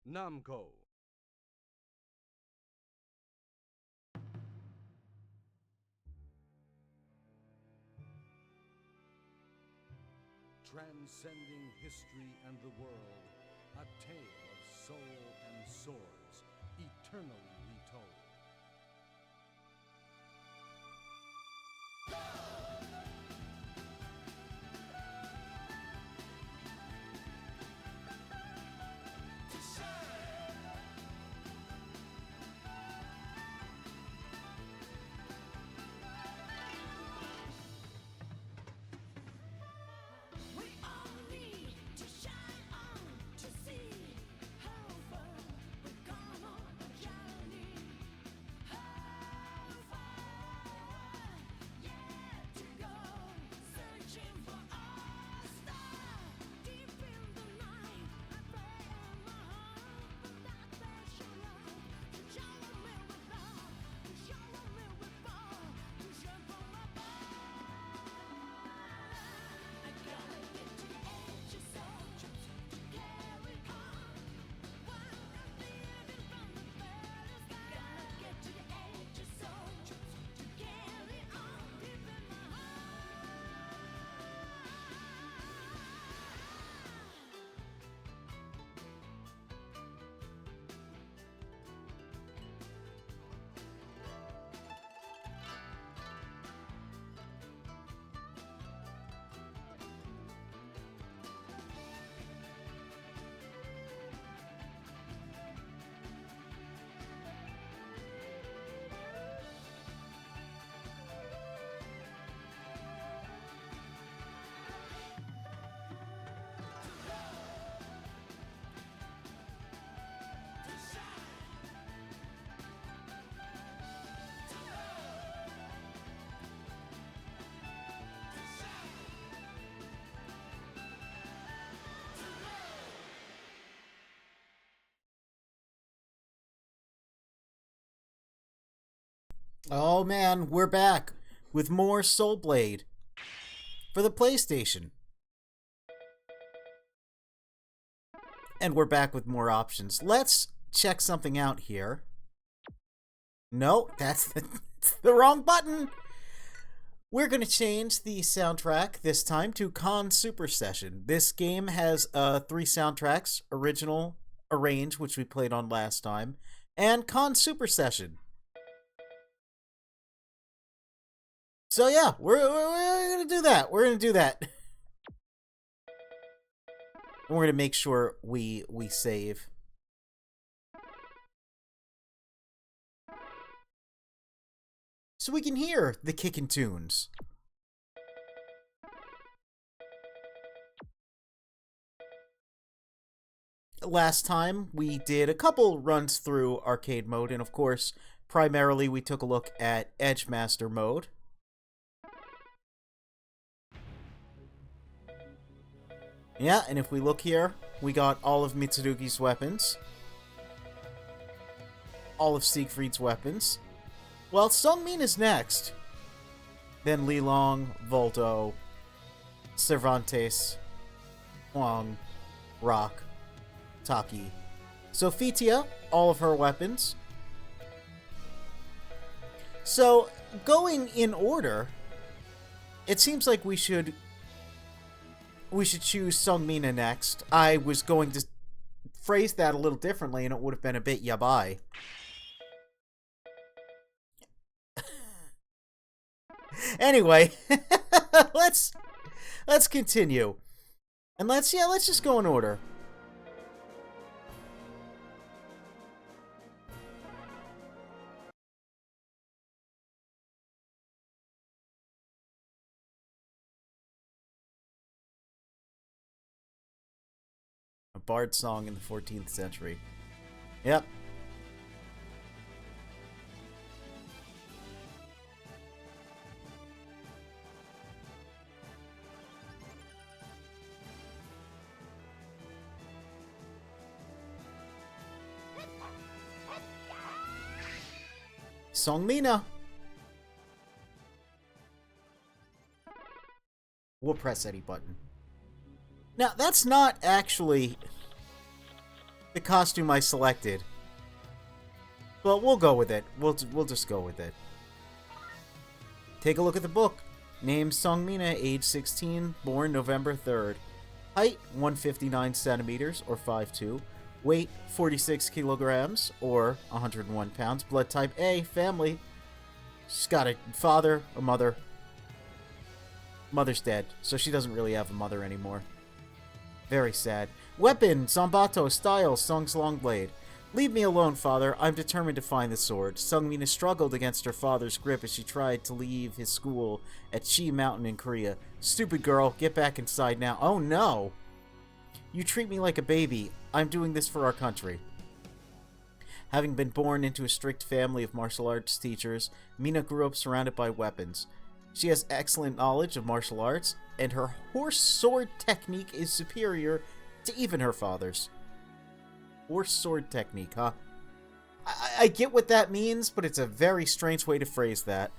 Namco. Transcending history and the world, a tale of soul and swords, eternally retold. We all need to shine on to see how far we've come on a journey. How far yet to go, searching for our star. Deep in the night, I pray in my heart that there shall light to shower me with love, to shower me with power, to shine from above. I gotta get to the edge of soul to carry on. While I'm living from the furthest sky. Gotta get to the edge of soul to carry on deep in my heart. Oh man, we're back with more Soul Blade for the PlayStation. And we're back with more options. Let's check something out here. No, that's the wrong button. We're going to change the soundtrack this time to Con Super Session. This game has 3 soundtracks: Original, Arrange, which we played on last time, and Con Super Session. So yeah, we're gonna do that. We're gonna do that. And we're gonna make sure we save. So we can hear the kickin' tunes. Last time we did a couple runs through arcade mode, and of course, primarily we took a look at Edgemaster mode. Yeah, and if we look here, we got all of Mitsurugi's weapons. All of Siegfried's weapons. Well, Sungmin is next. Then Lilong, Voldo, Cervantes, Huang, Rock, Taki. Sophitia, all of her weapons. So, going in order, it seems like we should choose Sungmina next. I was going to phrase that a little differently, and it would have been a bit yabai. Anyway, let's continue, and let's just go in order. A bard song in the 14th century. Yep. Songmina. We'll press any button. Now, that's not actually the costume I selected. But we'll go with it. We'll just go with it. Take a look at the book. Name Sungmina, age 16, born November 3rd. Height 159 centimeters or 5'2". Weight 46 kilograms or 101 pounds. Blood type A, family. She's got a father, a mother. Mother's dead, so she doesn't really have a mother anymore. Very sad. Weapon, Zambato style, Sung's long blade. Leave me alone, father. I'm determined to find the sword. Sungmina struggled against her father's grip as she tried to leave his school at Chi Mountain in Korea. Stupid girl, get back inside now. Oh no! You treat me like a baby. I'm doing this for our country. Having been born into a strict family of martial arts teachers, Mina grew up surrounded by weapons. She has excellent knowledge of martial arts, and her horse sword technique is superior to even her father's. Horse sword technique, huh? I get what that means, but it's a very strange way to phrase that.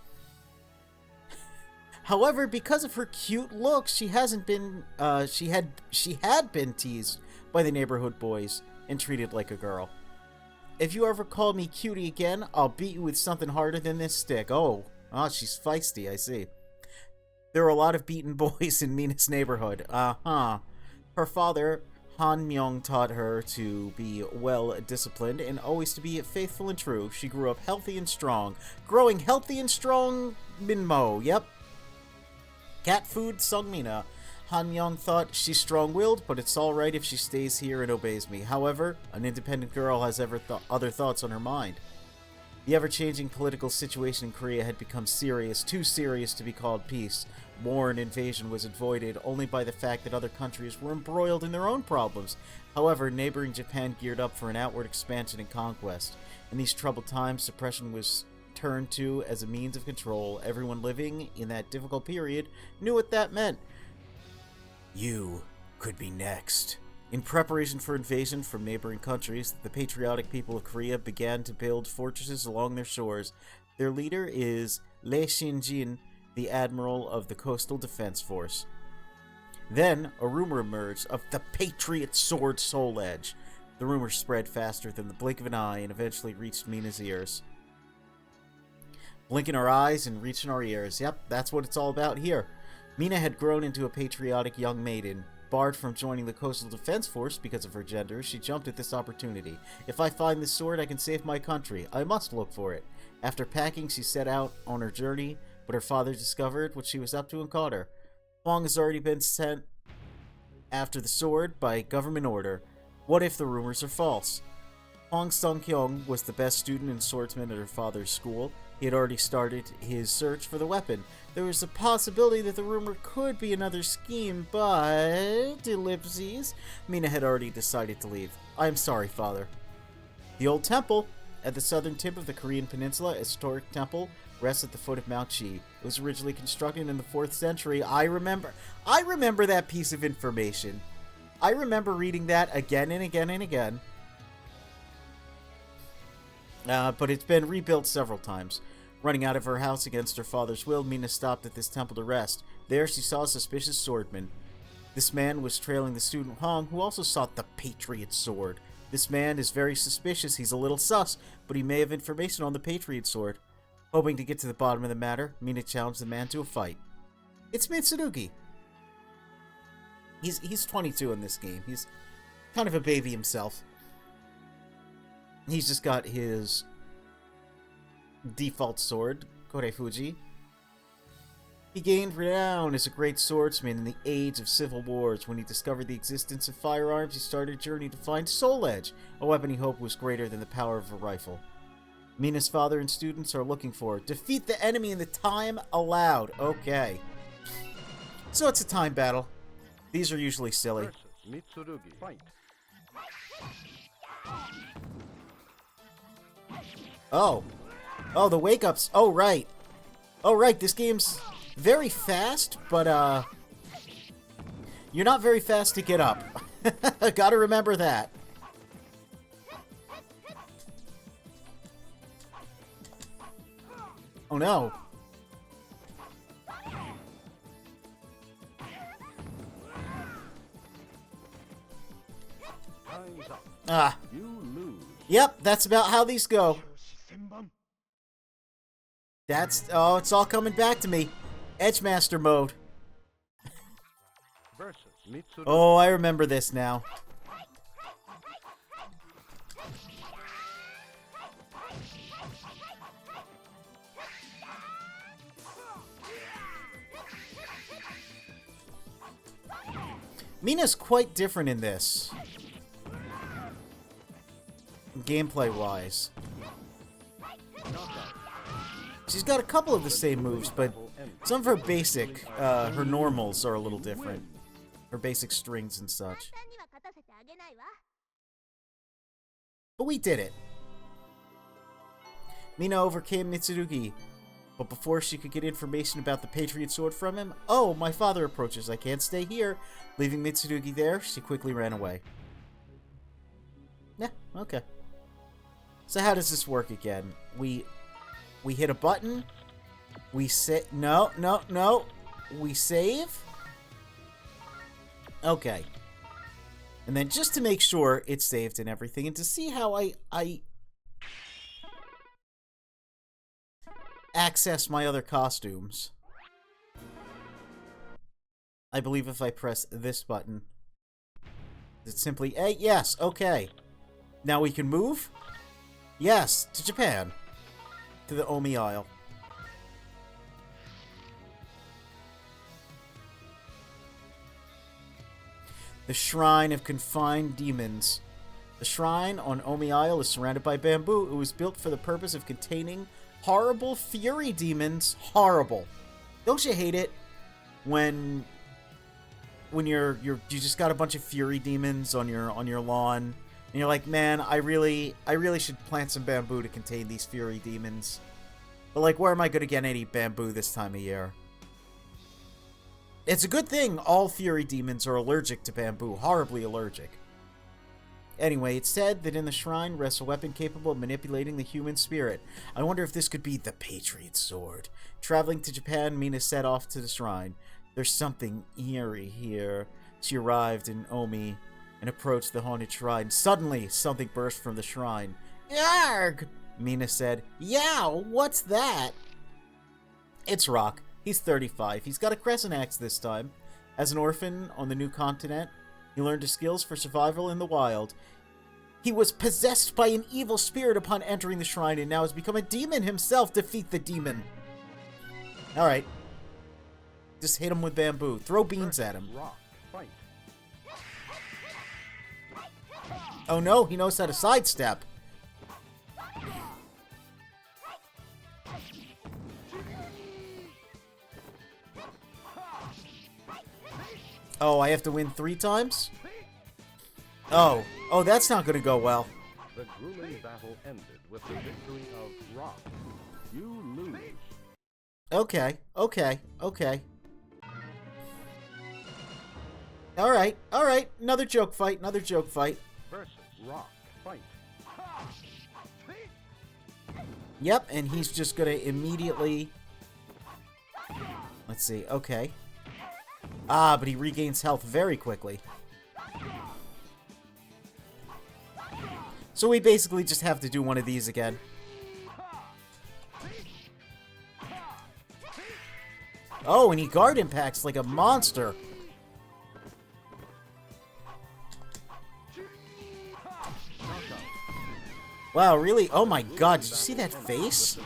However, because of her cute looks, she hasn't been she had been teased by the neighborhood boys and treated like a girl. If you ever call me cutie again, I'll beat you with something harder than this stick. Oh, she's feisty, I see. There are a lot of beaten boys in Mina's neighborhood. Uh-huh. Her father, Han Myung, taught her to be well-disciplined and always to be faithful and true. She grew up healthy and strong. Growing healthy and strong, Minmo, yep. Cat food, Sungmina. Han Myung thought she's strong-willed, but it's alright if she stays here and obeys me. However, an independent girl has other thoughts on her mind. The ever-changing political situation in Korea had become serious, too serious to be called peace. War and invasion was avoided only by the fact that other countries were embroiled in their own problems. However, neighboring Japan geared up for an outward expansion and conquest. In these troubled times, suppression was turned to as a means of control. Everyone living in that difficult period knew what that meant. You could be next. In preparation for invasion from neighboring countries, the patriotic people of Korea began to build fortresses along their shores. Their leader is Lee Shin-jin, the admiral of the Coastal Defense Force. Then, a rumor emerged of the Patriot Sword Soul Edge. The rumor spread faster than the blink of an eye and eventually reached Mina's ears. Blinking our eyes and reaching our ears. Yep, that's what it's all about here. Mina had grown into a patriotic young maiden. Barred from joining the Coastal Defense Force because of her gender, she jumped at this opportunity. If I find this sword, I can save my country. I must look for it. After packing, she set out on her journey, but her father discovered what she was up to and caught her. Hwang has already been sent after the sword by government order. What if the rumors are false? Hwang Sung-kyung was the best student and swordsman at her father's school. He had already started his search for the weapon. There was a possibility that the rumor could be another scheme, but... ellipses. Mina had already decided to leave. I am sorry, father. The old temple, at the southern tip of the Korean peninsula, a historic temple, rests at the foot of Mount Chi. It was originally constructed in the 4th century. I remember that piece of information. I remember reading that again and again and again. But it's been rebuilt several times. Running out of her house against her father's will, Mina stopped at this temple to rest. There she saw a suspicious swordman. This man was trailing the student Hong, who also sought the Patriot Sword. This man is very suspicious. He's a little sus, but he may have information on the Patriot Sword. Hoping to get to the bottom of the matter, Mina challenged the man to a fight. It's Mitsurugi. He's 22 in this game. He's kind of a baby himself. He's just got his default sword, Korefuji. He gained renown as a great swordsman in the age of civil wars. When he discovered the existence of firearms, he started a journey to find Soul Edge, a weapon he hoped was greater than the power of a rifle. Mina's father and students are looking for defeat the enemy in the time allowed. Okay. So it's a time battle. These are usually silly. Mitsurugi. Fight. Oh, the wake-ups. Oh, right. This game's very fast, but, you're not very fast to get up. Gotta remember that. Oh, no. Time's up. Ah. You lose. Yep, that's about how these go. Oh, it's all coming back to me. Edgemaster mode. Versus Mitsurugi. Oh, I remember this now. Mina's quite different in this. Gameplay-wise. She's got a couple of the same moves, but some of her basic, her normals are a little different. Her basic strings and such. But we did it. Mina overcame Mitsurugi, but before she could get information about the Patriot Sword from him, oh, my father approaches. I can't stay here. Leaving Mitsurugi there, she quickly ran away. Yeah, okay. So how does this work again? We hit a button. We say no. We save. Okay. And then just to make sure it's saved and everything, and to see how I access my other costumes, I believe if I press this button, it's simply A. Yes, okay. Now we can move. Yes, to Japan. To the Omi Isle. The Shrine of Confined Demons. The shrine on Omi Isle is surrounded by bamboo. It was built for the purpose of containing horrible fury demons. Horrible. Don't you hate it when you just got a bunch of fury demons on your lawn? And you're like, man, I really should plant some bamboo to contain these fury demons. But, like, where am I going to get any bamboo this time of year? It's a good thing all fury demons are allergic to bamboo. Horribly allergic. Anyway, it's said that in the shrine rests a weapon capable of manipulating the human spirit. I wonder if this could be the Patriot Sword. Traveling to Japan, Mina set off to the shrine. There's something eerie here. She arrived in Omi and approached the haunted shrine. Suddenly, something burst from the shrine. Yarg! Mina said. Yeah, what's that? It's Rock. He's 35. He's got a crescent axe this time. As an orphan on the new continent, he learned his skills for survival in the wild. He was possessed by an evil spirit upon entering the shrine and now has become a demon himself. Defeat the demon. Alright. Just hit him with bamboo. Throw beans at him. Oh no, he knows how to sidestep. Oh, I have to win 3 times? Oh, that's not going to go well. The grueling battle ended with the victory of Rock. You lose. Okay. Alright. Another joke fight. Versus Rock. Fight. Yep, and he's just going to immediately... Let's see, okay. Ah, but he regains health very quickly. So we basically just have to do one of these again. Oh, and he guard impacts like a monster. Wow, really? Oh my god, did you see that face?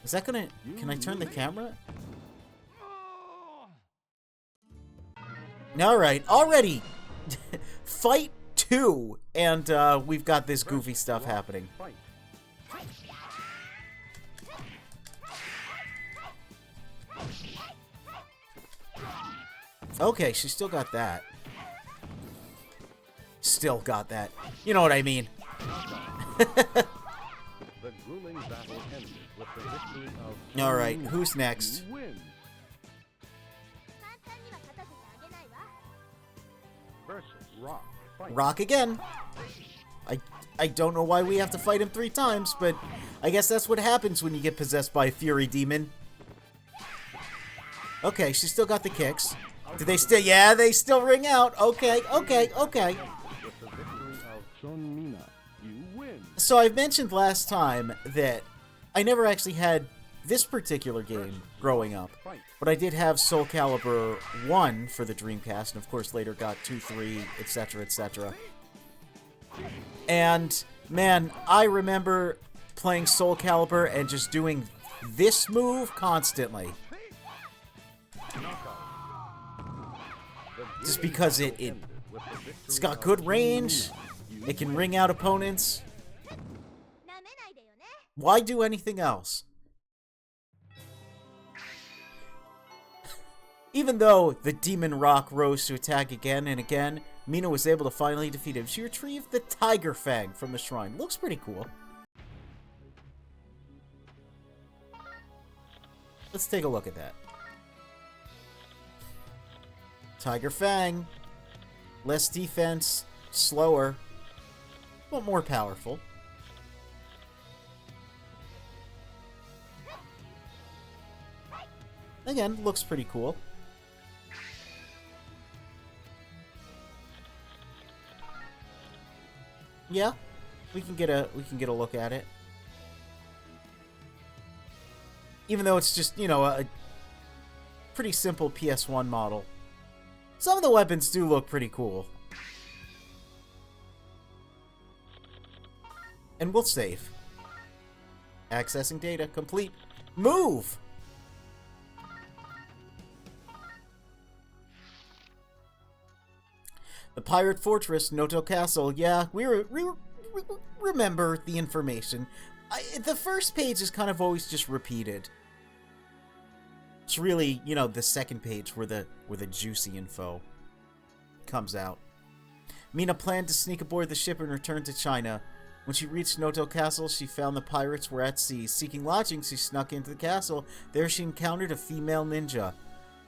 Is that gonna... Can I turn the camera? Alright, already! Fight 2! And, we've got this goofy stuff happening. Okay, she still got that. Still got that. You know what I mean. Alright, who's next? Rock again. I don't know why we have to fight him 3 times, but I guess that's what happens when you get possessed by a fury demon. Okay, she still got the kicks. Do they still... Yeah, they still ring out. Okay. So I mentioned last time that I never actually had this particular game growing up, but I did have Soul Calibur 1 for the Dreamcast, and of course later got 2, 3, etc., etc. And, man, I remember playing Soul Calibur and just doing this move constantly. Just because it's got good range, it can ring out opponents. Why do anything else? Even though the Demon Rock rose to attack again and again, Mina was able to finally defeat him. She retrieved the Tiger Fang from the shrine. Looks pretty cool. Let's take a look at that. Tiger Fang. Less defense, slower, but more powerful. Again, looks pretty cool. Yeah, we can get a look at it. Even though it's just, you know, a pretty simple PS1 model. Some of the weapons do look pretty cool. And we'll save. Accessing data complete. Move! The Pirate Fortress, Noto Castle. Yeah, we remember the information. The first page is kind of always just repeated. It's really, you know, the second page where the juicy info comes out. Mina planned to sneak aboard the ship and return to China. When she reached Noto Castle, she found the pirates were at sea. Seeking lodging, she snuck into the castle. There she encountered a female ninja.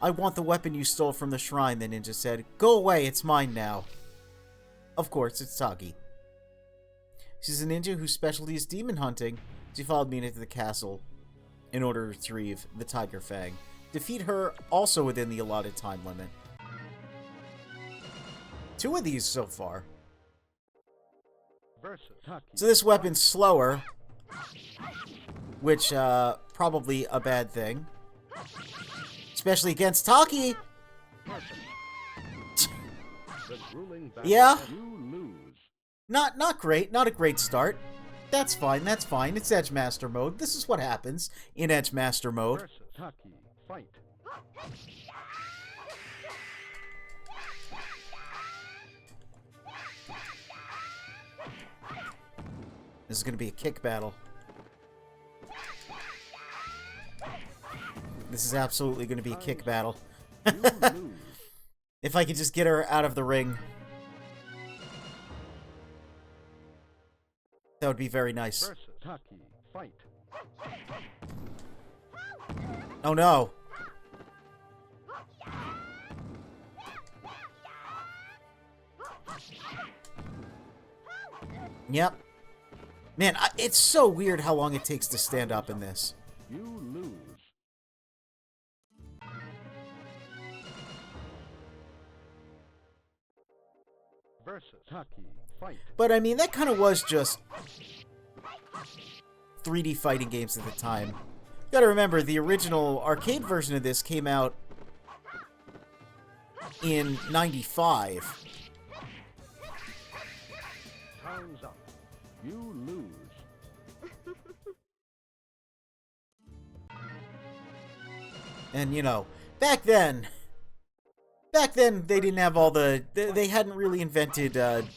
"I want the weapon you stole from the shrine," the ninja said. "Go away, it's mine now." Of course, it's Taki. She's a ninja whose specialty is demon hunting. She followed Mina to the castle in order to retrieve the Tiger Fang. Defeat her also within the allotted time limit. 2 of these so far. So this weapon's slower, which, probably a bad thing. Especially against Taki! Yeah. Not great. Not a great start. That's fine, that's fine. It's Edge Master mode. This is what happens in Edge Master mode. This is going to be a kick battle. This is absolutely going to be a kick battle. If I could just get her out of the ring. That would be very nice. Oh no. Yep. Man, it's so weird how long it takes to stand up in this. You lose. Versus Taki, fight. But I mean, that kind of was just 3D fighting games at the time. You gotta remember, the original arcade version of this came out in '95. Time's up. You lose. And, you know, back then, they didn't have all the... They hadn't really invented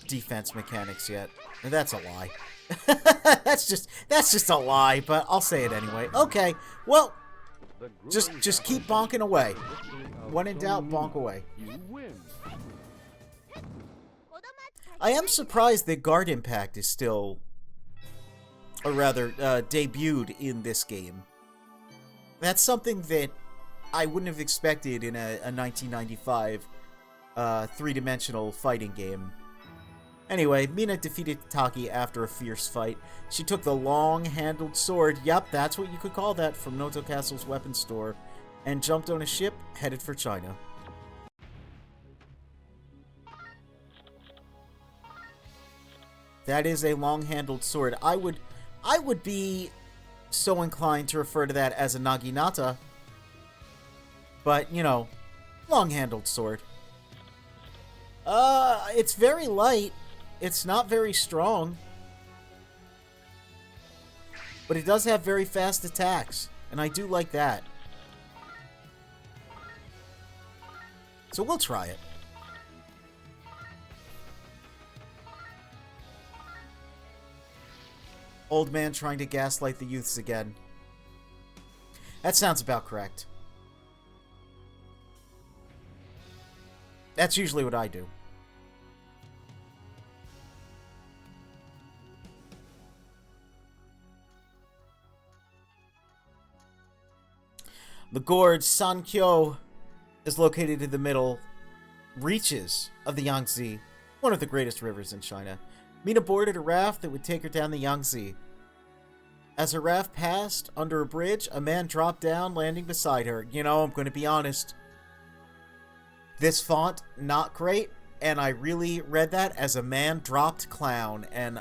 defense mechanics yet. And that's a lie. That's just a lie, but I'll say it anyway. Okay, well, just keep bonking away. When in doubt, bonk away. You win. I am surprised that Guard Impact is still... Or rather, debuted in this game. That's something that I wouldn't have expected in a 1995 three-dimensional fighting game. Anyway, Mina defeated Taki after a fierce fight. She took the long-handled sword, yep, that's what you could call that, from Noto Castle's weapons store, and jumped on a ship headed for China. That is a long-handled sword. I would be so inclined to refer to that as a naginata. But, you know, long-handled sword. It's very light. It's not very strong. But it does have very fast attacks. And I do like that. So we'll try it. Old man trying to gaslight the youths again. That sounds about correct. That's usually what I do. The gorge Sankyo is located in the middle reaches of the Yangtze, one of the greatest rivers in China. Mina boarded a raft that would take her down the Yangtze. As her raft passed under a bridge, a man dropped down, landing beside her. You know, I'm going to be honest. This font, not great, and I really read that as a man dropped clown, and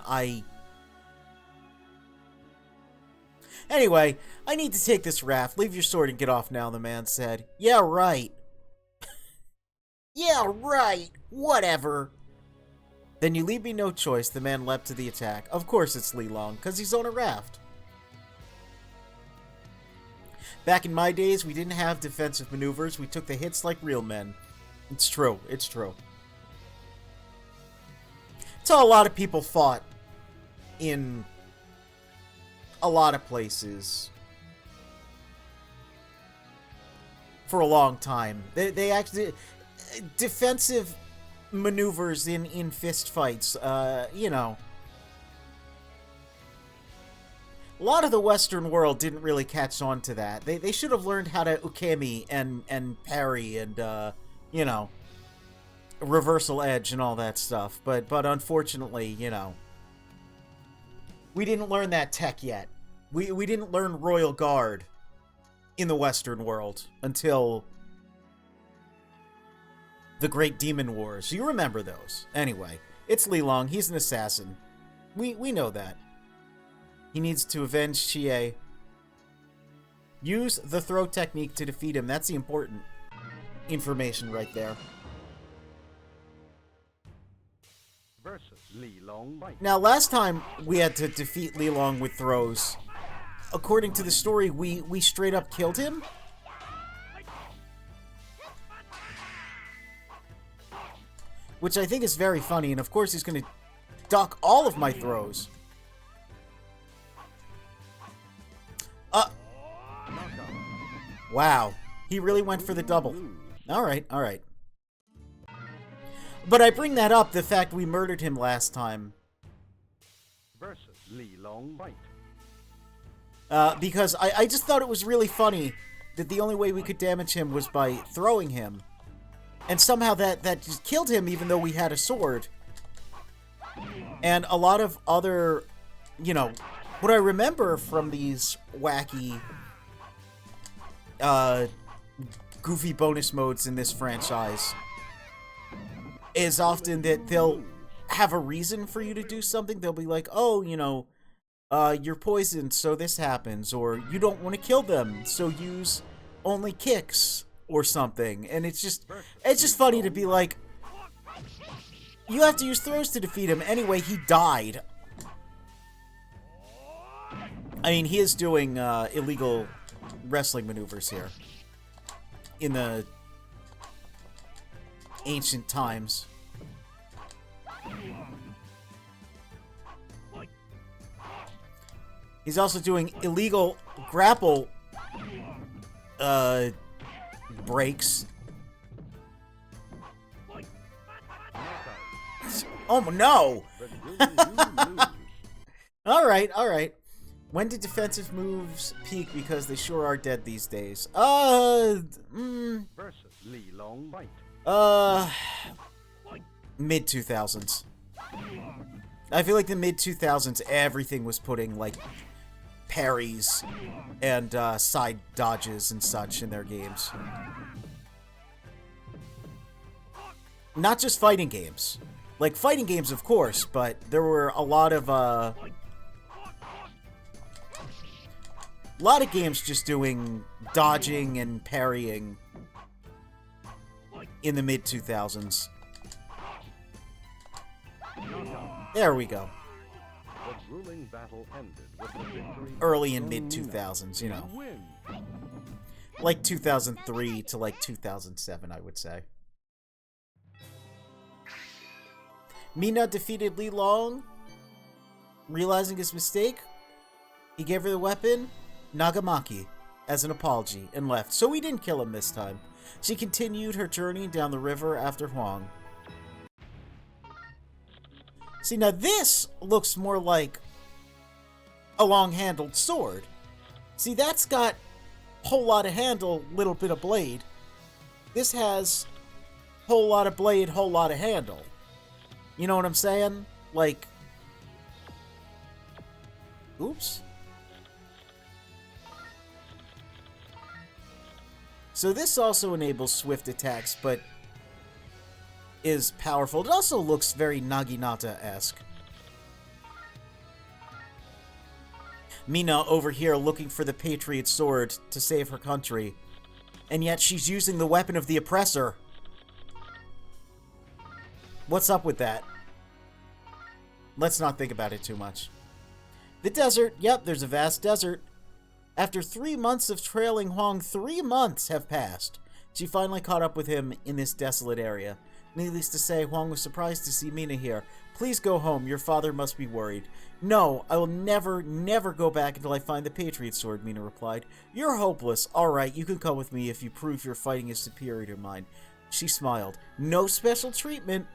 Anyway, I need to take this raft. Leave your sword and get off now, the man said. Yeah, right. Yeah, right. Whatever. Then you leave me no choice, the man leapt to the attack. Of course it's Li Long, because he's on a raft. Back in my days, we didn't have defensive maneuvers. We took the hits like real men. It's true. It's true. It's how a lot of people fought in a lot of places for a long time. They actually... Defensive maneuvers in fist fights, you know. A lot of the Western world didn't really catch on to that. They should have learned how to ukemi and parry and, you know, reversal edge and all that stuff. But unfortunately, you know, we didn't learn that tech yet. We didn't learn Royal Guard in the Western world until the Great Demon Wars. You remember those. Anyway, it's Li Long. He's an assassin. We know that. He needs to avenge Chie. Use the throw technique to defeat him. That's the important information right there. Versus Li Long White. Now, last time we had to defeat Li Long with throws. According to the story, we straight up killed him. Which I think is very funny, and of course he's going to duck all of my throws. Wow. He really went for the double. Alright, alright. But I bring that up, the fact we murdered him last time. Versus Li Long White. Because I just thought it was really funny that the only way we could damage him was by throwing him. And somehow that just killed him even though we had a sword. And a lot of other, you know, what I remember from these wacky, goofy bonus modes in this franchise is often that they'll have a reason for you to do something. They'll be like, oh, you know, you're poisoned, so this happens. Or you don't want to kill them, so use only kicks. Or something, and it's just funny to be like, you have to use throws to defeat him. Anyway, he died. I mean, he is doing illegal wrestling maneuvers here in the ancient times. He's also doing illegal grapple breaks. Oh no! Alright. When did defensive moves peak? Because they sure are dead these days. Versus Li Long White. Mid-2000s. I feel like the mid-2000s, everything was putting, like, parries and side dodges and such in their games. Not just fighting games. Like, fighting games, of course, but there were a lot of games just doing dodging and parrying in the mid-2000s. There we go. The grueling battle ended with the victory. Early and mid-2000s, you know. Win. Like 2003 to like 2007, I would say. Mina defeated Li Long. Realizing his mistake, he gave her the weapon, Nagamaki, as an apology, and left. So we didn't kill him this time. She continued her journey down the river after Huang. See, now this looks more like a long-handled sword. See, that's got a whole lot of handle, little bit of blade. This has whole lot of blade, whole lot of handle. You know what I'm saying? Like... Oops. So this also enables swift attacks, but is powerful. It also looks very Naginata-esque. Mina over here looking for the Patriot Sword to save her country. And yet she's using the weapon of the oppressor. What's up with that? Let's not think about it too much. The desert. Yep, there's a vast desert. After 3 months of trailing Huang, 3 months have passed. She finally caught up with him in this desolate area. Needless to say, Huang was surprised to see Mina here. Please go home. Your father must be worried. No, I will never, never go back until I find the Patriot Sword, Mina replied. You're hopeless. Alright, you can come with me if you prove your fighting is superior to mine. She smiled. No special treatment.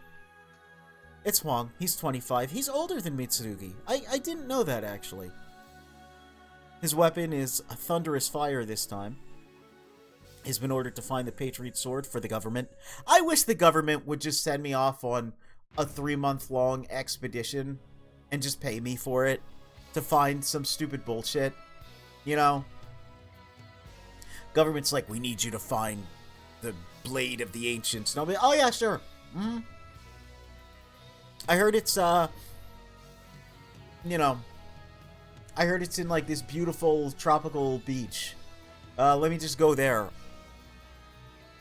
It's Huang. He's 25. He's older than Mitsurugi. I didn't know that, actually. His weapon is a thunderous fire this time. He's been ordered to find the Patriot Sword for the government. I wish the government would just send me off on a 3-month-long expedition and just pay me for it to find some stupid bullshit. You know? Government's like, we need you to find the Blade of the Ancients. And I'll be, oh yeah, sure. Mm-hmm. I heard it's, you know, I heard it's in, like, this beautiful tropical beach. Let me just go there.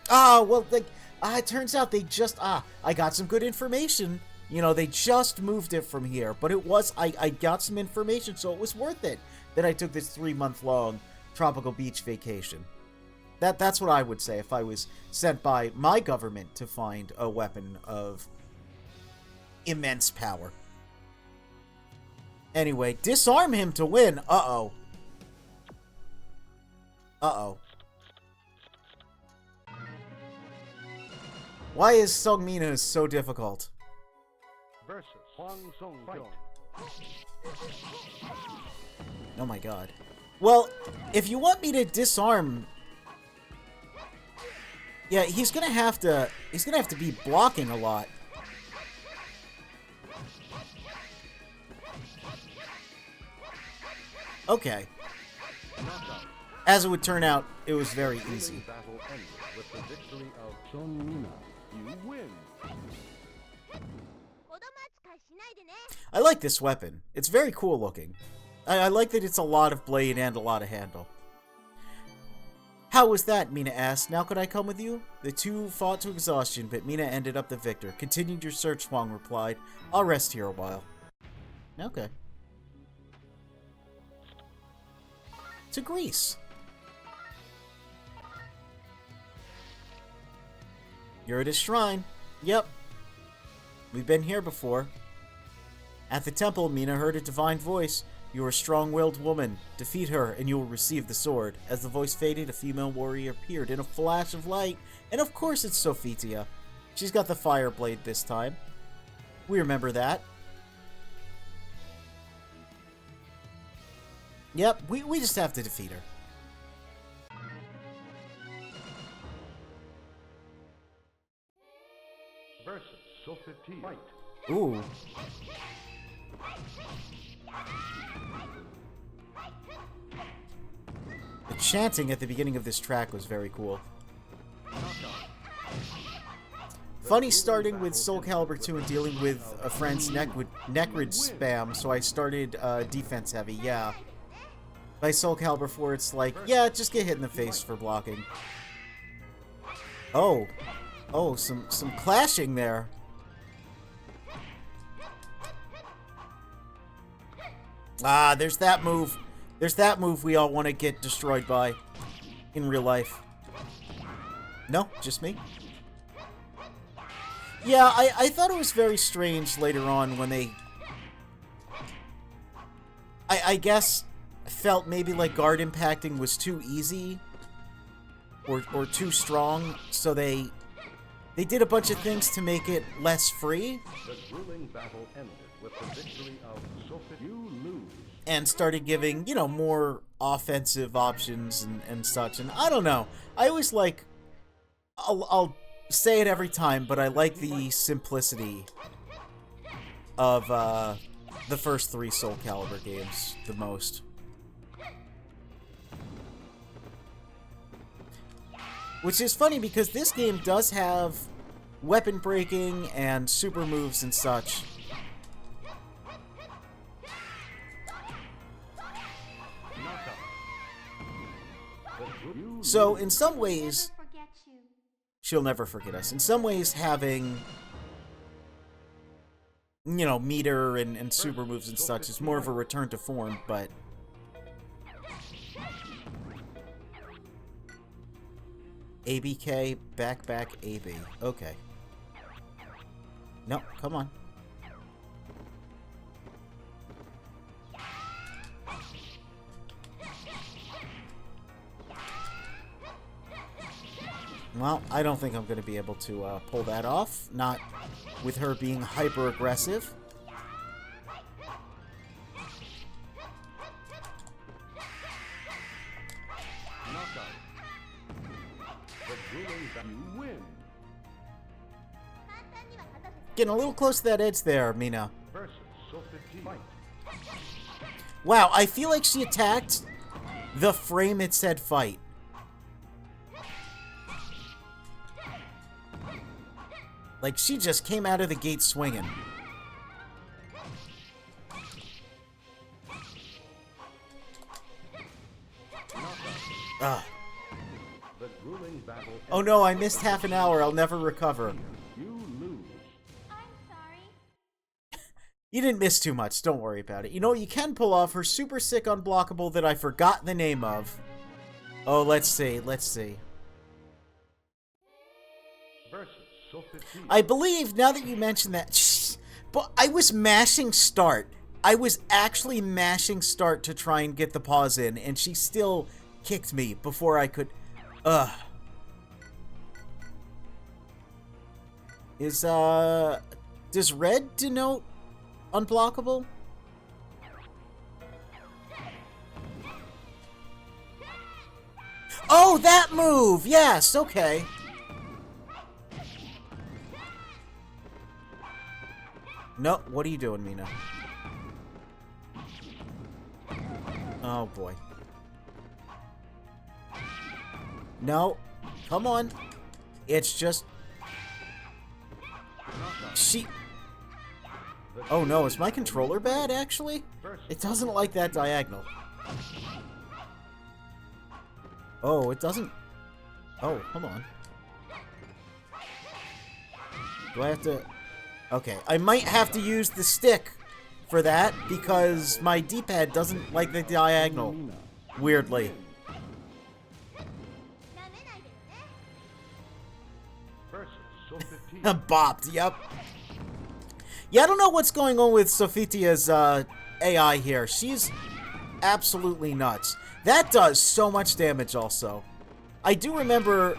Well, like, it turns out they just, I got some good information. You know, they just moved it from here. But it was, I got some information, so it was worth it that I took this 3-month-long tropical beach vacation. That's what I would say if I was sent by my government to find a weapon of immense power. Anyway, disarm him to win. Uh-oh. Uh-oh. Why is Song Mina so difficult? Versus Huang Song fight. Oh my god. Well, if you want me to disarm... Yeah, he's gonna have to be blocking a lot. Okay. As it would turn out, it was very easy. Battle ended with the victory of Song Mina. You win. I like this weapon. It's very cool looking. I like that it's a lot of blade and a lot of handle. How was that? Mina asked. Now could I come with you? The two fought to exhaustion, but Mina ended up the victor. Continued your search, Huang replied. I'll rest here a while. Okay. To Greece. You're at his shrine. Yep. We've been here before. At the temple, Mina heard a divine voice. You are a strong-willed woman. Defeat her, and you will receive the sword. As the voice faded, a female warrior appeared in a flash of light. And of course it's Sophitia. She's got the fire blade this time. We remember that. Yep, we just have to defeat her. Versus Sophitia fight. Ooh. The chanting at the beginning of this track was very cool. Funny starting with Soul Calibur 2 and dealing with a friend's Necrid spam, so I started defense heavy, yeah. By Soul Calibur 4, it's like, yeah, just get hit in the face for blocking. Oh. Oh, some clashing there. Ah, there's that move. There's that move we all want to get destroyed by in real life. No, just me? Yeah, I thought it was very strange later on when they... I guess felt maybe like guard impacting was too easy or too strong, so they did a bunch of things to make it less free. The grueling battle ended with the victory of Sophie. You lose. And started giving, you know, more offensive options and such. And I don't know. I always like... I'll say it every time, but I like the simplicity of the first 3 Soul Calibur games the most. Which is funny because this game does have weapon breaking and super moves and such. So, in some ways, she'll never forget us. In some ways, having, you know, meter and super moves and such is more of a return to form, but... ABK, back, AB. Okay. No, come on. Well, I don't think I'm going to be able to pull that off. Not with her being hyper-aggressive. You win. Getting a little close to that edge there, Mina. Versus Sophie. Fight. Wow, I feel like she attacked the frame it said fight. Like, she just came out of the gate swinging. Ugh. The grueling battle. Oh no, I missed half an hour. I'll never recover. You lose. I'm sorry. You didn't miss too much. Don't worry about it. You know, you can pull off her super sick unblockable that I forgot the name of. Oh, let's see. Let's see. Versus Sophie. I believe, now that you mention that... But I was mashing start. I was actually mashing start to try and get the pause in, and she still kicked me before I could... Ugh. Does red denote unblockable? Oh, that move! Yes, okay. No, what are you doing, Mina? Oh, boy. No. Come on. It's just... She... Oh, no. Is my controller bad, actually? It doesn't like that diagonal. Oh, it doesn't... Oh, hold on. Do I have to... Okay, I might have to use the stick for that, because my D-pad doesn't like the diagonal. Weirdly. Bopped, yep. Yeah, I don't know what's going on with Sophitia's AI here. She's absolutely nuts. That does so much damage also. I do remember...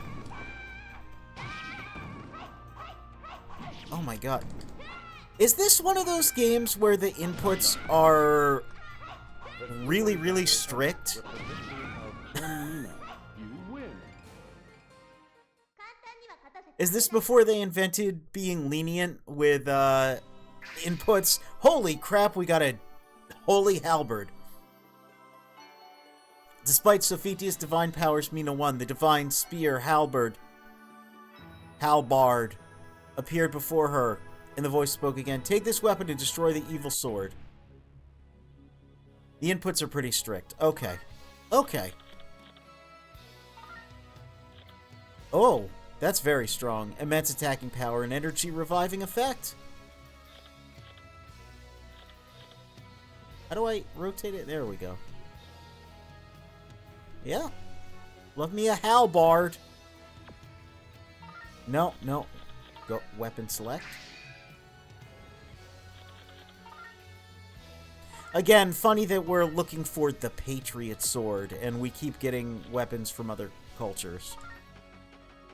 Oh my god. Is this one of those games where the inputs are really, really strict? Is this before they invented being lenient with inputs? Holy crap, we got a holy halberd. Despite Sophitia's divine powers, Mina won. The divine spear, halberd, appeared before her, and the voice spoke again. Take this weapon to destroy the evil sword. The inputs are pretty strict. Okay. Okay. Oh, that's very strong. Immense attacking power and energy reviving effect. How do I rotate it? There we go. Yeah. Love me a halberd. No, no. Go weapon select. Again, funny that we're looking for the Patriot Sword, and we keep getting weapons from other cultures.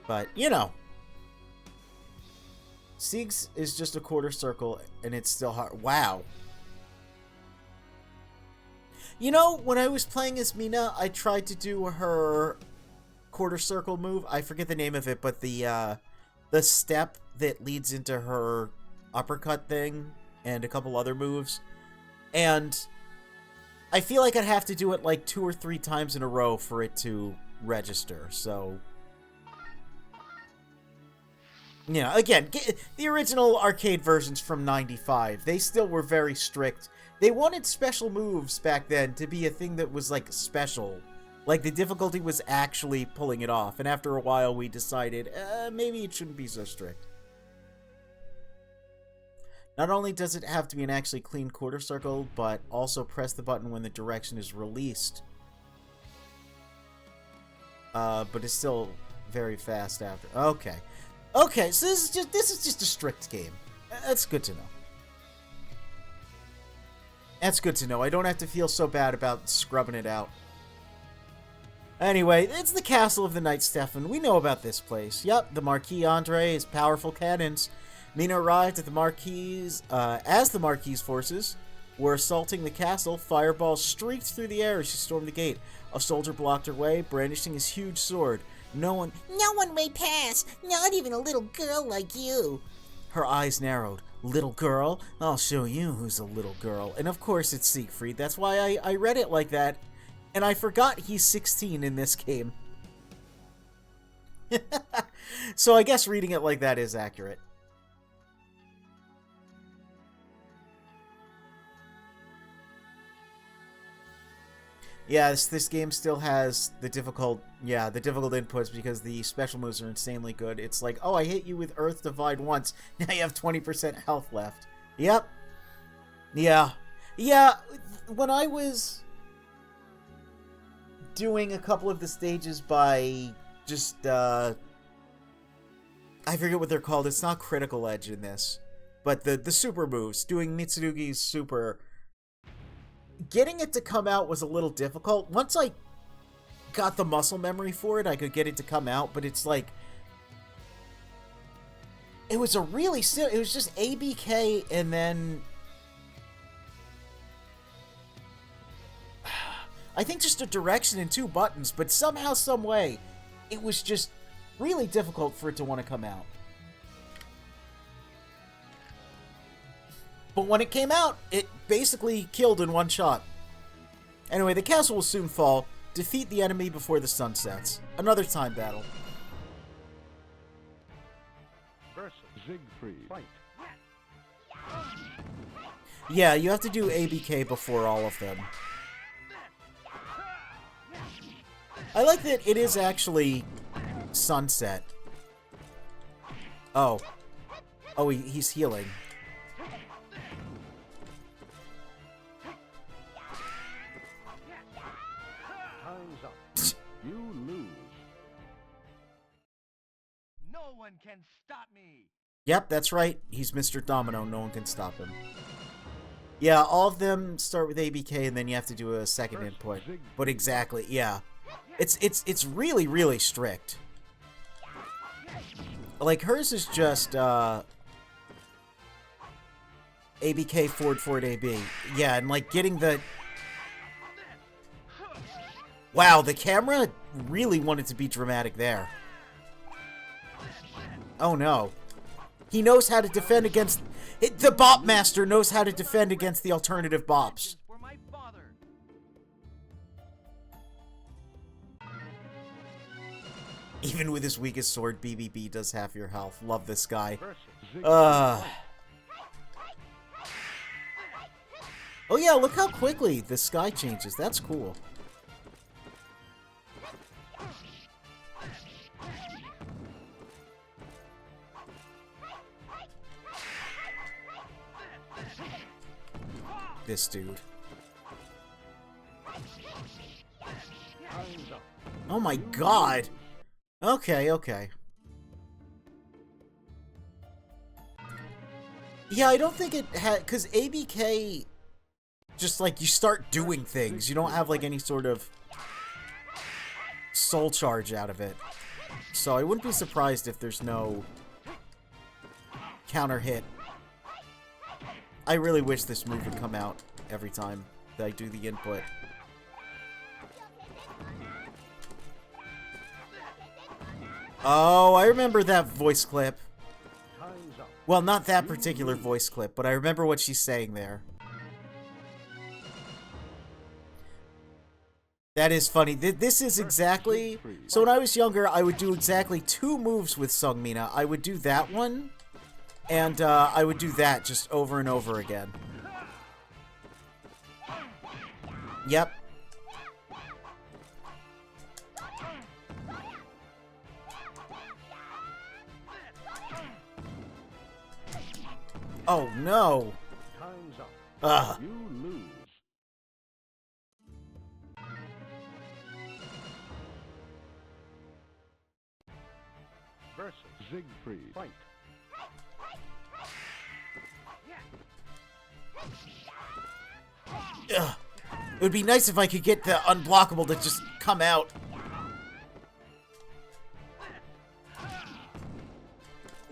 But, you know. Siegs is just a quarter circle, and it's still hard. Wow. You know, when I was playing as Mina, I tried to do her quarter circle move. I forget the name of it, but the step that leads into her uppercut thing and a couple other moves. And I feel like I'd have to do it like 2 or 3 times in a row for it to register. So, you know, again, the original arcade versions from '95, they still were very strict. They wanted special moves back then to be a thing that was, like, special. Like, the difficulty was actually pulling it off. And after a while, we decided, maybe it shouldn't be so strict. Not only does it have to be an actually clean quarter circle, but also press the button when the direction is released. But it's still very fast after. Okay. Okay, so this is just a strict game. That's good to know. That's good to know. I don't have to feel so bad about scrubbing it out. Anyway, it's the castle of the Knight Stefan. We know about this place. Yep, the Marquis Andre's powerful cannons. Mina arrived at the Marquis, as the Marquis' forces were assaulting the castle. Fireballs streaked through the air as she stormed the gate. A soldier blocked her way, brandishing his huge sword. No one may pass, not even a little girl like you. Her eyes narrowed. Little girl? I'll show you who's a little girl. And of course it's Siegfried. That's why I read it like that. And I forgot he's 16 in this game. So I guess reading it like that is accurate. Yeah, this game still has the difficult inputs because the special moves are insanely good. It's like, oh, I hit you with Earth Divide once. Now you have 20% health left. Yep. Yeah. Yeah, when I was doing a couple of the stages by just, I forget what they're called. It's not Critical Edge in this. But the super moves, doing Mitsurugi's super... Getting it to come out was a little difficult. Once I got the muscle memory for it, I could get it to come out, but it's like... It was it was just ABK and then... I think just a direction and 2 buttons, but somehow, some way, it was just really difficult for it to want to come out. But when it came out, it basically killed in one shot. Anyway, the castle will soon fall. Defeat the enemy before the sun sets. Another time battle. Versus Siegfried. Fight. Yeah, you have to do ABK before all of them. I like that it is actually sunset. Oh. Oh, he's healing. Time's up. You lose. No one can stop me. Yep, that's right. He's Mr. Domino. No one can stop him. Yeah, all of them start with ABK, and then you have to do a second input. But exactly, yeah. It's really, really strict. Like, hers is just, ABK forward AB. Yeah, and like getting the... Wow, the camera really wanted to be dramatic there. Oh no. He knows how to defend against... The Bop Master knows how to defend against the alternative bops. For my father. Even with his weakest sword, BBB does half your health. Love this guy. Versus Siegfried. Oh yeah, look how quickly the sky changes. That's cool. This dude. Time's up. Oh my god. Okay, okay. Yeah, I don't think it had... Because ABK... Just, like, you start doing things. You don't have, like, any sort of... soul charge out of it. So I wouldn't be surprised if there's no... counter hit. I really wish this move would come out every time that I do the input. Oh, I remember that voice clip. Time's up. Well, not that particular voice clip, but I remember what she's saying there. That is funny. This is exactly... So when I was younger, I would do exactly 2 moves with Seongmina. I would do that one, and I would do that just over and over again. Yep. Oh, no. Time's up. Ugh. You lose. Versus Siegfried. Fight. Ugh. It would be nice if I could get the unblockable to just come out.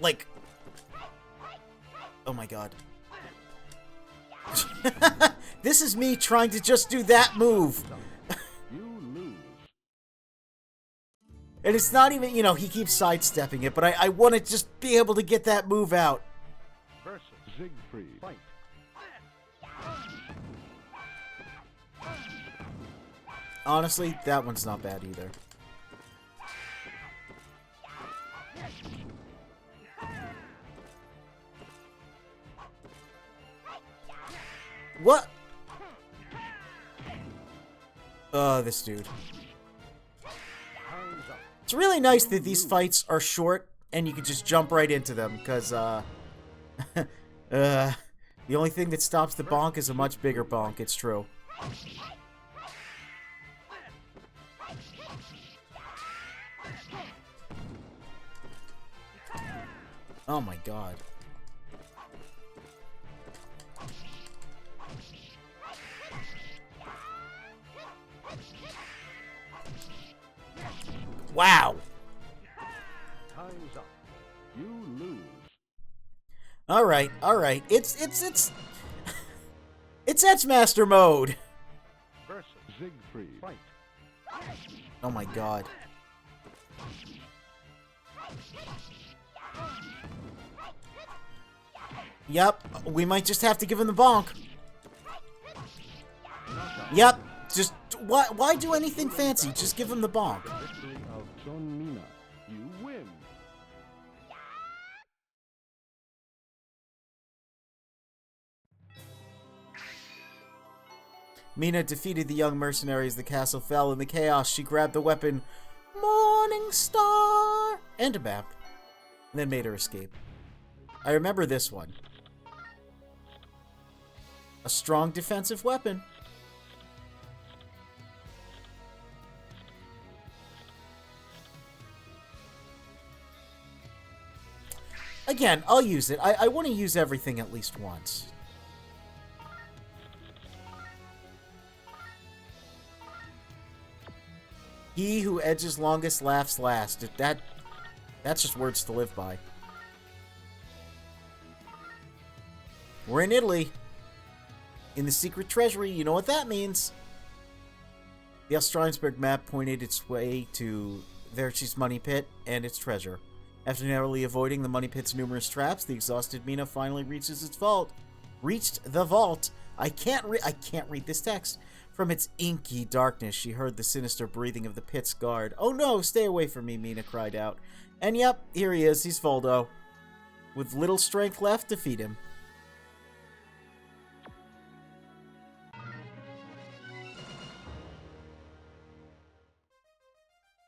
Like... Oh my god. This is me trying to just do that move. You lose. And it's not even, you know, he keeps sidestepping it, but I want to just be able to get that move out. Versus Siegfried. Fight. Honestly, that one's not bad either. What? This dude. Time's up. It's really nice that these fights are short and you can just jump right into them, because, the only thing that stops the bonk is a much bigger bonk, it's true. Oh my god. Wow. Time's up. You lose. All right. It's it's Edgemaster mode. Versus Siegfried. Fight. Oh my god. Yep, we might just have to give him the bonk. Yep, just why do anything fancy? Just give him the bonk. Victory of Oniika. You win. Mina defeated the young mercenary as the castle fell in the chaos. She grabbed the weapon Morning Star and a map, and then made her escape. I remember this one. A strong defensive weapon. Again, I'll use it. I want to use everything at least once. He who edges longest laughs last. That's just words to live by. We're in Italy. In the secret treasury, you know what that means. The Australiansburg map pointed its way to Verci's money pit and its treasure. After narrowly avoiding the money pit's numerous traps, the exhausted Mina finally reaches its vault. Reached the vault. I can't read this text. From its inky darkness, she heard the sinister breathing of the pit's guard. "Oh no, stay away from me," Mina cried out. And yep, here he is. He's Voldo. With little strength left to feed him.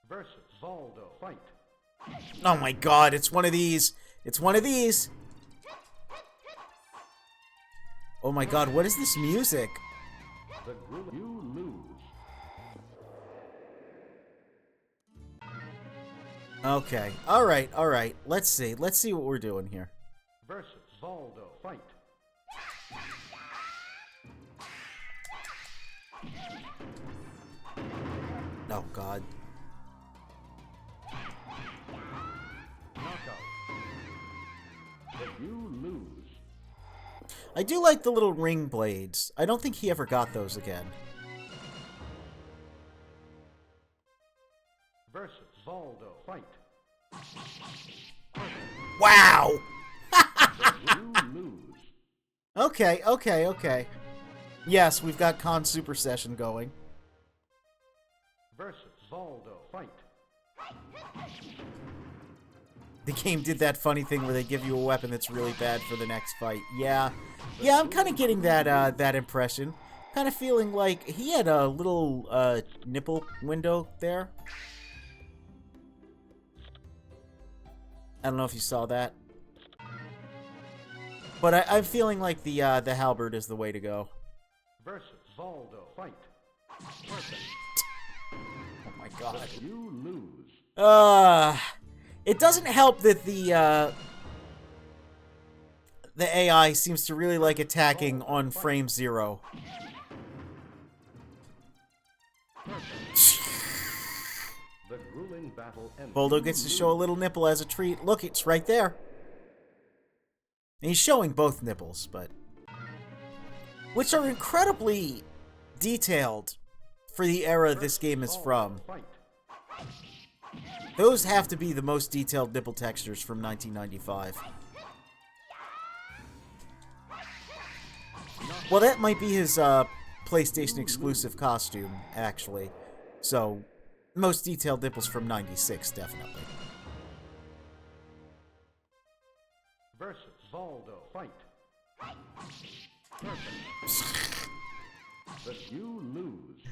Versus Voldo. Fight. Oh my god, it's one of these. It's one of these. Oh my god, what is this music? The Gruul. You lose. Okay. Alright, alright. Let's see. Let's see what we're doing here. Versus Voldo. Fight. Oh god. Knockout. But you lose. I do like the little ring blades. I don't think he ever got those again. Versus Voldo. Fight. Wow! You lose. Okay, okay, okay. Yes, we've got Con Super Session going. Versus Voldo. Fight. The game did that funny thing where they give you a weapon that's really bad for the next fight. Yeah. Yeah, I'm kind of getting that, that impression. Kind of feeling like he had a little, nipple window there. I don't know if you saw that. But I'm feeling like the halberd is the way to go. Versus Voldo. Fight. Perfect. Oh my god. You lose. It doesn't help that the AI seems to really like attacking on frame 0. The grueling battle ends. Voldo gets to show a little nipple as a treat. Look, it's right there. And he's showing both nipples, but... which are incredibly detailed for the era this game is from. Fight. Those have to be the most detailed nipple textures from 1995. Well, that might be his PlayStation exclusive costume, actually. So, most detailed nipples from 96, definitely. Versus Voldo. Fight. Perfect. But you lose.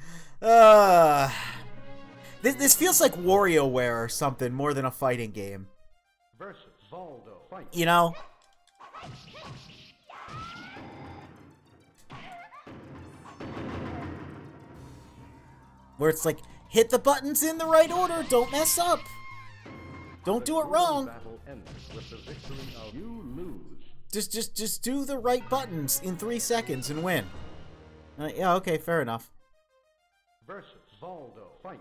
This feels like WarioWare or something more than a fighting game. Versus Voldo. Fight. You know? Where it's like, hit the buttons in the right order, don't mess up. Don't do it wrong. Battle ends with the victory of you lose. Just do the right buttons in 3 seconds and win. Yeah, okay, fair enough. Versus Voldo. Fight.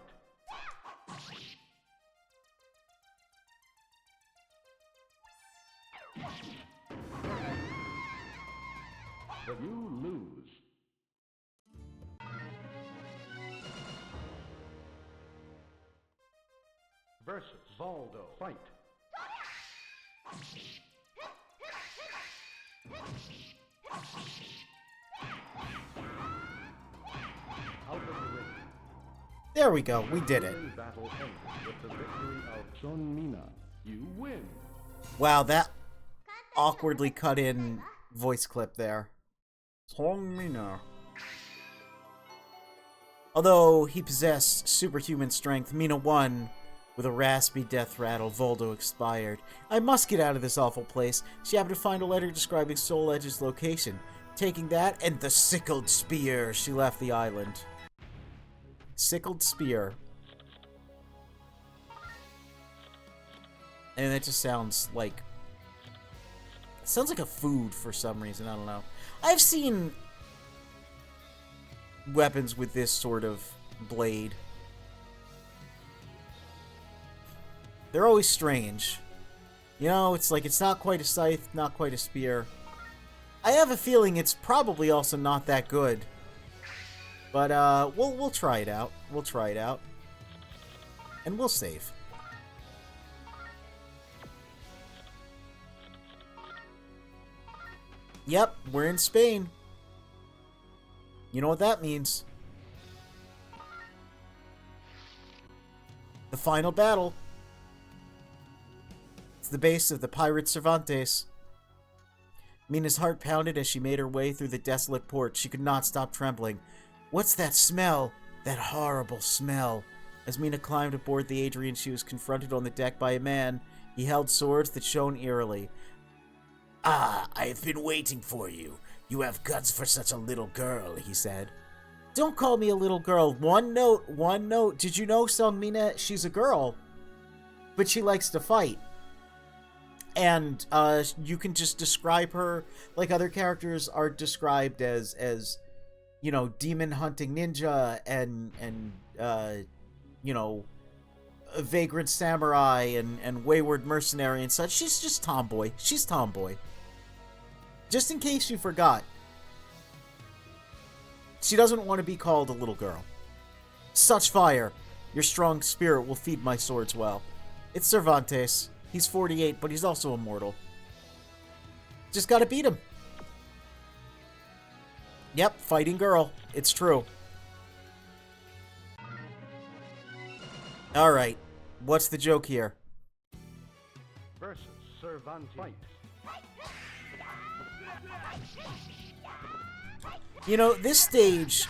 But you lose. Versus Voldo. Fight. Out of the ring. There we go, we did it. The battle ends with the victory of Mina. You win. Wow, that awkwardly cut in voice clip there. Mina. Although he possessed superhuman strength, Mina won. With a raspy death rattle, Voldo expired. I must get out of this awful place. She happened to find a letter describing Soul Edge's location. Taking that and the sickled spear, she left the island. Sickled spear. And it just sounds like... it sounds like a food for some reason, I don't know. I've seen weapons with this sort of blade. They're always strange. You know, it's like it's not quite a scythe, not quite a spear. I have a feeling it's probably also not that good. But we'll try it out. We'll try it out. And we'll save. Yep, we're in Spain. You know what that means. final battle. It's the base of the pirate Cervantes. Mina's heart pounded as she made her way through the desolate port. She could not stop trembling. What's that smell? That horrible smell. As Mina climbed aboard the Adrian, she was confronted on the deck by a man. He held swords that shone eerily. Ah, I have been waiting for you. You have guts for such a little girl, he said. Don't call me a little girl. One note, one note. Did you know, Song Mina, she's a girl, but she likes to fight. And you can just describe her like other characters are described as you know, demon hunting ninja and you know, a vagrant samurai and wayward mercenary and such. She's just tomboy. She's tomboy. Just in case you forgot. She doesn't want to be called a little girl. Such fire. Your strong spirit will feed my swords well. It's Cervantes. He's 48, but he's also immortal. Just gotta beat him. Yep, fighting girl. It's true. Alright. What's the joke here? Versus Cervantes. Fight. You know, this stage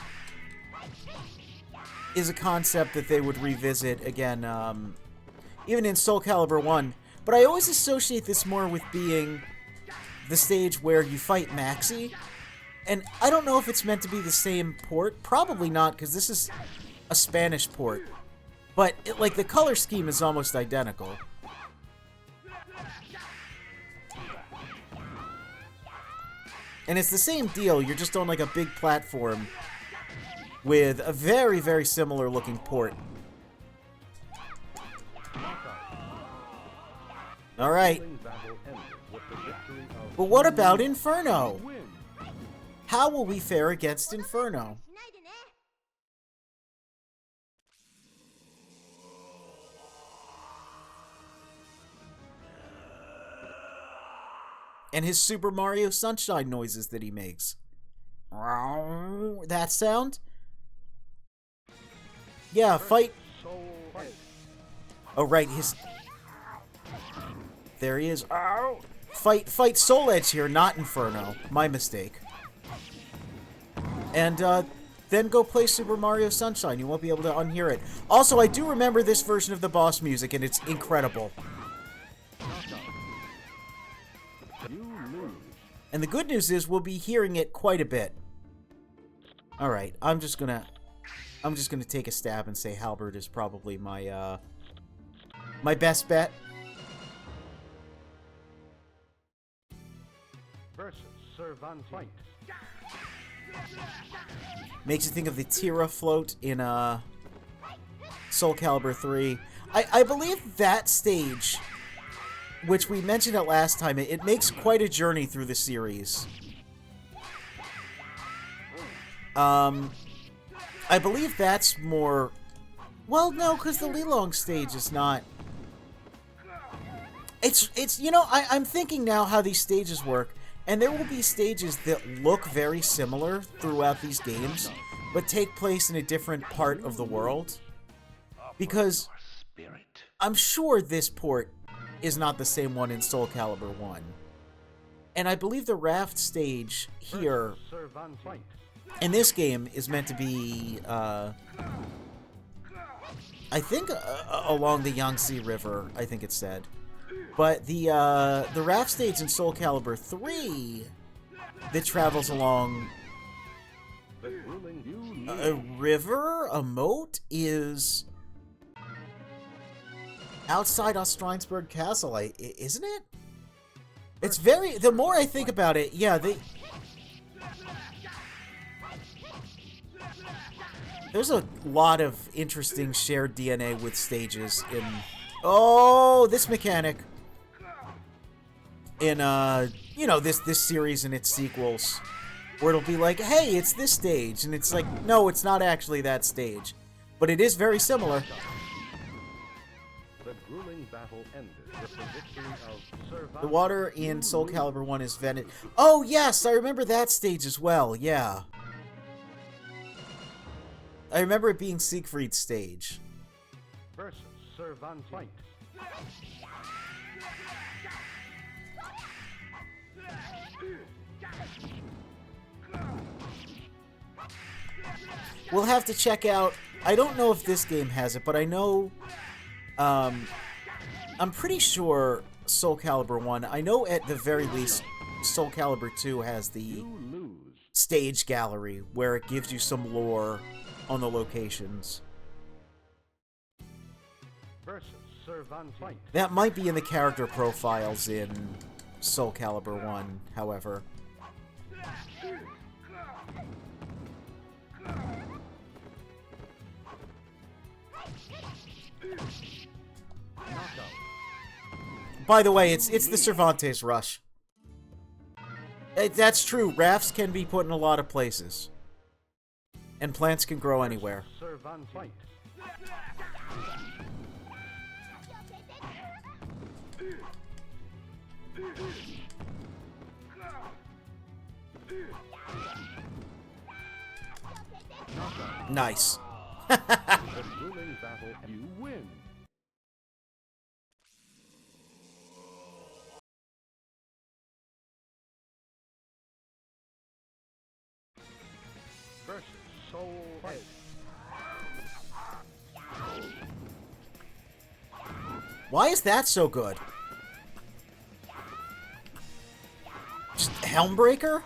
is a concept that they would revisit again, even in Soul Calibur 1. But I always associate this more with being the stage where you fight Maxi. And I don't know if it's meant to be the same port. Probably not, because this is a Spanish port. But, like, the color scheme is almost identical. And it's the same deal. You're just on, like, a big platform with a very, very similar looking port. Alright. But what about Inferno? How will we fare against Inferno? And his Super Mario Sunshine noises that he makes. That sound? Yeah, fight. Oh, right, his... There he is. Fight Soul Edge here, not Inferno. My mistake. And, then go play Super Mario Sunshine. You won't be able to unhear it. Also, I do remember this version of the boss music, and it's incredible. And the good news is we'll be hearing it quite a bit. Alright, I'm just gonna take a stab and say Halberd is probably my, my best bet. Versus Cervantes. Fight. Makes you think of the Tira float in, Soul Calibur 3. I believe that stage, which we mentioned it last time, it makes quite a journey through the series. I believe that's more... Well, no, because the Lilong stage is not... It's you know, I'm thinking now how these stages work, and there will be stages that look very similar throughout these games, but take place in a different part of the world. Because I'm sure this port is not the same one in Soul Calibur 1. And I believe the raft stage here in this game is meant to be, I think, along the Yangtze River, I think it said. But the raft stage in Soul Calibur 3 that travels along a river, a moat, is outside Ostrheinsburg Castle, isn't it? It's very... The more I think about it, yeah, there's a lot of interesting shared DNA with stages in... Oh, this mechanic. In, you know, this series and its sequels. Where it'll be like, hey, it's this stage. And it's like, no, it's not actually that stage. But it is very similar. The grueling battle ended with the victory of Cervantes. The water in Soul Calibur 1 is vented. Oh, yes, I remember that stage as well, yeah. I remember it being Siegfried's stage. Versus Cervantes. Fight. We'll have to check out... I don't know if this game has it, but I know... I'm pretty sure Soul Calibur 1... I know at the very least Soul Calibur 2 has the You lose. stage gallery, where it gives you some lore on the locations. Versus Cervantes. Fight. That might be in the character profiles in Soul Calibur 1, however. By the way, it's the Cervantes rush. That's true. Rafts can be put in a lot of places. And plants can grow anywhere. Cervantes. Fight. Nice. The grueling battle. You win. Versus Soul Fight. Why is that so good? Just Helmbreaker?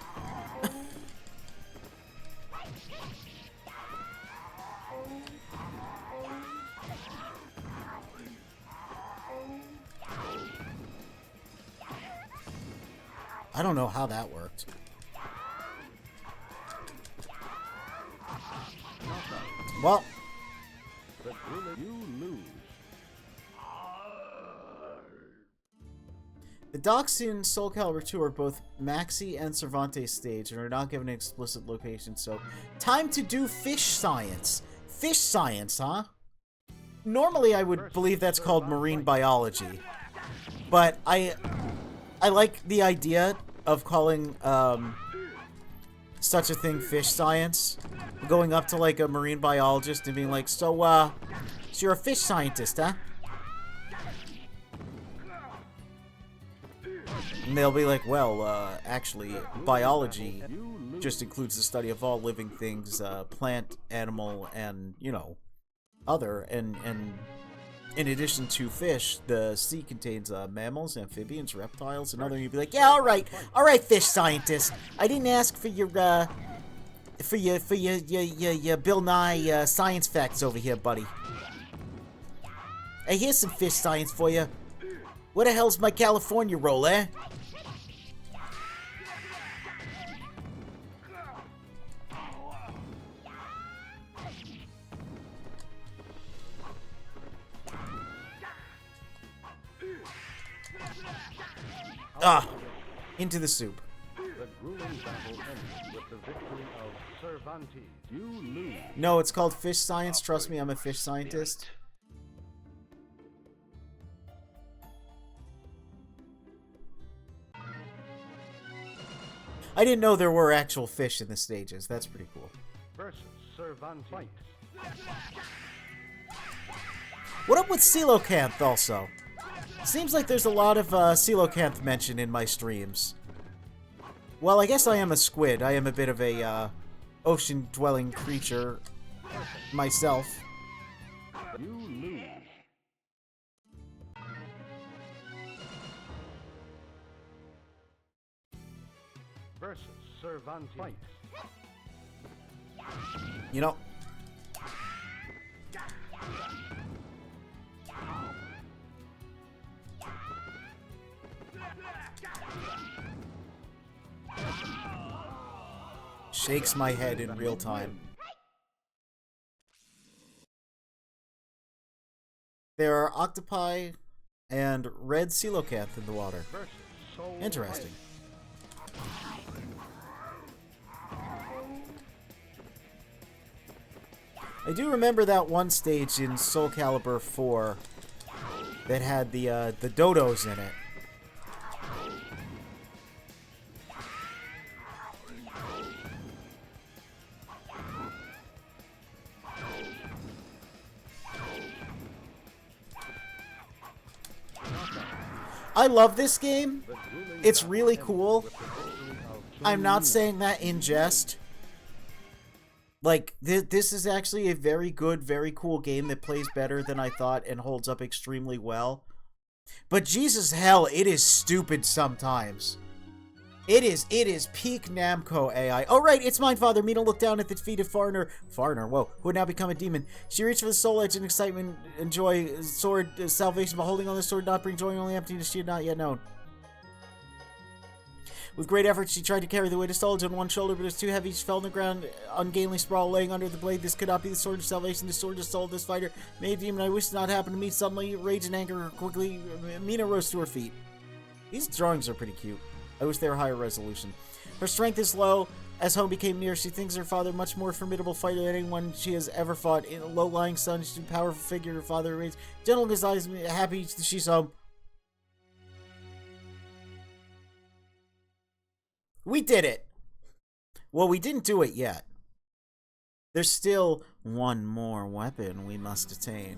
I don't know how that worked. Well, The grueling. You lose. the docks in Soul Calibur 2 are both Maxi and Cervantes stage and are not given an explicit location, so... Time to do fish science. Fish science, huh? Normally I would believe that's called marine biology. But I like the idea of calling, such a thing fish science. Going up to, like, a marine biologist and being like, so you're a fish scientist, huh? And they'll be like, well, actually, biology just includes the study of all living things, plant, animal, and, you know, other. And in addition to fish, the sea contains mammals, amphibians, reptiles, and other. And you'd be like, yeah, all right, fish scientist. I didn't ask for your Bill Nye science facts over here, buddy. Hey, here's some fish science for you. What the hell's my California roll, eh? Ah, into the soup. The grueling battle ends with the victory of Cervantes. You lose. No, it's called fish science. Trust me, I'm a fish scientist. I didn't know there were actual fish in the stages. That's pretty cool. Versus Cervantes. Fight. What up with coelacanth, also? Seems like there's a lot of coelacanth mention in my streams. Well, I guess I am a squid. I am a bit of a ocean-dwelling creature myself. You lose. Versus Cervantes. Fight. You know, shakes my head in real time. There are octopi and red coelacanth in the water. Versus Soul Interesting. I do remember that one stage in Soul Calibur 4 that had the dodos in it. I love this game. The grueling It's battle really ended cool. with the victory of I'm not Oniika. saying that in jest. Like, this is actually a very good, very cool game that plays better than I thought and holds up extremely well. But Jesus hell, it is stupid sometimes. It is peak Namco AI. Oh, right, it's mine, Father. Mina looked down at the feet of Farner, whoa, who had now become a demon. She reached for the soul edge and excitement, enjoy sword salvation, but holding on the sword not bring joy, only emptiness she had not yet known. With great effort, she tried to carry the weight of soul on one shoulder, but it was too heavy. She fell on the ground, ungainly sprawl, laying under the blade. This could not be the sword of salvation, the sword of soul of this fighter. May a demon, I wish it not happened to me. Suddenly, rage and anger quickly. Mina rose to her feet. These drawings are pretty cute. I wish they were higher resolution. Her strength is low. As home became near, she thinks her father much more formidable fighter than anyone she has ever fought. In a low-lying sun, she's a powerful figure. Her father remains gentle in his eyes, happy she's home. We did it! Well, we didn't do it yet. There's still one more weapon we must attain.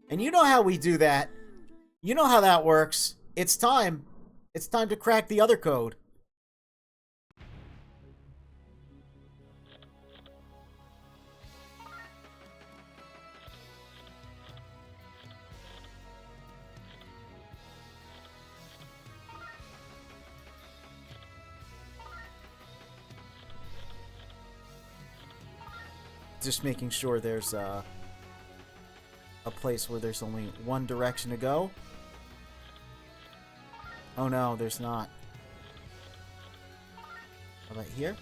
And you know how we do that. You know how that works. It's time. It's time to crack the other code. Just making sure there's a place where there's only one direction to go. Oh no, there's not. How about here?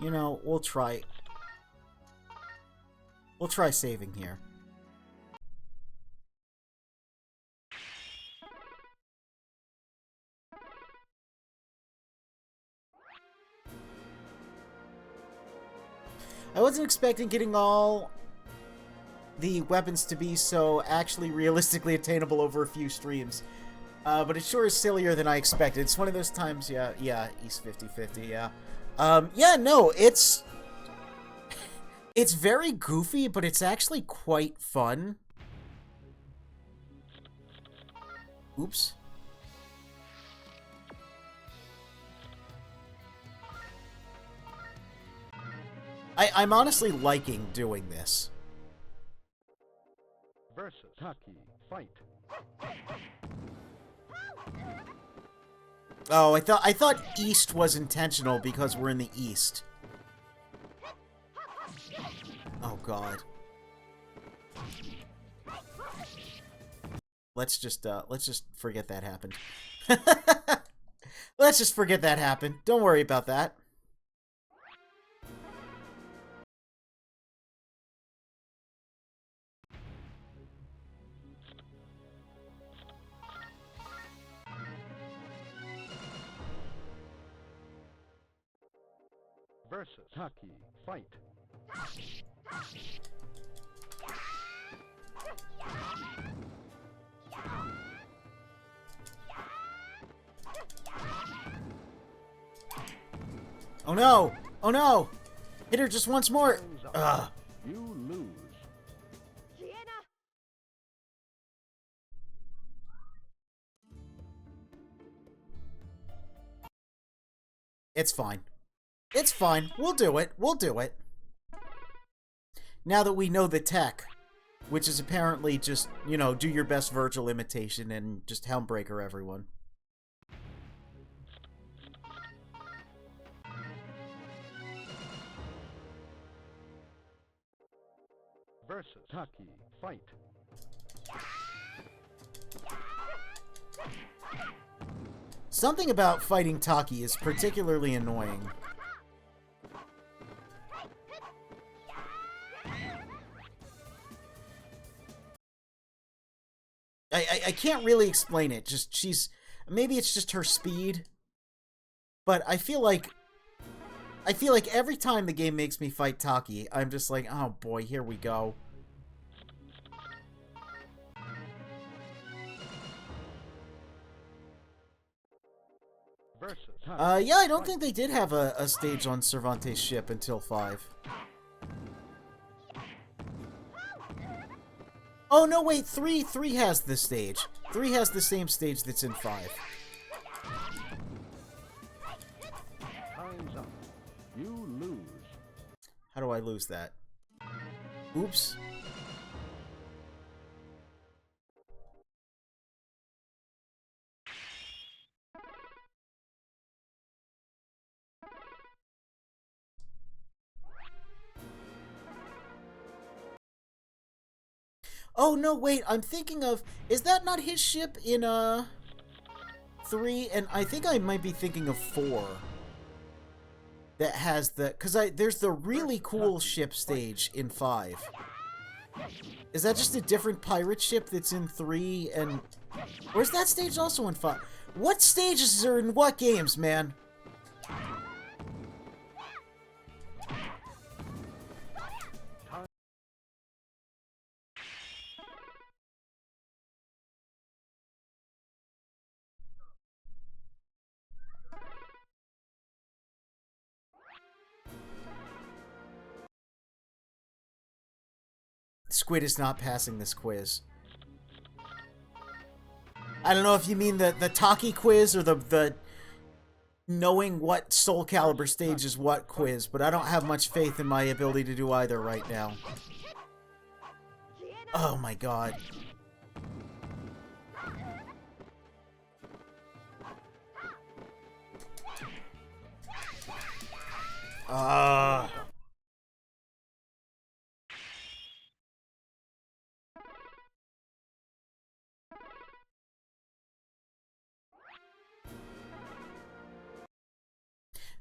You know, we'll try saving here. I wasn't expecting getting all the weapons to be so actually realistically attainable over a few streams. But it sure is sillier than I expected. It's one of those times, yeah, East 50-50, yeah. Yeah, no, it's very goofy, but it's actually quite fun. Oops. I'm honestly liking doing this. Versus Taki, fight. Oh, I thought East was intentional because we're in the East. Oh God. Let's just forget that happened. Let's just forget that happened. Don't worry about that. Versus Taki, fight. Oh no! Oh no! Hit her just once more! Time's up. Ugh. You lose. It's fine. It's fine. We'll do it. We'll do it. Now that we know the tech, which is apparently just, you know, do your best Virgil imitation and just Helmbreaker everyone. Versus Taki, fight. Something about fighting Taki is particularly annoying. I can't really explain it. Just maybe it's just her speed, but I feel like every time the game makes me fight Taki, I'm just like, oh boy, here we go. Yeah, I don't think they did have a stage on Cervantes' ship until 5. Oh, no, wait, 3 has this stage. 3 has the same stage that's in 5. Time's up. You lose. How do I lose that? Oops. Oh, no, wait, I'm thinking of... Is that not his ship in, 3? And I think I might be thinking of 4. That has the... Because there's the really cool ship stage in 5. Is that just a different pirate ship that's in 3 and... Or is that stage also in 5? What stages are in what games, man? Squid is not passing this quiz. I don't know if you mean the Taki quiz or the knowing what Soul Calibur stage is what quiz, but I don't have much faith in my ability to do either right now. Oh my god.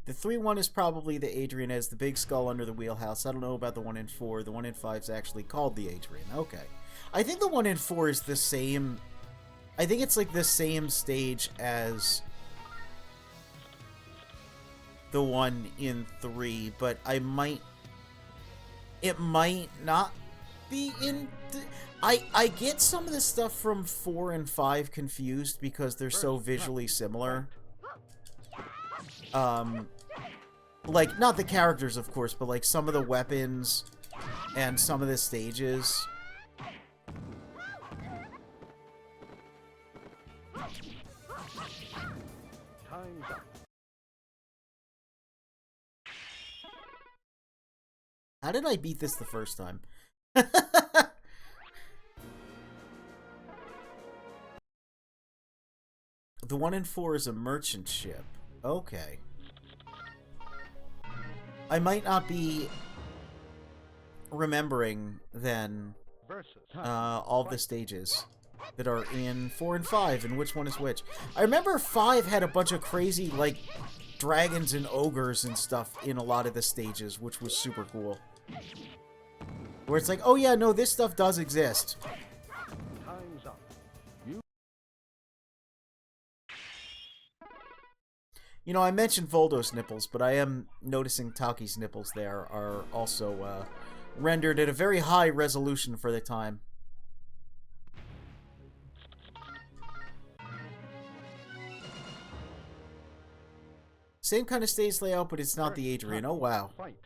The 3-1 is probably the Adrian as the big skull under the wheelhouse. I don't know about the 1 in 4. The 1 in 5 is actually called the Adrian. Okay. I think the 1 in 4 is the same... I think it's like the same stage as the 1 in 3, but I might... It might not be in... I get some of the stuff from 4 and 5 confused because they're so visually similar. Like, not the characters, of course, but, like, some of the weapons and some of the stages. Time's up. How did I beat this the first time? The 1 in 4 is a merchant ship. Okay. I might not be remembering, then, all the stages that are in 4 and 5, and which one is which. I remember 5 had a bunch of crazy, like, dragons and ogres and stuff in a lot of the stages, which was super cool. Where it's like, oh yeah, no, this stuff does exist. Time's up. You know, I mentioned Voldo's nipples, but I am noticing Taki's nipples there are also rendered at a very high resolution for the time. Same kind of stage layout, but it's not the Adrian. Oh, wow. Fight.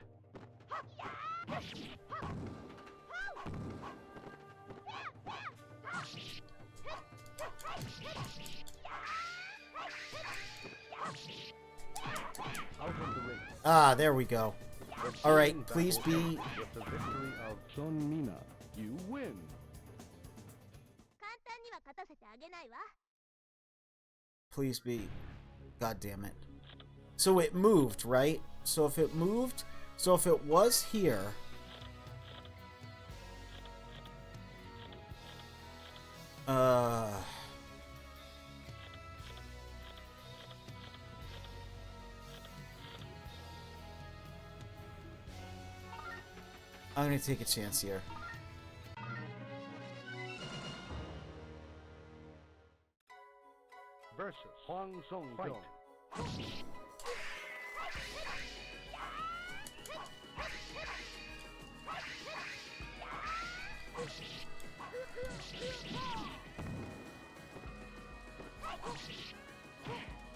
Out of the ring. Ah, there we go. The Alright, second please battle be... with the victory of Oniika. You win. 簡単には勝たせてあげないわ。 Please be... God damn it. So it moved, right? So if it moved... So if it was here... I'm gonna take a chance here. Versus Huang Song fight.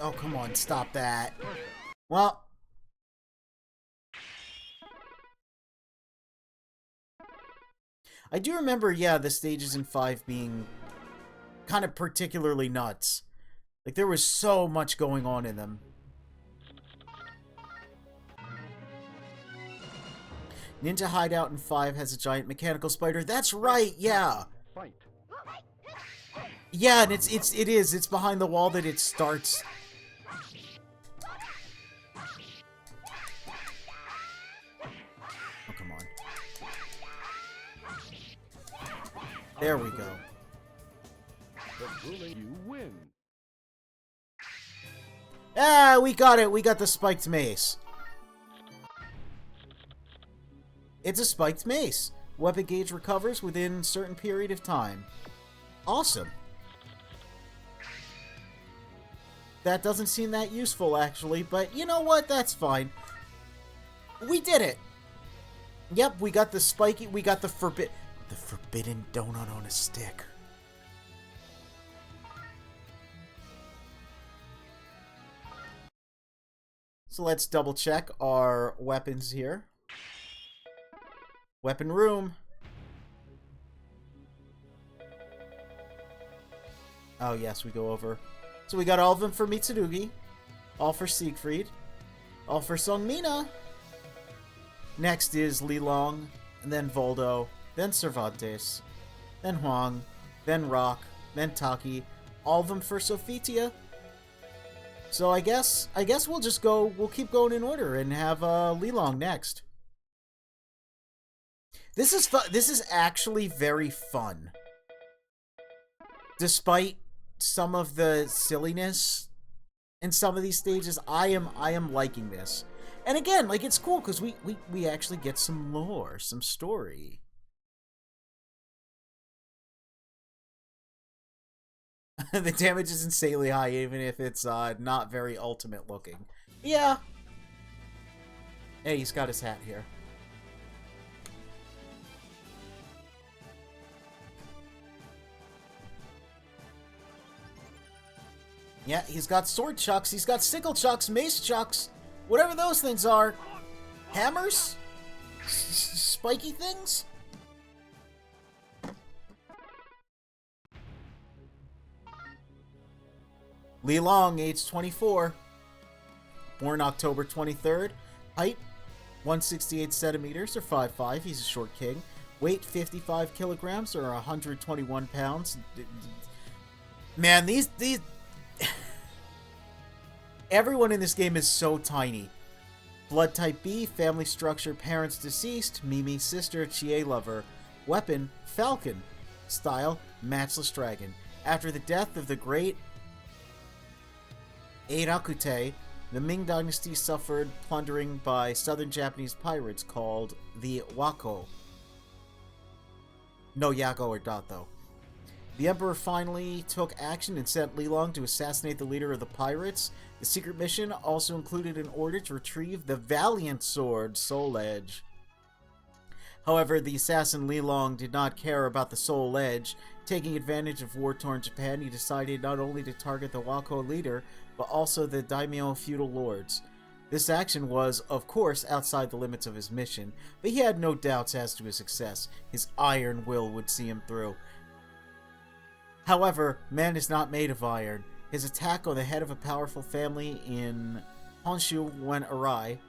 Oh, come on, stop that. Well. I do remember, yeah, the stages in 5 being kind of particularly nuts. Like, there was so much going on in them. Ninja Hideout in 5 has a giant mechanical spider. That's right, yeah! Fight. Yeah, and it is. It's behind the wall that it starts. Oh, come on. There we go. The ruling you win. Ah, we got it. We got the spiked mace. It's a spiked mace. Weapon gauge recovers within a certain period of time. Awesome. That doesn't seem that useful, actually, but you know what? That's fine. We did it! Yep, we got the spiky... We got the forbidden donut on a stick. So let's double check our weapons here. Weapon room. Oh yes, we go over. So we got all of them for Mitsurugi, all for Siegfried, all for Songmina. Next is Li Long, and then Voldo, then Cervantes, then Huang, then Rock, then Taki. All of them for Sofitia. So I guess we'll just go. We'll keep going in order and have Li Long next. This is fun. This is actually very fun, despite some of the silliness in some of these stages. I am liking this. And again, like, it's cool because we actually get some lore, some story. The damage is insanely high, even if it's not very ultimate looking. Yeah. Hey, he's got his hat here. Yeah, he's got sword chucks, he's got sickle chucks, mace chucks, whatever those things are. Hammers? Spiky things? Li Long, age 24. Born October 23rd. Height, 168 centimeters, or 5'5". He's a short king. Weight, 55 kilograms, or 121 pounds. Man, these... Everyone in this game is so tiny. Blood type B, family structure, parents deceased, Mimi sister, Chie lover. Weapon, falcon. Style, matchless dragon. After the death of the great Eirakute, the Ming Dynasty suffered plundering by southern Japanese pirates called the Wako. No Yago or Dato. The Emperor finally took action and sent Li Long to assassinate the leader of the pirates. The secret mission also included an order to retrieve the Valiant Sword, Soul Edge. However, the assassin Li Long did not care about the Soul Edge. Taking advantage of war-torn Japan, he decided not only to target the Wako leader, but also the daimyo feudal lords. This action was, of course, outside the limits of his mission, but he had no doubts as to his success. His iron will would see him through. However, man is not made of iron. His attack on the head of a powerful family in Honshu went awry,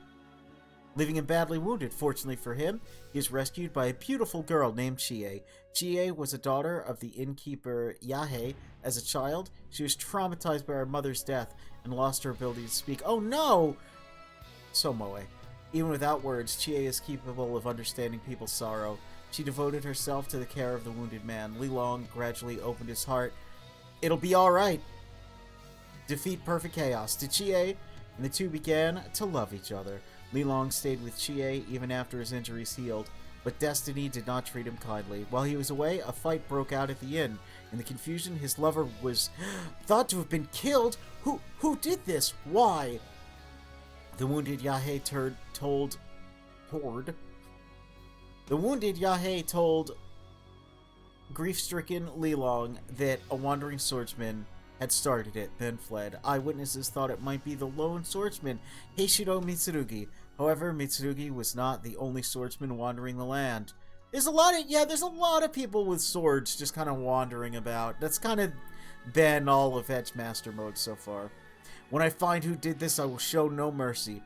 leaving him badly wounded. Fortunately for him, he is rescued by a beautiful girl named Chie. Chie was a daughter of the innkeeper Yahei. As a child, she was traumatized by her mother's death and lost her ability to speak. Oh no! So Moe. Even without words, Chie is capable of understanding people's sorrow. She devoted herself to the care of the wounded man. Li Long gradually opened his heart. It'll be alright. Defeat perfect chaos to Chie, and the two began to love each other. Li Long stayed with Chie even after his injuries healed. but destiny did not treat him kindly. While he was away, a fight broke out at the inn. In the confusion, his lover was thought to have been killed. Who did this? Why? The wounded Yahei told grief-stricken Lilong that a wandering swordsman had started it, then fled. Eyewitnesses thought it might be the lone swordsman, Heishiro Mitsurugi. However, Mitsurugi was not the only swordsman wandering the land. There's a lot of people with swords just kind of wandering about. That's kind of been all of Edgemaster mode so far. When I find who did this, I will show no mercy.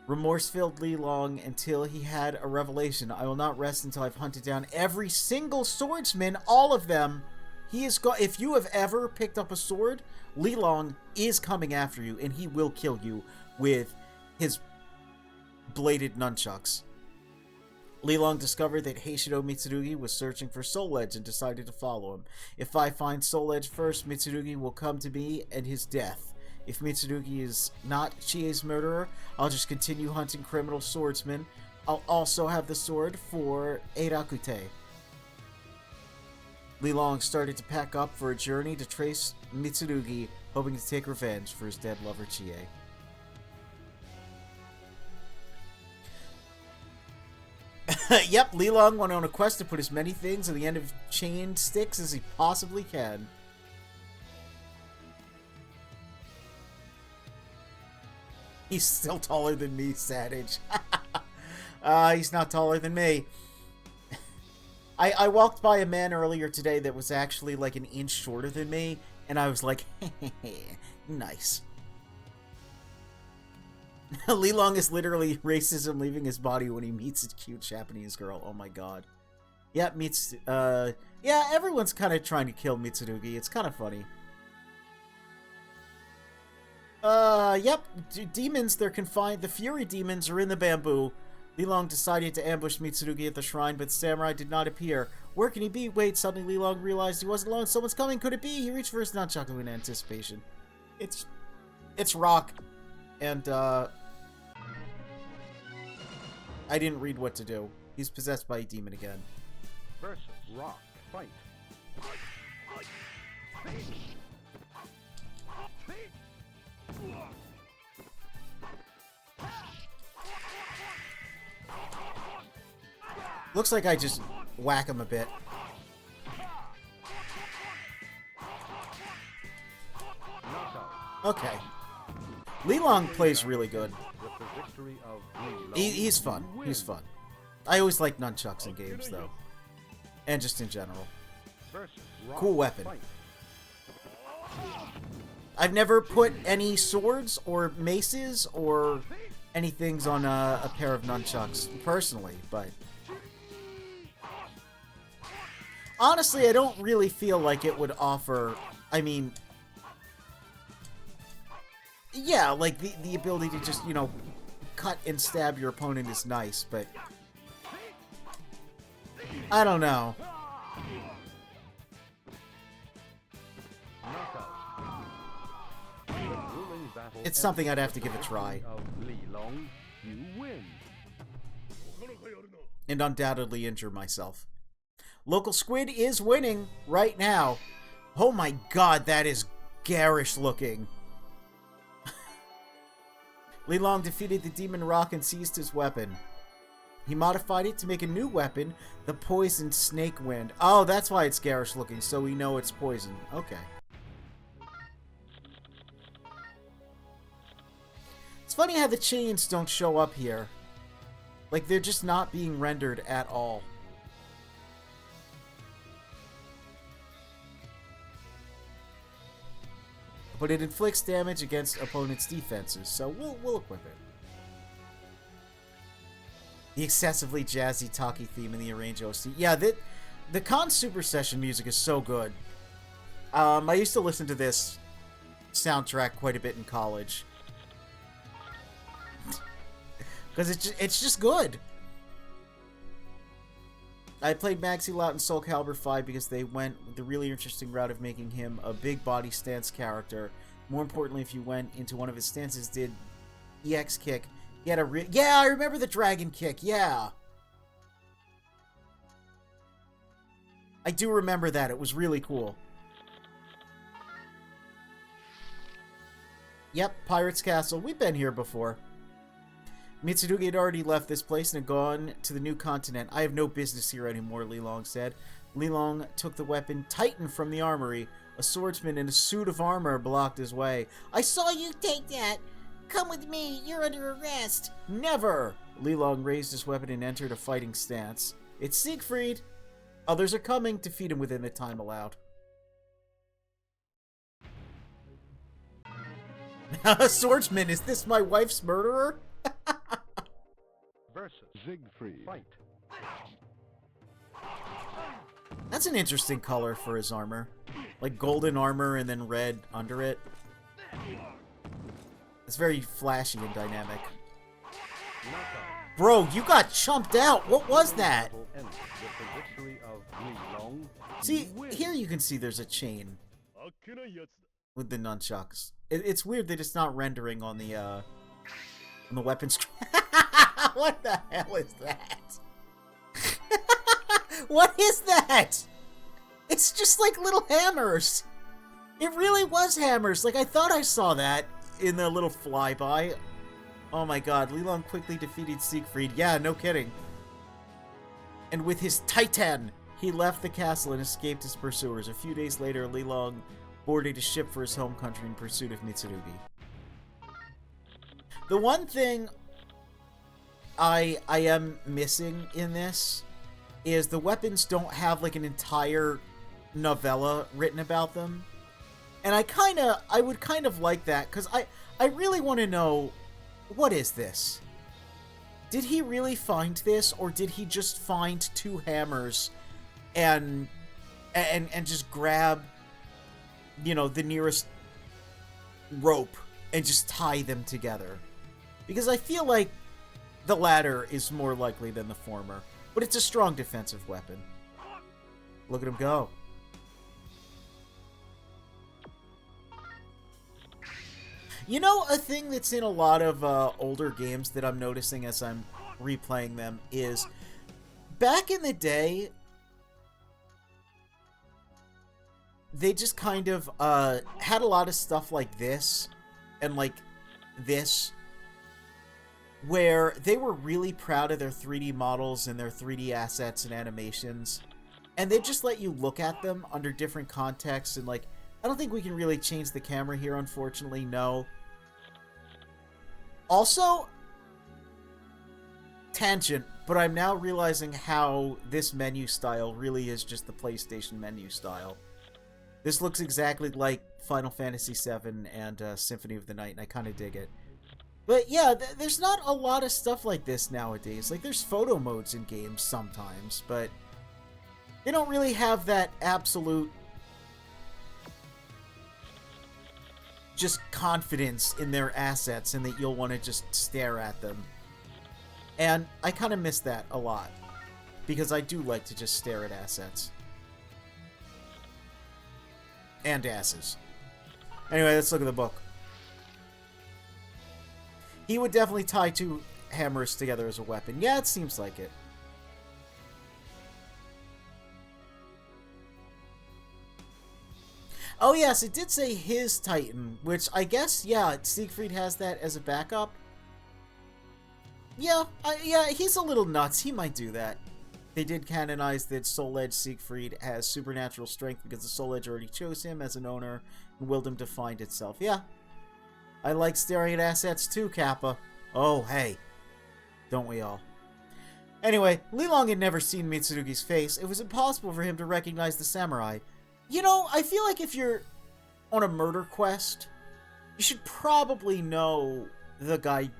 Remorse filled Lilong until he had a revelation. I will not rest until I've hunted down every single swordsman, all of them. If you have ever picked up a sword, Lilong is coming after you, and he will kill you with his bladed nunchucks. Lilong discovered that Heishiro Mitsurugi was searching for Soul Edge and decided to follow him. If I find Soul Edge first, Mitsurugi will come to me and his death. If Mitsurugi is not Chie's murderer, I'll just continue hunting criminal swordsmen. I'll also have the sword for Eirakute. Lilong started to pack up for a journey to trace Mitsurugi, hoping to take revenge for his dead lover Chie. Yep, Lilong went on a quest to put as many things on the end of chain sticks as he possibly can. He's still taller than me, Savage. He's not taller than me. I walked by a man earlier today that was actually like an inch shorter than me, and I was like, nice. Lilong is literally racism leaving his body when he meets a cute Japanese girl. Oh my god. Yeah, yeah, everyone's kind of trying to kill Mitsurugi. It's kind of funny. Yep. Demons, they're confined. The Fury demons are in the bamboo. Lilong decided to ambush Mitsurugi at the shrine, but the samurai did not appear. Where can he be? Wait, suddenly Lilong realized he wasn't alone. Someone's coming. Could it be? He reached for his nunchaku in anticipation. It's Rock. And, I didn't read what to do. He's possessed by a demon again. Versus Rock. Fight. Looks like I just whack him a bit. Okay. Lilong plays really good. He's fun. He's fun. I always like nunchucks in games, though. And just in general. Cool weapon. I've never put any swords or maces or anything on a pair of nunchucks, personally, but... honestly, I don't really feel like it would offer... I mean... yeah, like, the ability to just, you know, cut and stab your opponent is nice, but... I don't know. It's something I'd have to give a try. And undoubtedly injure myself. Local Squid is winning right now. Oh my god, that is garish looking. Lilong defeated the Demon Rock and seized his weapon. He modified it to make a new weapon, the Poisoned Snake Wind. Oh, that's why it's garish looking, so we know it's poison. Okay. It's funny how the chains don't show up here. Like, they're just not being rendered at all. But it inflicts damage against opponents' defenses, so we'll equip it. The excessively jazzy Taki theme in the arrange OC. Yeah, the Con Super Session music is so good. I used to listen to this soundtrack quite a bit in college. Because it's just good. I played Maxi Lout in Soul Calibur 5 because they went the really interesting route of making him a big body stance character. More importantly, if you went into one of his stances, did EX kick, he had a yeah, I remember the dragon kick, yeah. I do remember that. It was really cool. Yep, Pirate's Castle. We've been here before. Mitsurugi had already left this place and had gone to the new continent. I have no business here anymore, Li Long said. Li Long took the weapon Titan from the armory. A swordsman in a suit of armor blocked his way. I saw you take that. Come with me. You're under arrest. Never. Li Long raised his weapon and entered a fighting stance. It's Siegfried. Others are coming to defeat him within the time allowed. Swordsman, is this my wife's murderer? Versus Siegfried. Fight. That's an interesting color for his armor. Like golden armor and then red under it. It's very flashy and dynamic. Bro, you got chumped out. What was that? See, here you can see there's a chain with the nunchucks. It's weird that it's not rendering on the weapon screen. What the hell is that? What is that? It's just like little hammers. It really was hammers. Like, I thought I saw that in the little flyby. Oh my god, Li Long quickly defeated Siegfried. Yeah, no kidding. And with his Titan, he left the castle and escaped his pursuers. A few days later, Li Long boarded a ship for his home country in pursuit of Mitsurugi. The one thing I am missing in this is the weapons don't have like an entire novella written about them. And I would kind of like that, because I really want to know, what is this? Did he really find this, or did he just find two hammers and just grab, you know, the nearest rope and just tie them together? Because I feel like the latter is more likely than the former. But it's a strong defensive weapon. Look at him go. You know, a thing that's in a lot of older games that I'm noticing as I'm replaying them is, back in the day, they just kind of had a lot of stuff like this, and like this, where they were really proud of their 3D models and their 3D assets and animations, and they just let you look at them under different contexts. And like, I don't think we can really change the camera here, unfortunately, no. Also, tangent, but I'm now realizing how this menu style really is just the PlayStation menu style. This looks exactly like Final Fantasy VII and Symphony of the Night, and I kind of dig it. But yeah, there's not a lot of stuff like this nowadays. Like, there's photo modes in games sometimes, but they don't really have that absolute just confidence in their assets and that you'll want to just stare at them. And I kind of miss that a lot, because I do like to just stare at assets. And asses. Anyway, let's look at the book. He would definitely tie two hammers together as a weapon. Yeah, it seems like it. Oh yes, it did say his Titan, which I guess, yeah, Siegfried has that as a backup. Yeah, yeah, he's a little nuts. He might do that. They did canonize that Soul Edge Siegfried has supernatural strength because the Soul Edge already chose him as an owner and willed him to find itself. Yeah. I like staring at assets too, Kappa. Oh, hey. Don't we all? Anyway, Li Long had never seen Mitsurugi's face. It was impossible for him to recognize the samurai. You know, I feel like if you're on a murder quest, you should probably know the guy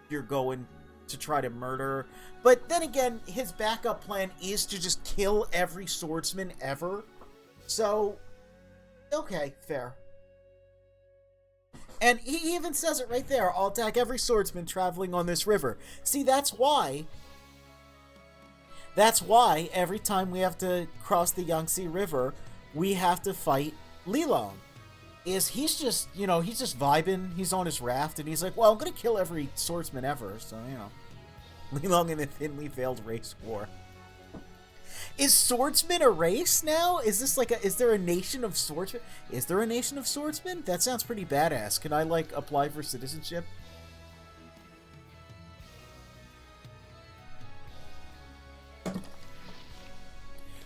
you're going to try to murder. But then again, his backup plan is to just kill every swordsman ever. So, okay, fair. And he even says it right there. I'll attack every swordsman traveling on this river. See, that's why every time we have to cross the Yangtze River, we have to fight Li Long. He's just, you know, he's just vibing. He's on his raft, and he's like, well, I'm going to kill every swordsman ever. So, you know, Li Long in the thinly veiled race war. Is swordsman a race now? Is this like is there a nation of swordsmen? Is there a nation of swordsmen? That sounds pretty badass. Can I, like, apply for citizenship?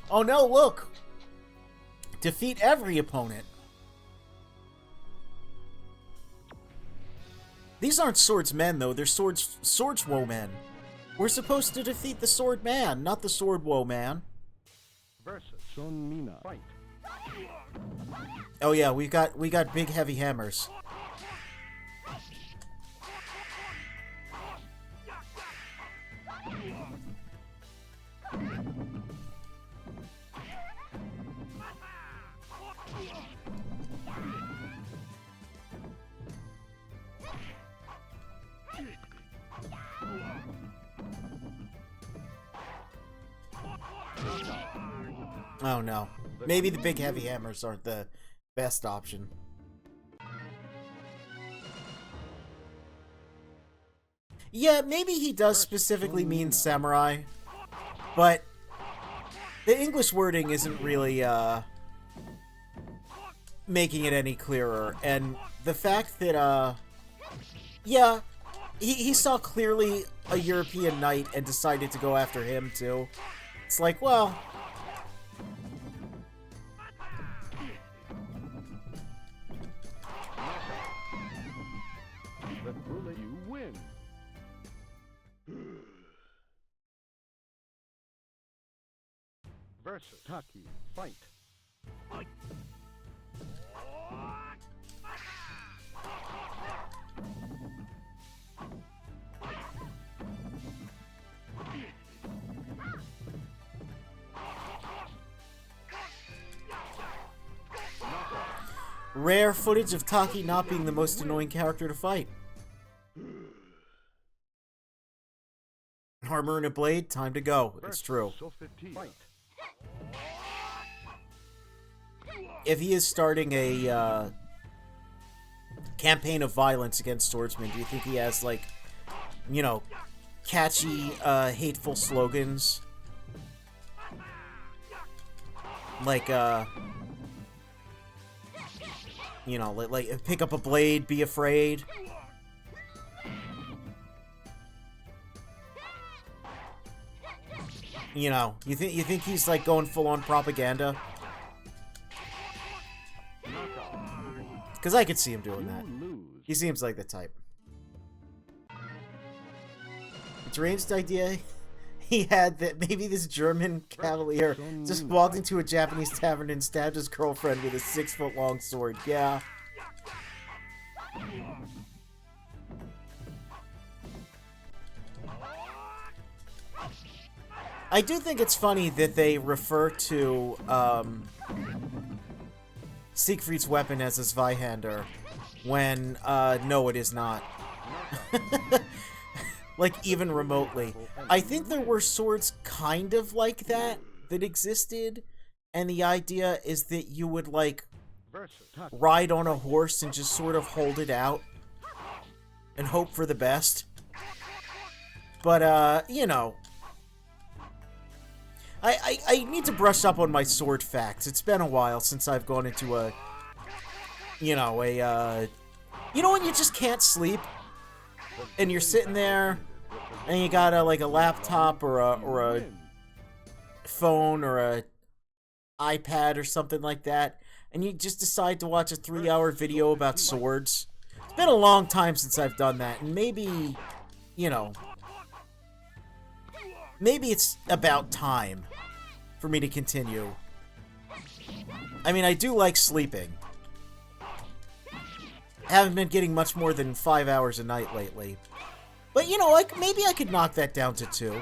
Oh no, look! Defeat every opponent. These aren't swordsmen, though. They're swordswomen. We're supposed to defeat the sword man, not the swordwoe man. Versus Oniika. Fight. Oh yeah, we got big heavy hammers. Oh no. Maybe the big heavy hammers aren't the best option. Yeah, maybe he does specifically mean samurai, but the English wording isn't really making it any clearer. And the fact that yeah, he saw clearly a European knight and decided to go after him too. It's like, well, You win. Versus Taki. Fight. rare footage of Taki not being the most annoying character to fight. Armor and a blade, time to go. It's true. Fight. If he is starting a campaign of violence against swordsmen, do you think he has, like, you know, catchy, hateful slogans? Like, you know, like pick up a blade, be afraid. You know, you think he's, like, going full-on propaganda? Because I could see him doing that. He seems like the type. The deranged idea he had that maybe this German cavalier just walked into a Japanese tavern and stabbed his girlfriend with a 6-foot-long sword. Yeah. I do think it's funny that they refer to Siegfried's weapon as a Zweihander when, no, it is not. Like, even remotely. I think there were swords kind of like that existed, and the idea is that you would, like, ride on a horse and just sort of hold it out and hope for the best. But, you know, I need to brush up on my sword facts. It's been a while since I've gone into a, you know, you know when you just can't sleep? And you're sitting there, and you got like a laptop or a phone or a iPad or something like that, and you just decide to watch a 3-hour video about swords. It's been a long time since I've done that, and maybe, you know, maybe it's about time for me to continue. I mean, I do like sleeping. Haven't been getting much more than 5 hours a night lately. But, you know, like, maybe I could knock that down to 2.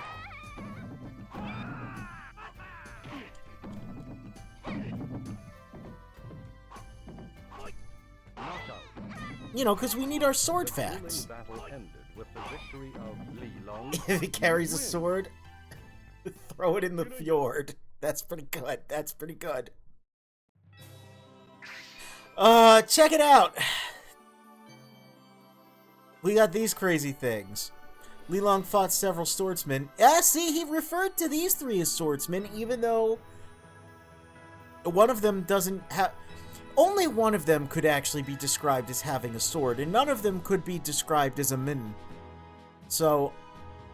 You know, because we need our sword facts. If he carries a sword, throw it in the fjord. That's pretty good. That's pretty good. Check it out. We got these crazy things. Li Long fought several swordsmen. Yeah, see, he referred to these three as swordsmen, even though one of them doesn't have... Only one of them could actually be described as having a sword, and none of them could be described as a min. So,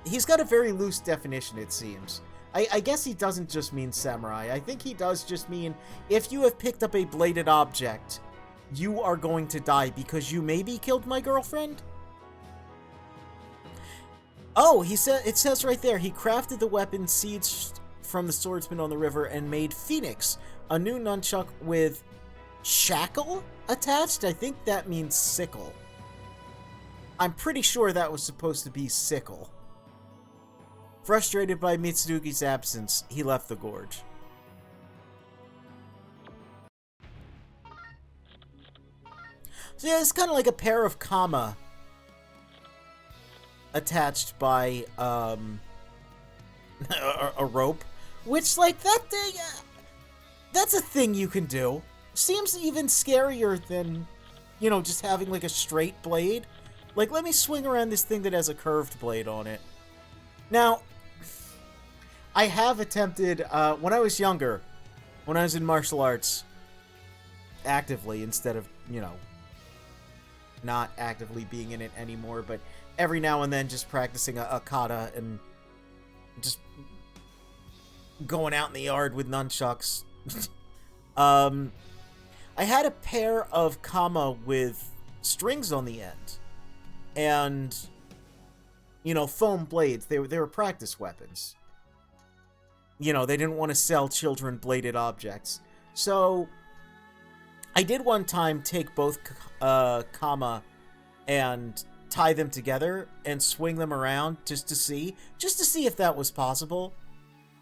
he's got a very loose definition, it seems. I guess he doesn't just mean samurai. I think he does just mean, if you have picked up a bladed object, you are going to die because you maybe killed my girlfriend? Oh, it says right there, he crafted the weapon seeds from the swordsman on the river and made Phoenix, a new nunchuck with shackle attached. I think that means sickle. I'm pretty sure that was supposed to be sickle. Frustrated by Mitsurugi's absence, he left the gorge. So yeah, it's kind of like a pair of kama attached by a rope, which, like, that's a thing you can do. Seems even scarier than, you know, just having like a straight blade. Like, let me swing around this thing that has a curved blade on it. Now, I have attempted, when I was younger, when I was in martial arts, actively, instead of, you know, not actively being in it anymore, but every now and then just practicing a kata and just going out in the yard with nunchucks. I had a pair of kama with strings on the end, and, you know, foam blades. They were practice weapons. You know, they didn't want to sell children bladed objects. So, I did one time take both kama and tie them together and swing them around just to see if that was possible.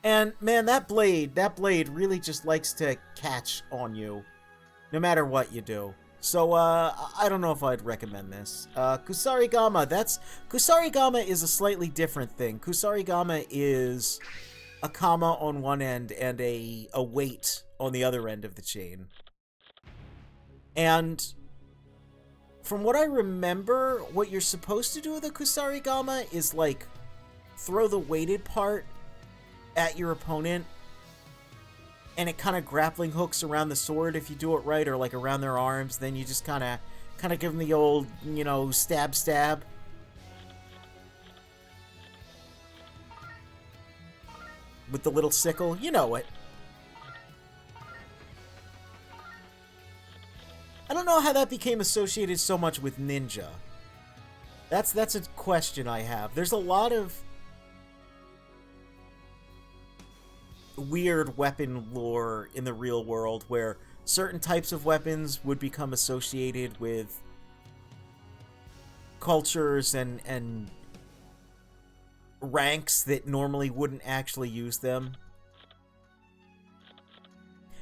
And man, that blade really just likes to catch on you, no matter what you do. So, I don't know if I'd recommend this. Kusarigama, Kusarigama is a slightly different thing. Kusarigama is a kama on one end and a weight on the other end of the chain. And from what I remember, what you're supposed to do with a Kusarigama is, like, throw the weighted part at your opponent, and it kind of grappling hooks around the sword if you do it right, or, like, around their arms. Then you just kind of give them the old, you know, stab. With the little sickle. You know it. I don't know how that became associated so much with ninja. That's a question I have. There's a lot of weird weapon lore in the real world where certain types of weapons would become associated with cultures and ranks that normally wouldn't actually use them.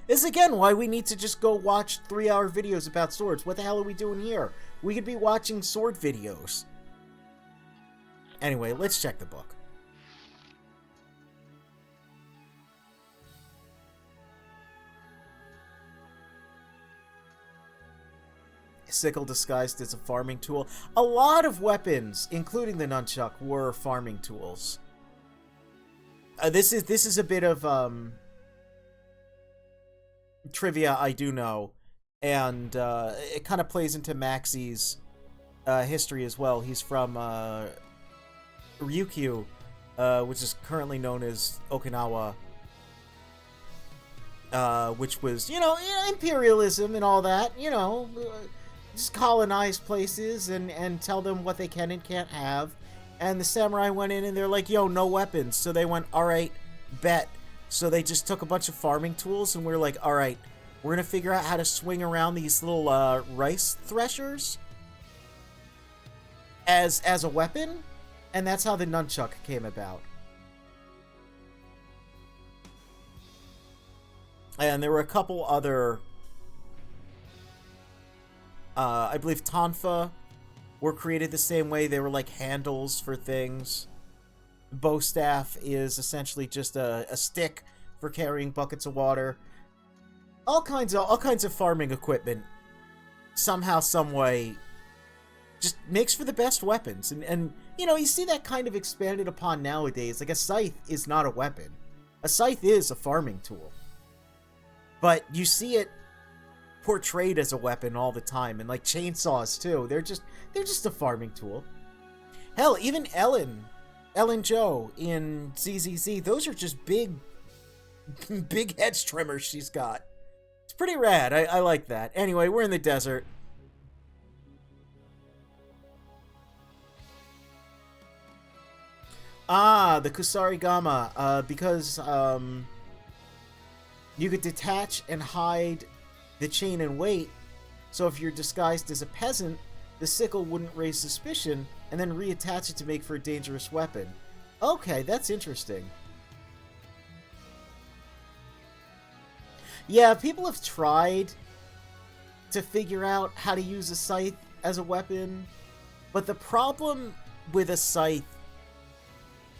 This is, again, why we need to just go watch 3-hour videos about swords. What the hell are we doing here? We could be watching sword videos. Anyway, let's check the book. Sickle disguised as a farming tool. A lot of weapons, including the nunchuck, were farming tools. This is a bit of trivia I do know, and it kind of plays into Maxie's history as well. He's from Ryukyu, which is currently known as Okinawa, which was, you know, imperialism and all that, you know, just colonize places and tell them what they can and can't have. And the samurai went in and they're like, yo, no weapons. So they went, alright, bet. So they just took a bunch of farming tools, and we're like, alright, we're gonna figure out how to swing around these little rice threshers as a weapon, and that's how the nunchuck came about. And there were a couple other, I believe tonfa were created the same way. They were like handles for things. Bow staff is essentially just a stick for carrying buckets of water. All kinds of farming equipment, somehow, some way, just makes for the best weapons. And you know, you see that kind of expanded upon nowadays. Like, a scythe is not a weapon. A scythe is a farming tool. But you see it portrayed as a weapon all the time, and like chainsaws too. They're just a farming tool. Hell, even Ellen Joe in ZZZ, those are just big hedge trimmers she's got. It's pretty rad. I like that. Anyway, we're in the desert. Ah, the Kusarigama, because you could detach and hide the chain and weight, so if you're disguised as a peasant, the sickle wouldn't raise suspicion, and then reattach it to make for a dangerous weapon. Okay, that's interesting. Yeah, people have tried to figure out how to use a scythe as a weapon, but the problem with a scythe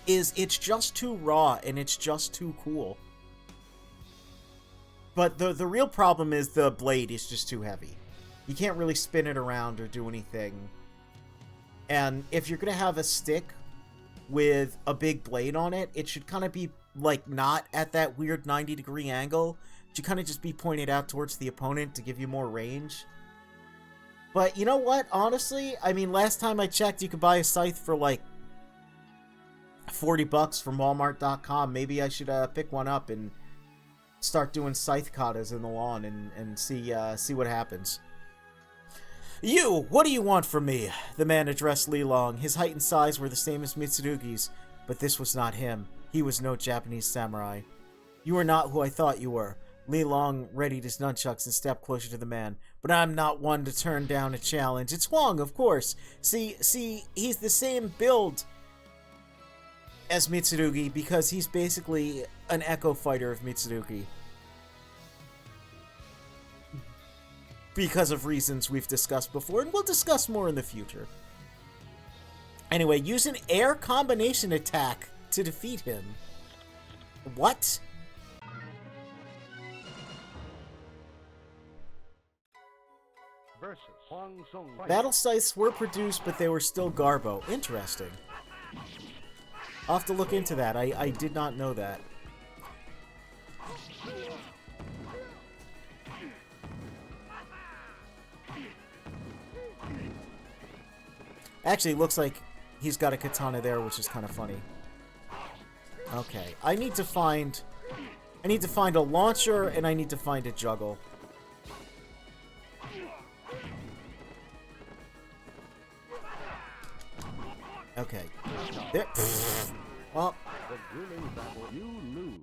is it's just too raw and it's just too cool. But the real problem is the blade is just too heavy. You can't really spin it around or do anything. And if you're going to have a stick with a big blade on it, it should kind of be, like, not at that weird 90-degree angle. It should kind of just be pointed out towards the opponent to give you more range. But you know what? Honestly, I mean, last time I checked, you could buy a scythe for, like, $40 from Walmart.com. Maybe I should pick one up and start doing scythe katas in the lawn and see what happens. You, what do you want from me? The man addressed Li Long. His height and size were the same as Mitsurugi's, but this was not him. He was no Japanese samurai. You are not who I thought you were. Li Long readied his nunchucks and stepped closer to the man. But I'm not one to turn down a challenge. It's Huang, of course. See, he's the same build as Mitsurugi because he's basically an echo fighter of Mitsurugi. Because of reasons we've discussed before, and we'll discuss more in the future. Anyway, use an air combination attack to defeat him. What? Versus Huang Song. Battle scythes were produced, but they were still Garbo. Interesting. I'll have to look into that. I did not know that. Actually, it looks like he's got a katana there, which is kind of funny. Okay, I need to find a launcher, and I need to find a juggle. Okay. There. Well. The grueling battle, you lose.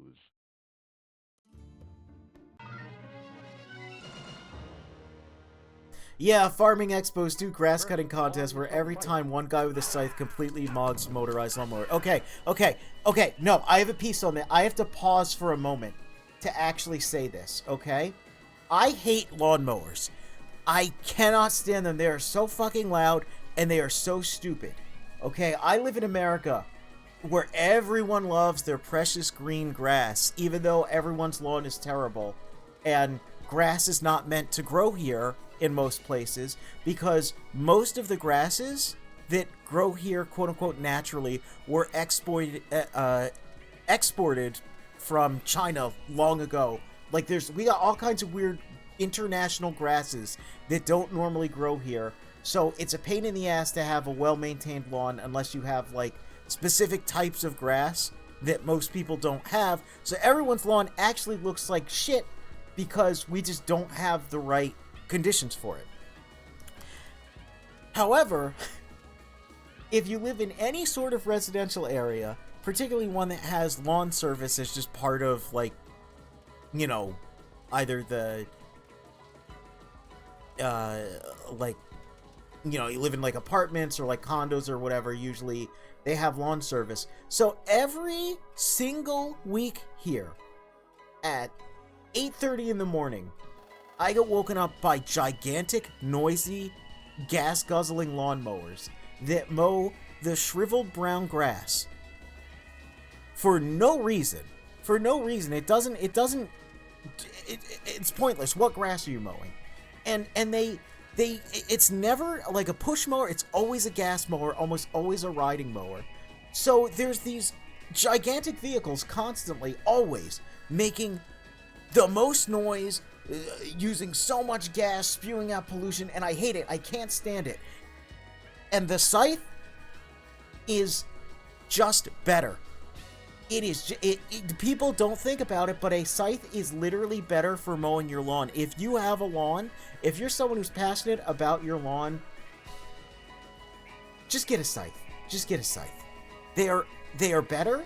Yeah, farming expos do grass cutting contests where every time one guy with a scythe completely mods motorized lawnmower. Okay. No, I have a piece on that. I have to pause for a moment to actually say this, okay? I hate lawnmowers. I cannot stand them. They are so fucking loud and they are so stupid. Okay, I live in America where everyone loves their precious green grass, even though everyone's lawn is terrible. And grass is not meant to grow here in most places because most of the grasses that grow here, quote-unquote, naturally were exported from China long ago. Like, we got all kinds of weird international grasses that don't normally grow here. So it's a pain in the ass to have a well-maintained lawn unless you have, like, specific types of grass that most people don't have. So everyone's lawn actually looks like shit because we just don't have the right conditions for it. However, if you live in any sort of residential area, particularly one that has lawn service as just part of, like, you know, either the, like, you know, you live in, like, apartments or, like, condos or whatever, usually they have lawn service. So every single week here at 8:30 in the morning, I get woken up by gigantic, noisy, gas-guzzling lawnmowers that mow the shriveled brown grass for no reason. For no reason. It's pointless. What grass are you mowing? And they it's never like a push mower, it's always a gas mower, almost always a riding mower. So there's these gigantic vehicles constantly, always, making the most noise, using so much gas, spewing out pollution, and I hate it. I can't stand it. And the scythe is just better. It is. People don't think about it, but a scythe is literally better for mowing your lawn. If you have a lawn, if you're someone who's passionate about your lawn, just get a scythe. Just get a scythe. They are better.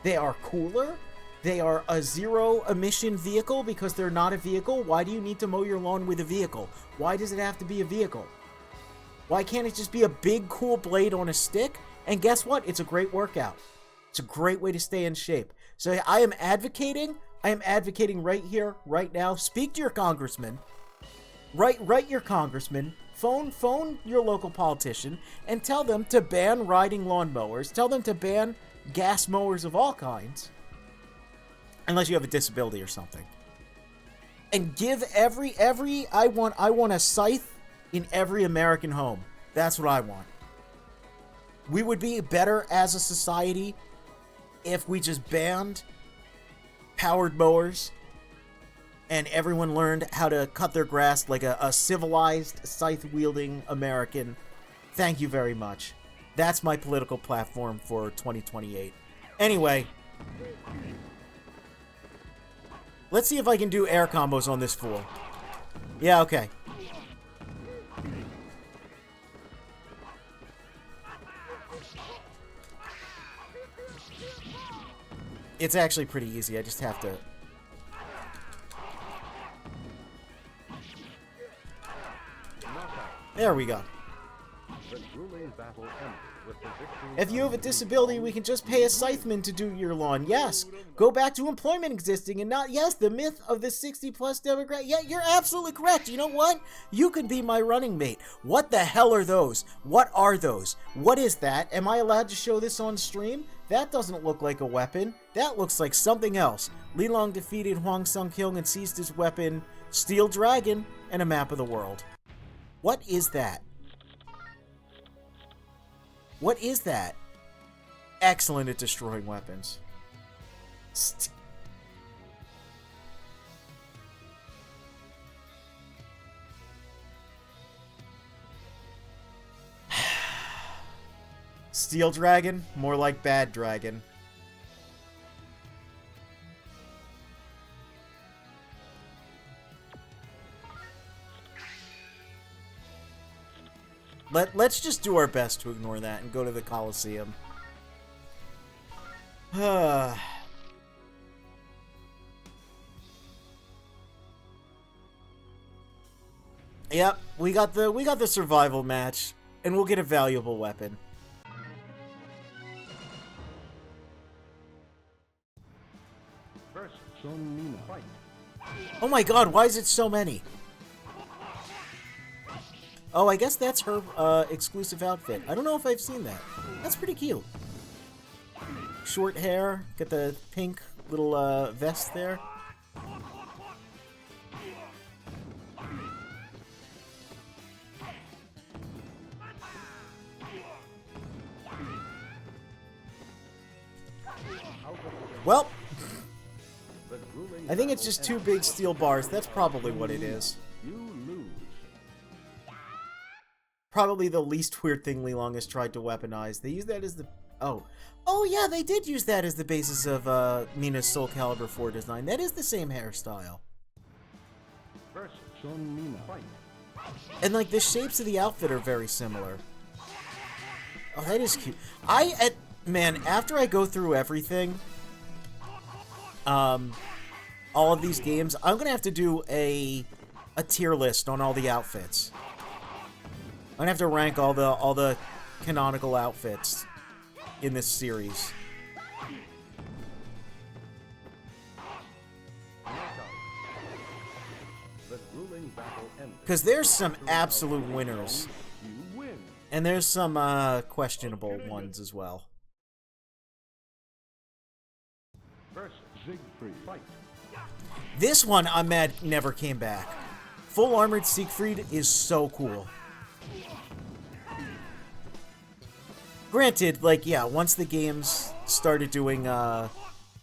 They are cooler. They are a zero-emission vehicle because they're not a vehicle. Why do you need to mow your lawn with a vehicle? Why does it have to be a vehicle? Why can't it just be a big, cool blade on a stick? And guess what? It's a great workout. It's a great way to stay in shape. So I am advocating right here, right now. Speak to your congressman. Write your congressman. Phone your local politician and tell them to ban riding lawnmowers. Tell them to ban gas mowers of all kinds. Unless you have a disability or something. And give I want a scythe in every American home. That's what I want. We would be better as a society if we just banned powered mowers and everyone learned how to cut their grass like a civilized, scythe-wielding American. Thank you very much. That's my political platform for 2028. Anyway, let's see if I can do air combos on this fool. Yeah, okay. It's actually pretty easy. I just have to... There we go. If you have a disability, we can just pay a scytheman to do your lawn. Yes. Go back to employment existing and not... Yes, the myth of the 60-plus demographic. Yeah, you're absolutely correct. You know what? You can be my running mate. What the hell are those? What are those? What is that? Am I allowed to show this on stream? That doesn't look like a weapon. That looks like something else. Li Long defeated Huang Sung-kyung and seized his weapon, Steel Dragon, and a map of the world. What is that? What is that? Excellent at destroying weapons. Steel Dragon? More like Bad Dragon. Let's just do our best to ignore that and go to the Coliseum. Yep, we got the survival match, and we'll get a valuable weapon. First, Oniika. Fight. Oh my god, why is it so many? Oh, I guess that's her exclusive outfit. I don't know if I've seen that. That's pretty cute. Short hair, got the pink little vest there. Well, I think it's just two big steel bars. That's probably what it is. You lose. Probably the least weird thing Li Long has tried to weaponize. They use that as the... Oh yeah, they did use that as the basis of Mina's Soul Calibur 4 design. That is the same hairstyle. First, Oniika. Fight. And like the shapes of the outfit are very similar. Oh, that is cute. Man, after I go through everything, all of these games, I'm gonna have to do a tier list on all the outfits. I'm gonna have to rank all the canonical outfits in this series. The grueling battle ended. Because there's some absolute winners. You win. And there's some questionable ones as well. First, Siegfried. Fight. This one, I'm mad, never came back. Full armored Siegfried is so cool. Granted, like, yeah, once the games started doing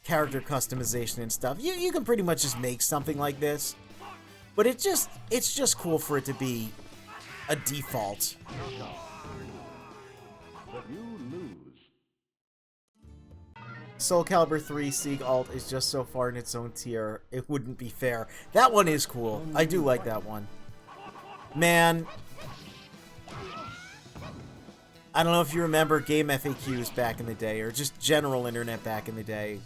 character customization and stuff, you can pretty much just make something like this. But it's just cool for it to be a default. But you lose. Soul Calibur 3 Sieg Alt is just so far in its own tier, it wouldn't be fair. That one is cool. I do like that one. Man, I don't know if you remember game FAQs back in the day, or just general internet back in the day,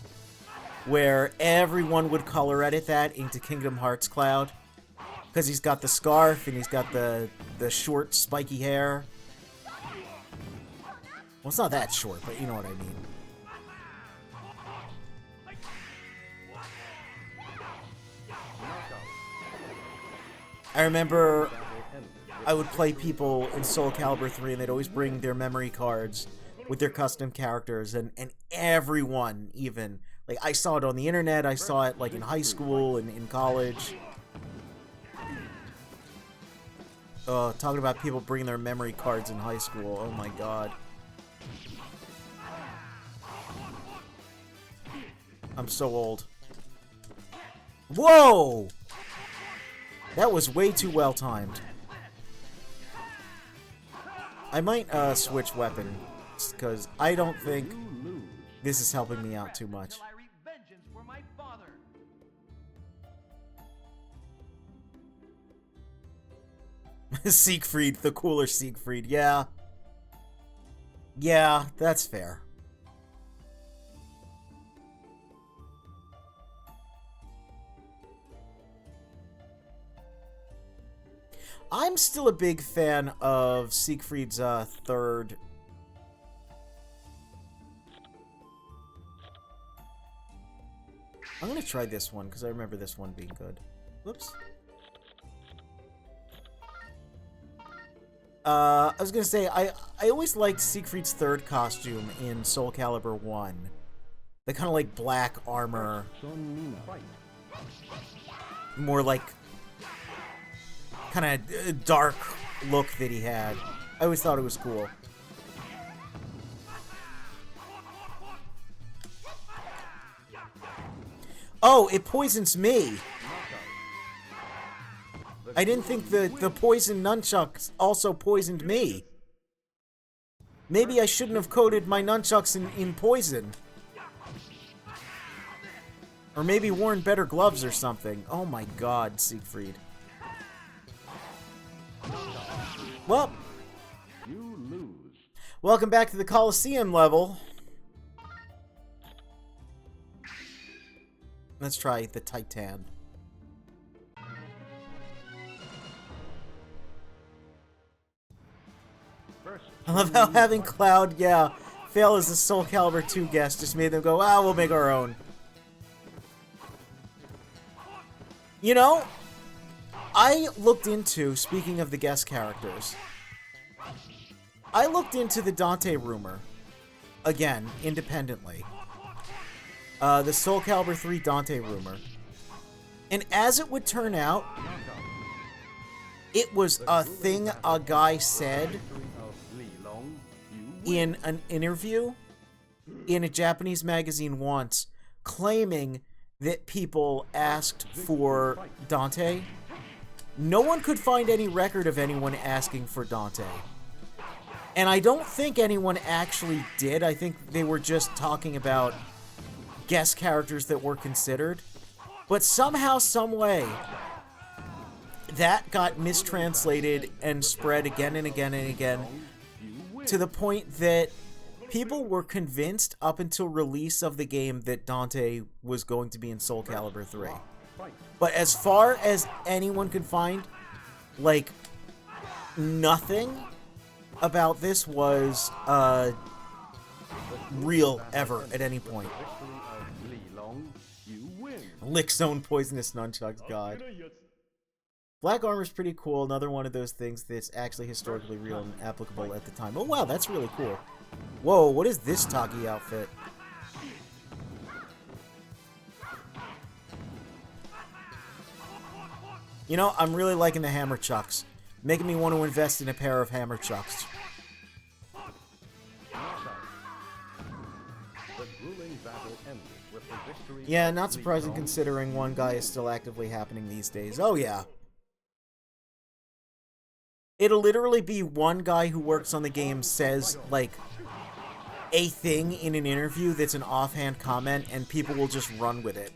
where everyone would color edit that into Kingdom Hearts Cloud. Because he's got the scarf, and he's got the short, spiky hair. Well, it's not that short, but you know what I mean. I remember I would play people in Soul Calibur 3, and they'd always bring their memory cards with their custom characters, and everyone, even. Like, I saw it on the internet, I saw it, like, in high school and in college. Talking about people bringing their memory cards in high school. Oh my god. I'm so old. Whoa! That was way too well timed. I might switch weapon, because I don't think this is helping me out too much. Till I reap vengeance for my father. Siegfried, the cooler Siegfried, yeah. Yeah, that's fair. I'm still a big fan of Siegfried's third. I'm gonna try this one, because I remember this one being good. Whoops. I was gonna say, I always liked Siegfried's third costume in Soul Calibur 1. The kind of like black armor. More like kind of dark look that he had. I always thought it was cool. Oh, it poisons me! I didn't think the poison nunchucks also poisoned me. Maybe I shouldn't have coated my nunchucks in poison. Or maybe worn better gloves or something. Oh my god, Siegfried. Well, You lose. welcome back to the Coliseum level. Let's try the Titan. I love how having Cloud, yeah, fail as a Soul Calibur 2 guest just made them go, ah, we'll make our own. You know, I looked into, speaking of the guest characters, I looked into the Dante rumor, again, independently. The Soul Calibur 3 Dante rumor. And as it would turn out, it was a thing a guy said in an interview in a Japanese magazine once, claiming that people asked for Dante. No one could find any record of anyone asking for Dante. And I don't think anyone actually did. I think they were just talking about guest characters that were considered. But somehow, some way, that got mistranslated and spread again and again and again, to the point that people were convinced up until release of the game that Dante was going to be in Soul Calibur 3. But as far as anyone could find, like, nothing about this was real ever at any point. Lick Zone Poisonous Nunchucks, god. Black armor's pretty cool. Another one of those things that's actually historically real and applicable at the time. Oh wow, that's really cool. Whoa, what is this Taki outfit? You know, I'm really liking the hammer chucks. Making me want to invest in a pair of hammer chucks. The grueling battle ended with the victory. Yeah, not surprising considering one guy is still actively happening these days. Oh, yeah. It'll literally be one guy who works on the game says, like, a thing in an interview that's an offhand comment, and people will just run with it.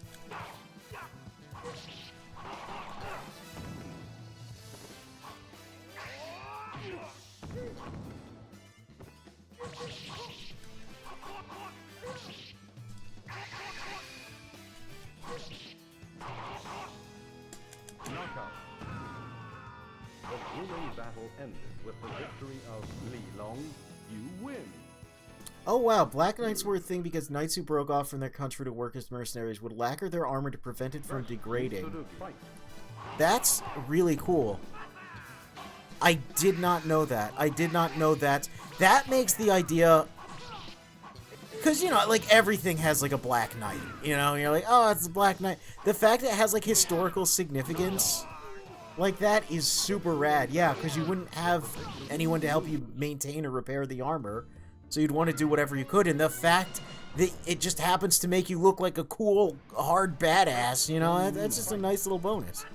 Knockout. The grueling battle ended with the victory of Li Long. You win. Oh wow, Black Knights were a thing because knights who broke off from their country to work as mercenaries would lacquer their armor to prevent it from degrading. Fight. That's really cool. I did not know that. I did not know that. That makes the idea... Because, you know, like, everything has, like, a Black Knight. You know, you're like, oh, it's a Black Knight. The fact that it has, like, historical significance like that is super rad. Yeah, because you wouldn't have anyone to help you maintain or repair the armor. So you'd want to do whatever you could. And the fact that it just happens to make you look like a cool, hard badass, you know, that's just a nice little bonus.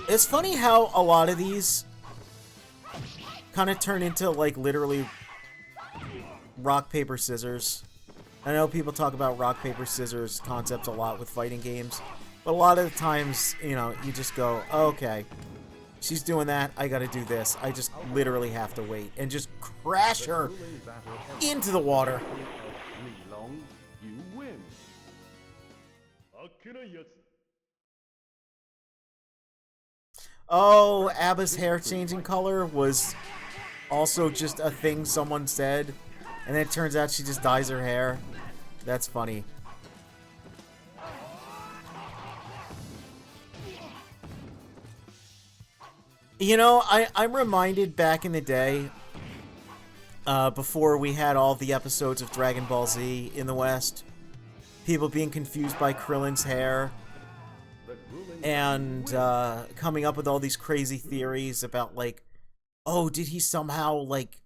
It's funny how a lot of these kind of turn into, like, literally rock, paper, scissors. I know people talk about rock, paper, scissors concepts a lot with fighting games, but a lot of the times, you know, you just go, oh, okay, she's doing that, I gotta do this. I just literally have to wait and just crash her into the water. Li Long, you win. Oh, Abba's hair changing color was also just a thing someone said, and then it turns out she just dyes her hair. That's funny. You know, I'm reminded back in the day, before we had all the episodes of Dragon Ball Z in the West, people being confused by Krillin's hair, and coming up with all these crazy theories about, like, oh, did he somehow, like,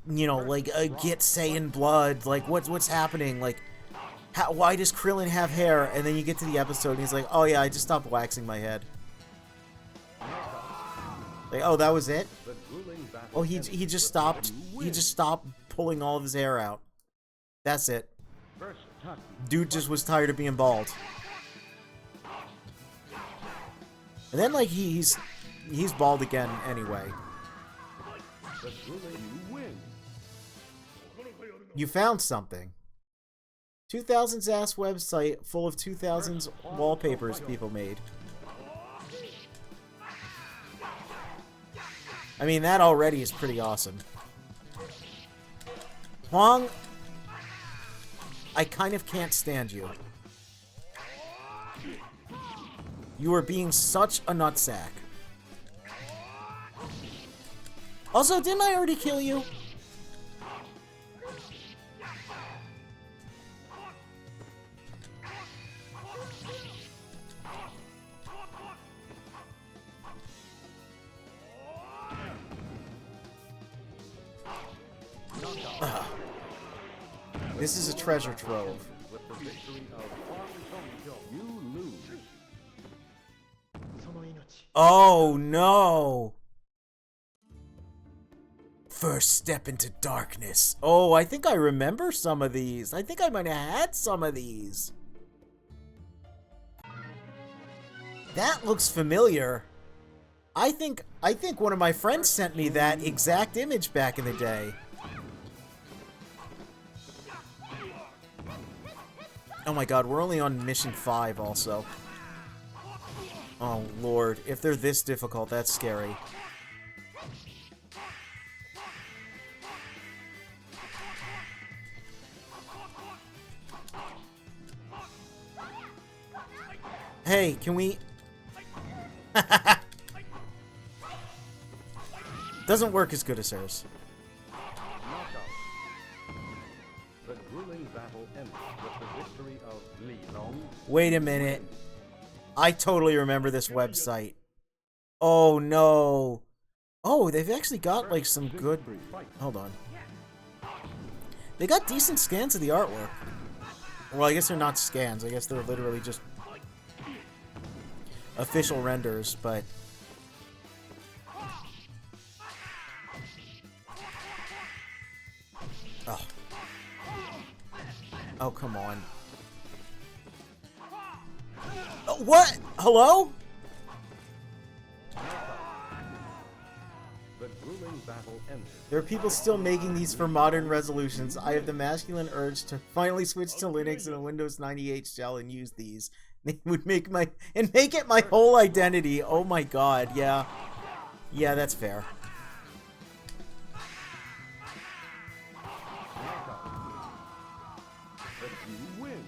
you know, like, get Saiyan blood? Like, what's happening? Like, why does Krillin have hair? And then you get to the episode, and he's like, oh yeah, I just stopped waxing my head. Like, oh, that was it? Oh, he just stopped. He just stopped pulling all of his hair out. That's it. Dude just was tired of being bald. And then, like, he's bald again anyway. You found something. 2000's ass website full of 2000's wallpapers people made. I mean, that already is pretty awesome. Huang, I kind of can't stand you. You are being such a nutsack. Also, didn't I already kill you? This is a treasure trove. Oh no! First step into darkness. Oh, I think I remember some of these. I think I might have had some of these. That looks familiar. I think one of my friends sent me that exact image back in the day. Oh my god, we're only on mission 5 also. Oh lord, if they're this difficult, that's scary. Hey, can we... Doesn't work as good as hers. The grueling battle ended with the victory of Li Long. Wait a minute. I totally remember this website. Oh no. Oh, they've actually got like some good... Hold on. They got decent scans of the artwork. Well, I guess they're not scans. I guess they're literally just official renders, but... Oh. Oh, come on. Oh, what? Hello? The grueling battle ended. There are people still making these for modern resolutions. I have the masculine urge to finally switch to Linux and a Windows 98 shell and use these. They would make it my whole identity. Oh my god, yeah. Yeah, that's fair. But you win.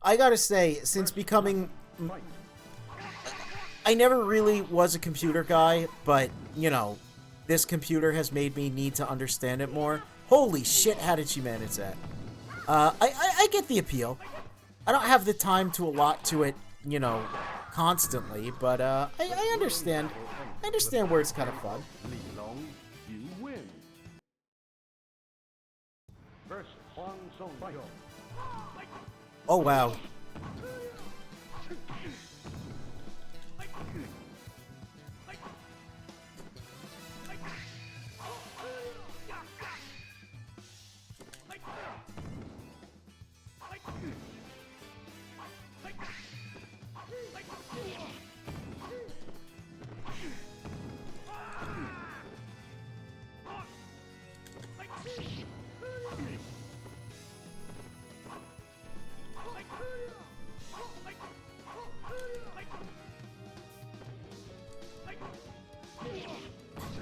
I gotta say, since becoming... Fight. I never really was a computer guy, but, you know, this computer has made me need to understand it more. Holy shit, how did she manage that? I get the appeal. I don't have the time to allot to it, you know, constantly, but, I understand. I understand where it's kind of fun. Li Long, you win. Versus Huang Song Yo. Oh, wow.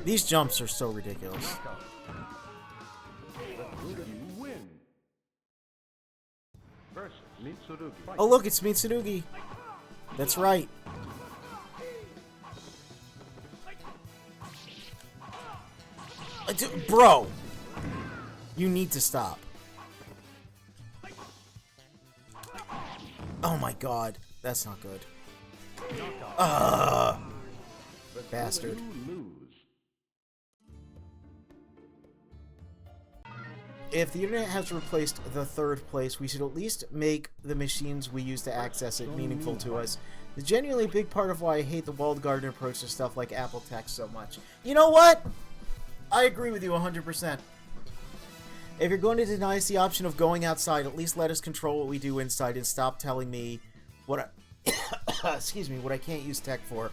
These jumps are so ridiculous. You win. Versus Mitsurugi. Fight. Oh, look, it's Mitsurugi. That's right. Bro! You need to stop. Oh my god. That's not good. Bastard. You lose. If the internet has replaced the third place, we should at least make the machines we use to access it meaningful to us. It's genuinely a big part of why I hate the walled garden approach to stuff like Apple Tech so much. You know what? I agree with you 100%. If you're going to deny us the option of going outside, at least let us control what we do inside and stop telling me what I... excuse me, what I can't use tech for.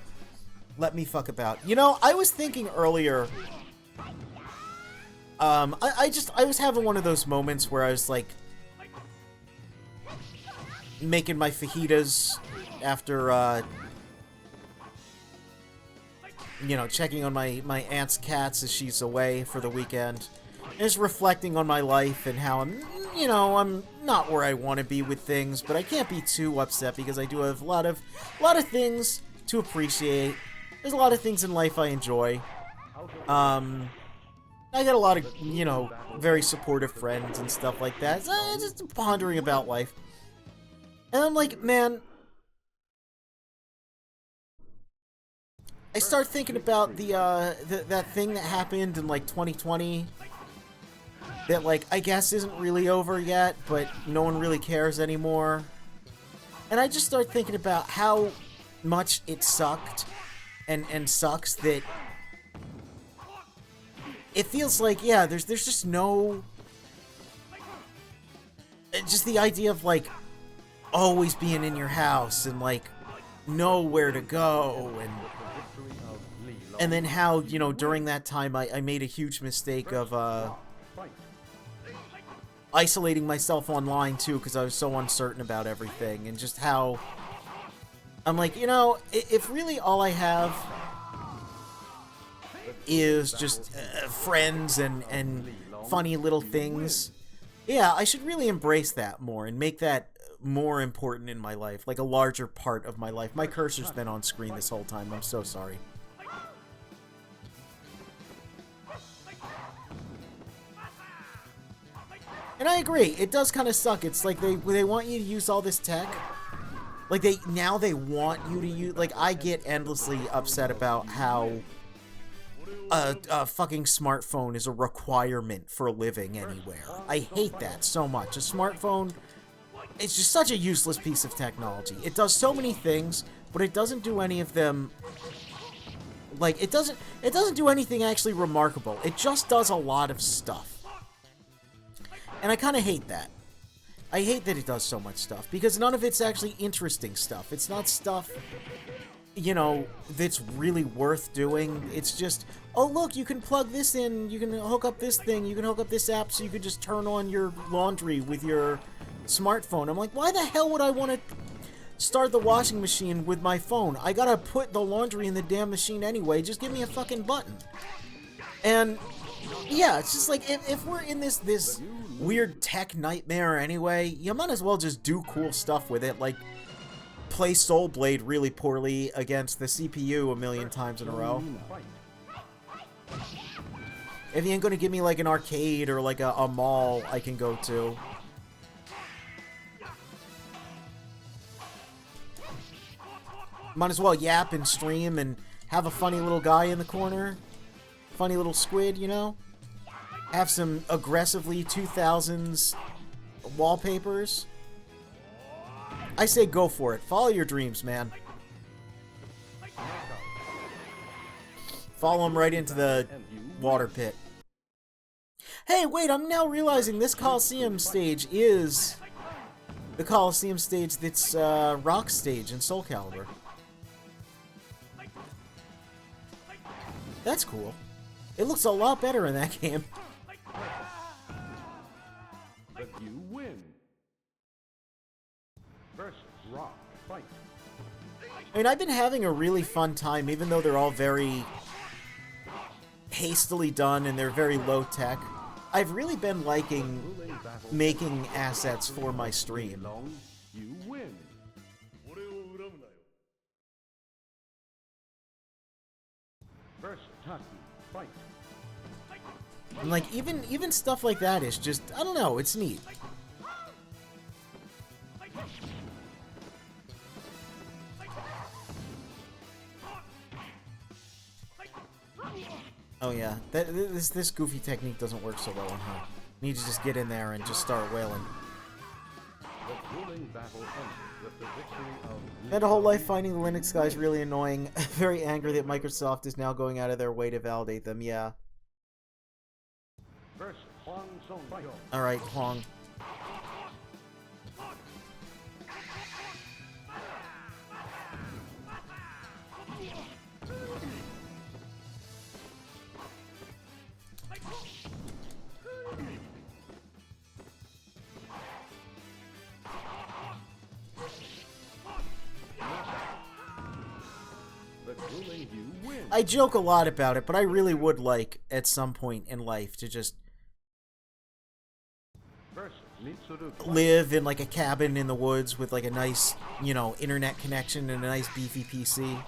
Let me fuck about. You know, I was thinking earlier... I was having one of those moments where I was, like, making my fajitas after, you know, checking on my aunt's cats as she's away for the weekend. Just reflecting on my life and how I'm, you know, I'm not where I want to be with things, but I can't be too upset because I do have a lot of things to appreciate. There's a lot of things in life I enjoy. I got a lot of, you know, very supportive friends and stuff like that. So I'm just pondering about life. And I'm like, man, I start thinking about that thing that happened in, like, 2020 that, like, I guess isn't really over yet, but no one really cares anymore. And I just start thinking about how much it sucked and sucks that it feels like, yeah, there's just no... Just the idea of, like, always being in your house and, like, know where to go and then how, you know, during that time I made a huge mistake of, isolating myself online, too, because I was so uncertain about everything, and just how... I'm like, you know, if really all I have is just friends and funny little things, yeah, I should really embrace that more and make that more important in my life, like a larger part of my life. My cursor's been on screen this whole time. I'm so sorry. And I agree, it does kind of suck. It's like they want you to use all this tech. Like, they want you to use... Like, I get endlessly upset about how a fucking smartphone is a requirement for living anywhere. I hate that so much. A smartphone, it's just such a useless piece of technology. It does so many things, but it doesn't do any of them... Like, it doesn't do anything actually remarkable. It just does a lot of stuff. And I kind of hate that. I hate that it does so much stuff, because none of it's actually interesting stuff. It's not stuff, you know, that's really worth doing. It's just, oh look, you can plug this in, you can hook up this thing, you can hook up this app so you can just turn on your laundry with your smartphone. I'm like, why the hell would I want to start the washing machine with my phone? I gotta put the laundry in the damn machine anyway, just give me a fucking button. And yeah, it's just like, if we're in this weird tech nightmare anyway, you might as well just do cool stuff with it, like play Soul Blade really poorly against the CPU a million times in a row. If you ain't gonna give me like an arcade or like a mall I can go to. Might as well yap and stream and have a funny little guy in the corner. Funny little squid, you know? Have some aggressively 2000s wallpapers. I say go for it. Follow your dreams, man. Follow them right into the water pit. Hey, wait, I'm now realizing this Coliseum stage is the Coliseum stage that's Rock stage in Soul Calibur. That's cool. It looks a lot better in that game. But you win. Versus Rock Fight. I mean, I've been having a really fun time, even though they're all very hastily done and they're very low tech. I've really been liking making assets for my stream. You win. Versus Taki Fight. And like, even stuff like that is just, I don't know, it's neat. Oh yeah, this goofy technique doesn't work so well on her. Need to just get in there and just start wailing. The grueling battle ended with the victory of Spent a whole life finding the Linux guys really annoying. Very angry that Microsoft is now going out of their way to validate them, yeah. versus Huang Song Fight. Alright, Huang. The grueling you win. I joke a lot about it, but I really would like, at some point in life, to just Versus Mitsuru live in like a cabin in the woods with like a nice, you know, internet connection and a nice beefy PC.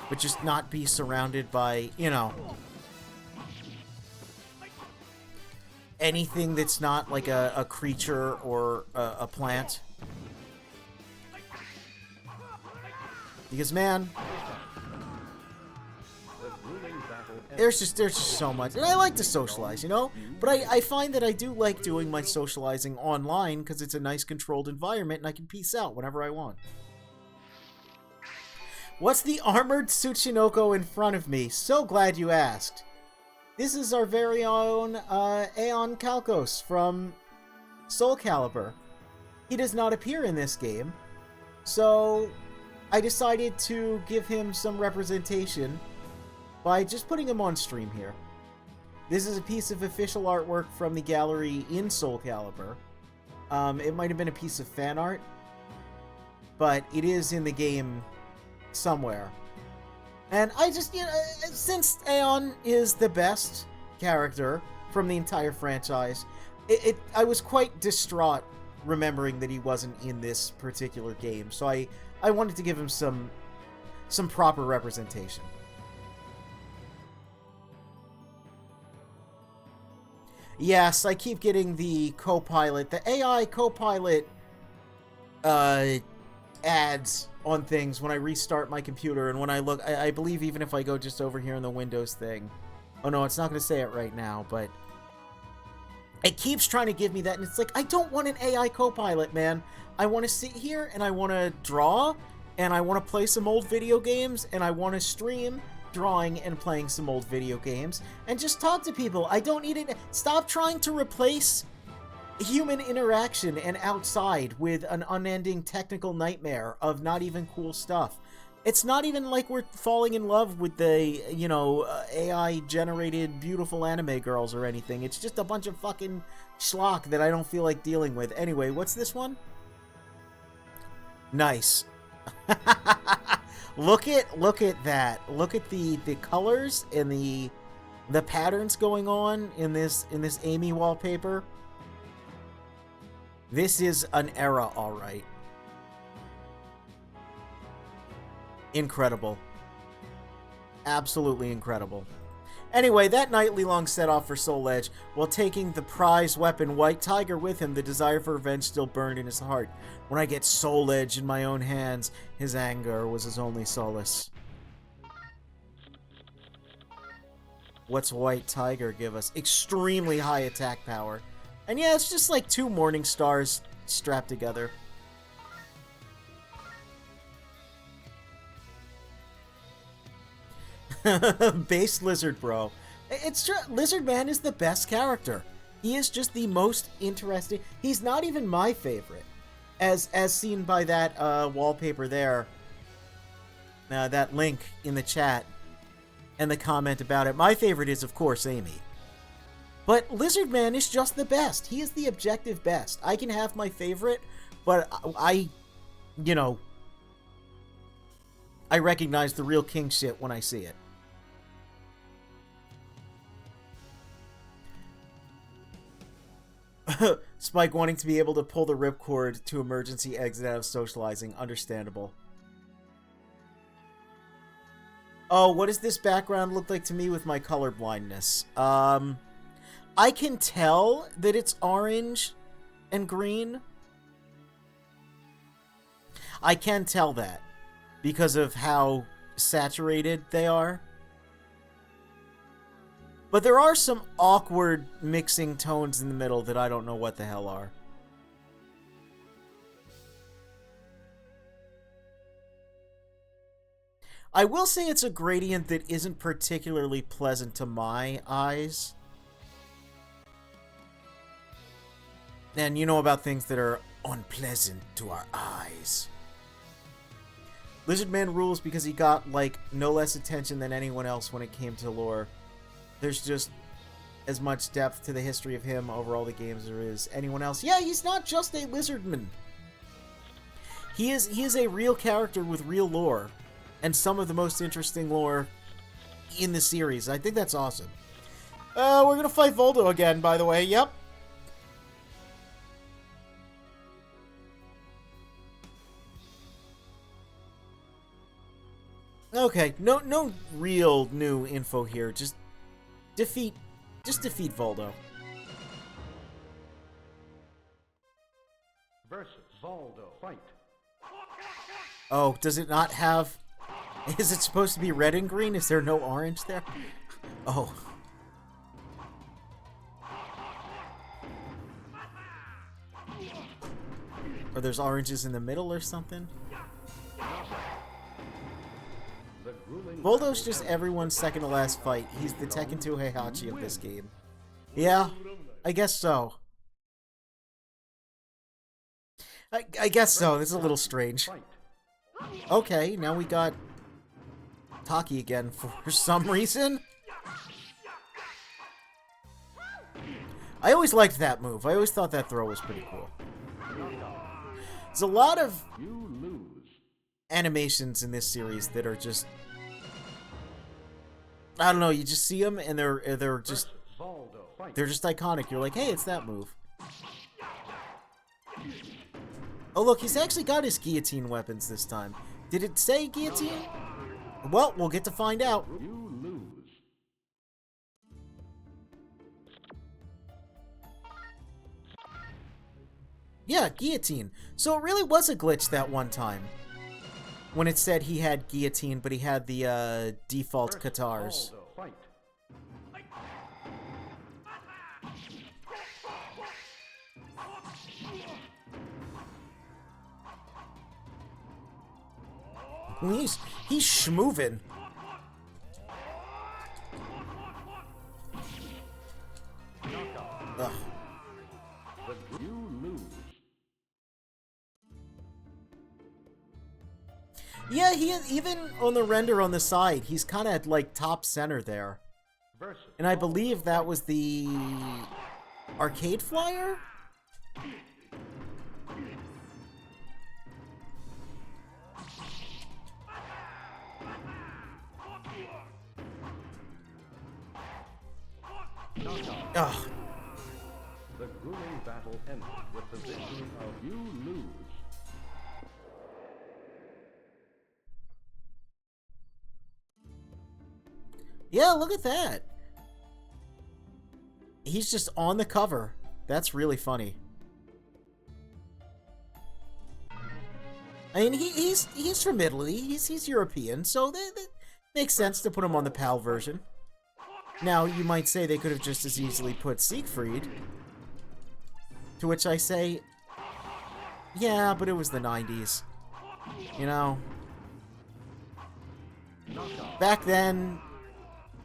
But just not be surrounded by, you know, anything that's not like a creature or a plant. Because, man, The grueling battle ended. there's just so much. And I like to socialize, you know? But I find that I do like doing my socializing online because it's a nice controlled environment and I can peace out whenever I want. What's the armored Tsuchinoko in front of me? So glad you asked. This is our very own Aeon Kalkos from Soul Calibur. He does not appear in this game, so I decided to give him some representation by just putting him on stream here. This is a piece of official artwork from the gallery in Soul Calibur. It might have been a piece of fan art, but it is in the game somewhere. And I just, you know, since Aeon is the best character from the entire franchise, I was quite distraught remembering that he wasn't in this particular game. So I wanted to give him some proper representation. Yes, I keep getting the co-pilot, the AI co-pilot ads on things when I restart my computer, and when I look, I believe even if I go just over here in the Windows thing. Oh no, it's not going to say it right now, but it keeps trying to give me that, and it's like, I don't want an AI co-pilot, man. I want to sit here, and I want to draw, and I want to play some old video games, and I want to stream drawing and playing some old video games, and just talk to people. I don't need it. Stop trying to replace human interaction and outside with an unending technical nightmare of not even cool stuff. It's not even like we're falling in love with the, you know, AI-generated beautiful anime girls or anything. It's just a bunch of fucking schlock that I don't feel like dealing with. Anyway, what's this one? Nice. Look at that. Look at the colors and the patterns going on in this Amy wallpaper. This is an era, all right. Incredible. Absolutely incredible. Anyway, that night, Li Long set off for Soul Edge. While taking the prize weapon White Tiger with him, the desire for revenge still burned in his heart. When I get Soul Edge in my own hands, his anger was his only solace. What's White Tiger give us? Extremely high attack power. And yeah, it's just like 2 Morning Stars strapped together. Base Lizard Bro. It's true. Lizard Man is the best character. He is just the most interesting. He's not even my favorite. As seen by that wallpaper there. That link in the chat. And the comment about it. My favorite is, of course, Amy. But Lizard Man is just the best. He is the objective best. I can have my favorite, but I recognize the real king shit when I see it. Spike wanting to be able to pull the ripcord to emergency exit out of socializing. Understandable. Oh, what does this background look like to me with my color blindness? I can tell that it's orange and green. I can tell that because of how saturated they are. But there are some awkward mixing tones in the middle that I don't know what the hell are. I will say it's a gradient that isn't particularly pleasant to my eyes. And you know about things that are unpleasant to our eyes. Lizard Man rules because he got, like, no less attention than anyone else when it came to lore. There's just as much depth to the history of him over all the games there is anyone else. Yeah, he's not just a lizardman. He is a real character with real lore. And some of the most interesting lore in the series. I think that's awesome. We're gonna fight Voldo again, by the way. Yep. Okay, no real new info here. Just defeat Voldo. Versus Voldo. Fight. Oh, does it not have... Is it supposed to be red and green? Is there no orange there? Oh. Or there's oranges in the middle or something? Voldo's just everyone's second to last fight. He's the Tekken 2 Heihachi of this game. Yeah, I guess so. I guess so. This is a little strange. Okay, now we got Taki again for some reason. I always liked that move. I always thought that throw was pretty cool. There's a lot of animations in this series that are just... I don't know, you just see them and they're just iconic. You're like, hey, it's that move. Oh look, he's actually got his guillotine weapons this time. Did it say guillotine? Well, we'll get to find out. You lose. Yeah, guillotine. So it really was a glitch that one time. When it said he had guillotine, but he had the default katars. Baldo, fight. He's schmoovin'. Ugh. You lose. Yeah, even on the render on the side, he's kind of like top center there. Versus And I believe that was the arcade flyer? Ugh. The grueling battle ended with the victory of you lose. Yeah, look at that. He's just on the cover. That's really funny. I mean, he's from Italy. He's European, so that makes sense to put him on the PAL version. Now, you might say they could have just as easily put Siegfried. To which I say, yeah, but it was the 90s. You know? Back then,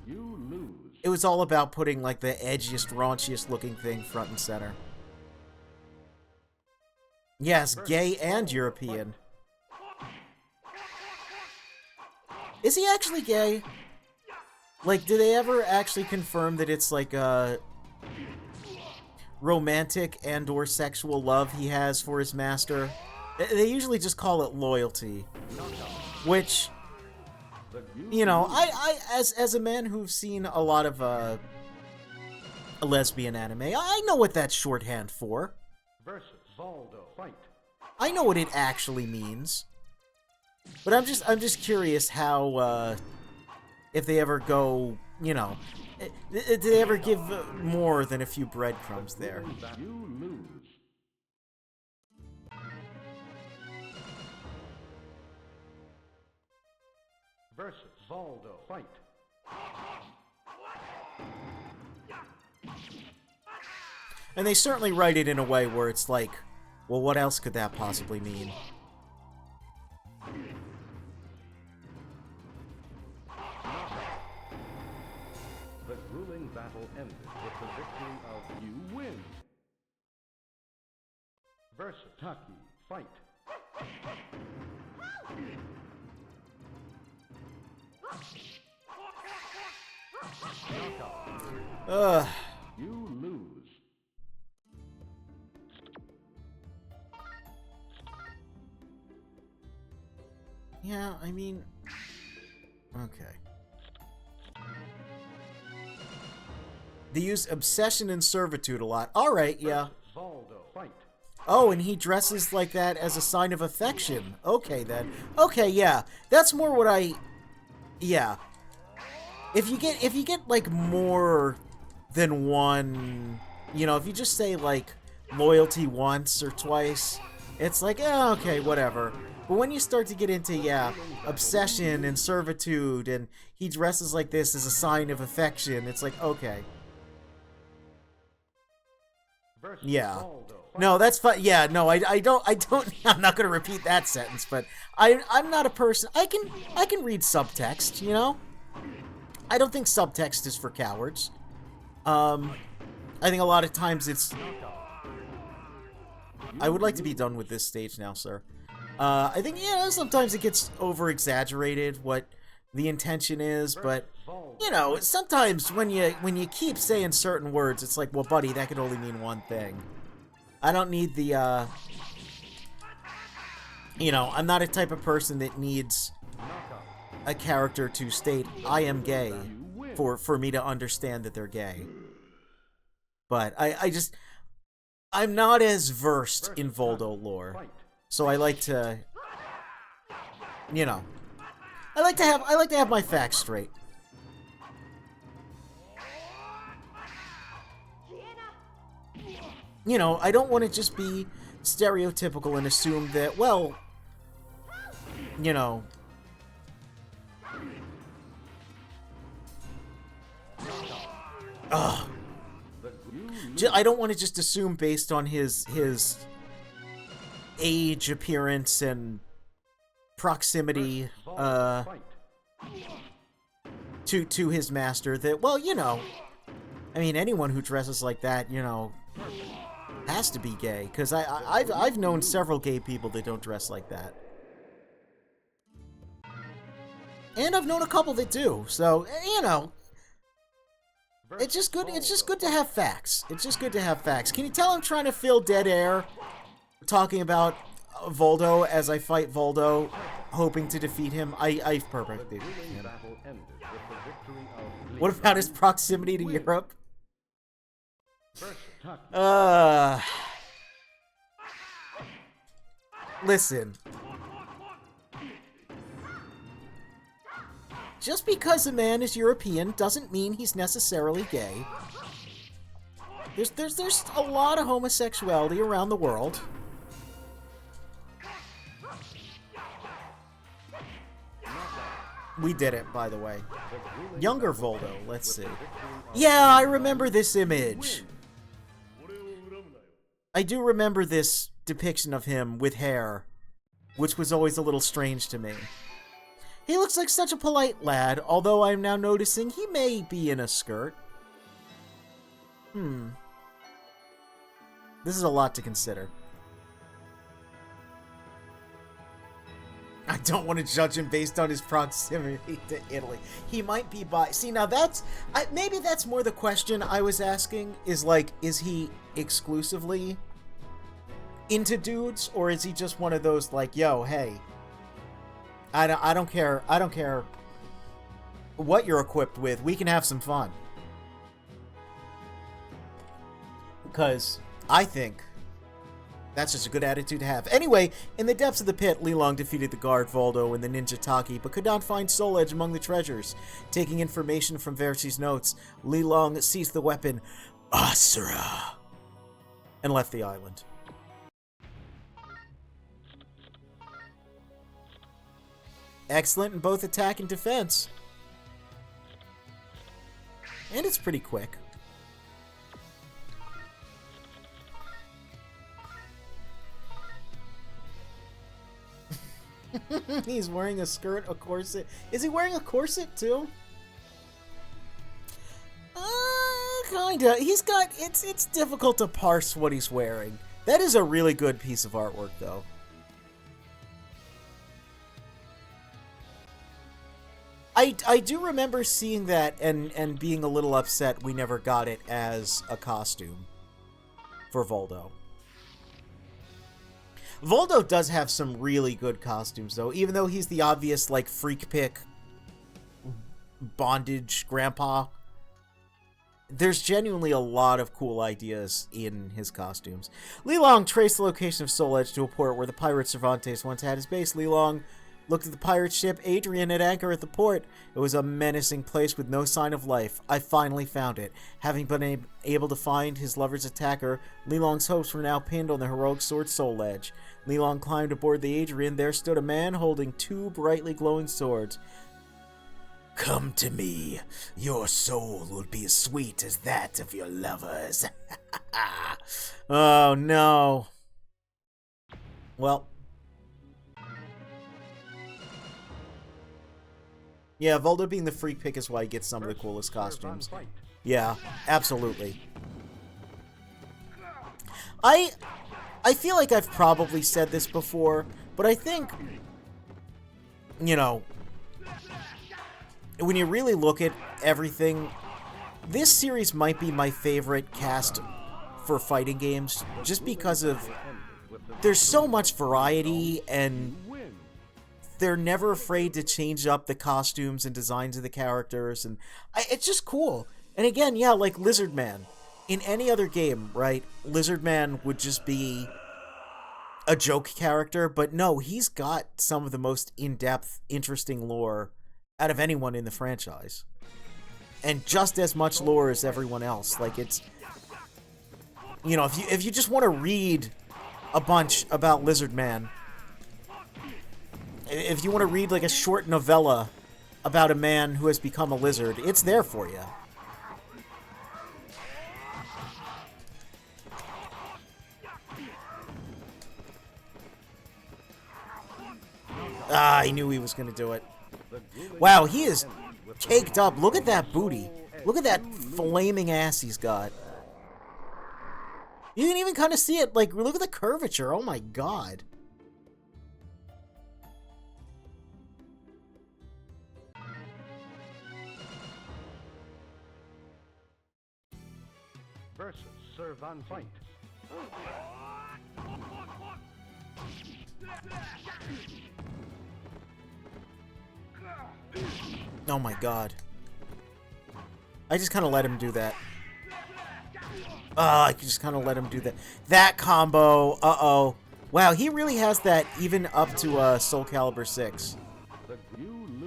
You lose. it was all about putting, like, the edgiest, raunchiest looking thing front and center. Yes, gay and European. Is he actually gay? Like, do they ever actually confirm that it's, like, a romantic and or sexual love he has for his master? They usually just call it loyalty. Which, you know, I as a man who's seen a lot of a lesbian anime, I know what that's shorthand for. Versus Baldo, fight. I know what it actually means. But I'm just curious how if they ever go, you know, do they ever give more than a few breadcrumbs there? You lose. Versus Baldo, fight. And they certainly write it in a way where it's like, well, what else could that possibly mean? The grueling battle ended with the victory of you win. Versus Taki, fight. Ugh. You lose. Yeah, I mean... Okay. They use obsession and servitude a lot. Alright, yeah. Baldo, fight. Oh, and he dresses like that as a sign of affection. Okay, then. Okay, yeah. That's more what I... Yeah. If you get, like, more than one... You know, if you just say, like, loyalty once or twice, it's like, eh, okay, whatever. But when you start to get into, yeah, obsession and servitude, and he dresses like this as a sign of affection, it's like, okay. Versus Yeah. Baldo, fight. No, that's fine. Yeah, no, I don't, I'm not gonna repeat that sentence, but I'm not a person, I can read subtext, you know? I don't think subtext is for cowards. I think a lot of times it's... I would like to be done with this stage now, sir. I think, yeah, sometimes it gets over-exaggerated what the intention is, but, you know, sometimes when you keep saying certain words, it's like, well, buddy, that could only mean one thing. I don't need the, you know, I'm not a type of person that needs a character to state, I am gay, for me to understand that they're gay. But I'm not as versed in Voldo lore. So I like to, you know, I like to have my facts straight. You know, I don't want to just be stereotypical and assume that, well, you know, I don't want to just assume based on his age, appearance, and proximity to his master that, well, you know, I mean, anyone who dresses like that, you know, has to be gay, because I've known several gay people that don't dress like that. And I've known a couple that do, so, you know, it's just good to have facts. It's just good to have facts. Can you tell I'm trying to fill dead air talking about Voldo as I fight Voldo, hoping to defeat him? I've perfected him. What about his proximity to Europe? Listen. Just because a man is European doesn't mean he's necessarily gay. There's a lot of homosexuality around the world. We did it, by the way. Younger Voldo, let's see. Yeah, I remember this image. I do remember this depiction of him with hair, which was always a little strange to me. He looks like such a polite lad, although I'm now noticing he may be in a skirt. This is a lot to consider. I don't want to judge him based on his proximity to Italy. He might be bi. See, now that's... maybe that's more the question I was asking, is like, is he exclusively into dudes, or is he just one of those, like, yo, hey... I don't care what you're equipped with. We can have some fun. Because I think that's just a good attitude to have. Anyway, in the depths of the pit, Li Long defeated the guard Voldo and the ninja Taki, but could not find Soul Edge among the treasures. Taking information from Verci's notes, Li Long seized the weapon, Asura, and left the island. Excellent in both attack and defense. And it's pretty quick. He's wearing a skirt, a corset. Is he wearing a corset too? Kinda. He's got... It's difficult to parse what he's wearing. That is a really good piece of artwork, though. I do remember seeing that and being a little upset we never got it as a costume for Voldo. Voldo does have some really good costumes, though, even though he's the obvious, like, freak pick bondage grandpa. There's genuinely a lot of cool ideas in his costumes. Li Long traced the location of Soul Edge to a port where the pirate Cervantes once had his base. Li Long looked at the pirate ship Adrian at anchor at the port. It was a menacing place with no sign of life. I finally found it. Having been able to find his lover's attacker, Li Long's hopes were now pinned on the heroic sword Soul Edge. Li Long climbed aboard the Adrian. There stood a man holding two brightly glowing swords. Come to me. Your soul will be as sweet as that of your lovers. Oh, no. Well. Yeah, Voldo being the freak pick is why he gets some of the coolest costumes. Yeah, absolutely. I feel like I've probably said this before, but I think, you know, when you really look at everything, this series might be my favorite cast for fighting games, just because of there's so much variety, and they're never afraid to change up the costumes and designs of the characters, and it's just cool. And again, yeah, like Lizard Man. In any other game, right, Lizard Man would just be a joke character, but no, he's got some of the most in-depth, interesting lore out of anyone in the franchise. And just as much lore as everyone else. Like, it's... You know, if you just want to read a bunch about Lizard Man. If you want to read like a short novella about a man who has become a lizard, it's there for you. Ah, I knew he was going to do it. Wow, he is caked up. Look at that booty. Look at that flaming ass he's got. You can even kind of see it. Like, look at the curvature. Oh my god. Versus Sir Van Fight. Oh my god. I just kind of let him do that. I just kind of let him do that. That combo, uh-oh. Wow, he really has that even up to Soul Calibur 6.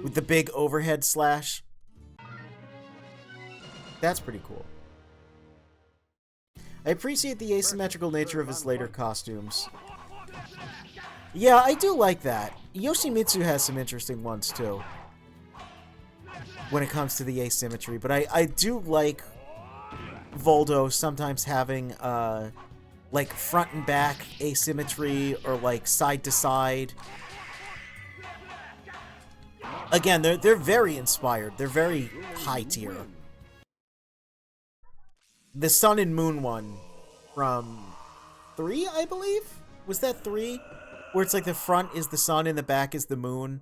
With the big overhead slash. That's pretty cool. I appreciate the asymmetrical nature of his later costumes. Yeah, I do like that. Yoshimitsu has some interesting ones, too. When it comes to the asymmetry. But I do like Voldo sometimes having, like, front and back asymmetry or, like, side to side. Again, they're very inspired. They're very high tier. The Sun and Moon one from 3, I believe? Was that 3? Where it's like the front is the sun and the back is the moon.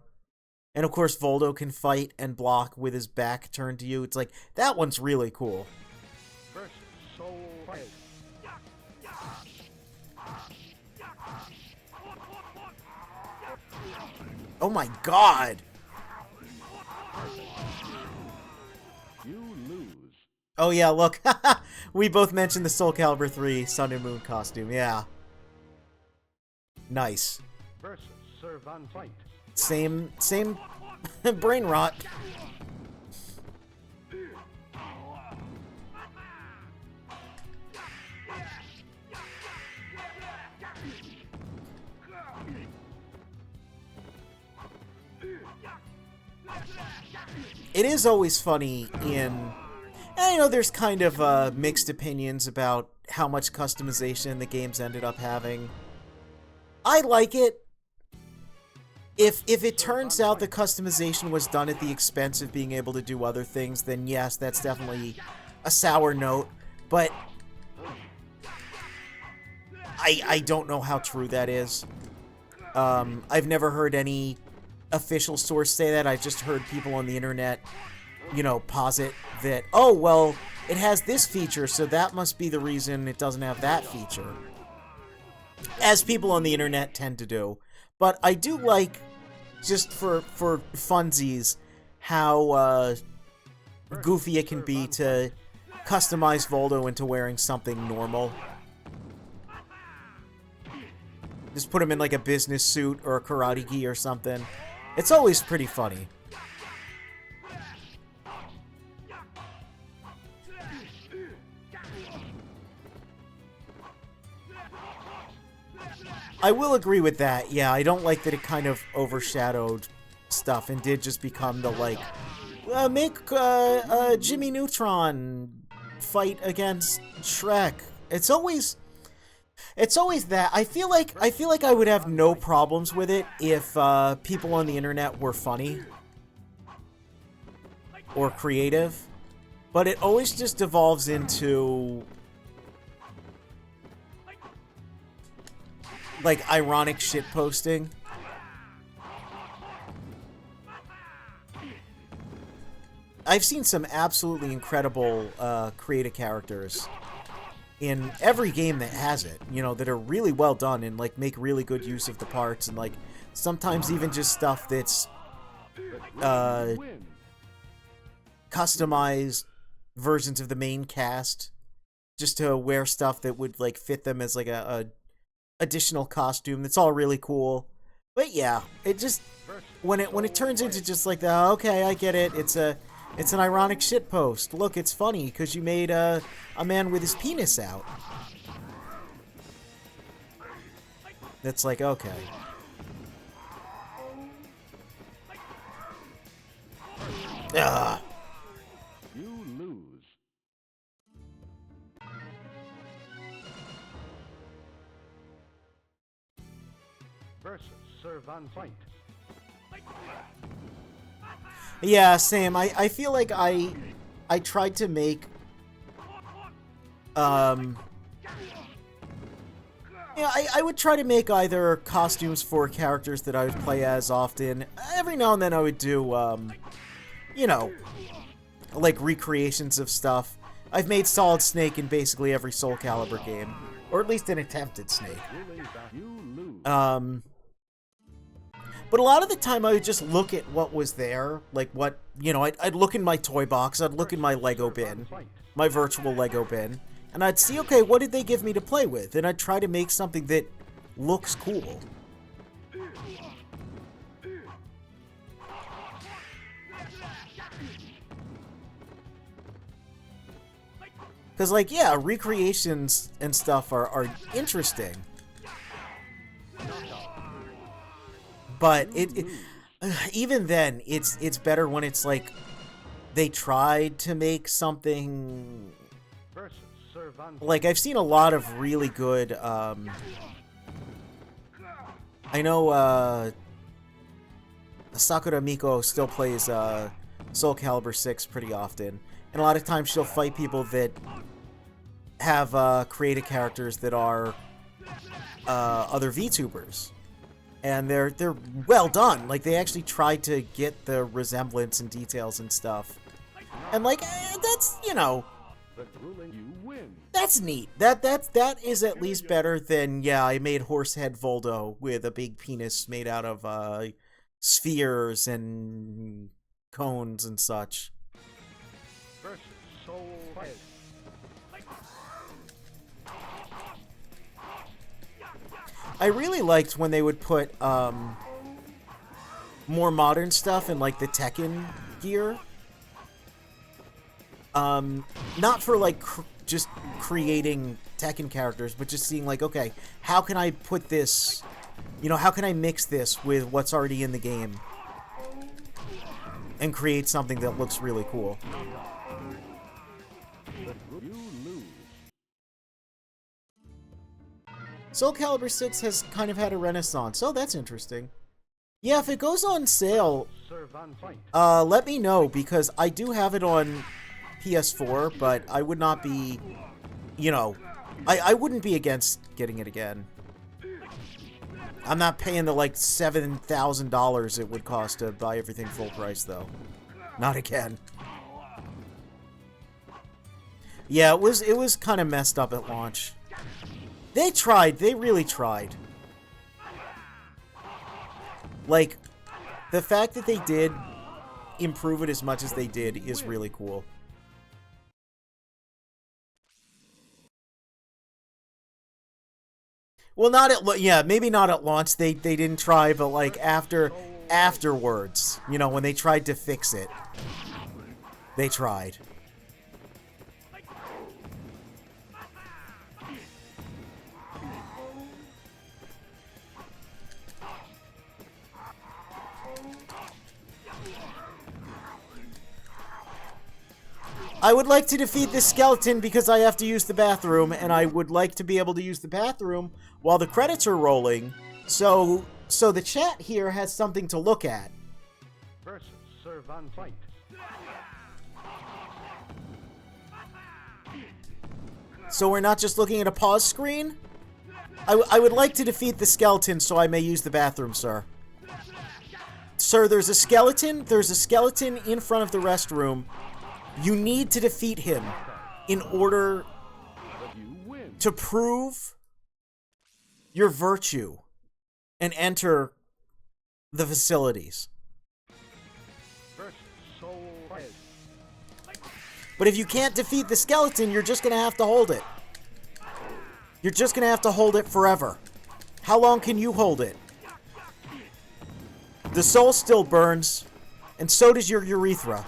And of course Voldo can fight and block with his back turned to you. It's like, that one's really cool. Versus Soul Fight. Oh my god! You lose. Oh yeah, look. We both mentioned the Soul Calibur 3 Sun and Moon costume, yeah. Nice. Versus Sir Van Fight. Same brain rot. It is always funny in... And, you know, there's kind of mixed opinions about how much customization the games ended up having. I like it. If it turns out the customization was done at the expense of being able to do other things, then yes, that's definitely a sour note. But I don't know how true that is. I've never heard any official source say that. I've just heard people on the internet, you know, posit that, oh, well, it has this feature, so that must be the reason it doesn't have that feature. As people on the internet tend to do. But I do like, just for funsies, how goofy it can be to customize Voldo into wearing something normal. Just put him in like a business suit or a karate gi or something. It's always pretty funny. I will agree with that. Yeah, I don't like that it kind of overshadowed stuff and did just become the, like, make Jimmy Neutron fight against Shrek. It's always that. I feel like I would have no problems with it if people on the internet were funny or creative, but it always just devolves into like ironic shitposting. I've seen some absolutely incredible creative characters in every game that has it, you know, that are really well done and like make really good use of the parts, and like sometimes even just stuff that's customized versions of the main cast just to wear stuff that would like fit them as like a additional costume. That's all really cool. But yeah, it just when it turns into just like the okay, I get it. It's an ironic shitpost. Look, it's funny because you made a man with his penis out. It's like, okay. Ugh. You lose. Versus Servan Fight. Yeah, same. I feel like I tried to make yeah, I would try to make either costumes for characters that I would play as often. Every now and then I would do you know, like recreations of stuff. I've made Solid Snake in basically every Soul Calibur game, or at least an attempted Snake. You lose. But a lot of the time I would just look at what was there, like what, you know, I'd look in my toy box, I'd look in my Lego bin, my virtual Lego bin, and I'd see, okay, what did they give me to play with? And I'd try to make something that looks cool. Because, like, yeah, recreations and stuff are interesting. But it even then, it's better when it's like they tried to make something. Versus Servan. Like, I've seen a lot of really good. I know Sakura Miko still plays Soul Calibur 6 pretty often, and a lot of times she'll fight people that have created characters that are other VTubers. And they're well done. Like, they actually tried to get the resemblance and details and stuff. And like, that's, you know, The grueling you win. that's neat. That is at least better than, yeah, I made Horsehead Voldo with a big penis made out of spheres and cones and such. Versus Soul Fight. I really liked when they would put more modern stuff in like the Tekken gear. Not for like just creating Tekken characters, but just seeing like, okay, how can I put this, you know, how can I mix this with what's already in the game and create something that looks really cool. You lose. Soul Calibur 6 has kind of had a renaissance, so that's interesting. Yeah, if it goes on sale, Servan Fight. let me know, because I do have it on PS4, but I would not be, you know, I wouldn't be against getting it again. I'm not paying the, like, $7,000 it would cost to buy everything full price, though. Not again. Yeah, it was kind of messed up at launch. They tried. They really tried. Like, the fact that they did improve it as much as they did is really cool. Well, not at yeah, maybe not at launch. They didn't try, but like afterwards, you know, when they tried to fix it, they tried. I would like to defeat this skeleton because I have to use the bathroom, and I would like to be able to use the bathroom while the credits are rolling, so the chat here has something to look at. Versus Servan Fight. So we're not just looking at a pause screen? I would like to defeat the skeleton so I may use the bathroom, sir. Sir, there's a skeleton. There's a skeleton in front of the restroom. You need to defeat him in order You win. to prove your virtue and enter the facilities. Versus Soul Fight. But if you can't defeat the skeleton, you're just going to have to hold it. You're just going to have to hold it forever. How long can you hold it? The soul still burns, and so does your urethra.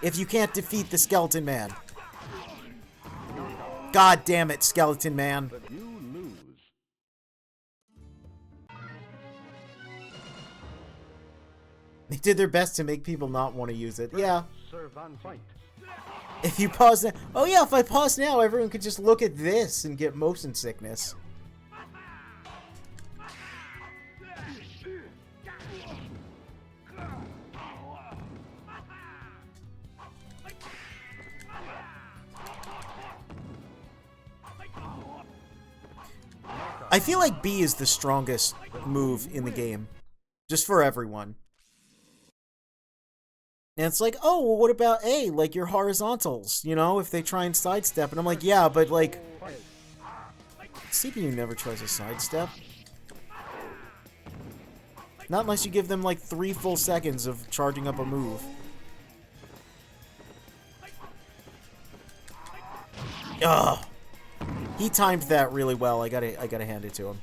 If you can't defeat the skeleton man. God damn it, skeleton man. You did their best to make people not want to use it. Yeah. Serve and fight. If you pause now... Oh yeah, if I pause now, everyone could just look at this and get motion sickness. I feel like B is the strongest move in the game. Just for everyone. And it's like, oh, well, what about A? Like, your horizontals, you know, if they try and sidestep. And I'm like, yeah, but, like, CPU never tries to sidestep. Not unless you give them, like, 3 full seconds of charging up a move. Ugh. He timed that really well. I gotta hand it to him.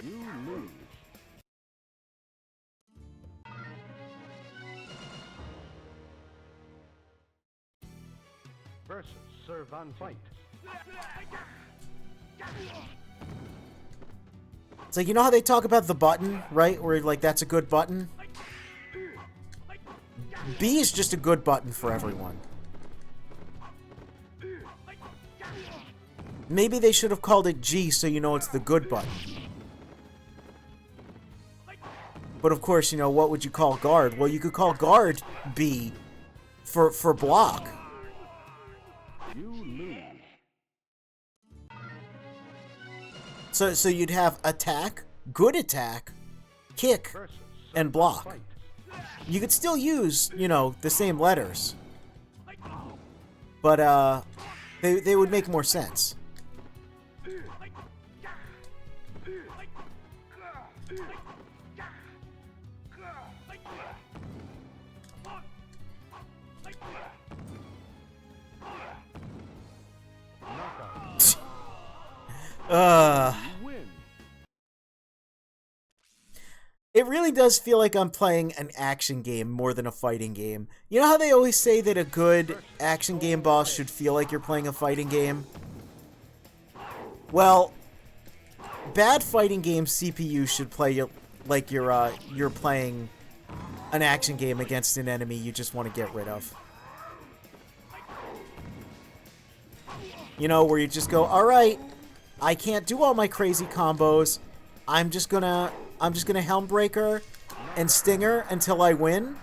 You lose. Versus serve and fight. It's like, you know how they talk about the button, right? Where, like, that's a good button? B is just a good button for everyone. Maybe they should have called it G so you know it's the good button. But of course, you know, what would you call guard? Well, you could call guard B for block. You lose. So you'd have attack, good attack, kick, Versus serve and block. fight. You could still use, you know, the same letters. But, they would make more sense. You win. It really does feel like I'm playing an action game more than a fighting game. You know how they always say that a good action game boss should feel like you're playing a fighting game? Well, bad fighting game CPU should play like you're playing an action game against an enemy you just want to get rid of. You know, where you just go, all right, I can't do all my crazy combos. I'm just gonna Helmbreaker and Stinger until I win,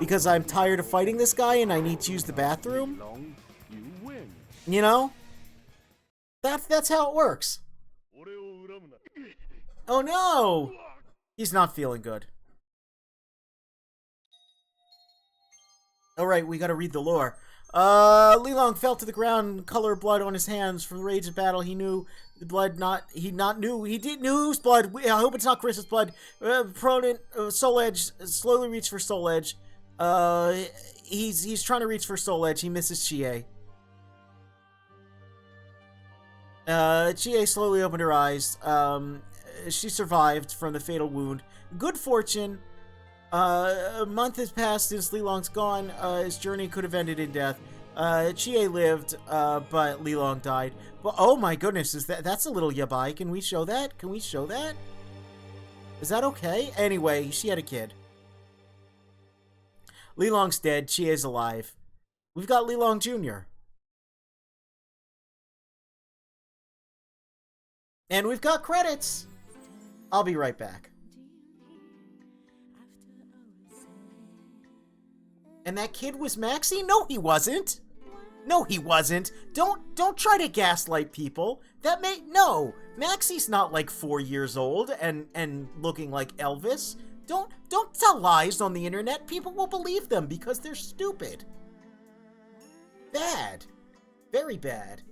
because I'm tired of fighting this guy and I need to use the bathroom. Long, you win. You know? That's how it works. Oh no! He's not feeling good. Alright, we gotta read the lore. Li Long fell to the ground, color of blood on his hands. From the rage of battle, he knew the blood he knew whose blood. I hope it's not Chris's blood. Prominent, Soul Edge slowly reached for Soul Edge. He's trying to reach for Soul Edge. He misses Chie. Chie slowly opened her eyes. She survived from the fatal wound. Good fortune. A month has passed since Li Long's gone. His journey could have ended in death. Chie lived, but Li Long died. But oh my goodness, that's a little yabai. Can we show that? Can we show that? Is that okay? Anyway, she had a kid. Li Long's dead. Chie's alive. We've got Li Long Jr. And we've got credits. I'll be right back. And that kid was Maxie? No, he wasn't. No, he wasn't. Don't try to gaslight people. No. Maxie's not like 4 years old and looking like Elvis. Don't tell lies on the internet. People will believe them because they're stupid. Bad. Very bad.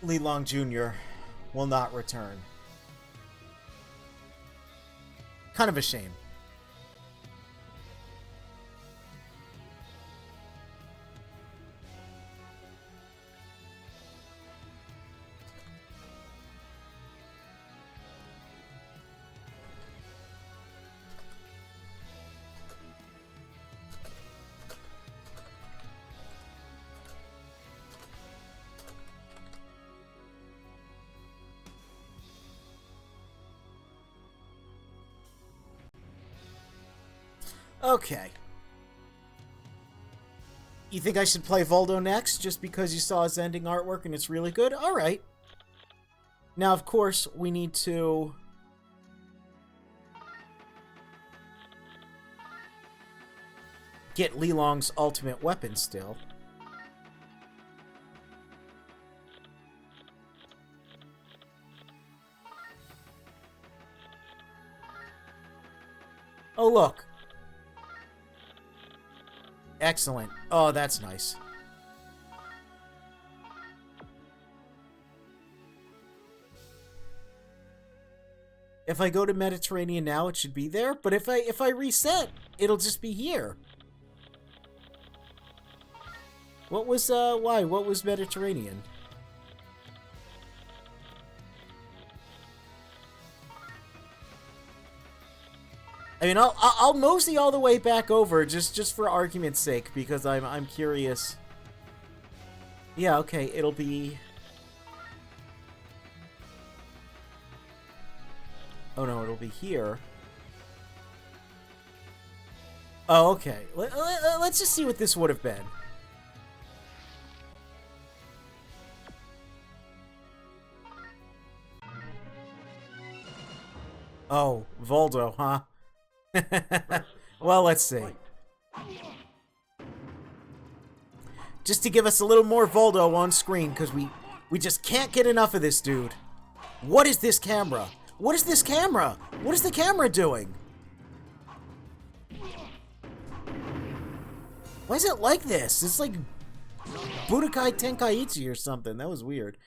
Li Long Jr. will not return. Kind of a shame. Okay. You think I should play Voldo next just because you saw his ending artwork and it's really good? Alright. Now, of course, we need to... get Li Long's ultimate weapon still. Oh, look. Excellent. Oh, that's nice. If I go to Mediterranean now, it should be there, but if I reset, it'll just be here. What was why? What was Mediterranean? I mean, I'll mosey all the way back over just for argument's sake because I'm curious. Yeah, okay, it'll be. Oh no, it'll be here. Oh, okay. Let's just see what this would have been. Oh, Voldo, huh? Well, let's see. Just to give us a little more Voldo on screen, because we just can't get enough of this dude. What is this camera? What is this camera? What is the camera doing? Why is it like this? It's like Budokai Tenkaichi or something. That was weird.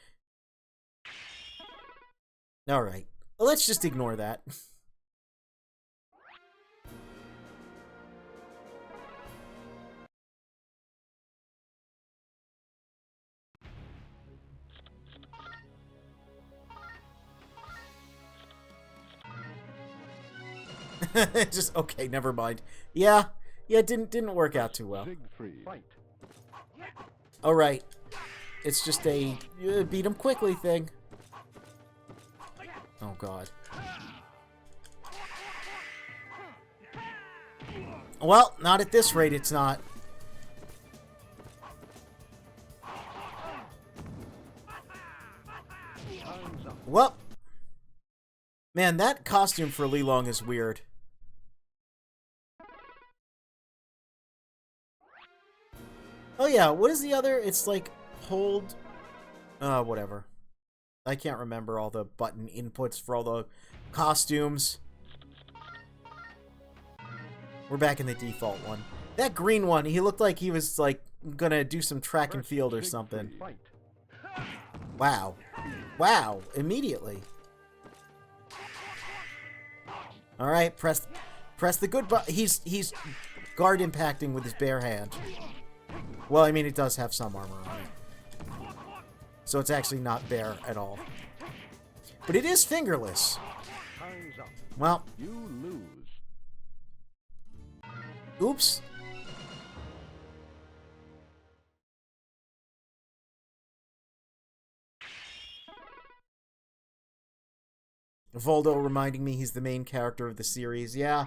Alright. Let's just ignore that. Just okay, never mind. Yeah, it didn't work out too well. All right, it's just a beat him quickly thing. Oh god. Well, not at this rate. It's not. Well, man, that costume for Li Long is weird. Oh yeah, what is the other? It's like hold... whatever. I can't remember all the button inputs for all the costumes. We're back in the default one. That green one, he looked like he was like gonna do some track and field or something. Wow. Wow, immediately. Alright, press the good button. He's guard impacting with his bare hand. Well, I mean, it does have some armor on it. So it's actually not bare at all. But it is fingerless. Well. You lose. Oops. Voldo reminding me he's the main character of the series. Yeah.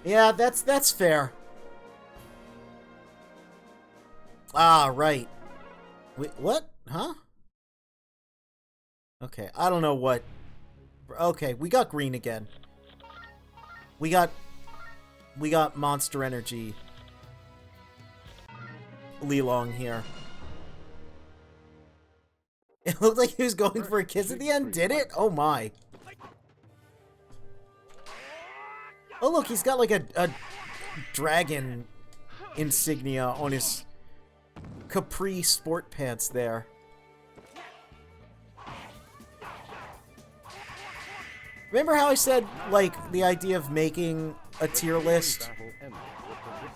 Yeah, that's fair. Ah, right. Wait, what? Huh? Okay, I don't know what. Okay, we got green again. We got Monster Energy Li Long here. It looked like he was going for a kiss at the end, did it? Oh my. Oh look, he's got like a dragon insignia on his capri sport pants there. Remember how I said, like, the idea of making a tier list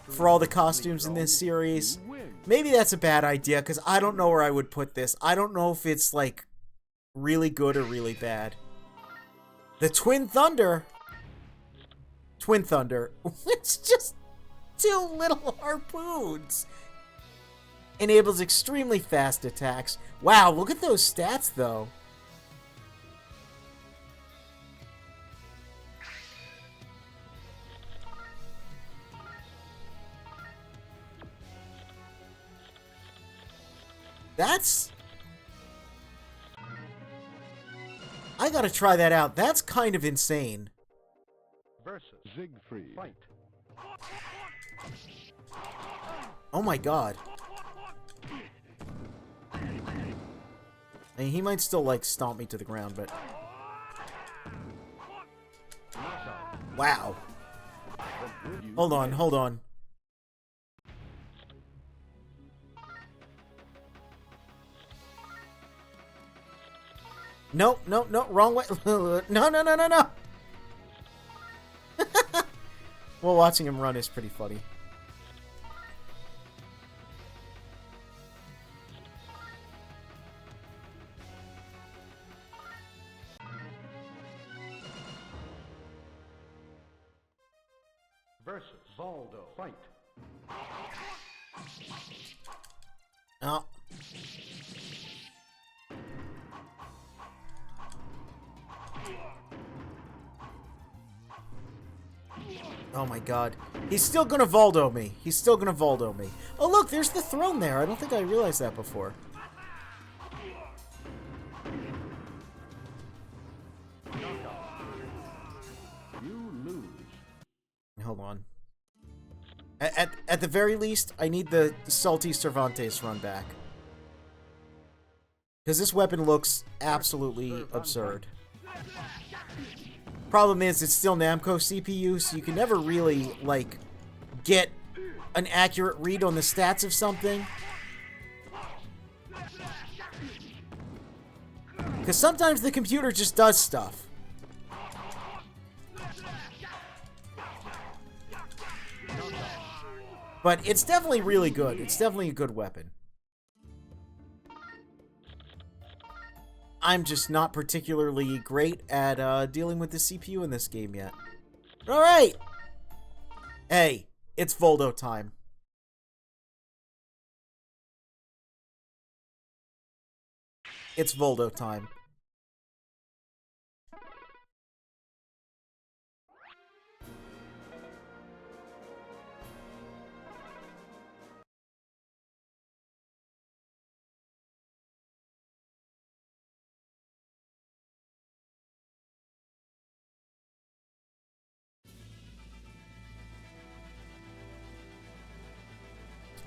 for all the costumes in this series? Maybe that's a bad idea, because I don't know where I would put this. I don't know if it's, like, really good or really bad. The Twin Thunder. Twin Thunder. It's just 2 little harpoons. Enables extremely fast attacks. Wow, look at those stats, though. That's... I gotta try that out. That's kind of insane. Versus Siegfried. Fight. Oh my god. I mean, he might still, like, stomp me to the ground, but... Wow. Hold on, hold on. No, no, no, wrong way. No, no, no, no, no. Well, watching him run is pretty funny. Versus Valdo. Fight. Oh. Oh my god. He's still gonna Valdo me. He's still gonna Valdo me. Oh look, there's the throne there. I don't think I realized that before. You lose. Hold on. At the very least, I need the Salty Cervantes run back. Because this weapon looks absolutely absurd. Problem is, it's still Namco CPU, so you can never really, like, get an accurate read on the stats of something. Because sometimes the computer just does stuff. But it's definitely really good. It's definitely a good weapon. I'm just not particularly great at dealing with the CPU in this game yet. Alright! Hey, it's Voldo time. It's Voldo time.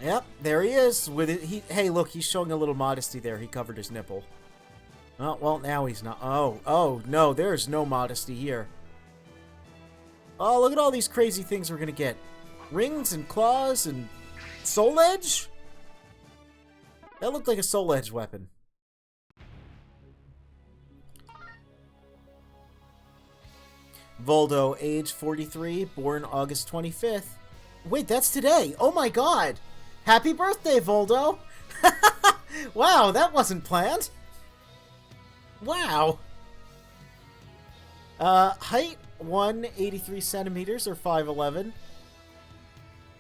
Yep, there he is. With it, hey, look, he's showing a little modesty there. He covered his nipple. Oh, well, now he's not. Oh, no, there's no modesty here. Oh, look at all these crazy things we're gonna get. Rings and claws and soul edge? That looked like a soul edge weapon. Voldo, age 43, born August 25th. Wait, that's today. Oh my god. Happy birthday, Voldo. Wow, that wasn't planned. Wow. Height, 183 centimeters, or 5'11".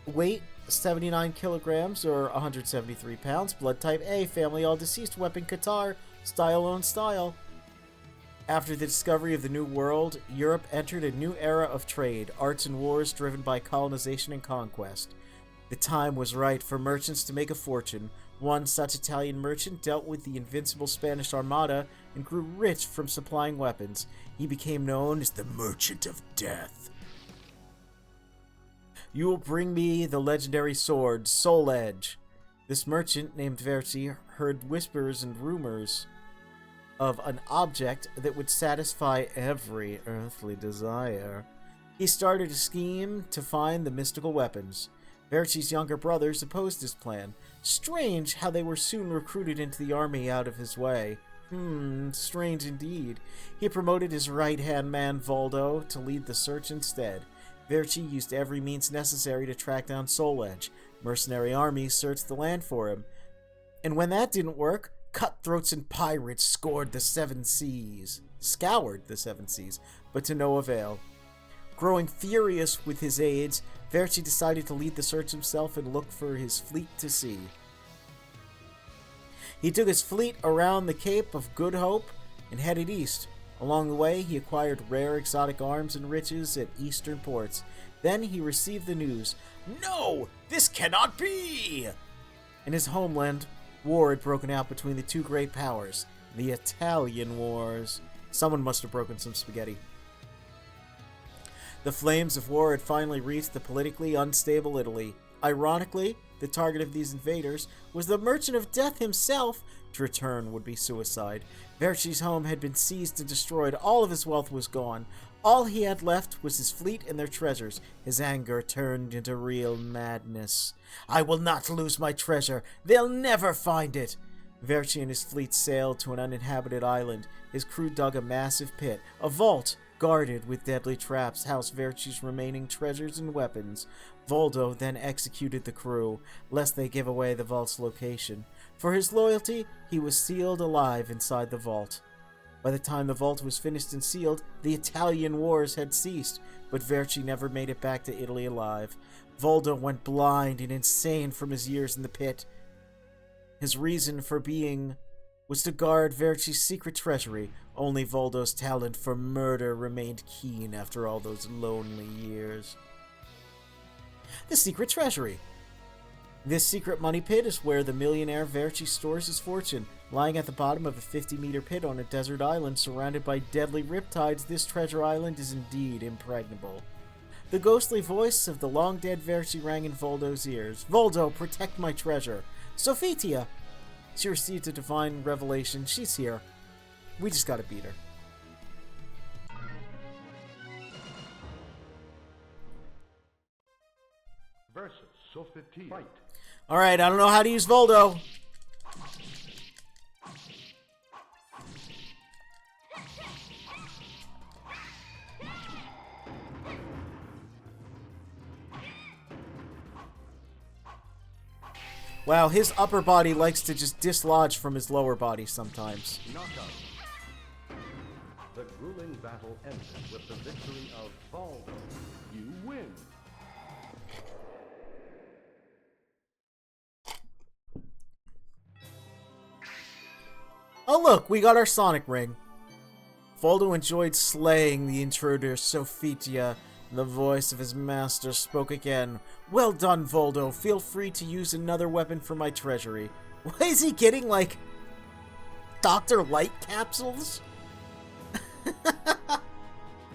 Weight, 79 kilograms, or 173 pounds. Blood type A, family all deceased, weapon Qatar, style own style. After the discovery of the New World, Europe entered a new era of trade, arts and wars driven by colonization and conquest. The time was right for merchants to make a fortune. One such Italian merchant dealt with the invincible Spanish Armada and grew rich from supplying weapons. He became known as the Merchant of Death. You will bring me the legendary sword, Soul Edge. This merchant, named Verci, heard whispers and rumors of an object that would satisfy every earthly desire. He started a scheme to find the mystical weapons. Verci's younger brothers opposed his plan. Strange how they were soon recruited into the army out of his way. Strange indeed. He promoted his right-hand man, Voldo, to lead the search instead. Verci used every means necessary to track down Soul Edge. Mercenary armies searched the land for him. And when that didn't work, cutthroats and pirates scoured the seven seas, but to no avail. Growing furious with his aides, Verci decided to lead the search himself and look for his fleet to sea. He took his fleet around the Cape of Good Hope and headed east. Along the way, he acquired rare exotic arms and riches at eastern ports. Then he received the news, "No! This cannot be!" In his homeland, war had broken out between the two great powers, the Italian Wars. Someone must have broken some spaghetti. The flames of war had finally reached the politically unstable Italy. Ironically, the target of these invaders was the Merchant of Death himself. To return would be suicide. Verci's home had been seized and destroyed. All of his wealth was gone. All he had left was his fleet and their treasures. His anger turned into real madness. "I will not lose my treasure. They'll never find it." Verci and his fleet sailed to an uninhabited island. His crew dug a massive pit, a vault, guarded with deadly traps, housed Verci's remaining treasures and weapons. Voldo then executed the crew, lest they give away the vault's location. For his loyalty, he was sealed alive inside the vault. By the time the vault was finished and sealed, the Italian Wars had ceased, but Verci never made it back to Italy alive. Voldo went blind and insane from his years in the pit. His reason for being was to guard Verci's secret treasury. Only Voldo's talent for murder remained keen after all those lonely years. The secret treasury. This secret money pit is where the millionaire Verci stores his fortune. Lying at the bottom of a 50-meter pit on a desert island surrounded by deadly riptides, this treasure island is indeed impregnable. The ghostly voice of the long-dead Verci rang in Voldo's ears. "Voldo, protect my treasure." "Sofitia!" She received a divine revelation. "She's here. We just gotta beat her." Versus Sofitia. Fight. Alright, I don't know how to use Voldo. Wow, his upper body likes to just dislodge from his lower body sometimes. Knockout. The grueling battle ended with the victory of Voldo. You win. Oh look, we got our Sonic Ring. Voldo enjoyed slaying the intruder, Sofitia. The voice of his master spoke again. "Well done, Voldo. Feel free to use another weapon for my treasury." Why is he getting, like, Dr. Light capsules?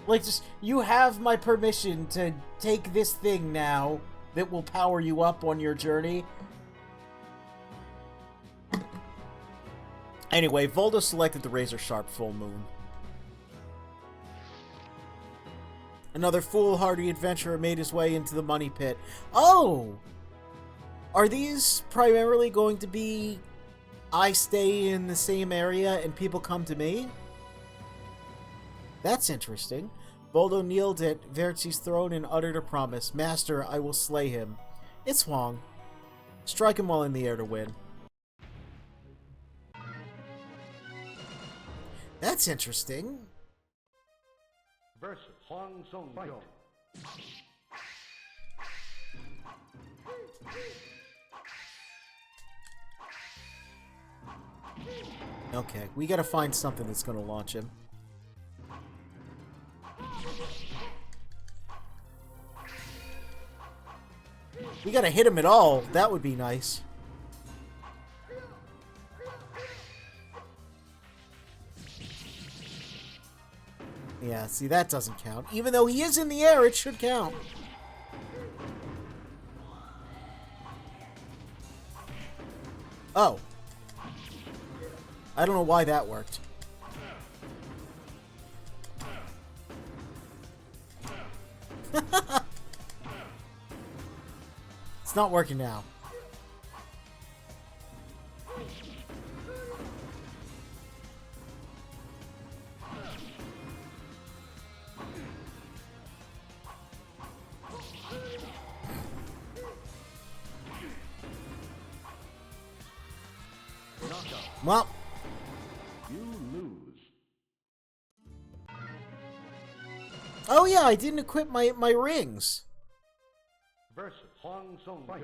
Like, just, you have my permission to take this thing now that will power you up on your journey. Anyway, Voldo selected the razor-sharp full moon. Another foolhardy adventurer made his way into the money pit. Oh! Are these primarily going to be I stay in the same area and people come to me? That's interesting. Voldo kneeled at Verci's throne and uttered a promise. "Master, I will slay him." It's Huang. Strike him while in the air to win. That's interesting. Versus Huang Song. Fight. Okay, we gotta find something that's gonna launch him. We gotta hit him at all. That would be nice. Yeah, see, that doesn't count. Even though he is in the air, it should count. Oh. I don't know why that worked. It's not working now. Well, You lose. oh yeah, I didn't equip my rings. Versus Huang Song fight.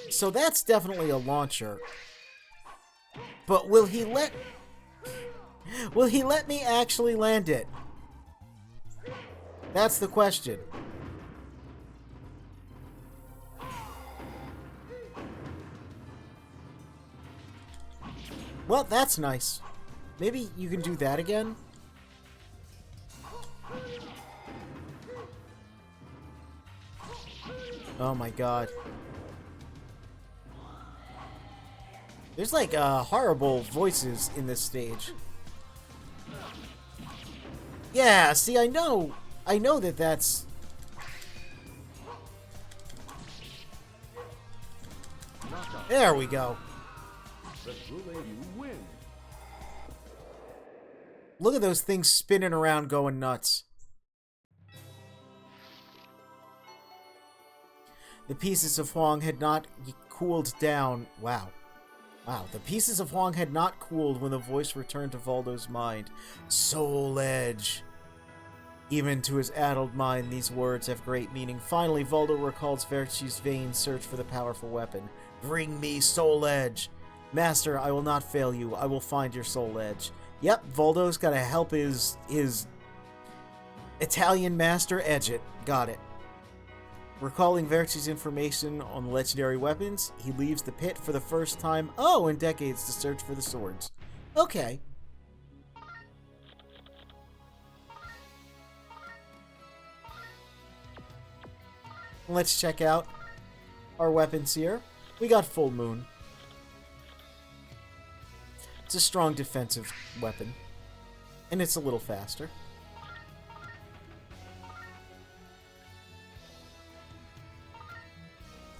So that's definitely a launcher. But will he let me actually land it? That's the question. Well, that's nice. Maybe you can do that again? Oh my god. There's like horrible voices in this stage. Yeah, see, I know that that's... There we go. The Goulet, you win. Look at those things spinning around going nuts. The pieces of Huang had not cooled down. Wow. Wow, the pieces of Huang had not cooled when the voice returned to Voldo's mind. Soul Edge. Even to his addled mind, these words have great meaning. Finally, Voldo recalls Verci's vain search for the powerful weapon. Bring me Soul Edge. Master, I will not fail you. I will find your Soul Edge. Yep, Voldo's gotta help his Italian master edge it. Got it. Recalling Verci's information on legendary weapons, he leaves the pit for the first time, in decades, to search for the swords. Okay. Let's check out our weapons here. We got Full Moon. It's a strong defensive weapon, and it's a little faster.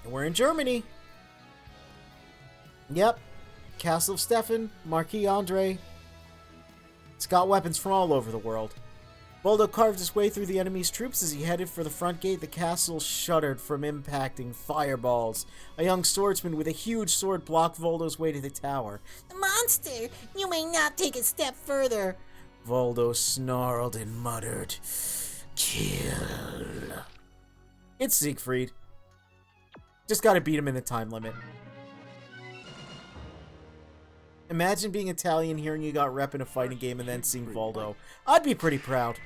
And we're in Germany. Yep. Castle of Stefan, Marquis Andre. It's got weapons from all over the world. Voldo carved his way through the enemy's troops as he headed for the front gate. The castle shuddered from impacting fireballs. A young swordsman with a huge sword blocked Voldo's way to the tower. Monster, you may not take a step further. Voldo snarled and muttered, "Kill." It's Siegfried. Just gotta beat him in the time limit. Imagine being Italian, hearing you got rep in a fighting game, and then seeing Voldo. I'd be pretty proud.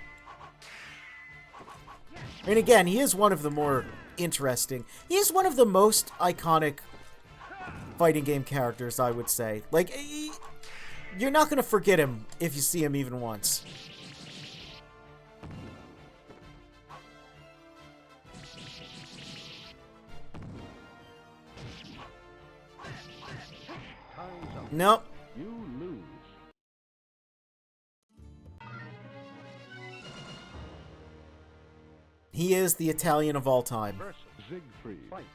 And again, he is one of the more interesting. He is one of the most iconic fighting game characters, I would say. Like, you're not gonna forget him if you see him even once. Nope. You lose. He is the Italian of all time. Versus Siegfried fight.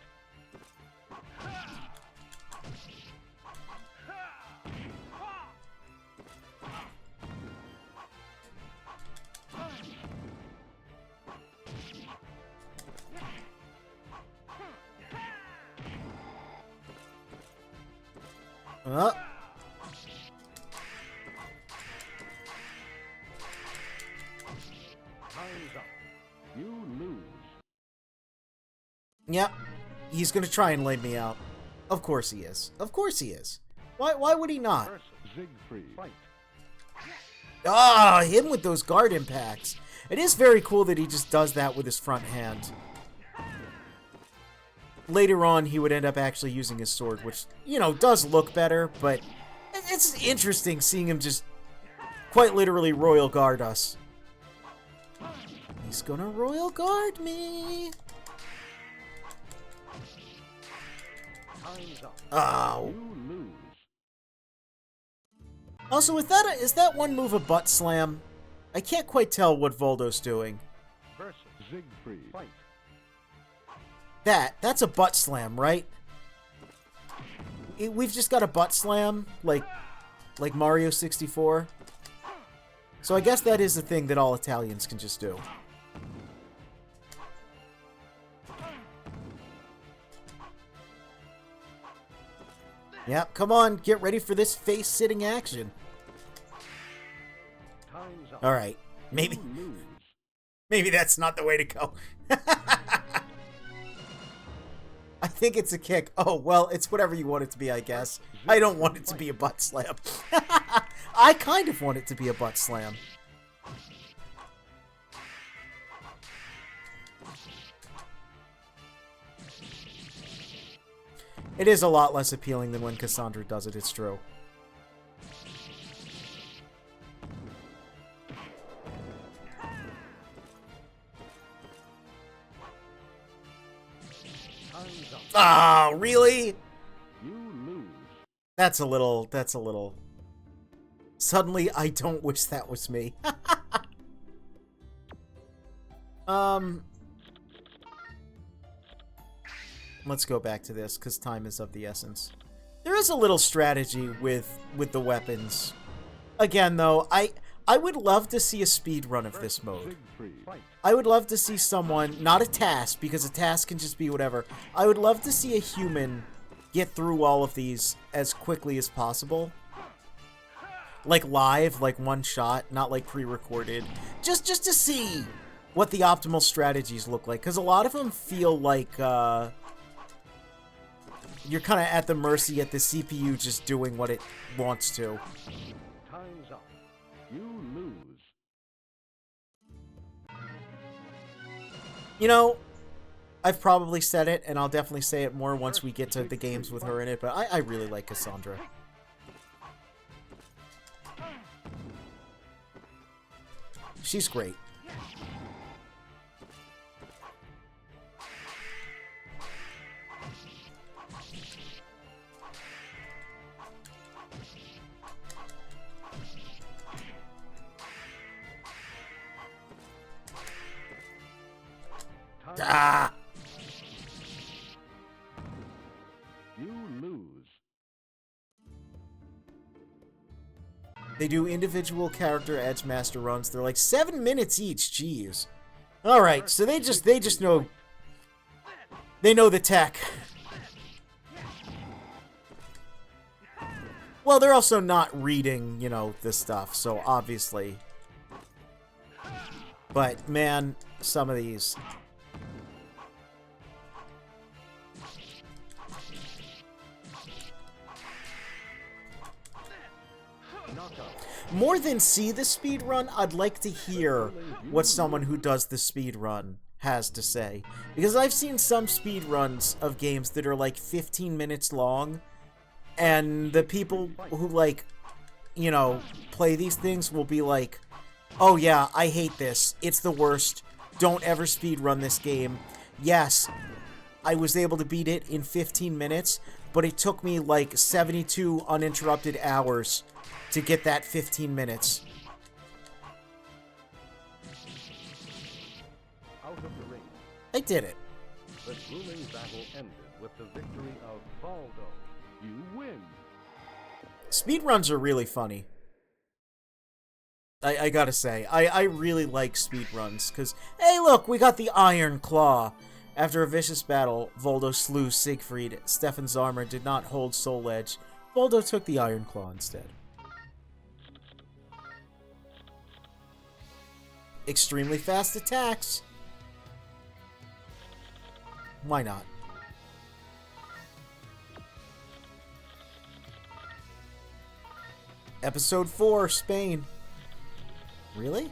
Time's up. You lose. Yep. He's gonna try and lay me out. Of course he is. Of course he is. Why would he not? Versus Siegfried fight. Ah, him with those guard impacts. It is very cool that he just does that with his front hand. Later on, he would end up actually using his sword, which, you know, does look better, but it's interesting seeing him just quite literally royal guard us. He's gonna royal guard me. Time's up. Oh. You lose. Also, is that one move a butt slam? I can't quite tell what Voldo's doing. Versus Siegfried fight. That's a butt slam, right? We've just got a butt slam, like Mario 64. So I guess that is the thing that all Italians can just do. Yep, come on, get ready for this face-sitting action. Time's up. Alright, maybe You lose. that's not the way to go. I think it's a kick. Oh, well, it's whatever you want it to be, I guess. I don't want it to be a butt slam. I kind of want it to be a butt slam. It is a lot less appealing than when Cassandra does it, it's true. Time's up. Ah, really? You lose. That's a little... Suddenly, I don't wish that was me. Let's go back to this, because time is of the essence. There is a little strategy with the weapons. Again, though, I would love to see a speed run of this mode. Siegfried. Fight. I would love to see someone, not a task, because a task can just be whatever. I would love to see a human get through all of these as quickly as possible. Like live, like one shot, not like pre-recorded. Just to see what the optimal strategies look like. Because a lot of them feel like, you're kind of at the mercy at the CPU just doing what it wants to. Time's up. You lose. You know, I've probably said it, and I'll definitely say it more once we get to the games with her in it, but I really like Cassandra. She's great. Time's Ah! You lose. They do individual character Edge Master runs. They're like 7 minutes each. Jeez. All right, so they just know. They know the tech. Well, they're also not reading, you know, this stuff, so obviously. But man, some of these. Knockout. More than see the speed run, I'd like to hear what someone who does the speed run has to say. Because I've seen some speed runs of games that are like 15 minutes long, and the people who, like, you know, play these things will be like, oh yeah, I hate this. It's the worst. Don't ever speed run this game. Yes, I was able to beat it in 15 minutes, but it took me like 72 uninterrupted hours to get that 15 minutes. Out of the ring. I did it. The grueling battle ended with the victory of Baldo. You win. Speedruns are really funny. I gotta say, I really like speedruns, because, hey look, we got the Iron Claw. After a vicious battle, Voldo slew Siegfried. Stefan's armor did not hold Soul Edge. Voldo took the Iron Claw instead. Extremely fast attacks. Why not? Episode 4, Spain. Really?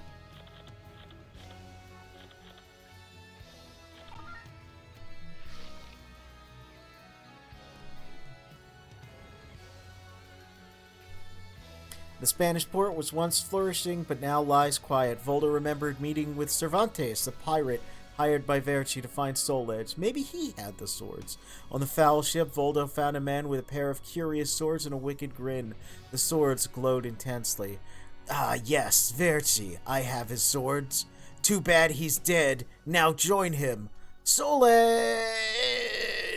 The Spanish port was once flourishing, but now lies quiet. Voldo remembered meeting with Cervantes, a pirate hired by Verci to find Soul Edge. Maybe he had the swords. On the foul ship, Voldo found a man with a pair of curious swords and a wicked grin. The swords glowed intensely. Ah, yes, Verci. I have his swords. Too bad he's dead. Now join him. Soul Edge!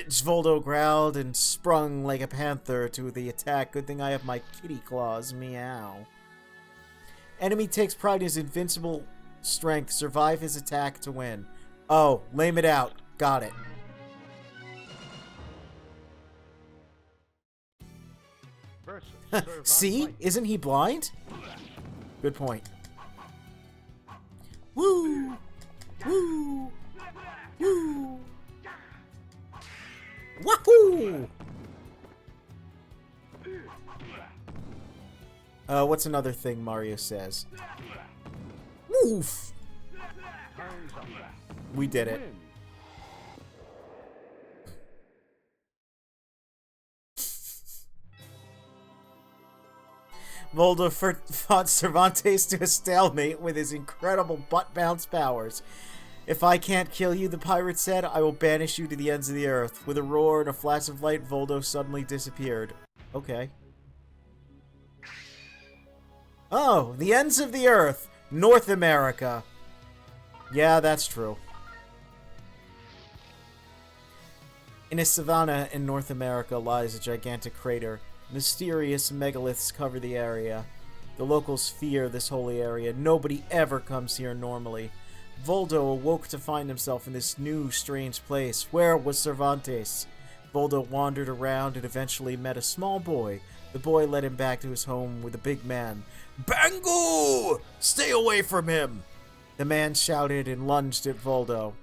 Voldo growled and sprung like a panther to the attack. Good thing I have my kitty claws. Meow. Enemy takes pride in his invincible strength. Survive his attack to win. Oh, lame it out. Got it. versus serve on See? fight. Isn't he blind? Good point. Woo! Woo! Woo! Wahoo! What's another thing Mario says? Woof! Time's up. We did it. Win. Voldo fought Cervantes to a stalemate with his incredible butt bounce powers. If I can't kill you, the pirate said, I will banish you to the ends of the earth. With a roar and a flash of light, Voldo suddenly disappeared. Okay. Oh, the ends of the earth. North America. Yeah, that's true. In a savanna in North America lies a gigantic crater. Mysterious megaliths cover the area. The locals fear this holy area. Nobody ever comes here normally. Voldo awoke to find himself in this new, strange place. Where was Cervantes? Voldo wandered around and eventually met a small boy. The boy led him back to his home with a big man. Bangu! Stay away from him! The man shouted and lunged at Voldo.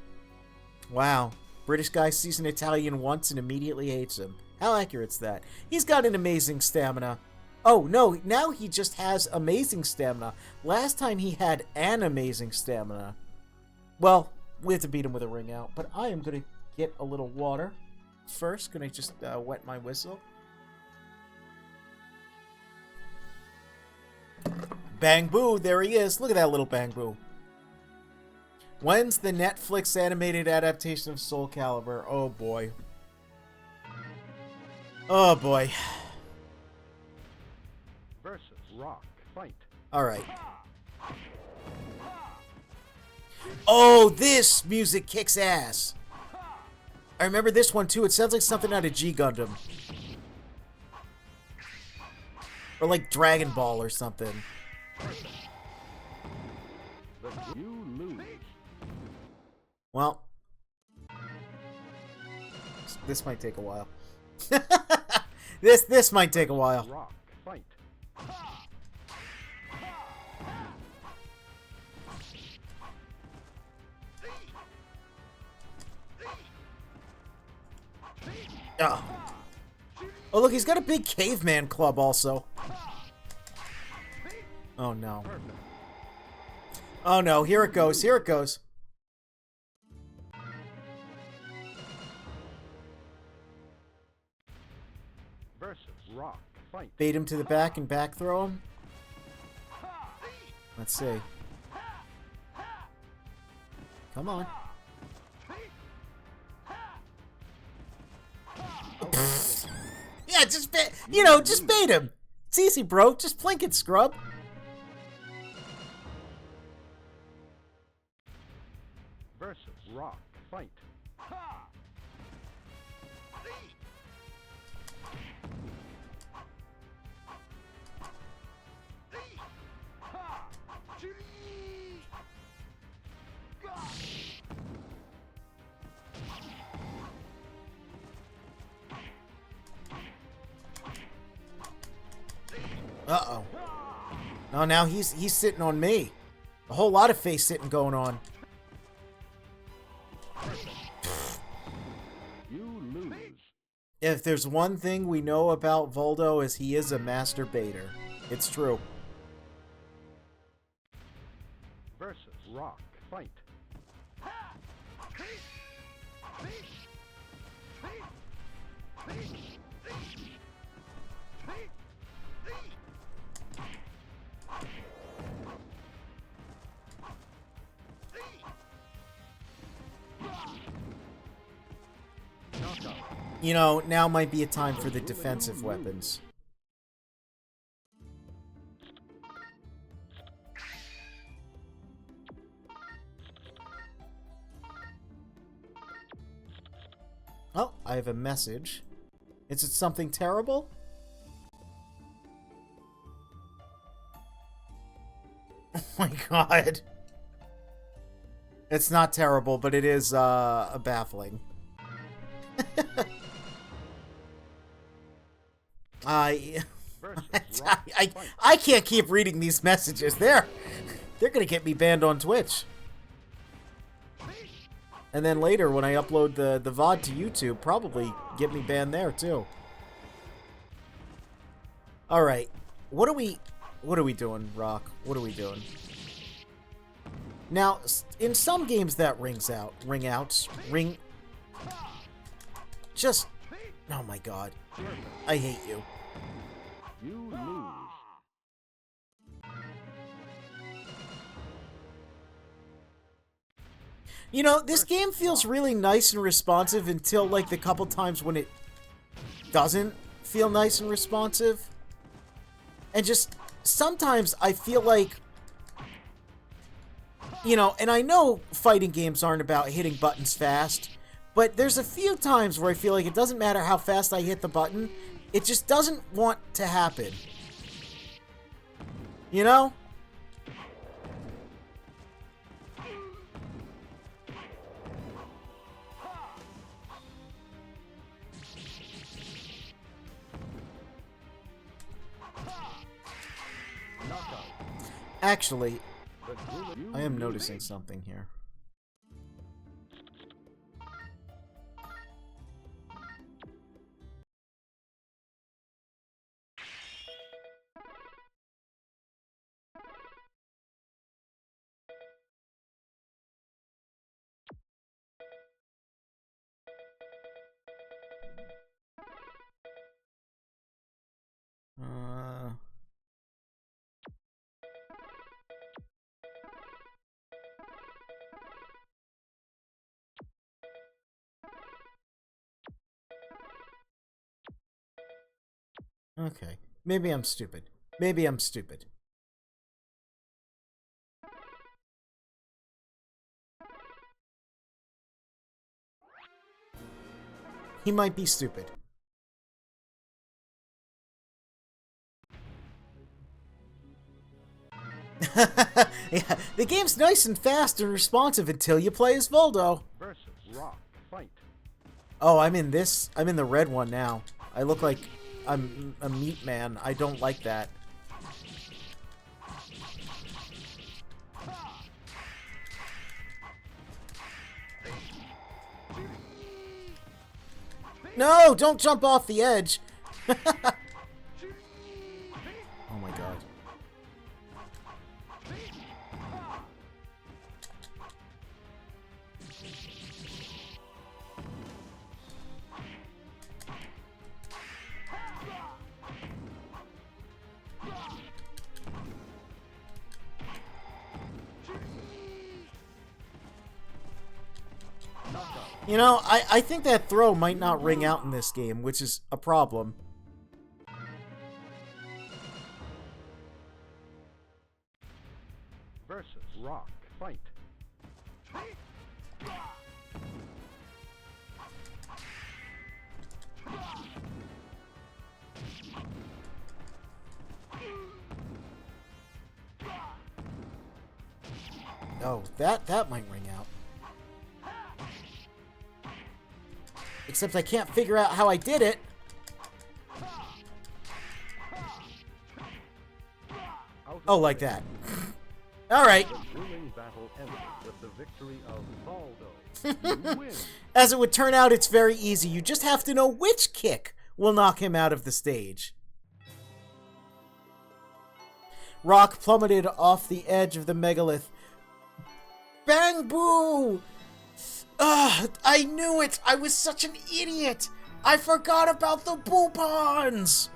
Wow. British guy sees an Italian once and immediately hates him. How accurate's that? He's got an amazing stamina. Oh, no, now he just has amazing stamina. Last time he had an amazing stamina. Well, we have to beat him with a ring out, but I am going to get a little water. First, going to just wet my whistle. Bang Boo, there he is. Look at that little Bang Boo. When's the Netflix animated adaptation of Soul Calibur? Oh boy. Oh boy. Versus rock fight. Alright. Oh, this music kicks ass. I remember this one too. It sounds like something out of G Gundam. Or like Dragon Ball or something. But you lose. Well, this might take a while. This might take a while. Rock fight. Oh. Oh, look, he's got a big caveman club also. Oh no. Oh no, here it goes. Here it goes. Versus rock fight. Bait him to the back and back throw him. Let's see. Come on. Yeah, just bait, just bait him. It's easy, bro. Just plink it, scrub. Versus rock fight. Uh-oh. Oh, now he's sitting on me. A whole lot of face sitting going on. You lose. If there's one thing we know about Voldo is he is a master baiter. It's true. Versus rock fight. You know, now might be a time for the defensive weapons. Oh, I have a message. Is it something terrible? Oh my god. It's not terrible, but it is baffling. versus rock, fight. I can't keep reading these messages. They're gonna get me banned on Twitch. And then later, when I upload the VOD to YouTube, probably get me banned there too. All right, what are we doing, Rock? What are we doing? Now, in some games that just, oh my god, I hate you. You lose. You know, this game feels really nice and responsive until, like, the couple times when it doesn't feel nice and responsive. And just, sometimes I feel like, you know, and I know fighting games aren't about hitting buttons fast, but there's a few times where I feel like it doesn't matter how fast I hit the button, it just doesn't want to happen. You know? Actually, I am noticing something here. Okay. Maybe I'm stupid. Maybe I'm stupid. He might be stupid. Yeah, the game's nice and fast and responsive until you play as Voldo. Versus rock, fight. Oh, I'm in the red one now. I look like I'm a meat man. I don't like that. No, don't jump off the edge. Oh my god. You know, I think that throw might not ring out in this game, which is a problem. Versus rock, fight. Oh, that might ring out. Except I can't figure out how I did it. Oh, like that. Alright. The grueling battle ended with the victory of Voldo. You win. As it would turn out, it's very easy. You just have to know which kick will knock him out of the stage. Rock plummeted off the edge of the megalith. Bang boo! Ugh, I knew it! I was such an idiot! I forgot about the boopons!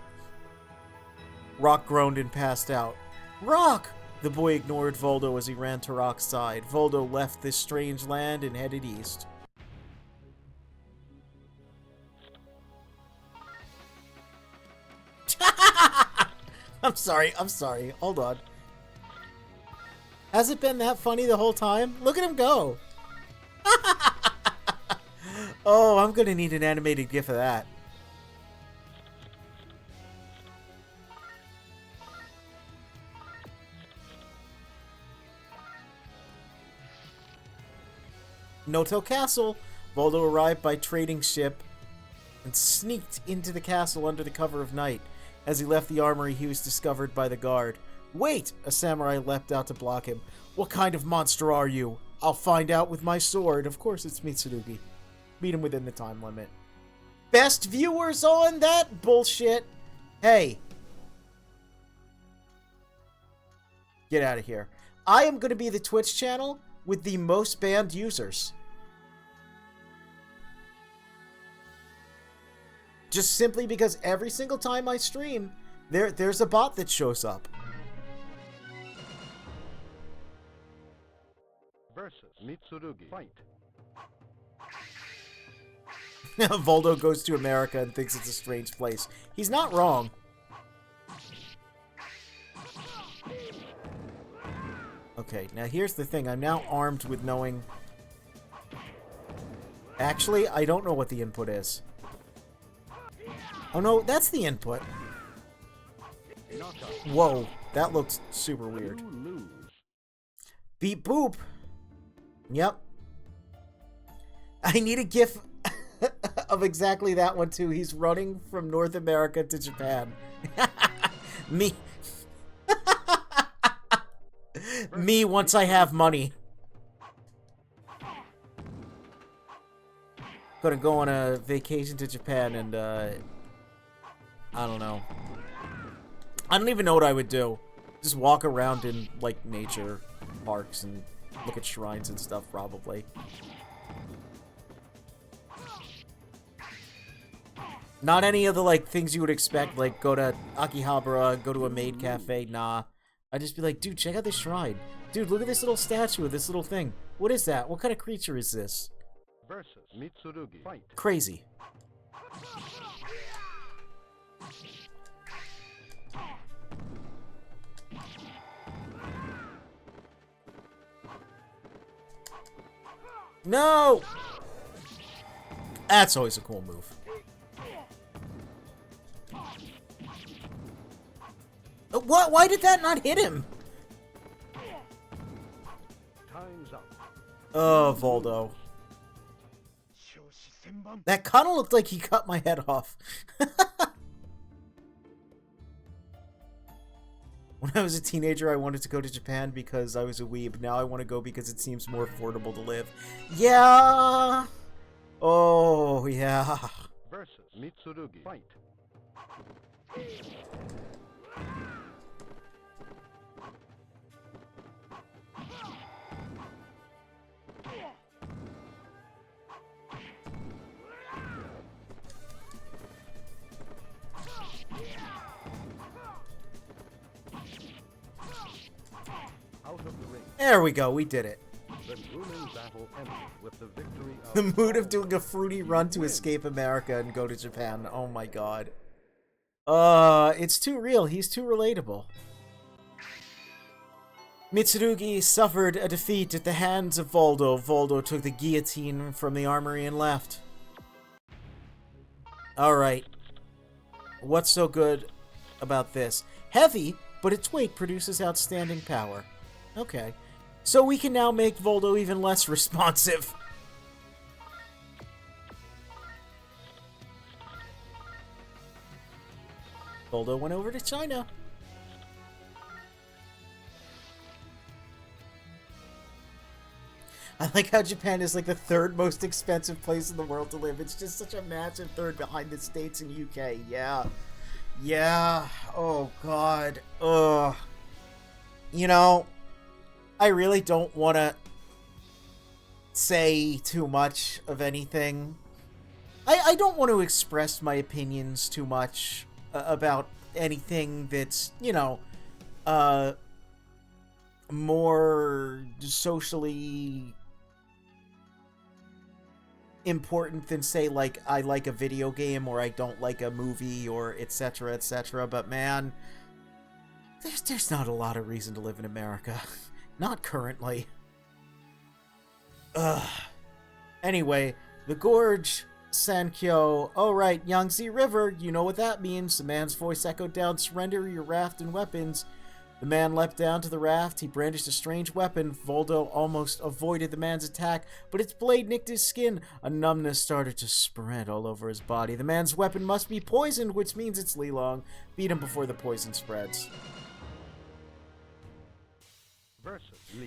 Rock groaned and passed out. Rock! The boy ignored Voldo as he ran to Rock's side. Voldo left this strange land and headed east. I'm sorry. Hold on. Has it been that funny the whole time? Look at him go! Oh, I'm gonna need an animated GIF of that. Noto Castle. Voldo arrived by trading ship and sneaked into the castle under the cover of night. As he left the armory, he was discovered by the guard. Wait! A samurai leapt out to block him. What kind of monster are you? I'll find out with my sword. Of course it's Mitsurugi. Beat him within the time limit. Best viewers on that bullshit. Hey. Get out of here. I am going to be the Twitch channel with the most banned users. Just simply because every single time I stream, there's a bot that shows up. Versus Mitsurugi. Fight. Voldo goes to America and thinks it's a strange place. He's not wrong. Okay, now here's the thing. I'm now armed with knowing... Actually, I don't know what the input is. Oh no, that's the input. Whoa, that looks super weird. Beep boop. Yep. I need a gif of exactly that one too. He's running from North America to Japan. Me. Me once I have money. Gonna go on a vacation to Japan and I don't know. I don't even know what I would do. Just walk around in like nature parks and look at shrines and stuff probably. Not any of the like things you would expect, like go to Akihabara, go to a maid cafe, nah. I'd just be like, dude, check out this shrine. Dude, look at this little statue of this little thing. What is that? What kind of creature is this? Versus Mitsurugi. Fight. Crazy. No! That's always a cool move. What? Why did that not hit him? Time's up. Oh, Voldo. That kind of looked like he cut my head off. When I was a teenager, I wanted to go to Japan because I was a weeb. Now I want to go because it seems more affordable to live. Yeah! Oh, yeah. Versus Mitsurugi. Fight. Out of the ring. There we go, we did it. The grueling battle ended with the victory of The mood of doing a fruity run to escape America and go to Japan. Oh my god. It's too real. He's too relatable. Mitsurugi suffered a defeat at the hands of Voldo. Voldo took the guillotine from the armory and left. Alright. What's so good about this? Heavy, but its weight produces outstanding power. Okay. So we can now make Voldo even less responsive. Voldo went over to China. I like how Japan is like the third most expensive place in the world to live. It's just such a massive third behind the States and UK. Yeah. Yeah. Oh, God. Ugh. You know, I really don't want to say too much of anything. I don't want to express my opinions too much about anything that's, you know, more socially important than, say, like, I like a video game or I don't like a movie or etc., etc. But, man, there's not a lot of reason to live in America. Not currently. Ugh. Anyway, the Gorge, Sankyo. Oh, right, Yangtze River. You know what that means. The man's voice echoed down, surrender your raft and weapons. The man leapt down to the raft. He brandished a strange weapon. Voldo almost avoided the man's attack, but its blade nicked his skin. A numbness started to spread all over his body. The man's weapon must be poisoned, which means it's Li Long. Beat him before the poison spreads.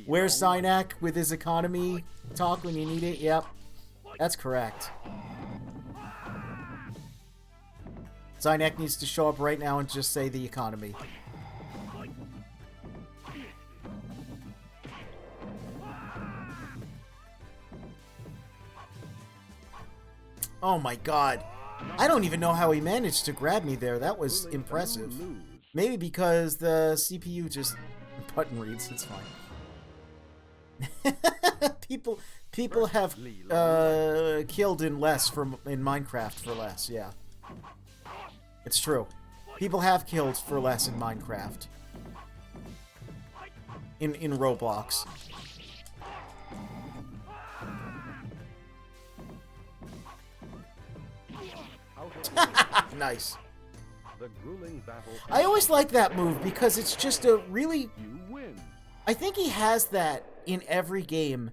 Where's Synak with his economy talk when you need it? Yep, that's correct. Synak needs to show up right now and just say the economy. Oh my god. I don't even know how he managed to grab me there. That was impressive. Maybe because the CPU just button reads. It's fine. people have killed in Minecraft for less. Yeah, it's true. People have killed for less in Minecraft. In Roblox. Nice. I always like that move because it's just a really... I think he has that in every game,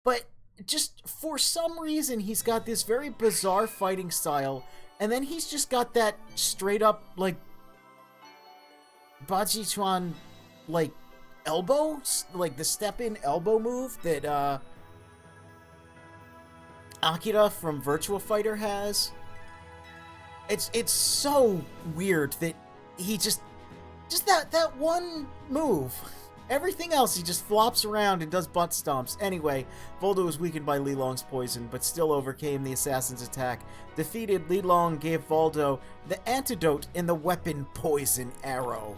but just for some reason he's got this very bizarre fighting style, and then he's just got that straight up, like, Bajichuan, like, elbow? Like, the step-in elbow move that, Akira from Virtua Fighter has. It's so weird that he just that one move. Everything else, he just flops around and does butt stomps. Anyway, Voldo was weakened by Li Long's poison, but still overcame the assassin's attack. Defeated, Li Long gave Voldo the antidote in the weapon Poison Arrow.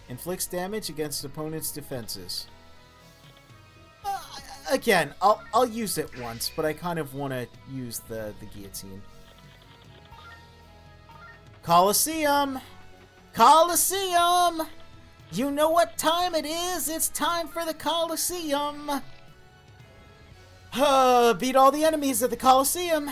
Inflicts damage against opponent's defenses. Again, I'll use it once, but I kind of want to use the guillotine. Colosseum! Colosseum! You know what time it is? It's time for the Colosseum! Beat all the enemies at the Colosseum!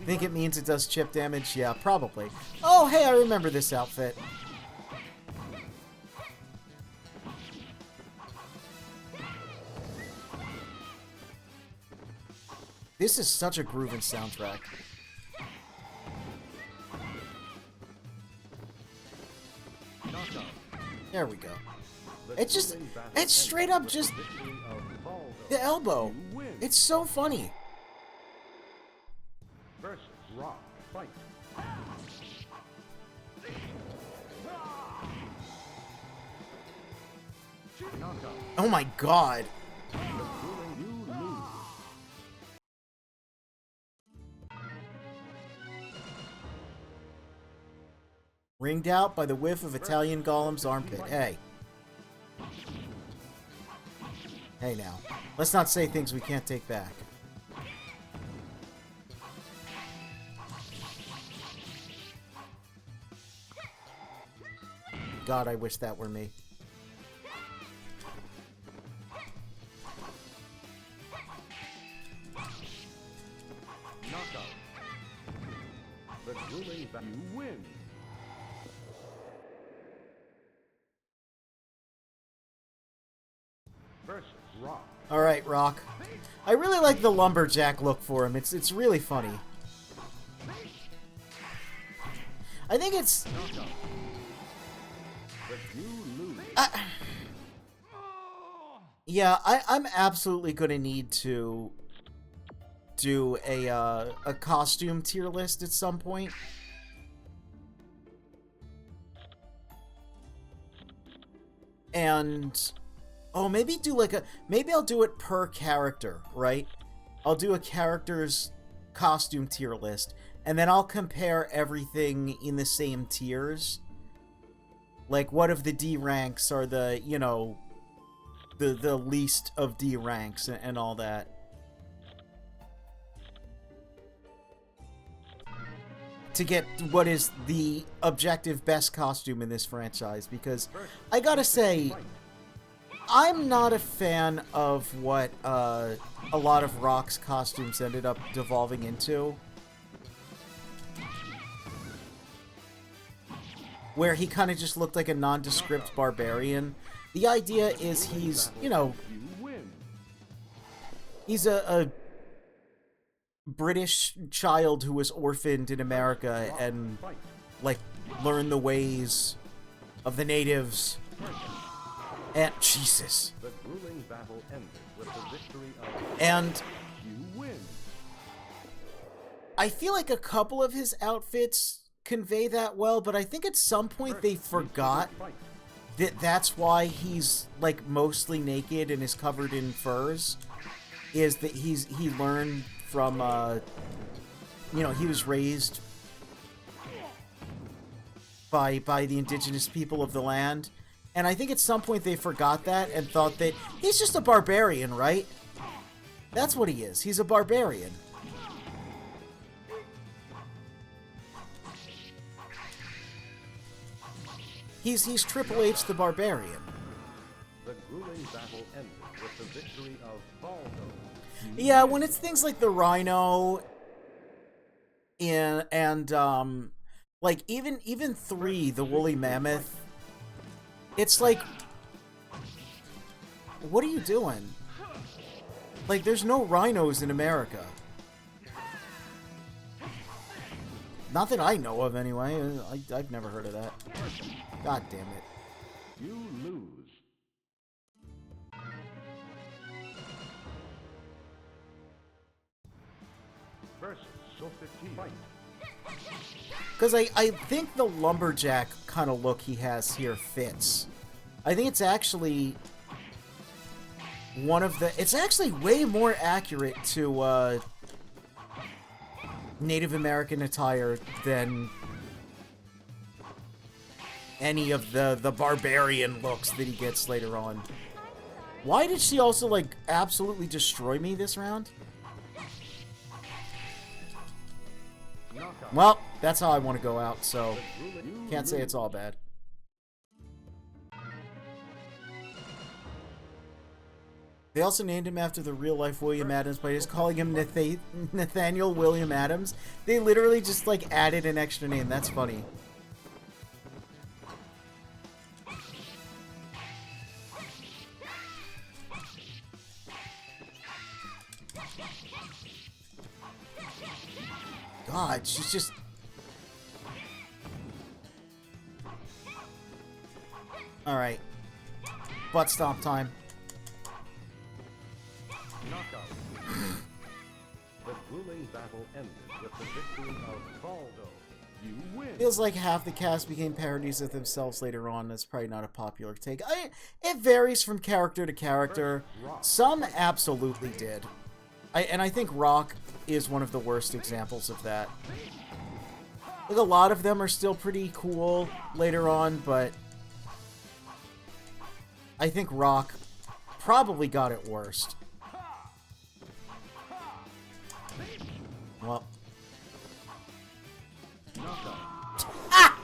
Think it means it does chip damage? Yeah, probably. Oh, hey, I remember this outfit. This is such a grooving soundtrack. There we go. It's straight up just the elbow. It's so funny. Versus Rock, fight. Oh my god. Ringed out by the whiff of Italian Golem's armpit. Hey. Hey now. Let's not say things we can't take back. God, I wish that were me. Knockout. The dueling battle. You win. Versus Rock. All right, Rock. I really like the lumberjack look for him. It's really funny. I think it's. Yeah, I'm absolutely gonna need to do a costume tier list at some point. And oh, maybe do like maybe I'll do it per character, right? I'll do a character's costume tier list, and then I'll compare everything in the same tiers. Like, what of the D ranks are the, you know, the least of D ranks and all that. To get what is the objective best costume in this franchise, because I gotta say, I'm not a fan of what a lot of Rock's costumes ended up devolving into. Where he kind of just looked like a nondescript barbarian. The idea is he's, you know, he's a British child who was orphaned in America and, like, learned the ways of the natives. And, Jesus. The grueling battle ended with the victory of And you win. I feel like a couple of his outfits convey that well, but I think at some point they forgot that that's why he's, like, mostly naked and is covered in furs, is that he learned from, you know, he was raised by the indigenous people of the land, and I think at some point they forgot that and thought that he's just a barbarian, right? That's what he is. He's a barbarian. He's Triple H the Barbarian. The grueling battle ended with the victory of Baldo. Yeah, when it's things like the Rhino and like even 3, the Woolly Mammoth, it's like, what are you doing? Like, there's no rhinos in America. Not that I know of, anyway. I've never heard of that. God damn it. You lose. Versus Sophitie. Fight. Because I think the lumberjack kind of look he has here fits. I think it's actually one of the... It's actually way more accurate to Native American attire than any of the barbarian looks that he gets later on. Why did she also, like, absolutely destroy me this round? Well, that's how I want to go out, so can't say it's all bad. They also named him after the real-life William Adams by just calling him Nathaniel William Adams. They literally just, like, added an extra name. That's funny. God, she's just... Alright. Butt stomp time. Knockout. The grueling battle ended with the victory of Baldo. You win. Feels like half the cast became parodies of themselves later on. That's probably not a popular take. It varies from character to character. Some absolutely did. And I think Rock is one of the worst examples of that. Like, a lot of them are still pretty cool later on, but I think Rock probably got it worst. Well. Ah!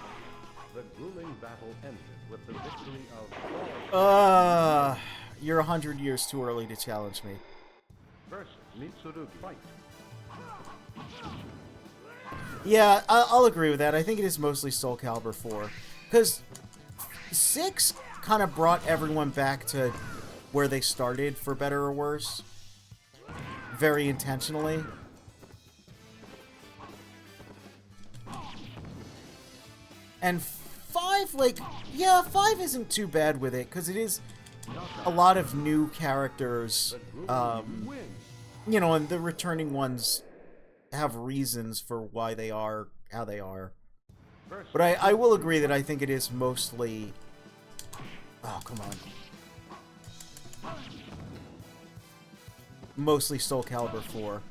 The grueling battle ended with the victory of Baldo. You're 100 years too early to challenge me. Versus Mitsurugi. Fight. Yeah, I'll agree with that. I think it is mostly Soul Calibur 4. Because 6 kind of brought everyone back to where they started, for better or worse. Very intentionally. And 5, like, yeah, 5 isn't too bad with it, because it is a lot of new characters, you know, and the returning ones have reasons for why they are how they are. But I will agree that I think it is mostly... Oh, come on. Mostly Soul Calibur 4.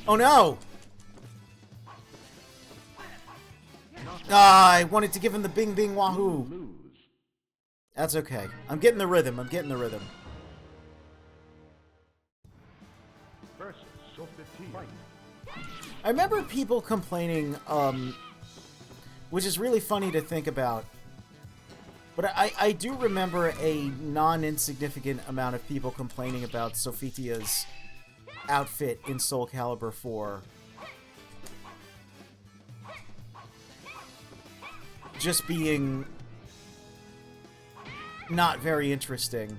Oh no! Ah, I wanted to give him the bing bing wahoo. That's okay. I'm getting the rhythm. I'm getting the rhythm. Versus Sophitie. Fight. I remember people complaining, which is really funny to think about. But I do remember a non-insignificant amount of people complaining about Sophitia's outfit in Soul Calibur 4. Just being not very interesting.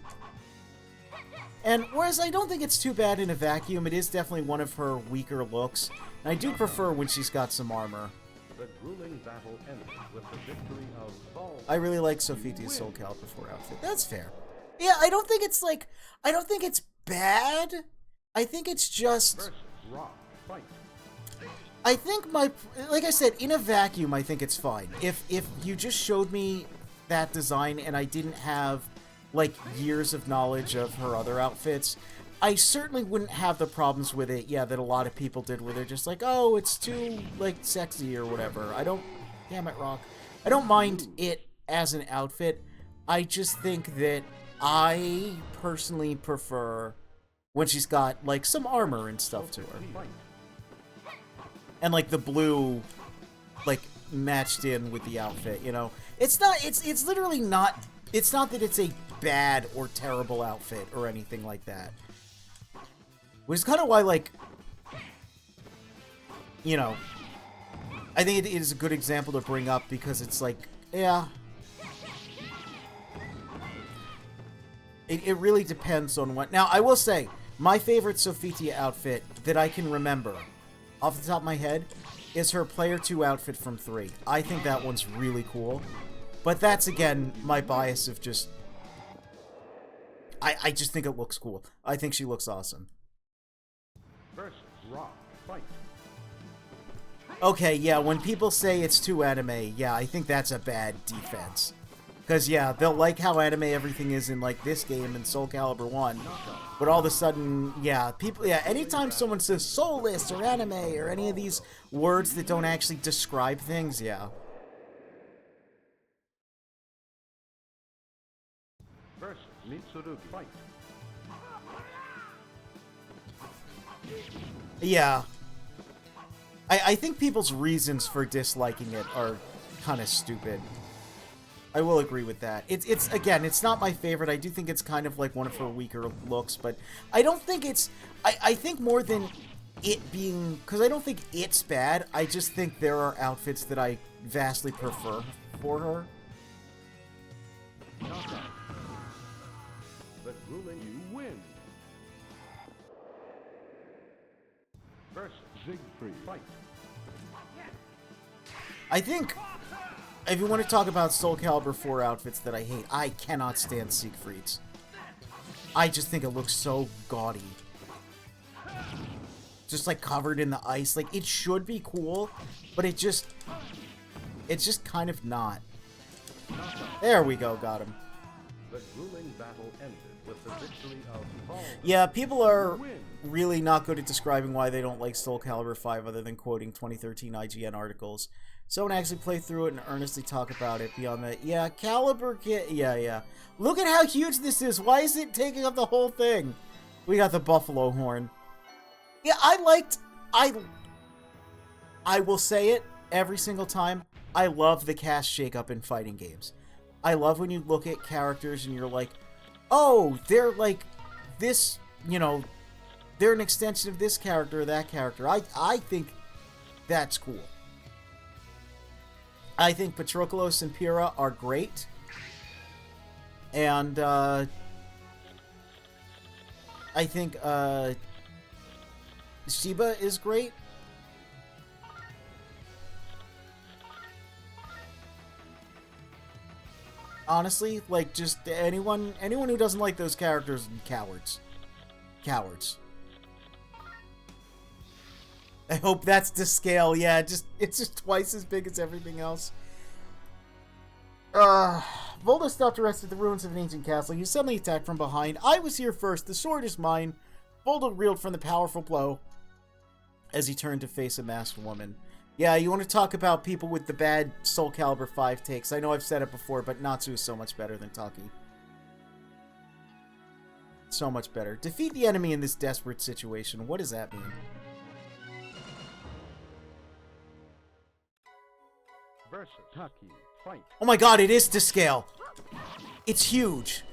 And whereas I don't think it's too bad in a vacuum, it is definitely one of her weaker looks. And I do prefer when she's got some armor. The grueling battle ended with the victory of Baldo. I really like Sophitia's Soul Calibur 4 outfit. That's fair. Yeah, I don't think it's like... I don't think it's bad. I think it's just... Versus Rock, fight. I think my... Like I said, in a vacuum, I think it's fine. If you just showed me that design and I didn't have, like, years of knowledge of her other outfits, I certainly wouldn't have the problems with it, yeah, that a lot of people did where they're just like, oh, it's too, like, sexy or whatever. I don't... Damn it, Rock. I don't mind it as an outfit. I just think that I personally prefer when she's got, like, some armor and stuff to her. And, like, the blue, like, matched in with the outfit, you know? It's not... It's literally not... It's not that it's a bad or terrible outfit or anything like that. Which is kind of why, like, you know, I think it is a good example to bring up because it's like, yeah. It really depends on what... Now, I will say, my favorite Sophitia outfit that I can remember, off the top of my head, is her Player 2 outfit from 3. I think that one's really cool. But that's, again, my bias of just... I just think it looks cool. I think she looks awesome. Versus Rock, fight. Okay, yeah, when people say it's too anime, yeah, I think that's a bad defense. Because, yeah, they'll like how anime everything is in, like, this game and Soul Calibur 1. But all of a sudden, yeah, people, yeah, anytime someone says soulless or anime or any of these words that don't actually describe things, yeah. Versus Mitsurugi, fight. Yeah. I think people's reasons for disliking it are kind of stupid. I will agree with that. It's again, it's not my favorite. I do think it's kind of like one of her weaker looks, but I don't think it's... I think more than it being... Because I don't think it's bad. I just think there are outfits that I vastly prefer for her. The grueling, you win. Versus Siegfried, fight. I think, if you want to talk about Soul Calibur 4 outfits that I hate, I cannot stand Siegfried's. I just think it looks so gaudy. Just like covered in the ice. Like, it should be cool, but it's just kind of not. There we go, got him. The grueling battle ended with the victory of Baldo. Yeah, people are really not good at describing why they don't like Soul Calibur 5 other than quoting 2013 IGN articles. Someone actually play through it and earnestly talk about it beyond that. Yeah, Calibur yeah. Look at how huge this is. Why is it taking up the whole thing? We got the buffalo horn. Yeah, I will say it every single time. I love the cast shakeup in fighting games. I love when you look at characters and you're like, oh, they're like this, you know, they're an extension of this character or that character. I think that's cool. I think Patroclus and Pyrrha are great. And, I think, Sheba is great. Honestly, like, just anyone who doesn't like those characters, cowards. Cowards. I hope that's to scale. Yeah, it's just twice as big as everything else. Voldo stopped to rest at the ruins of an ancient castle. He suddenly attacked from behind. I was here first. The sword is mine. Voldo reeled from the powerful blow as he turned to face a masked woman. Yeah, you want to talk about people with the bad Soul Calibur 5 takes. I know I've said it before, but Natsu is so much better than Taki. So much better. Defeat the enemy in this desperate situation. What does that mean? versus Taki. Fight. Oh my god, it is to scale. It's huge.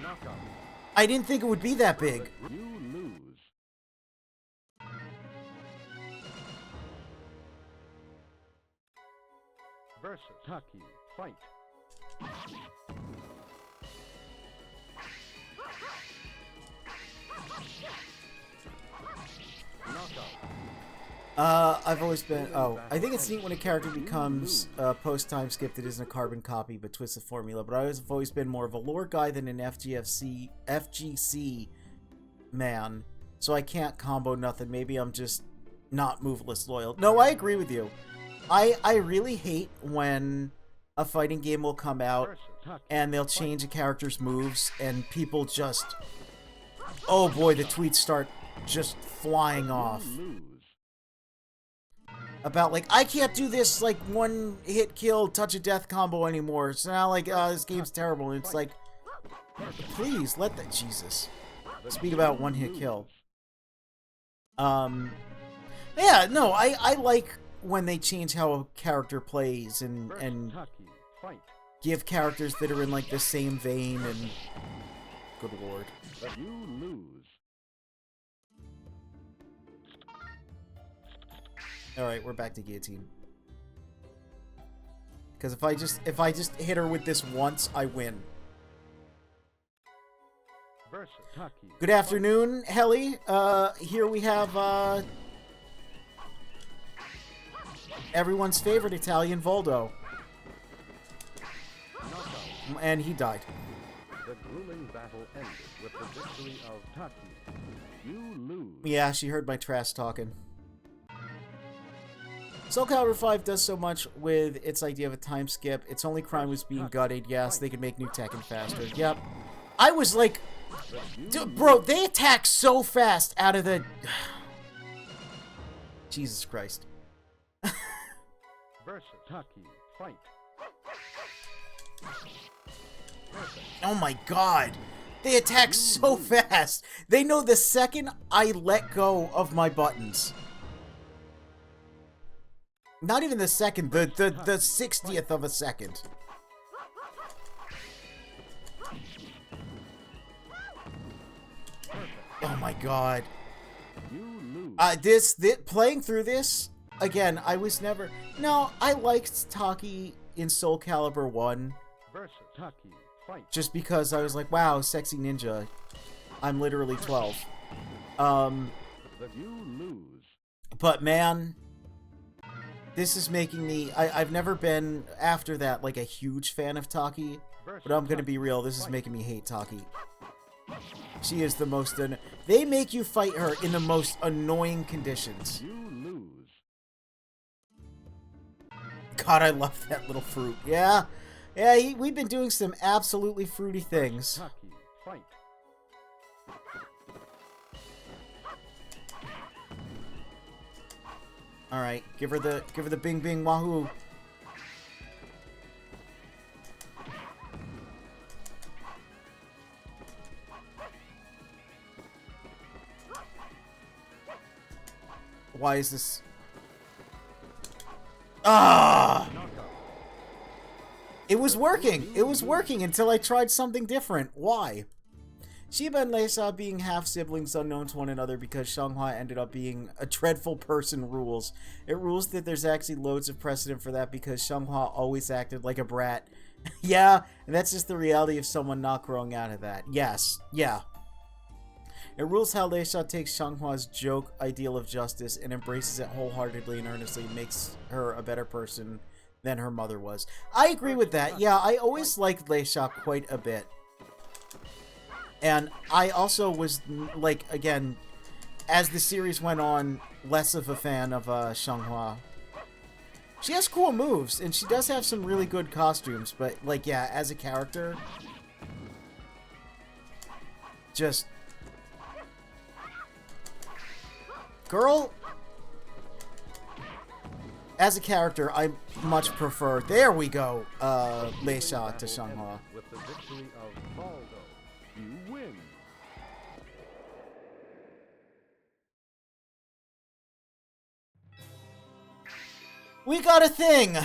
Knockout. I didn't think it would be that big. You lose. Versus Taki. Fight. I've always been... Oh, I think it's neat when a character becomes post-time skip that isn't a carbon copy but twists the formula, but I've always been more of a lore guy than an FGC man, so I can't combo nothing. Maybe I'm just not moveless loyal. No, I agree with you. I really hate when a fighting game will come out and they'll change a character's moves and people just... Oh boy, the tweets start just flying off. About, like, I can't do this, like, one-hit kill, touch-of-death combo anymore. It's now like, this game's terrible. And it's like, please, let that... Jesus. Speak about one-hit kill. Yeah, no, I like when they change how a character plays and give characters that are in, like, the same vein and... Good lord. You lose. Alright, we're back to guillotine. Because if I just hit her with this once, I win. Good afternoon, Helly. Here we have everyone's favorite Italian Voldo. And he died. The grueling battle ended with the victory of Taki. You lose. Yeah, she heard my trash talking. Soul Calibur 5 does so much with its idea of a time skip. Its only crime was being gutted. Yes, they could make new Tekken faster. Yep. I was like... Dude, bro, they attack so fast out of the... Jesus Christ. Versus Taki. Fight. Oh my god. They attack so fast. They know the second I let go of my buttons. Not even the second, the 60th of a second. Oh my god. Playing through this, again, I was never... No, I liked Taki in Soul Calibur 1. Just because I was like, wow, sexy ninja. I'm literally 12. But man... This is making me... I've never been, after that, like a huge fan of Taki. But I'm gonna be real, this is making me hate Taki. She is the most... They make you fight her in the most annoying conditions. God, I love that little fruit. Yeah. Yeah, we've been doing some absolutely fruity things. Alright, give her the bing bing wahoo. Why is this? Ah! It was working! It was working until I tried something different. Why? Shiba and Leisa being half-siblings unknown to one another because Xianghua ended up being a dreadful person rules. It rules that there's actually loads of precedent for that because Xianghua always acted like a brat. Yeah, and that's just the reality of someone not growing out of that. Yes, yeah. It rules how Leisha takes Xianghua's joke ideal of justice and embraces it wholeheartedly and earnestly, makes her a better person than her mother was. I agree with that. Yeah, I always liked Leisha quite a bit. And I also was, like, again, as the series went on, less of a fan of Xianghua. She has cool moves, and she does have some really good costumes, but, like, yeah, as a character, just... Girl, as a character, I much prefer, there we go, Leisha to Xianghua. With the victory of Baldo, you win. We got a thing!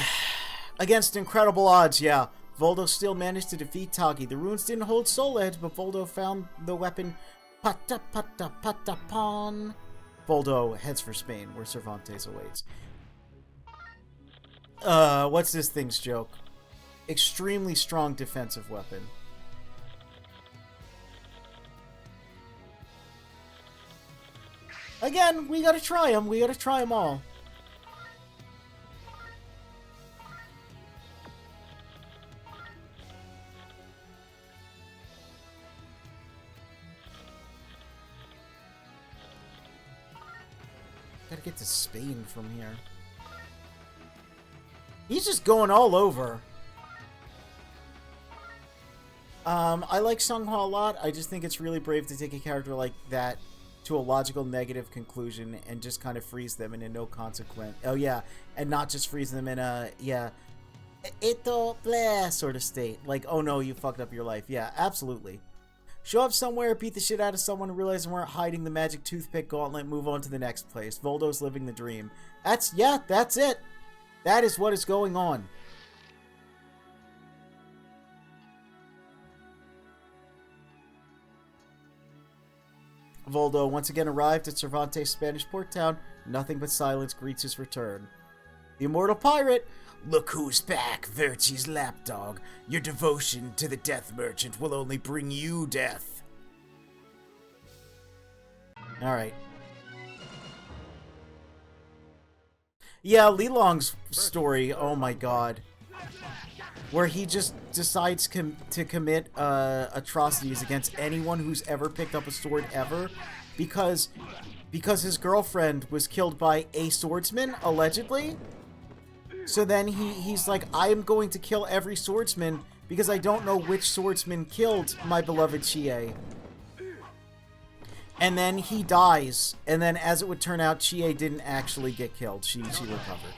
Against incredible odds, yeah. Voldo still managed to defeat Tagi. The runes didn't hold Soul Edge, but Voldo found the weapon Pata Pata Pata Pon. Voldo heads for Spain, where Cervantes awaits. What's this thing's joke? Extremely strong defensive weapon. Again, we gotta try them. We gotta try them all. Gotta get to Spain from here. He's just going all over. I like Songhua a lot. I just think it's really brave to take a character like that to a logical negative conclusion and just kind of freeze them in a no consequence. Oh yeah, and not just freeze them in a ito blah sort of state. Like, oh no, you fucked up your life. Yeah, absolutely. Show up somewhere, beat the shit out of someone, realize they weren't hiding the magic toothpick gauntlet, move on to the next place. Voldo's living the dream. That's it. That is what is going on. Voldo once again arrived at Cervantes' Spanish port town. Nothing but silence greets his return. The immortal pirate! Look who's back, Virtie's lapdog. Your devotion to the death merchant will only bring you death. Alright. Yeah, Li Long's story, oh my god. Where he just decides to commit atrocities against anyone who's ever picked up a sword ever because his girlfriend was killed by a swordsman, allegedly. So then he's like, I am going to kill every swordsman because I don't know which swordsman killed my beloved Chie. And then he dies, and then as it would turn out, Chie didn't actually get killed. She recovered.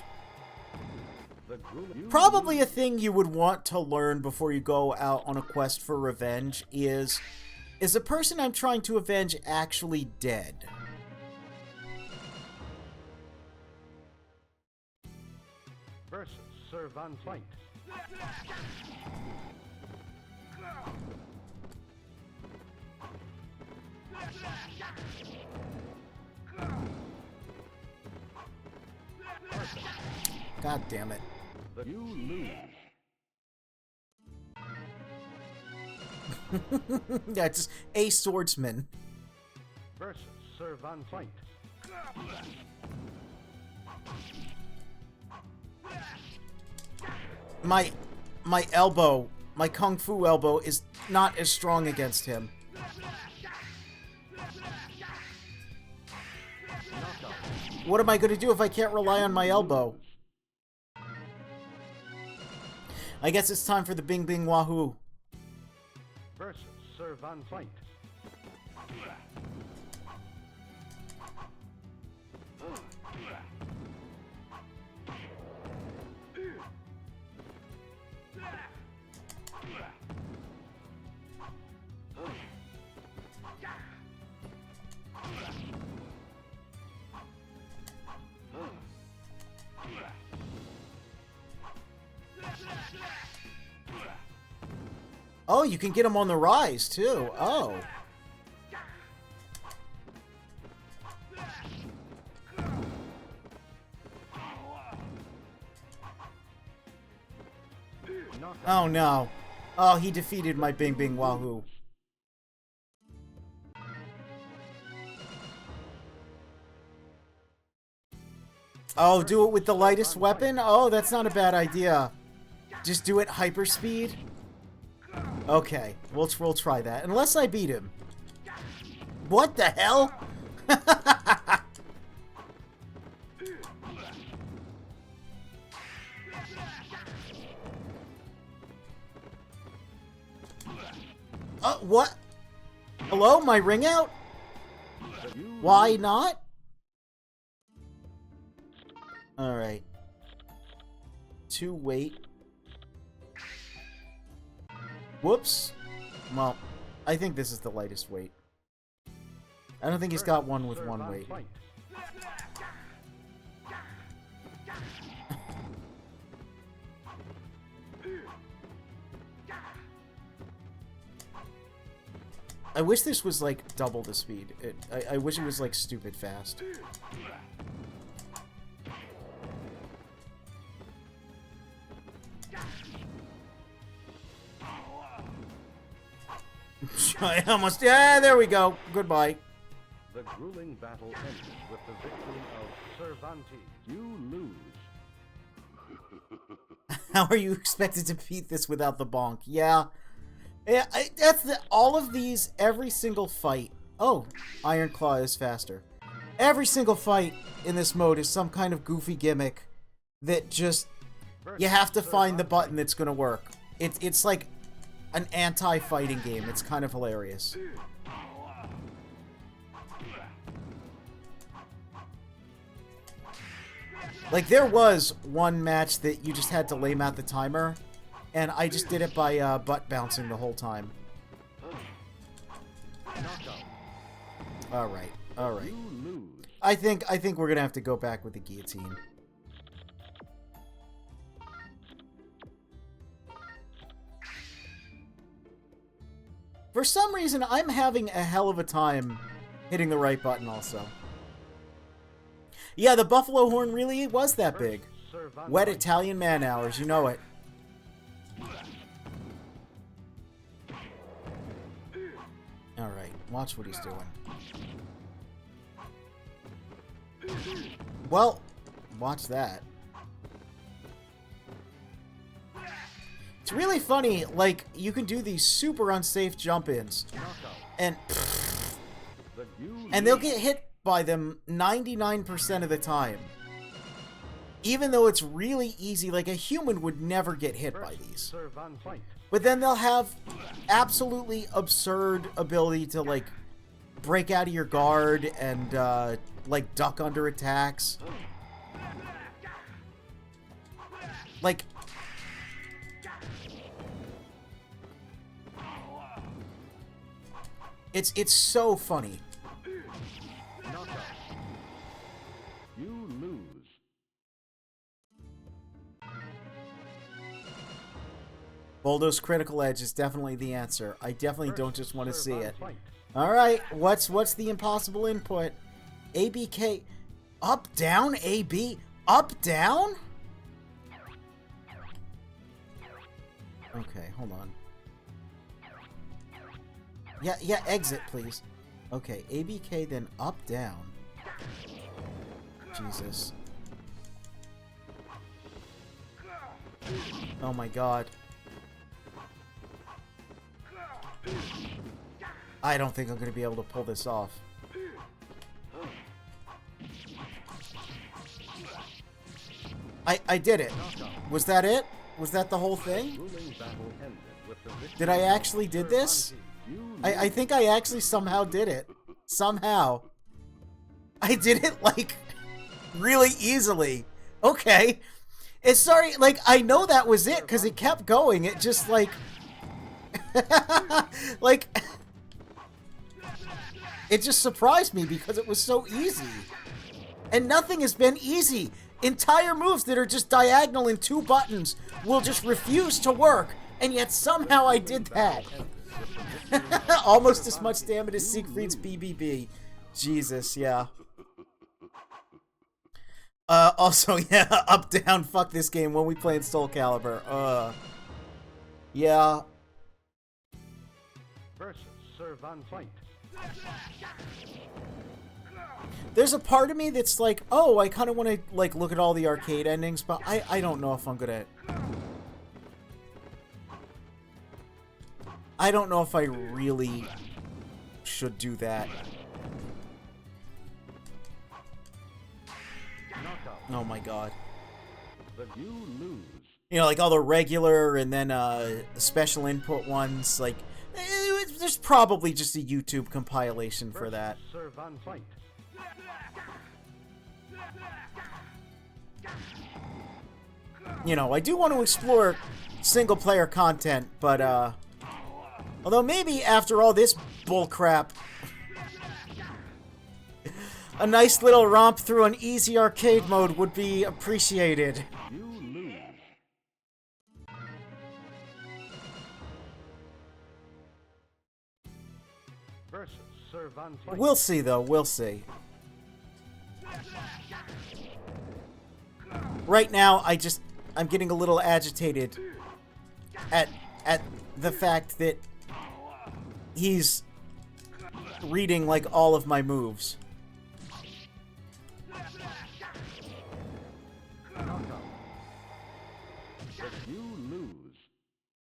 Probably a thing you would want to learn before you go out on a quest for revenge is the person I'm trying to avenge actually dead? Versus Servan Fight. God damn it. You lose. That's a swordsman. Versus Servan Fight. My elbow, my kung fu elbow is not as strong against him. What am I going to do if I can't rely on my elbow? I guess it's time for the Bing Bing Wahoo. Versus Servan Fight. Oh, you can get him on the rise, too. Oh. Oh, no. Oh, he defeated my Bing Bing Wahoo. Oh, do it with the lightest weapon? Oh, that's not a bad idea. Just do it hyperspeed? Okay, we'll try that. Unless I beat him. What the hell? What? Hello, my ring out? Why not? Alright. 2 weight. Whoops. Well, I think this is the lightest weight. I don't think he's got one with 1 weight. I wish this was like double the speed. I wish it was like stupid fast. I almost... Yeah, there we go. Goodbye. The grueling battle ended with the victory of Cervantes. You lose. How are you expected to beat this without the bonk? Yeah. Yeah, that's all of these, every single fight. Oh, Iron Claw is faster. Every single fight in this mode is some kind of goofy gimmick that just... You have to find the button that's going to work. It's like an anti-fighting game. It's kind of hilarious. Like, there was one match that you just had to lame out the timer, and I just did it by butt bouncing the whole time. Alright, alright. I think we're gonna have to go back with the guillotine. For some reason, I'm having a hell of a time hitting the right button also. Yeah, the buffalo horn really was that big. Wet Italian man hours, you know it. Alright, watch what he's doing. Well, watch that. It's really funny, like, you can do these super unsafe jump-ins, and they'll get hit by them 99% of the time. Even though it's really easy, like a human would never get hit by these. But then they'll have absolutely absurd ability to, like, break out of your guard and, like, duck under attacks. Like... It's so funny. You lose. Boldo's Critical Edge is definitely the answer. I definitely don't just want to see it. Alright, what's the impossible input? ABK... Up, down, AB? Up, down? Okay, hold on. Yeah, exit, please. Okay, ABK, then up, down. Jesus. Oh my god. I don't think I'm going to be able to pull this off. I did it. Was that it? Was that the whole thing? Did I actually did this? I think I actually somehow did it. Somehow. I did it, like, really easily. Okay. It's sorry, like, I know that was it, because it kept going. It just, like... like... It just surprised me because it was so easy. And nothing has been easy. Entire moves that are just diagonal in 2 buttons will just refuse to work. And yet somehow I did that. Almost as much damage as Siegfried's BBB. Jesus, yeah. Also, yeah, up, down, fuck this game when we play in Soul Calibur. Yeah. Versus Cervantes. Fight. There's a part of me that's like, oh, I kind of want to, like, look at all the arcade endings, but I don't know if I'm gonna... I don't know if I really should do that. Oh my god. You lose. You know, like all the regular and then special input ones, like, there's probably just a YouTube compilation for that. You know, I do want to explore single-player content, but, although maybe after all this bullcrap, a nice little romp through an easy arcade mode would be appreciated. You lose. versus Cervantes. We'll see, though. We'll see. Right now, I'm getting a little agitated at the fact that he's reading, like, all of my moves. You lose.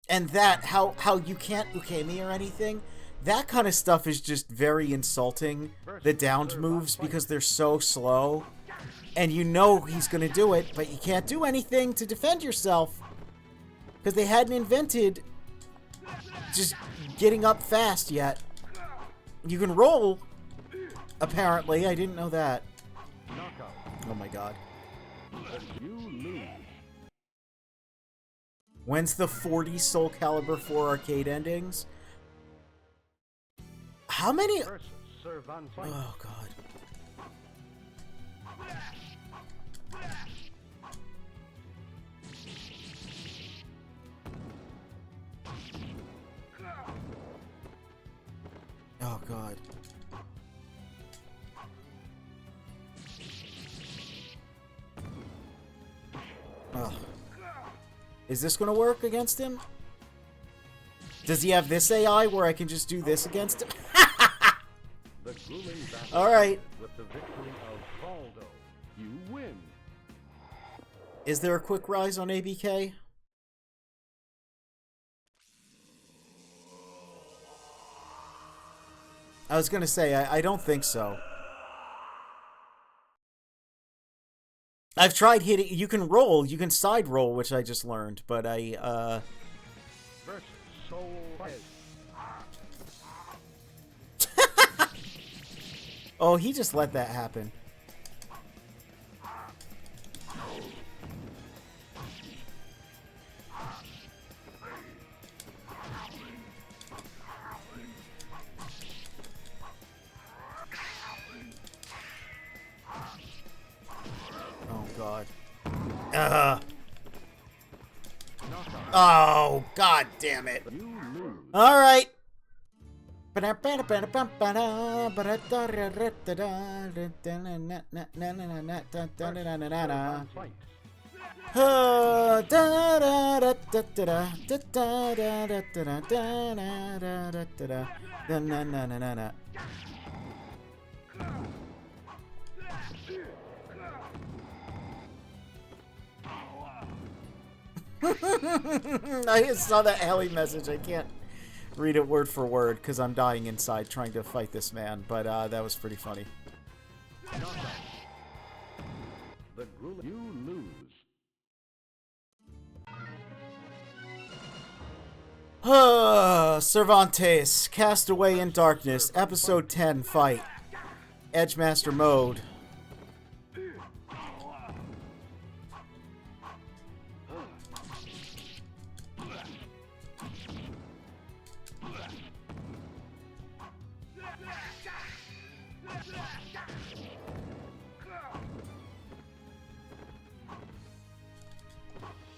And that, how you can't uke me or anything, that kind of stuff is just very insulting, the downed moves, because they're so slow. And you know he's going to do it, but you can't do anything to defend yourself. Because they hadn't invented just getting up fast yet. You can roll, apparently. I didn't know that. Knockout. Oh my god. You lose. When's the 40 Soul Calibur 4 arcade endings? How many? Versus Cervantes. Oh god. Oh god. Oh. Is this gonna work against him? Does he have this AI where I can just do this against him? The grueling battle Alright. with the victory of Valdo. You win. Is there a quick rise on ABK? I was gonna say, I don't think so. I've tried hitting, you can roll, you can side roll, which I just learned, but Versus Soul Edge. Oh, he just let that happen. Oh, God. Oh, God damn it. You lose. All right. Fight. I just saw that alley message. I can't read it word for word because I'm dying inside trying to fight this man, but that was pretty funny. Knockout. The grueling. You lose. Cervantes, Castaway in Darkness, Episode 10, Fight. Edgemaster Mode.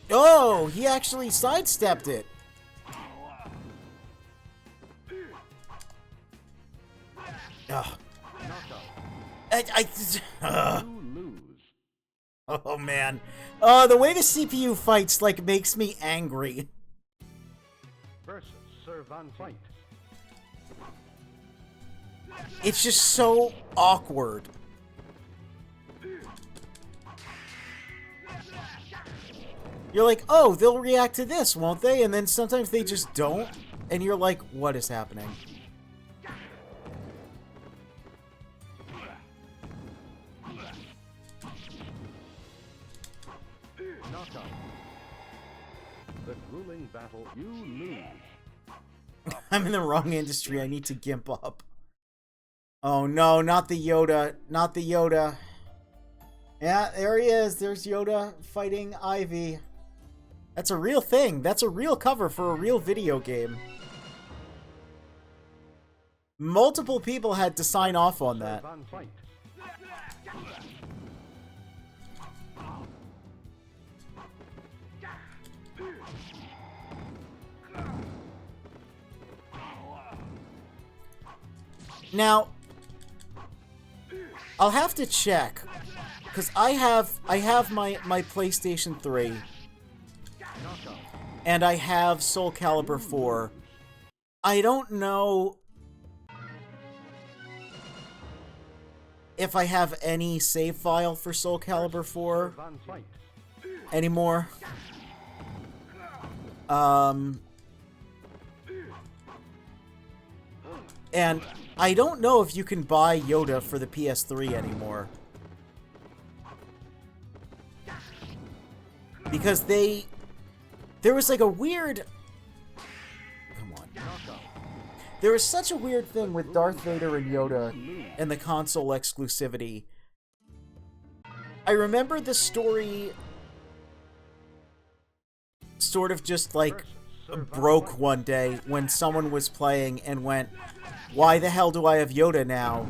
Oh, he actually sidestepped it. Ugh. You lose. Oh man. The way the CPU fights like makes me angry. Versus Cervantes. It's just so awkward. You're like, oh, they'll react to this, won't they? And then sometimes they just don't. And you're like, what is happening? Knockout. The grueling battle. You lose. I'm in the wrong industry. I need to gimp up. Oh no, not the Yoda. Not the Yoda. Yeah, there he is. There's Yoda fighting Ivy. That's a real thing. That's a real cover for a real video game. Multiple people had to sign off on that. Cervantes. Now, I'll have to check, because I have my PlayStation 3, and I have Soul Calibur 4. I don't know if I have any save file for Soul Calibur 4 anymore. And I don't know if you can buy Yoda for the PS3 anymore. Because there was like a weird... Come on. There was such a weird thing with Darth Vader and Yoda and the console exclusivity. I remember the story sort of just like broke one day when someone was playing and went, "Why the hell do I have Yoda now?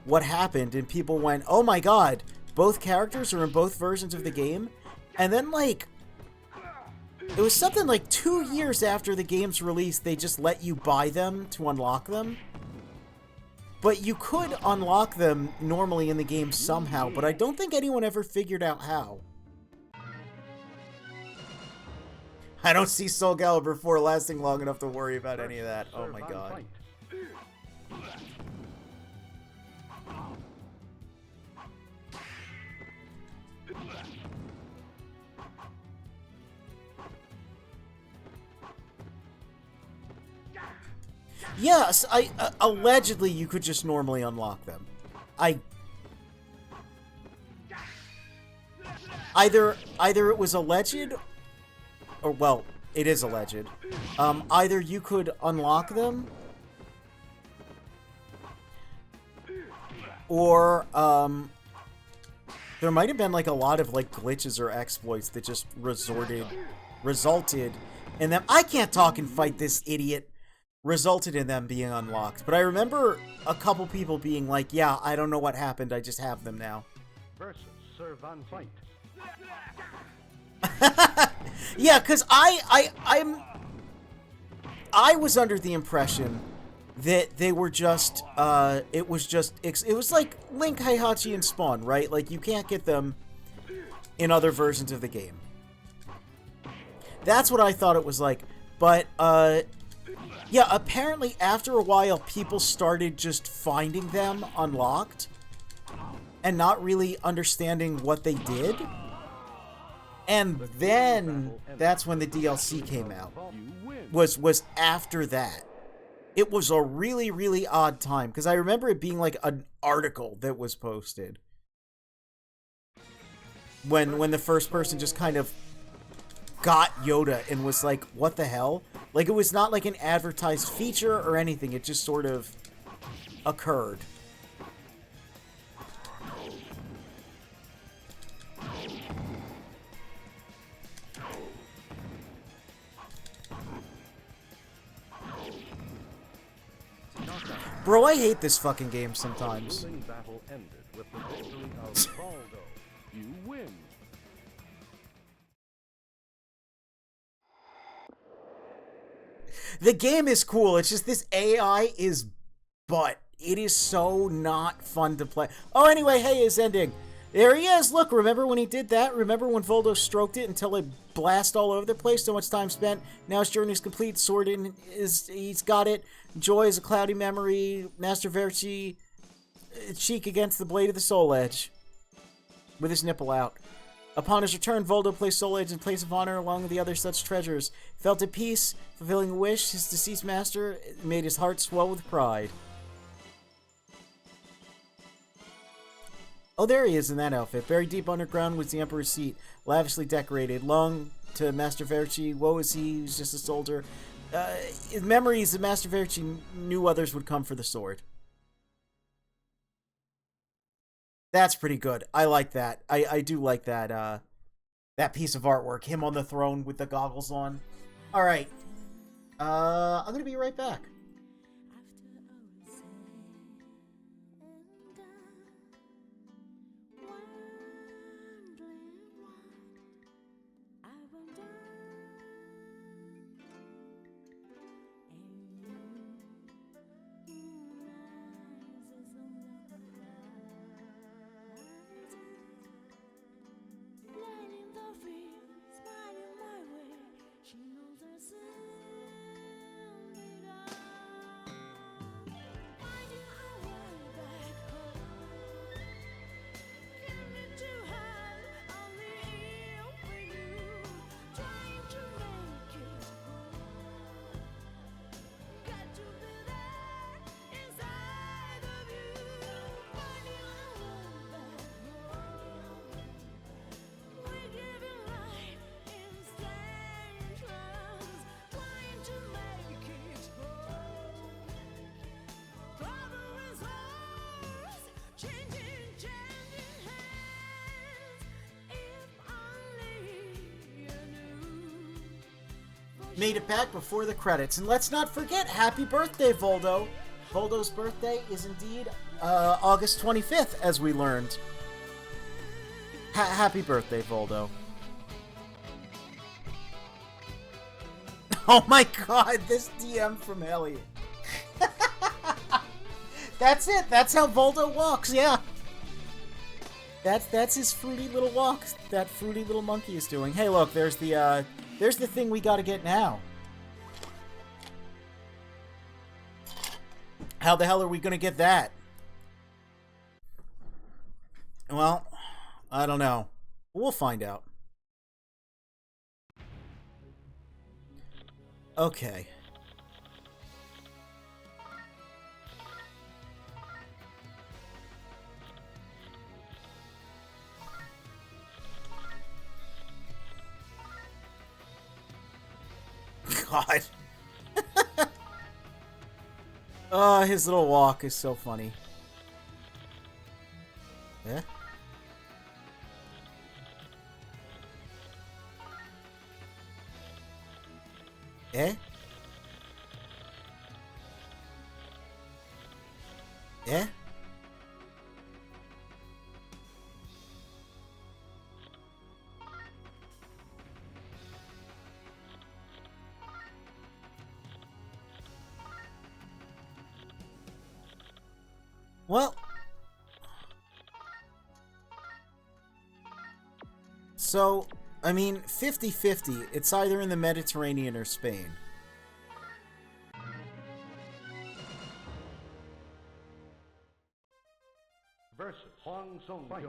What happened?" And people went, "Oh my god, both characters are in both versions of the game?" And then, like, it was something like 2 years after the game's release, they just let you buy them to unlock them. But you could unlock them normally in the game somehow, but I don't think anyone ever figured out how. I don't see Soul Calibur 4 lasting long enough to worry about any of that. Oh my god. Yes, allegedly you could just normally unlock them. Either it was alleged, or, well, it is alleged. Either you could unlock them, or, there might have been, like, a lot of, like, glitches or exploits that just resulted in them. I can't talk and fight this idiot. Resulted in them being unlocked. But I remember a couple people being like, "Yeah, I don't know what happened, I just have them now." Versus serve on fight. Yeah, because I was under the impression that they were just, it was like Link, Heihachi, and Spawn, right? Like, you can't get them in other versions of the game. That's what I thought it was like. But, yeah, apparently after a while, people started just finding them unlocked and not really understanding what they did. And then that's when the DLC came out. Was after that. It was a really, really odd time, because I remember it being like an article that was posted when the first person just kind of got Yoda and was like, "What the hell?" Like, it was not like an advertised feature or anything. It just sort of occurred. Bro, I hate this fucking game sometimes. The battle ended with the victory of Valdo. You win. The game is cool. It's just this AI is butt. It is so not fun to play. Oh, anyway, hey, it's ending. There he is. Look, remember when he did that? Remember when Voldo stroked it until it blasted all over the place? So much time spent. Now his journey is complete. Sword in is he's got it. Joy is a cloudy memory. Master Verci cheek against the blade of the Soul Edge with his nipple out. Upon his return, Voldo placed Soul Edge in place of honor along with the other such treasures. Felt at peace, fulfilling a wish. His deceased master made his heart swell with pride. Oh, there he is in that outfit. Buried deep underground was the Emperor's seat, lavishly decorated. Long to Master Verci, woe is he who's just a soldier. His memories of Master Verci knew others would come for the sword. That's pretty good. I like that. I do like that, that piece of artwork. Him on the throne with the goggles on. Alright. I'm gonna be right back. Made it back before the credits. And let's not forget, happy birthday, Voldo. Voldo's birthday is indeed August 25th, as we learned. Happy birthday, Voldo. Oh my god, this DM from Elliot. That's it. That's how Voldo walks, yeah. That's his fruity little walk that fruity little monkey is doing. Hey, look, there's the thing we gotta get now. How the hell are we gonna get that? Well, I don't know. We'll find out. Okay. God. Oh, his little walk is so funny. Yeah? Eh? Eh? Well, so, I mean, 50-50. It's either in the Mediterranean or Spain. Versus Huang Song Fight.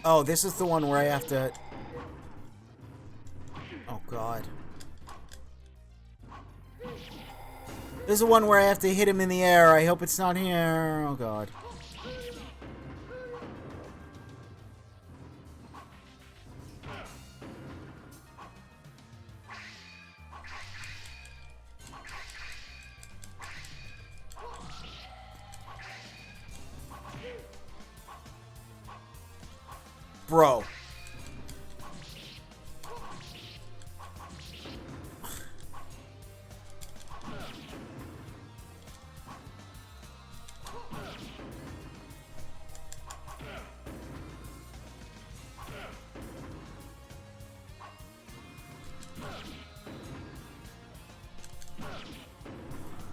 Oh, this is the one where I have to... Oh, God. This is the one where I have to hit him in the air. I hope it's not here. Oh, God. Bro.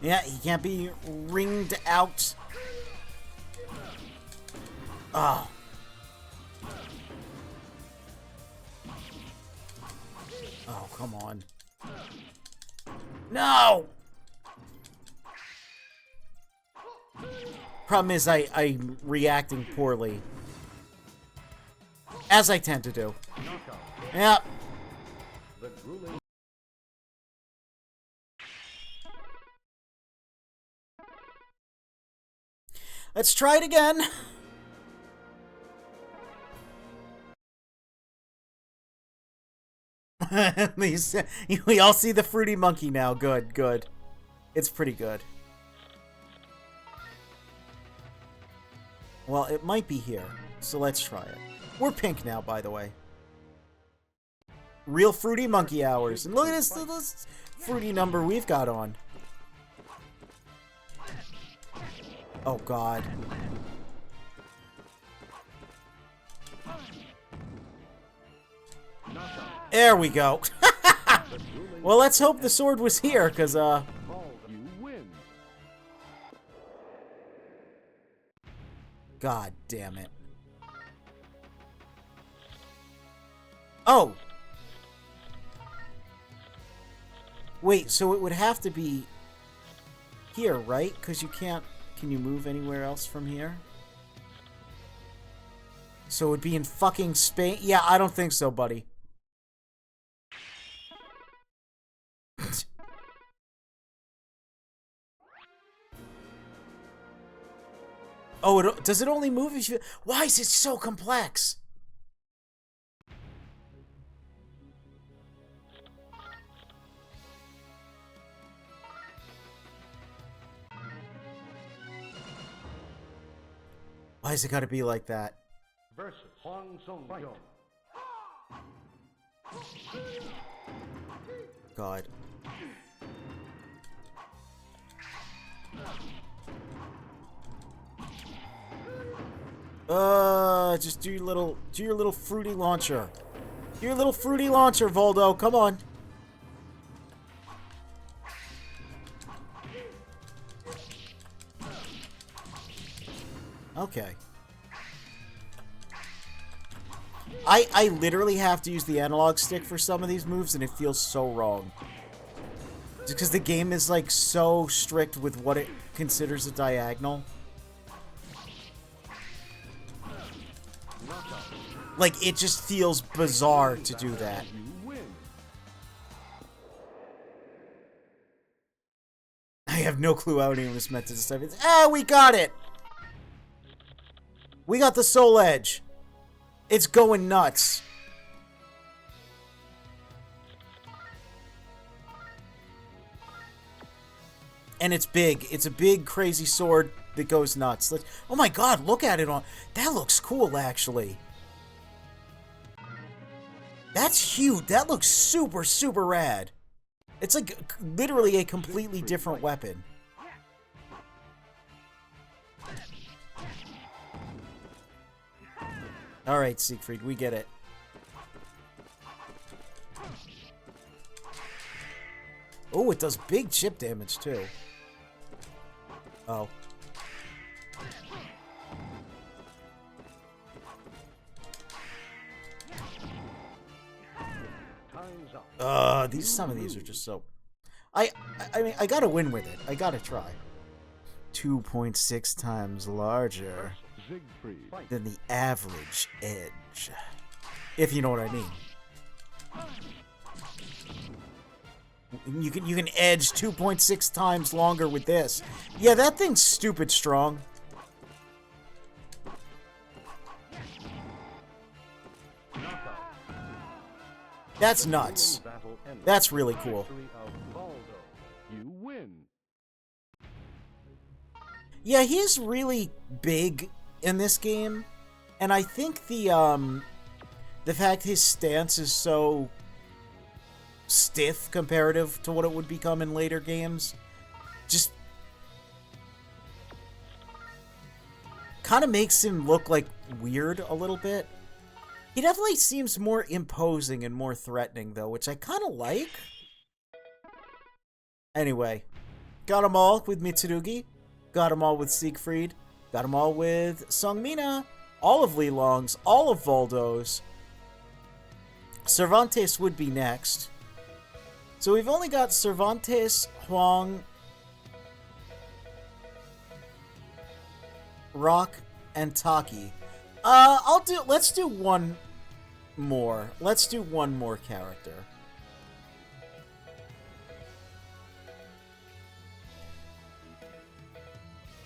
Yeah, he can't be ringed out. Oh. Oh, come on. No! Problem is, I'm reacting poorly. As I tend to do. Yep. The grueling Let's try it again. At least we all see the fruity monkey now. Good, good. It's pretty good. Well, it might be here, so let's try it. We're pink now, by the way. Real fruity monkey hours. And look at this fruity number we've got on. Oh, God. There we go. Well, let's hope the sword was here, because, you win. God damn it. Oh! Wait, so it would have to be here, right? Because you can't... Can you move anywhere else from here? So it would be in fucking Spain? Yeah, I don't think so, buddy. Oh, does it only move if you... Why is it so complex? Why's it gotta be like that? Versus Huang Song Yong. God. Just do your little fruity launcher. Do your little fruity launcher, Voldo. Come on. Okay. I literally have to use the analog stick for some of these moves, and it feels so wrong. Just because the game is, like, so strict with what it considers a diagonal. Like, it just feels bizarre to do that. You win. I have no clue how any of this meant to decide. Ah, we got it! We got the Soul Edge. It's going nuts. And it's big. It's a big, crazy sword that goes nuts. Oh my god, look at it on... That looks cool, actually. That's huge. That looks super, super rad. It's like literally a completely different weapon. Alright, Siegfried, we get it. Oh, it does big chip damage, too. Oh. Time's up. Some of these are just so... I mean, I gotta win with it. I gotta try. 2.6 times larger Siegfried. than the average edge. If you know what I mean. You can edge 2.6 times longer with this. Yeah, that thing's stupid strong. That's nuts. That's really cool. You win. Yeah, he's really big in this game, and I think the fact his stance is so stiff comparative to what it would become in later games just kind of makes him look like weird a little bit. He definitely seems more imposing and more threatening, though, which I kind of like. Anyway, got them all with Mitsurugi, got them all with Siegfried, got them all with Songmina, all of Li Long's, all of Voldo's. Cervantes would be next. So we've only got Cervantes, Huang, Rock, and Taki. Let's do one more. Let's do one more character.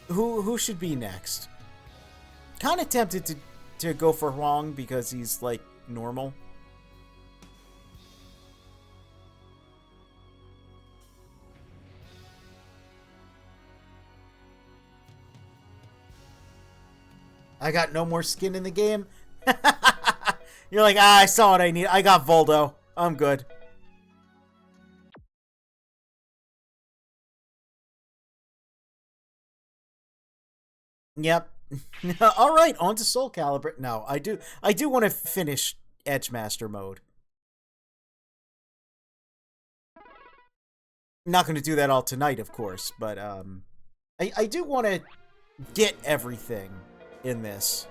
Who should be next? Kind of tempted to go for Huang because he's, like, normal. I got no more skin in the game. You're like, I saw what I need. I got Voldo. I'm good. Yep. All right, on to Soul Calibur. No, I do want to finish Edgemaster mode. Not going to do that all tonight, of course, but I do want to get everything in this.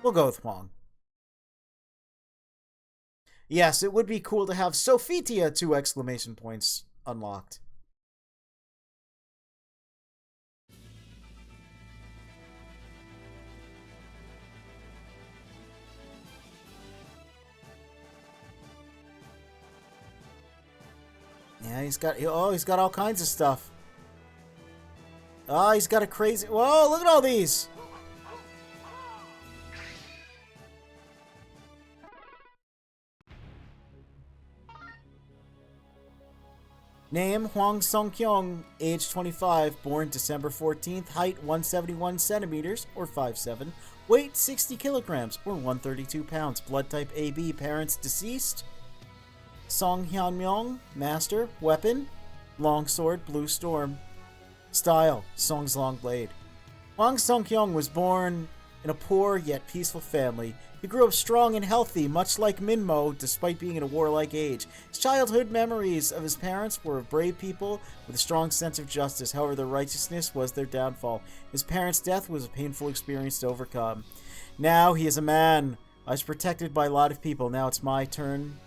We'll go with Huang. Yes, it would be cool to have Sophitia 2 exclamation points unlocked. Yeah, he's got all kinds of stuff. Oh, he's got a crazy... Whoa, look at all these! Name Hwang Sung-kyung, age 25, born December 14th, height 171 centimeters or 5'7", weight 60 kilograms or 132 pounds, blood type AB, parents deceased. Song Hyun-myung, master, weapon, longsword, blue storm. Style, Song's long blade. Hwang Sung-kyung was born in a poor yet peaceful family. He grew up strong and healthy, much like Minmo, despite being in a warlike age. His childhood memories of his parents were of brave people with a strong sense of justice. However, their righteousness was their downfall. His parents' death was a painful experience to overcome. Now he is a man. I was protected by a lot of people. Now it's my turn.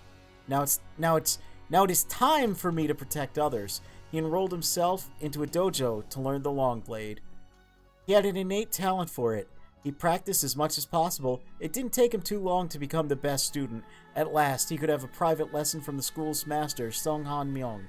Now it is time for me to protect others. He enrolled himself into a dojo to learn the long blade. He had an innate talent for it. He practiced as much as possible. It didn't take him too long to become the best student. At last, he could have a private lesson from the school's master, Sung Han-myung.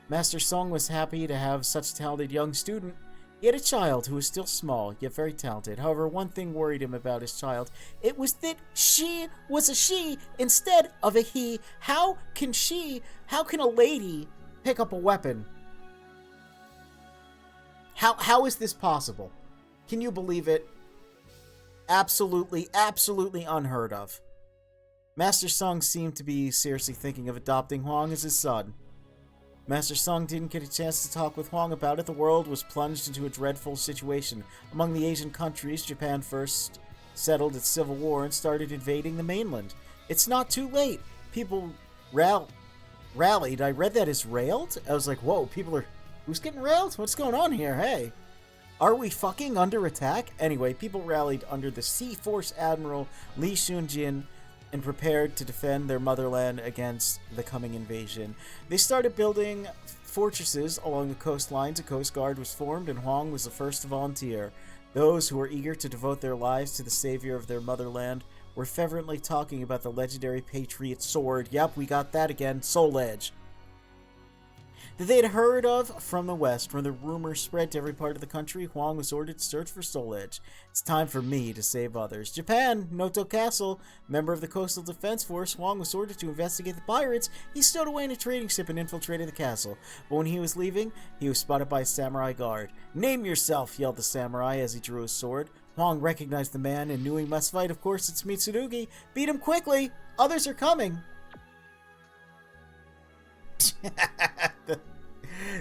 Master Sung was happy to have such a talented young student. He had a child who was still small, yet very talented. However, one thing worried him about his child. It was that she was a she instead of a he. How can a lady pick up a weapon? How is this possible? Can you believe it? Absolutely unheard of. Master Sung seemed to be seriously thinking of adopting Hwang as his son. Master Sung didn't get a chance to talk with Hwang about it. The world was plunged into a dreadful situation. Among the Asian countries, Japan first settled its civil war and started invading the mainland. It's not too late. People rallied. I read that as railed. I was like, whoa, who's getting railed? What's going on here? Hey. Are we fucking under attack? Anyway, people rallied under the Sea Force Admiral Lee Shun-jin and prepared to defend their motherland against the coming invasion. They started building fortresses along the coastlines. A coast guard was formed, and Hwang was the first to volunteer. Those who were eager to devote their lives to the savior of their motherland were fervently talking about the legendary Patriot Sword. Yep, we got that again. Soul Edge. That they had heard of from the west. When the rumors spread to every part of the country, Hwang was ordered to search for Soul Edge. It's time for me to save others. Japan, Noto Castle, member of the Coastal Defense Force, Hwang was ordered to investigate the pirates. He stowed away in a trading ship and infiltrated the castle. But when he was leaving, he was spotted by a samurai guard. Name yourself, yelled the samurai as he drew his sword. Hwang recognized the man and knew he must fight. Of course, it's Mitsurugi. Beat him quickly. Others are coming.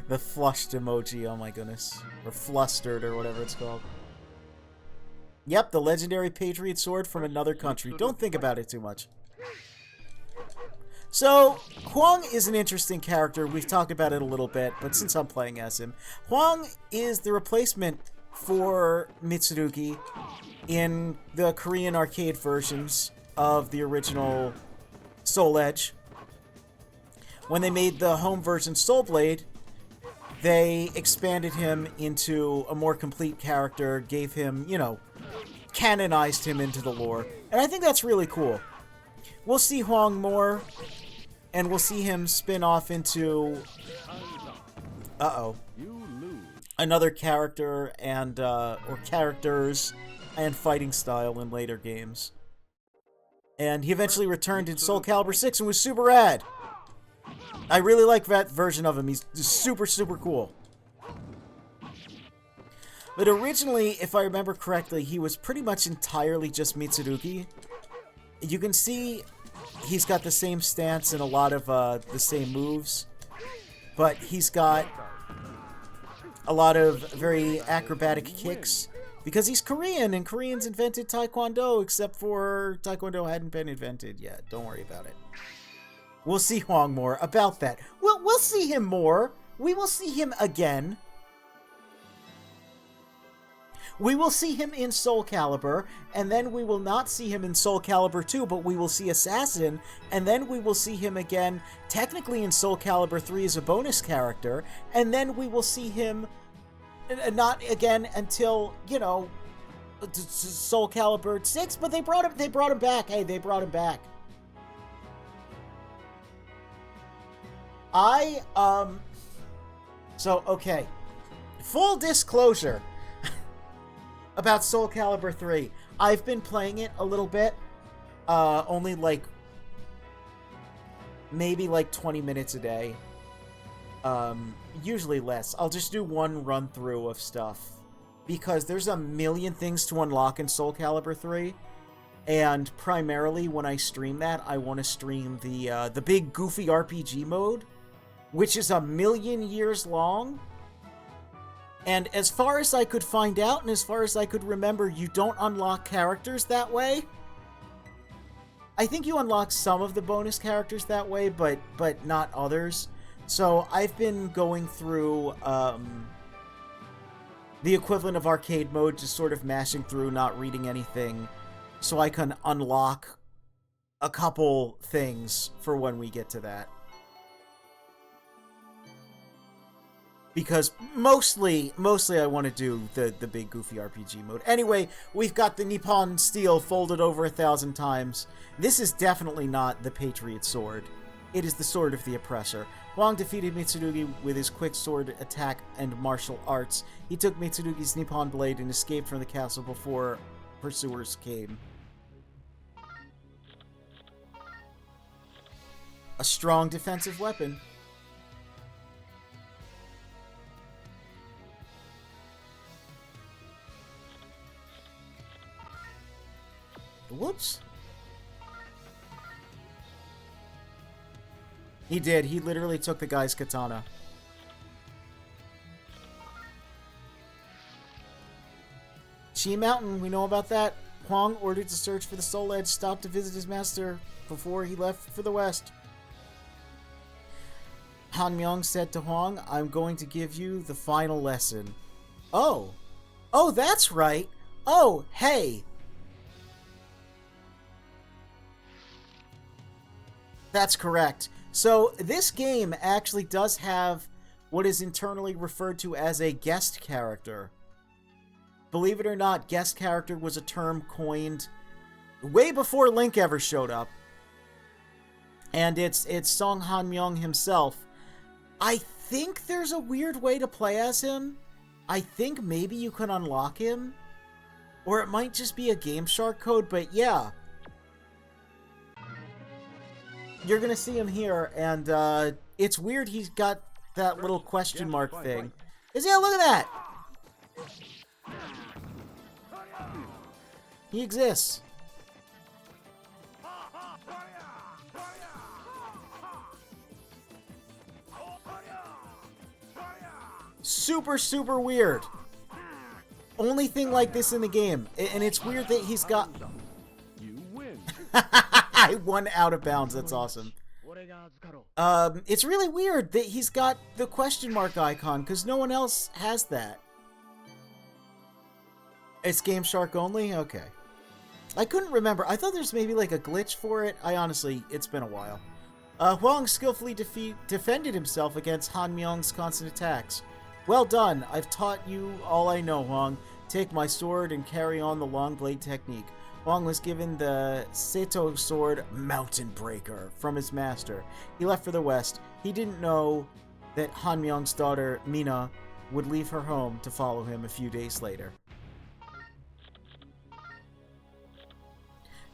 The flushed emoji, oh my goodness. Or flustered, or whatever it's called. Yep, the legendary Patriot Sword from another country. Don't think about it too much. So, Hwang is an interesting character. We've talked about it a little bit, but since I'm playing as him, Hwang is the replacement for Mitsurugi in the Korean arcade versions of the original Soul Edge. When they made the home version Soul Blade, they expanded him into a more complete character, gave him, canonized him into the lore. And I think that's really cool. We'll see Hwang more, and we'll see him spin off into another character and or characters and fighting style in later games. And he eventually returned in Soul Calibur 6 and was super rad. I really like that version of him. He's super, super cool. But originally, if I remember correctly, he was pretty much entirely just Mitsurugi. You can see he's got the same stance and a lot of the same moves. But he's got a lot of very acrobatic kicks. Because he's Korean, and Koreans invented Taekwondo, except for Taekwondo hadn't been invented yet. Don't worry about it. We'll see Hwang more about that. We'll see him more. We will see him again. We will see him in Soul Calibur, and then we will not see him in Soul Calibur 2, but we will see Assassin, and then we will see him again, technically in Soul Calibur 3 as a bonus character, and then we will see him not again until, Soul Calibur 6, but they brought him back. Hey, they brought him back. Okay. Full disclosure about Soul Calibur 3. I've been playing it a little bit. Only maybe 20 minutes a day. Usually less. I'll just do one run through of stuff because there's a million things to unlock in Soul Calibur 3, and primarily when I stream that, I want to stream the big goofy RPG mode, which is a million years long. And as far as I could find out, and as far as I could remember, you don't unlock characters that way. I think you unlock some of the bonus characters that way, but not others. So I've been going through the equivalent of arcade mode, just sort of mashing through, not reading anything, so I can unlock a couple things for when we get to that. Because mostly I want to do the big goofy RPG mode. Anyway, we've got the Nippon Steel folded over 1,000 times. This is definitely not the Patriot Sword. It is the Sword of the Oppressor. Huang defeated Mitsurugi with his quick sword attack and martial arts. He took Mitsurugi's Nippon blade and escaped from the castle before pursuers came. A strong defensive weapon. Whoops. He did. He literally took the guy's katana. Chi Mountain, we know about that. Huang ordered to search for the Soul Edge, stopped to visit his master before he left for the west. Han Myung said to Huang, I'm going to give you the final lesson. Oh. Oh, that's right. Oh, hey. That's correct. So this game actually does have what is internally referred to as a guest character. Believe it or not, guest character was a term coined way before Link ever showed up. And it's Song Han Myung himself. I think there's a weird way to play as him. I think maybe you can unlock him. Or it might just be a Game Shark code, but yeah. You're gonna see him here, and it's weird he's got that little question mark thing. Yeah, look at that! He exists. Super, super weird. Only thing like this in the game. And it's weird that he's got... You win. I won out of bounds. That's awesome. It's really weird that he's got the question mark icon, because no one else has that. It's Game Shark only? Okay. I couldn't remember. I thought there's maybe like a glitch for it. It's been a while. Huang skillfully defended himself against Han Myung's constant attacks. Well done. I've taught you all I know, Huang. Take my sword and carry on the long blade technique. Huang was given the Seto sword Mountain Breaker from his master. He left for the west. He didn't know that Han Myung's daughter, Mina, would leave her home to follow him a few days later.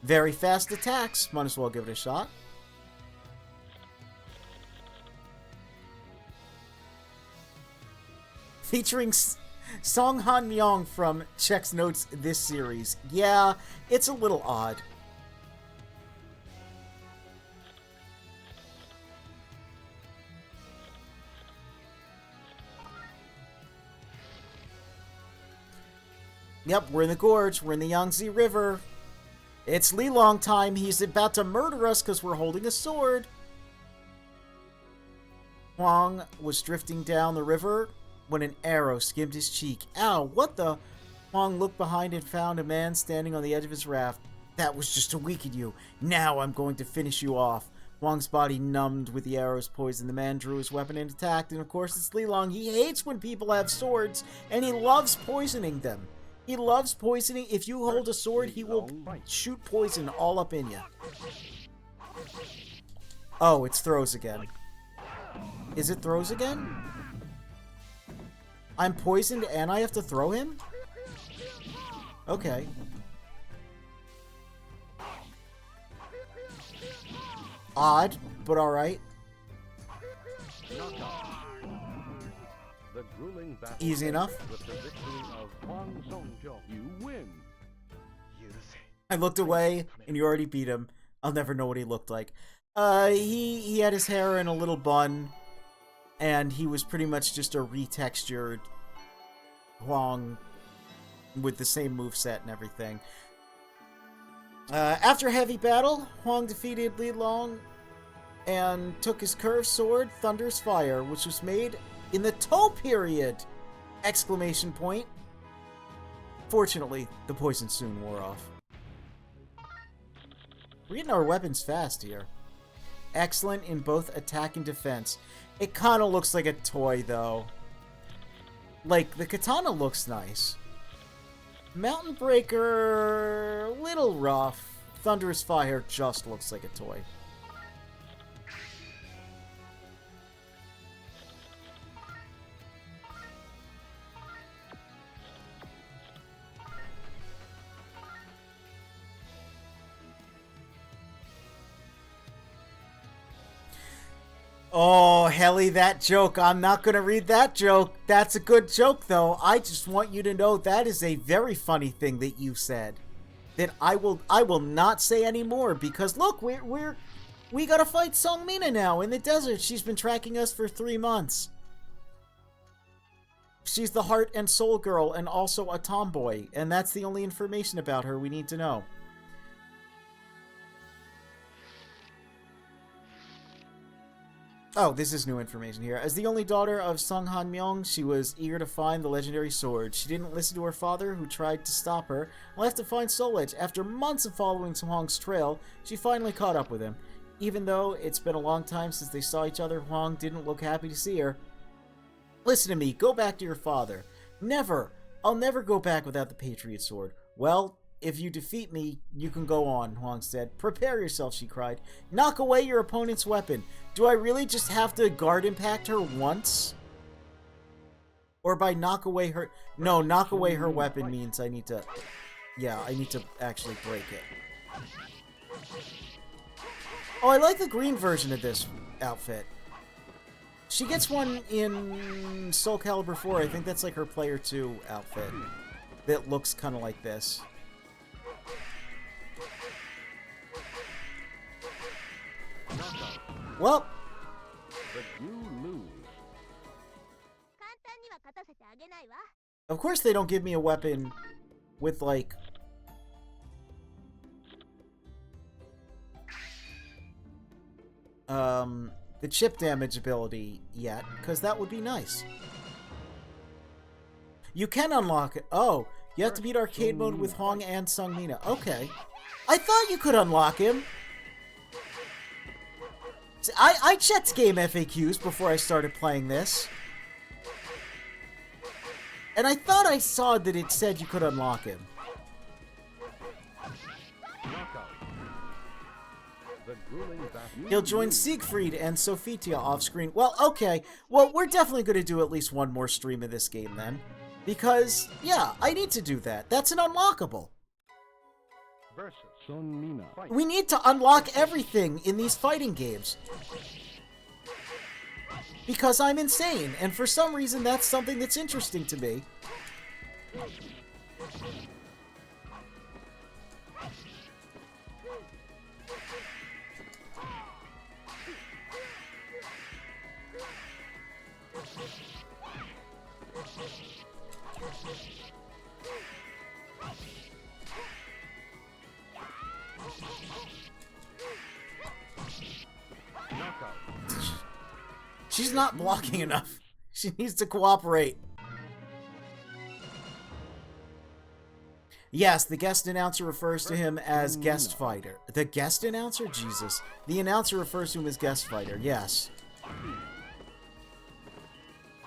Very fast attacks. Might as well give it a shot. Featuring Song Han Myung from Chex Notes this series. Yeah, it's a little odd. Yep, we're in the gorge. We're in the Yangtze River. It's Li Long time. He's about to murder us because we're holding a sword. Huang was drifting down the river when an arrow skimmed his cheek. Ow, what the? Huang looked behind and found a man standing on the edge of his raft. That was just to weaken you. Now I'm going to finish you off. Huang's body numbed with the arrow's poison. The man drew his weapon and attacked, and of course it's Li Long. He hates when people have swords, and he loves poisoning them. He loves poisoning. If you hold a sword, he will shoot poison all up in you. Oh, it's throws again. Is it throws again? I'm poisoned and I have to throw him? Okay. Odd, but alright. The grueling battle Easy enough. ended with the victory of Hwang Song-jong. You win. I looked away, and you already beat him. I'll never know what he looked like. He had his hair in a little bun, and he was pretty much just a retextured Hwang with the same moveset and everything. After a heavy battle, Hwang defeated Li Long and took his curved sword, Thunder's Fire, which was made in the Toe period! Exclamation point. Fortunately, the poison soon wore off. We're getting our weapons fast here. Excellent in both attack and defense. It kind of looks like a toy, though. Like, the katana looks nice. Mountain Breaker, little rough. Thunderous Fire just looks like a toy. Oh, Helly, that joke. I'm not going to read that joke. That's a good joke, though. I just want you to know that is a very funny thing that you said. That I will not say anymore because look, we got to fight Song Mina now in the desert. She's been tracking us for 3 months. She's the heart and soul girl and also a tomboy, and that's the only information about her we need to know. Oh, this is new information here. As the only daughter of Sung Han Myung, she was eager to find the legendary sword. She didn't listen to her father, who tried to stop her, and left to find Soul Edge. After months of following Hwang's trail, she finally caught up with him. Even though it's been a long time since they saw each other, Hwang didn't look happy to see her. Listen to me, go back to your father. Never! I'll never go back without the Patriot Sword. Well, if you defeat me, you can go on, Hwang said. Prepare yourself, she cried. Knock away your opponent's weapon. Do I really just have to guard impact her once? Or by knock away her... No, knock away her weapon means I need to... Yeah, I need to actually break it. Oh, I like the green version of this outfit. She gets one in Soul Calibur 4. I think that's like her Player 2 outfit. That looks kind of like this. Well, But you lose. of course they don't give me a weapon with, like... the chip damage ability yet, because that would be nice. You can unlock it. Oh, you have to beat arcade mode with Hwang and Sung Mina. Okay. I thought you could unlock him. See, I checked game FAQs before I started playing this. And I thought I saw that it said you could unlock him. Knockout. The grueling battle. He'll join Siegfried and Sophitia off-screen. Well, okay. Well, we're definitely going to do at least one more stream of this game then. Because, yeah, I need to do that. That's an unlockable. Versus Sun Mina. Fight. We need to unlock everything in these fighting games. Because I'm insane, and for some reason that's something that's interesting to me. Knockout. She's not blocking enough. She needs to cooperate. Yes, the guest announcer refers to him as guest fighter. The guest announcer? Jesus. The announcer refers to him as guest fighter. Yes.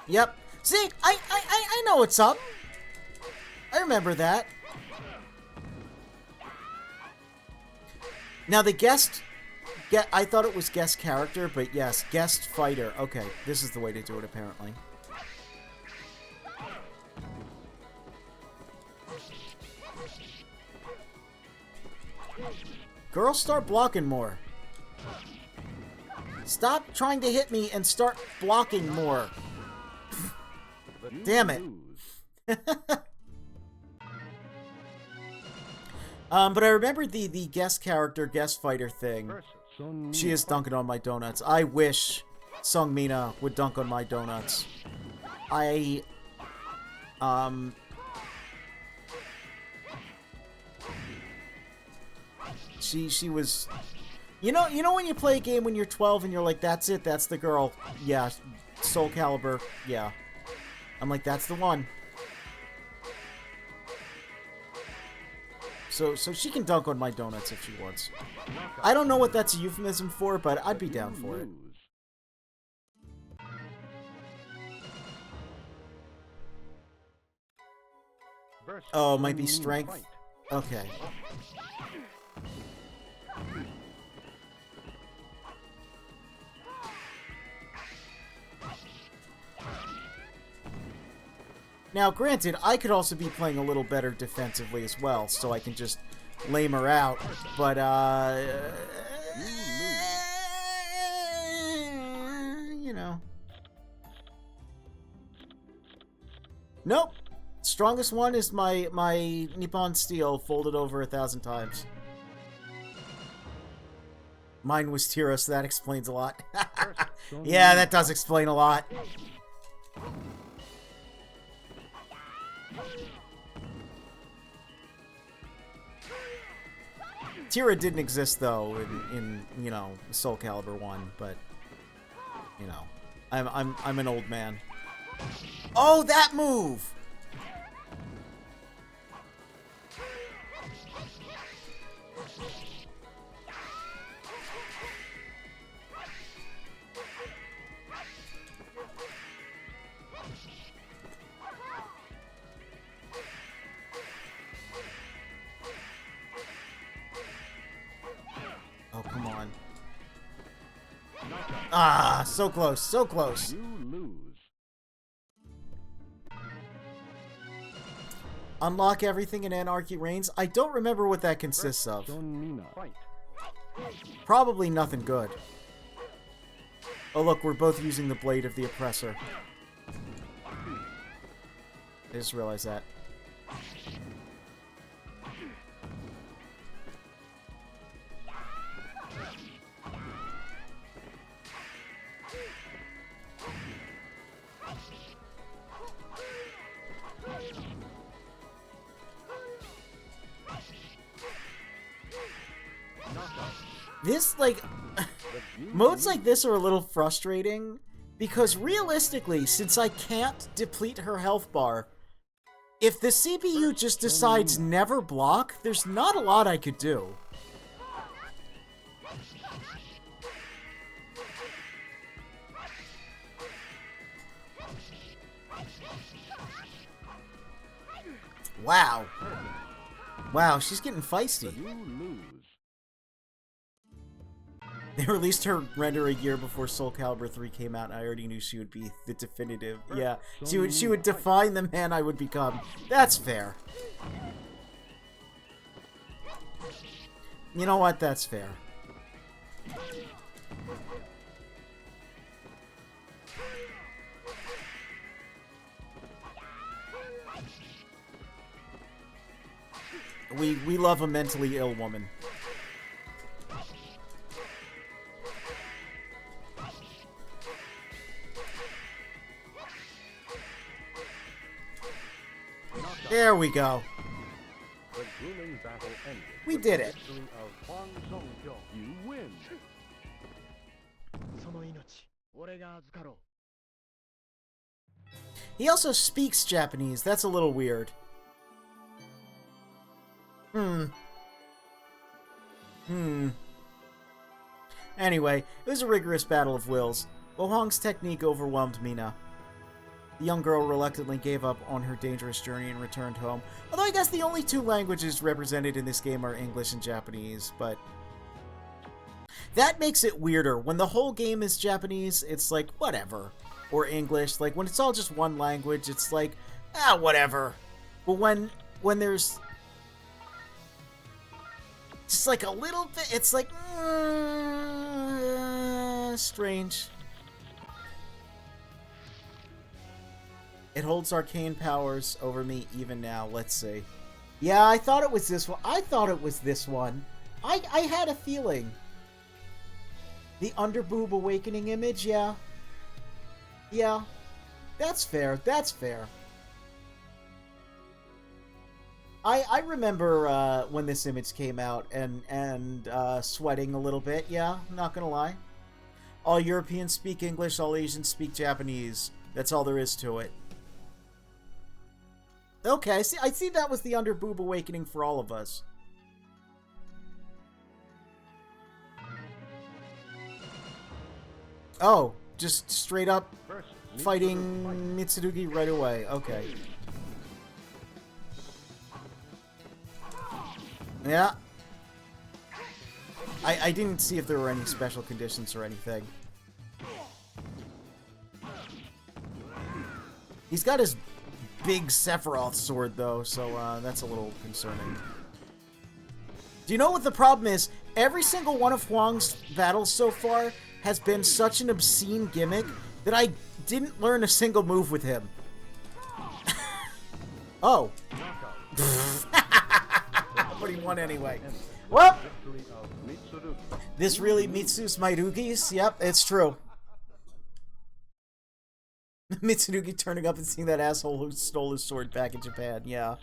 Yep. See, I know what's up. I remember that. Now the guest... I thought it was guest character, but yes, guest fighter. Okay, this is the way to do it, apparently. Girls, start blocking more. Stop trying to hit me and start blocking more. Damn it. lose. But I remember the guest character, guest fighter thing. Versus Sun She is dunking on my donuts. I wish Sung Mina would dunk on my donuts. She was... You know when you play a game when you're 12 and you're like, that's it, that's the girl. Yeah, Soul Calibur, yeah. I'm like, that's the one. So she can dunk on my donuts if she wants. I don't know what that's a euphemism for, but I'd be down for it. Lose. Versus Oh, it might be Sun strength. Fight. Okay. Now, granted, I could also be playing a little better defensively as well, so I can just lame her out, but, you know. Nope. Strongest one is my Nippon Steel folded over 1,000 times. Mine was Tira, so that explains a lot. Yeah, that does explain a lot. Tira didn't exist though in you know, Soul Calibur 1, but you know, I'm an old man. Oh, that move! Oh, come on. Ah, so close, so close. You lose. Unlock everything in Anarchy Reigns. I don't remember what that consists of. Sun Mina. Fight. Probably nothing good. Oh look, we're both using the Blade of the Oppressor. I just realized that. This, like, modes like this are a little frustrating, because realistically, since I can't deplete her health bar, if the CPU just decides never block, there's not a lot I could do. Wow. Wow, she's getting feisty. You lose. They released her render a year before Soul Calibur 3 came out, and I already knew she would be the definitive. Yeah, she would define the man I would become. That's fair. You know what? That's fair. We love a mentally ill woman. There we go. The grueling battle ended. We with did the it. victory of Huang Zhongqiu. You win. その命俺が預かろう He also speaks Japanese. That's a little weird. Anyway, it was a rigorous battle of wills. Ohong's technique overwhelmed Mina. The young girl reluctantly gave up on her dangerous journey and returned home. Although I guess the only two languages represented in this game are English and Japanese, but... that makes it weirder. When the whole game is Japanese, it's like, whatever. Or English. Like, when it's all just one language, it's like, ah, whatever. But when there's... just like a little bit, it's like, strange. It holds arcane powers over me even now. Let's see. Yeah, I thought it was this one. I thought it was this one. I had a feeling. The underboob awakening image, yeah. Yeah. That's fair. That's fair. I remember when this image came out and sweating a little bit, yeah, not gonna lie. All Europeans speak English, all Asians speak Japanese. That's all there is to it. Okay, I see that was the underboob awakening for all of us. Oh, just straight up fighting Mitsurugi right away. Okay. Yeah. I didn't see if there were any special conditions or anything. He's got his big Sephiroth sword, though, so that's a little concerning. Do you know what the problem is? Every single one of Huang's battles so far has been such an obscene gimmick that I didn't learn a single move with him. Oh. But he won anyway. Well, this really Mitsu's Mairugis? Yep, it's true. Mitsurugi turning up and seeing that asshole who stole his sword back in Japan, yeah.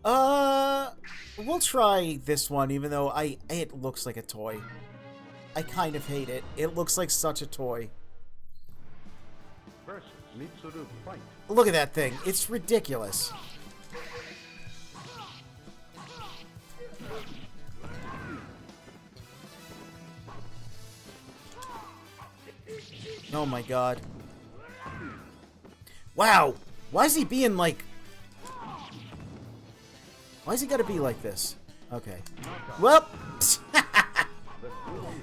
We'll try this one, even though it looks like a toy. I kind of hate it. It looks like such a toy. Look at that thing. It's ridiculous. Oh my god. Wow! Why is he being like... Why is he gotta be like this? Okay. Well...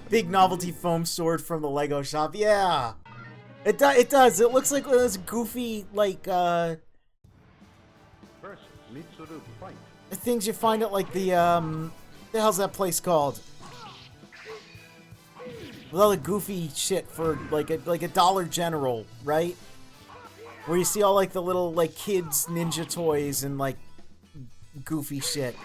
Big novelty foam sword from the Lego shop. Yeah! It does. It looks like one of those goofy, like, things you find at, like, the hell's that place called? With all the goofy shit for, like a Dollar General, right? Where you see all, like, the little, like, kids' ninja toys and, like, goofy shit.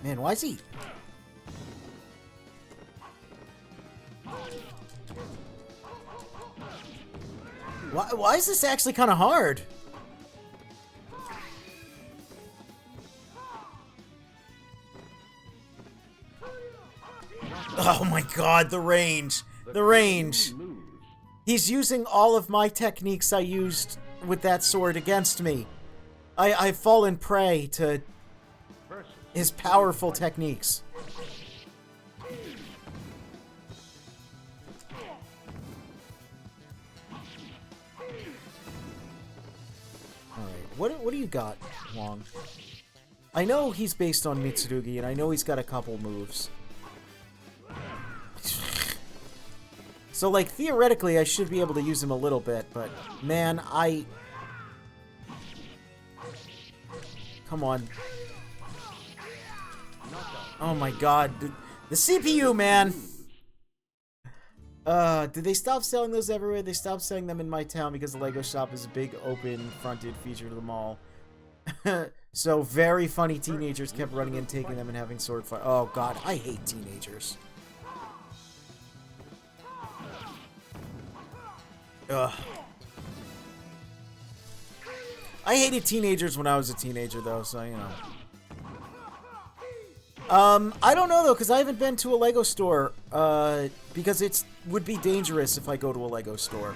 Man, why is he... Why is this actually kind of hard? Oh my god, the range. The range. He's using all of my techniques I used with that sword against me. I've fallen prey to his powerful techniques. Alright, what do you got, Huang? I know he's based on Mitsurugi, and I know he's got a couple moves. So, like, theoretically, I should be able to use him a little bit, but, man, Come on. Oh my god. The CPU, man! Did they stop selling those everywhere? They stopped selling them in my town because the Lego shop is a big, open-fronted feature to the mall. So, very funny teenagers kept running in, taking them, and having sword fight. Oh god, I hate teenagers. Ugh. I hated teenagers when I was a teenager, though, so, you know. I don't know, though, because I haven't been to a Lego store, because it would be dangerous if I go to a Lego store.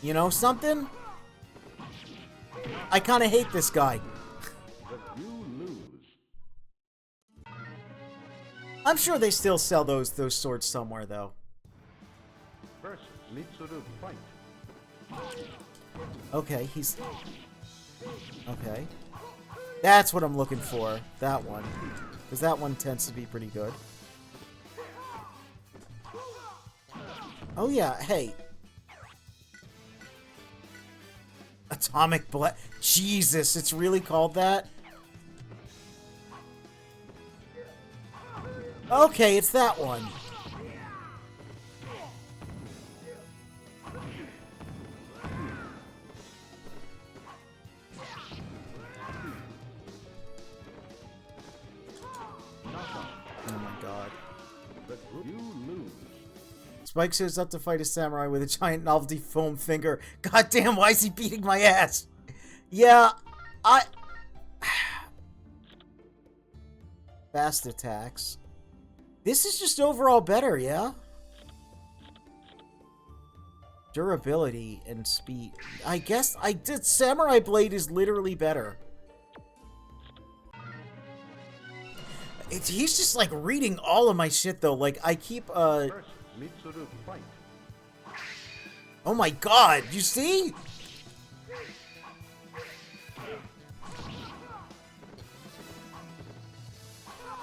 You know something? I kind of hate this guy. I'm sure they still sell those swords somewhere, though. Okay, he's... Okay. That's what I'm looking for. That one. Because that one tends to be pretty good. Oh yeah, hey. Atomic Blast. Jesus, it's really called that? Okay, it's that one. Oh my god. You lose. Spike shows up to fight a samurai with a giant novelty foam finger. God damn, why is he beating my ass? Yeah, Fast attacks. This is just overall better, yeah? Durability and speed. I guess I did. Samurai Blade is literally better. He's just like reading all of my shit though. Like I keep Versus Mitsuru fight. Oh my god, you see?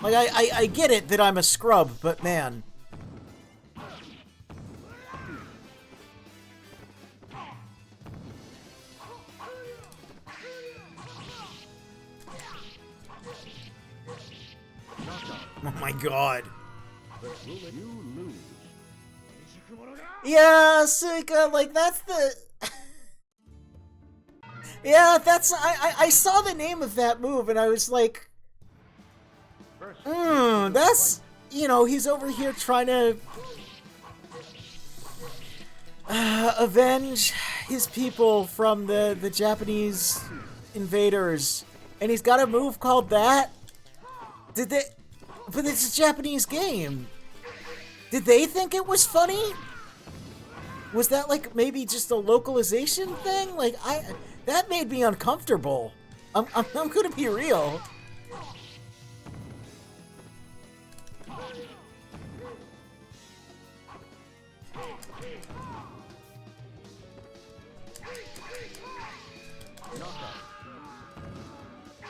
Like I get it that I'm a scrub, but man. Oh my god. You lose. Yeah, Suika, like that's the yeah, that's I saw the name of that move and I was like, that's, you know, he's over here trying to avenge his people from the Japanese invaders, and he's got a move called that. Did they? But it's a Japanese game. Did they think it was funny? Was that like maybe just a localization thing? Like that made me uncomfortable. I'm gonna be real.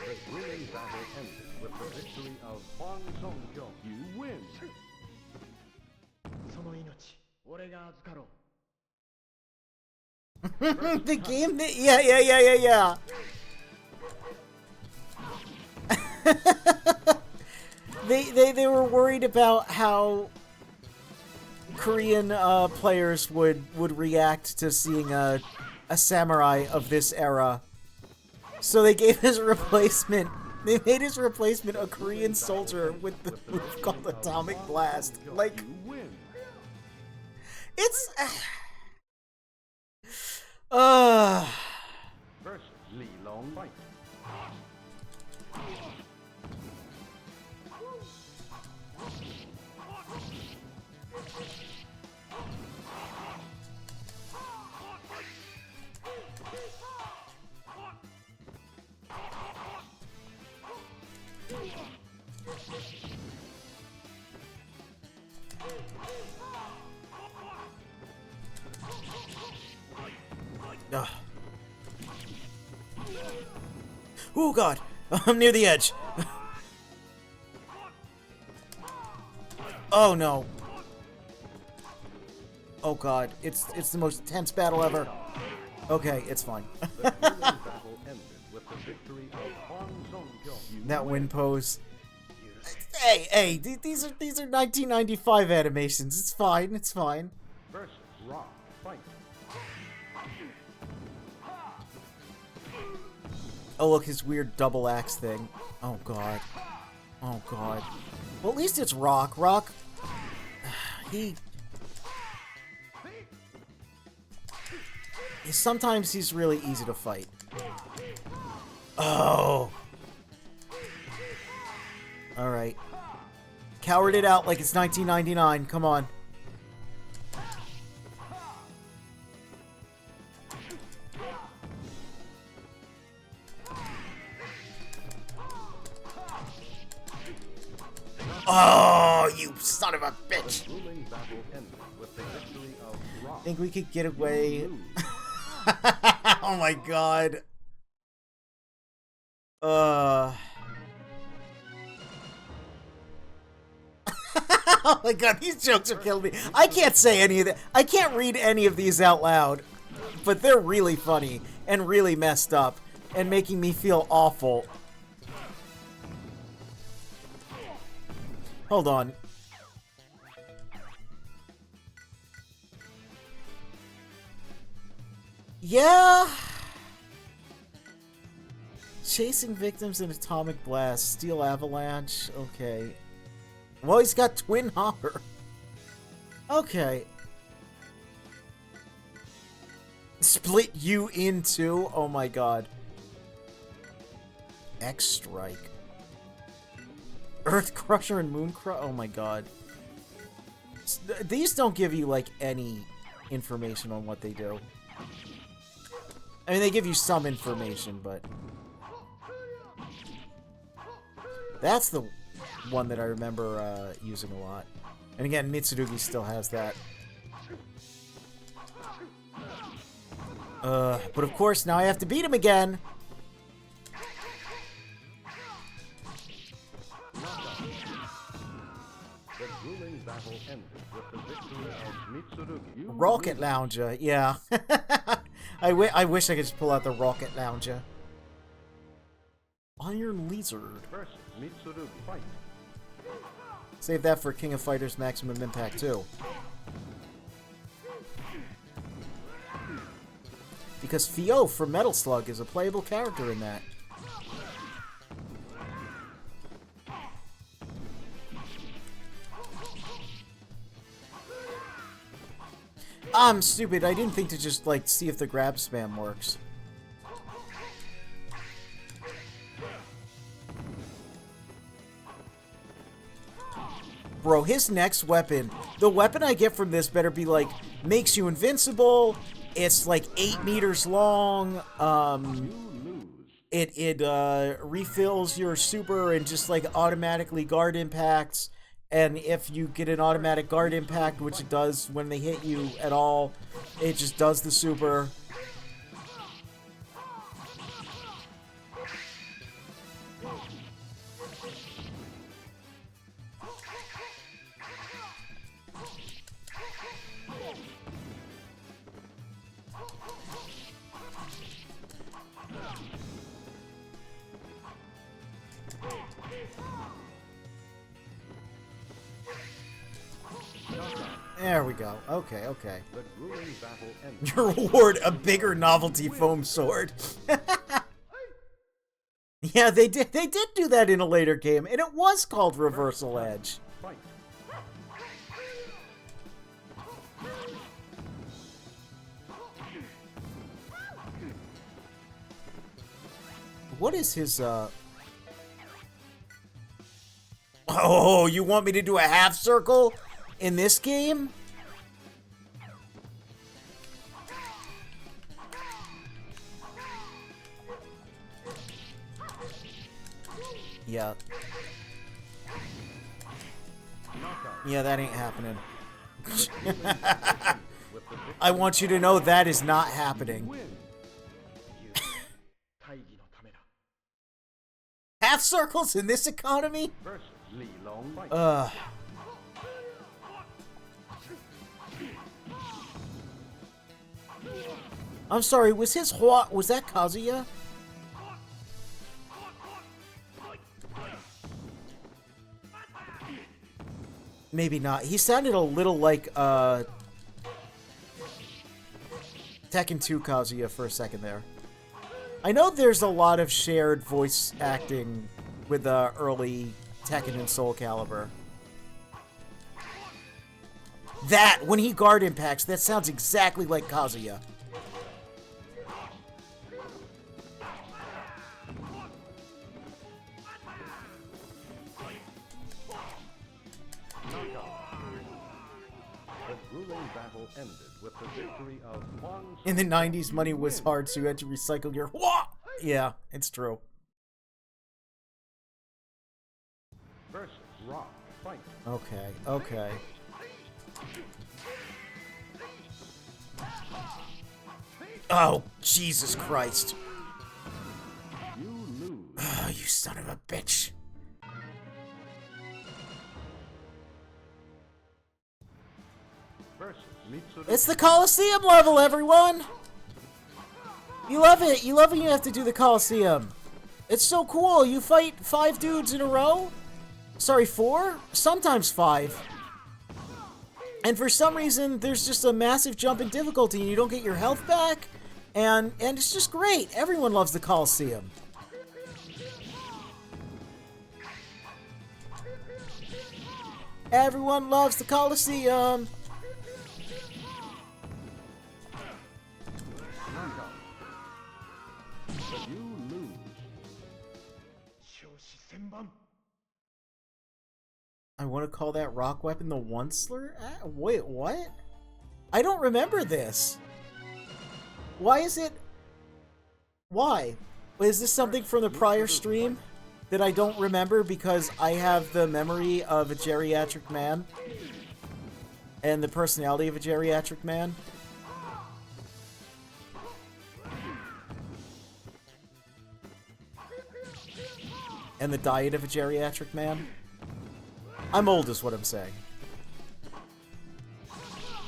The grueling battle ended with the victory of Hwang Song-kyo. You win. その命俺が預かろう The game that yeah. They were worried about how Korean players would react to seeing a samurai of this era. So they gave his replacement. They made his replacement a Korean soldier with the move called Atomic Blast. Like, You win. it's Versus Li Long fight. Oh god, I'm near the edge. Oh no. Oh god, it's the most tense battle ever. Okay, it's fine. The grueling battle ended with the victory of Hwang Song-kyo. You That win. win pose. Hey, these are 1995 animations. It's fine. It's fine. Versus Rock fight. Oh look, his weird double axe thing. Oh god. Oh god. Well, at least it's Rock. Rock. Sometimes he's really easy to fight. Oh. All right. Coward it out like it's 1999. Come on. Oh, you son of a bitch! Grueling battle ended with the victory of Rock. Think we could get away? You lose. Oh my god. Oh my god, these jokes are killing me. I can't say any of that. I can't read any of these out loud. But they're really funny and really messed up and making me feel awful. Hold on. Yeah. Chasing victims in atomic blast, steel avalanche. Okay. Well, he's got twin hopper. Okay. Split you in two. Oh my god. X strike. Earth Crusher and Moon Crusher. Oh my god. These don't give you like any information on what they do. I mean, they give you some information, but that's the one that I remember using a lot. And again, Mitsurugi still has that. But of course, now I have to beat him again. The grueling battle ended with the victory of Mitsurugi. You Rocket lose. Lounger, yeah. I wish I could just pull out the Rocket Lounger. Iron Lizard. Versus Mitsurugi. Fight. Save that for King of Fighters Maximum Impact 2. Because Fio from Metal Slug is a playable character in that. I'm stupid. I didn't think to just, like, see if the grab spam works. Bro, his next weapon, the weapon I get from this better be, like, makes you invincible. It's, like, 8 meters long. It refills your super and just, like, automatically guard impacts. And if you get an automatic guard impact, which it does when they hit you at all, it just does the super. There we go. Okay, okay. The grueling battle ended. Your reward, a bigger novelty foam sword. Yeah, they did do that in a later game, and it was called Reversal Edge. Fight. What is his, Oh, you want me to do a half circle in this game? Yeah. Yeah, that ain't happening. I want you to know that is not happening. Half circles in this economy? Versus Li Long. Fight. I'm sorry, was his Hua... Was that Kazuya? Maybe not. He sounded a little like, Tekken 2 Kazuya for a second there. I know there's a lot of shared voice acting with the early Tekken and Soul Calibur. That, when he guard impacts, that sounds exactly like Kazuya. The grueling battle ended with the victory of Juan. In the 90s, money was hard, so you had to recycle your... Yeah, it's true. Versus Rock. Fight. Okay, okay. Oh, Jesus Christ. You lose. Oh, you son of a bitch. Mitsuru. It's the Coliseum level, everyone! You love it. You love when you have to do the Coliseum. It's so cool. You fight 5 dudes in a row. Sorry, 4? Sometimes 5. And for some reason, there's just a massive jump in difficulty and you don't get your health back. And it's just great. Everyone loves the Coliseum. Everyone loves the Coliseum. You lose. 少子千万 I want to call that rock weapon the Onceler? Wait, what? I don't remember this. Why is it... Why? Is this something from the prior stream that I don't remember because I have the memory of a geriatric man? And the personality of a geriatric man? And the diet of a geriatric man? I'm old is what I'm saying.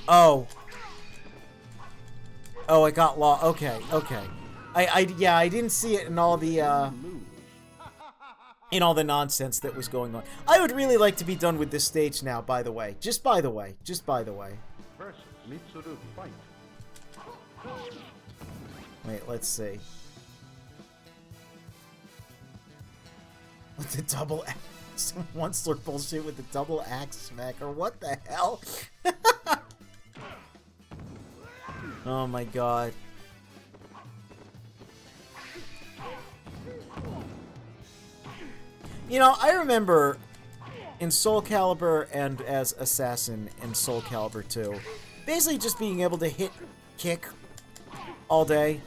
Oh. Oh, I got lost. Okay, okay. Yeah, I didn't see it in all the, in all the nonsense that was going on. I would really like to be done with this stage now, by the way. Just by the way. Just by the way. Versus Mitsuru fight. Wait, let's see. With the double axe. Some Onceler bullshit with the double axe smacker. What the hell? Oh my god. You know, I remember in Soul Calibur and as Assassin in Soul Calibur 2, basically just being able to hit kick all day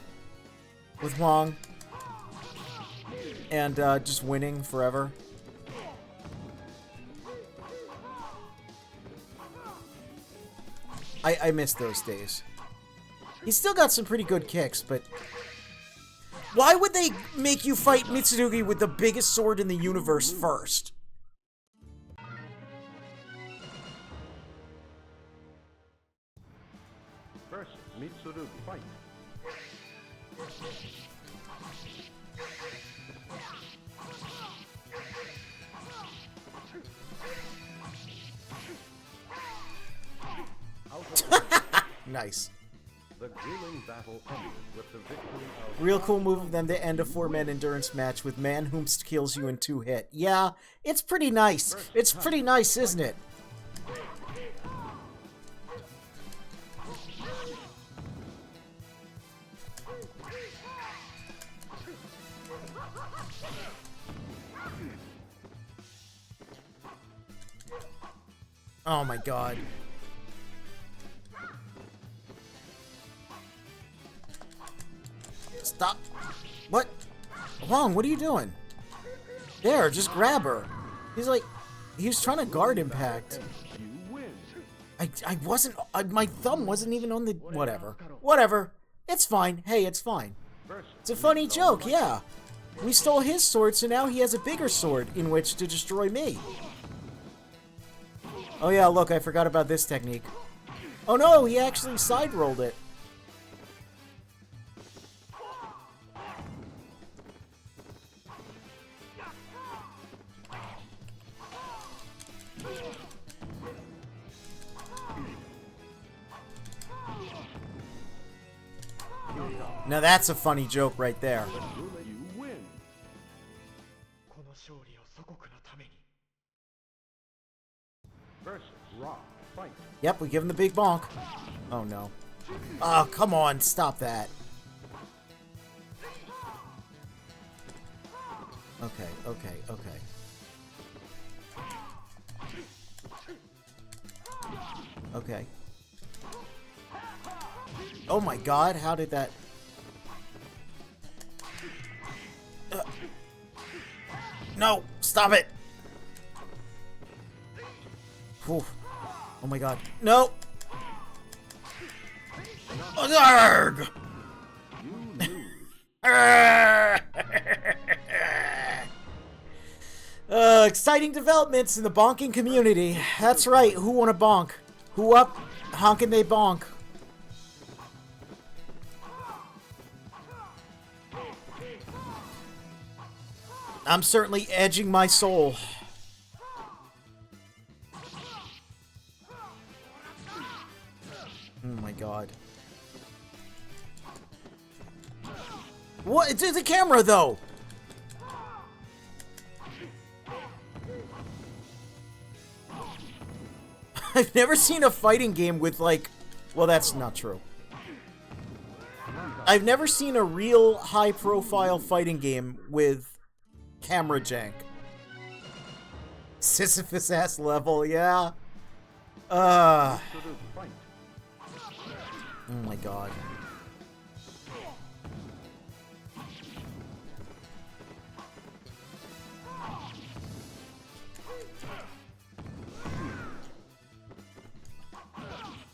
with Wong and just winning forever. I miss those days. He's still got some pretty good kicks, but... Why would they make you fight Mitsurugi with the biggest sword in the universe first? Versus Mitsuru fight. Nice. The grueling battle ended with the victory of Real cool move of them to end a 4-man endurance match with man whom kills you in 2 hit. Yeah, it's pretty nice. It's pretty nice, isn't it? Oh my god. Stop. What? Wong, what are you doing? There, just grab her. He's like, he was trying to guard impact. you win. I wasn't, my thumb wasn't even on the, whatever. Whatever. It's fine. Hey, it's fine. Versus It's a funny joke, yeah. We stole his sword, so now he has a bigger sword in which to destroy me. Oh yeah, look, I forgot about this technique. Oh no, he actually side-rolled it. Now that's a funny joke right there. you win. この勝利を祖国のために Versus Rock fight. Yep, we give him the big bonk. Oh no. Oh, come on, stop that. Okay, okay, okay. Okay. Oh my god, how did that... No! Stop it! Whew. Oh my god. No! Arrgh! You lose. Exciting developments in the bonking community. That's right. Who won a bonk? Who up? honkin' they bonk. I'm certainly edging my soul. Oh my god. What? It's the camera, though! I've never seen a fighting game with, like... Well, that's not true. I've never seen a real high-profile fighting game with camera jank. Sisyphus-ass level, yeah. Oh my god.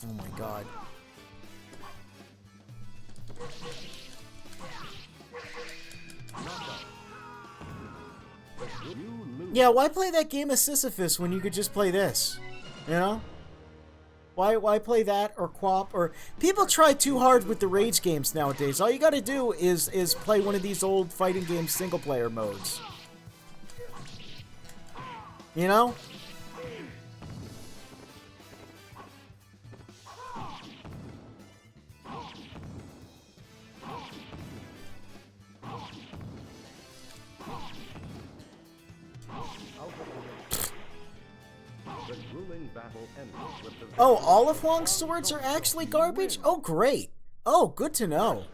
Oh my god. Yeah, why play that game of Sisyphus when you could just play this? You know? Why play that or Quap or... People try too hard with the rage games nowadays. All you gotta do is play one of these old fighting game single-player modes. You know? Oh, all of Huang's swords are actually garbage? Oh, great. Oh, good to know.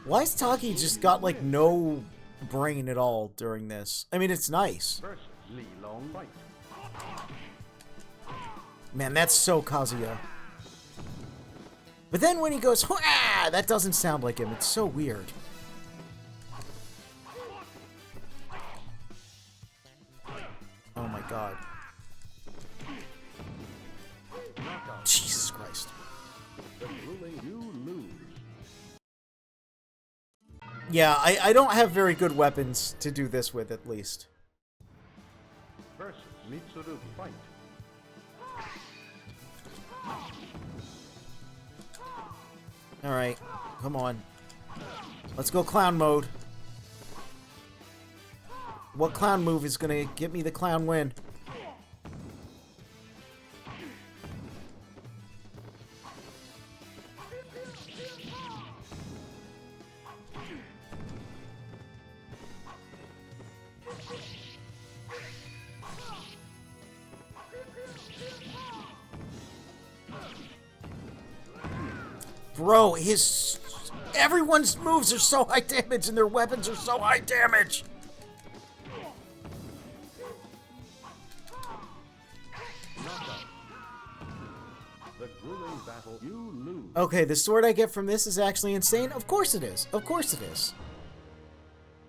Why's Taki just got, like, no brain at all during this? I mean, it's nice. Man, that's so Kazuya. But then when he goes, "Hwah!" That doesn't sound like him. It's so weird. Oh my god. Jesus Christ. Yeah, I don't have very good weapons to do this with, at least. Versus Mitsuru fight. Alright, come on. Let's go clown mode. What clown move is gonna get me the clown win? Bro, everyone's moves are so high damage and their weapons are so high damage. Okay, the sword I get from this is actually insane. Of course it is. Of course it is.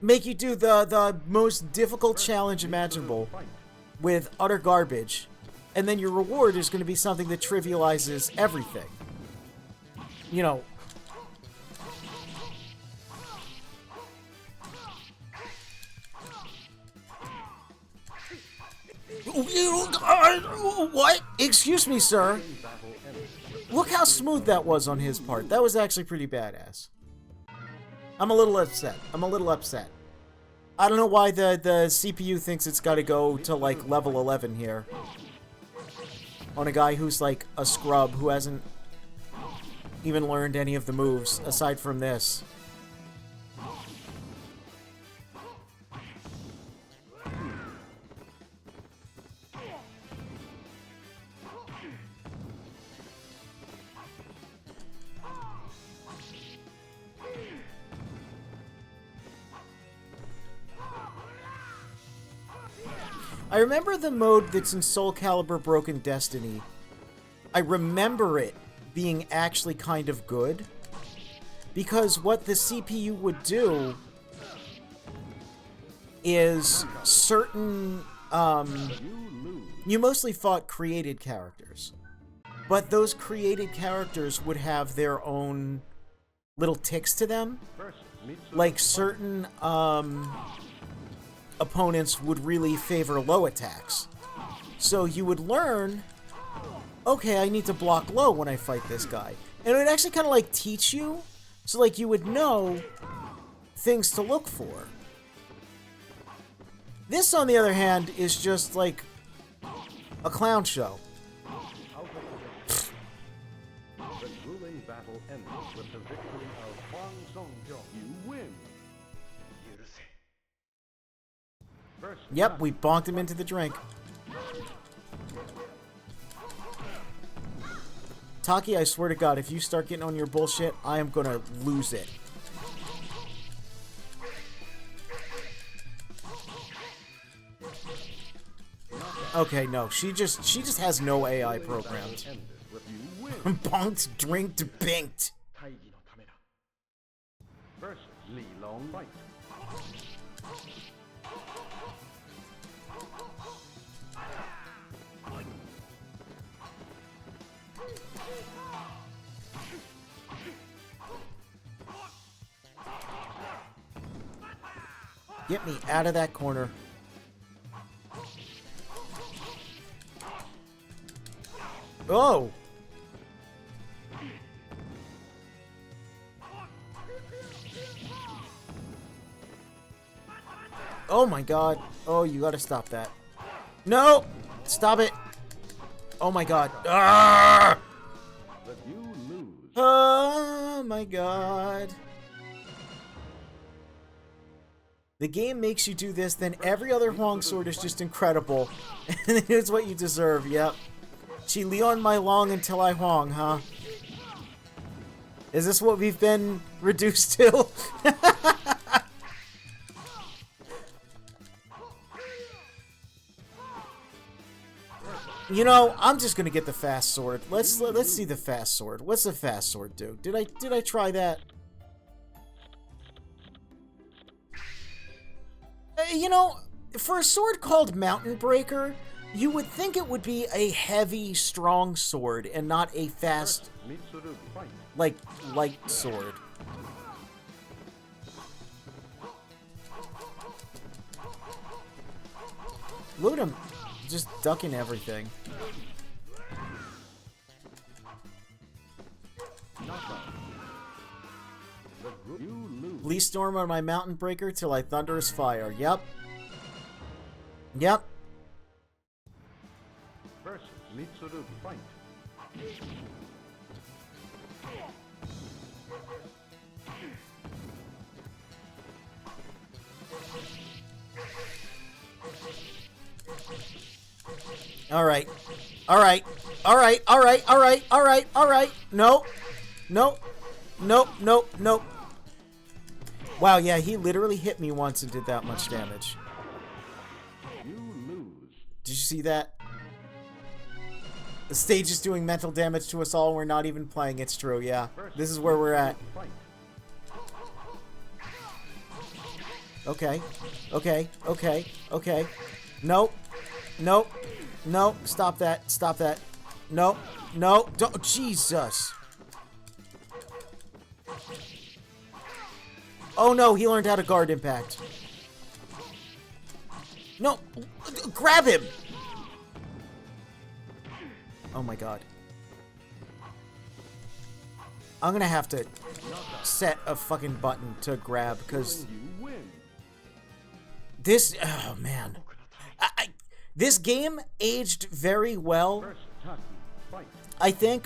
Make you do the most difficult challenge imaginable with utter garbage, and then your reward is going to be something that trivializes everything. You know. What? Excuse me, sir. Look how smooth that was on his part. That was actually pretty badass. I'm a little upset. I'm a little upset. I don't know why the CPU thinks it's got to go to, like, level 11 here. On a guy who's, like, a scrub who hasn't even learned any of the moves, aside from this. I remember the mode that's in Soul Calibur Broken Destiny. I remember it being actually kind of good, because what the CPU would do is certain, you mostly fought created characters. But those created characters would have their own little ticks to them. Like certain, opponents would really favor low attacks. So you would learn, okay, I need to block low when I fight this guy. And it would actually kind of like teach you, so like you would know things to look for. This, on the other hand, is just like a clown show. The grueling battle ended with the victory of Huang Songjong. You win. First, Yep, we bonked him into the drink. Taki, I swear to God, if you start getting on your bullshit, I am gonna lose it. Okay, no, she just has no AI programmed. ended with you win. Bonked, drinked, binked. 大義のためだ。 First, Li Long fight. Get me out of that corner. Oh! Oh my god. Oh, you gotta stop that. No! Stop it! Oh my god. Ah! But you lose. Oh my god. The game makes you do this, then every other Huang sword is just incredible. And it's what you deserve, yep. Chi Leon my long until I Huang, huh? Is this what we've been reduced to? You know, I'm just gonna get the fast sword. Let's see the fast sword. What's the fast sword do? Did I try that? You know, for a sword called Mountain Breaker, you would think it would be a heavy, strong sword and not a fast, Mitsuru fight. like, light sword. Look at him, just ducking everything. You lose. Lee Storm on my Mountain Breaker till I thunderous fire. Yep. Yep. First, Mitsuru fight. Alright. Alright. Alright. Alright. Alright. Alright. Alright. No. No. Nope. Nope. Nope. Wow, yeah, he literally hit me once and did that much damage. You lose. Did you see that? The stage is doing mental damage to us all. We're not even playing. It's true, yeah. This is where we're at. Fight. Okay. Okay. Okay. Okay. Nope. Nope. Nope. Stop that. Stop that. Nope. No. Don't. Jesus. Oh no, he learned how to guard impact. No. Grab him. Oh my god. I'm gonna have to set a fucking button to grab, because You win. this, oh man. This game aged very well, First, Taki fight. I think.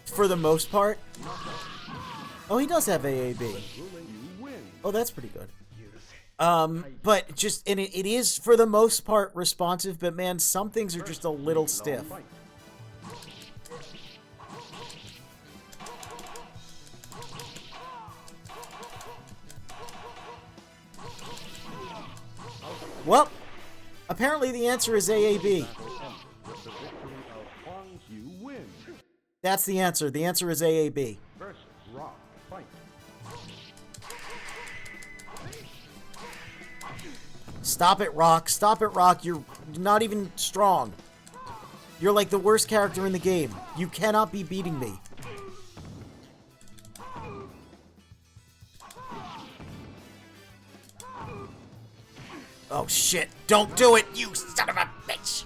For the most part. Oh, he does have AAB. You win. Oh, that's pretty good. But just, and it is, for the most part, responsive, but man, some things are just a little stiff. Fight. Well, apparently the answer is AAB. Battle ended with the victory of Huang. You win. That's the answer. The answer is AAB. Versus Rock. Stop it, Rock. Stop it, Rock. You're not even strong. You're like the worst character in the game. You cannot be beating me. Oh, shit. Don't do it, you son of a bitch.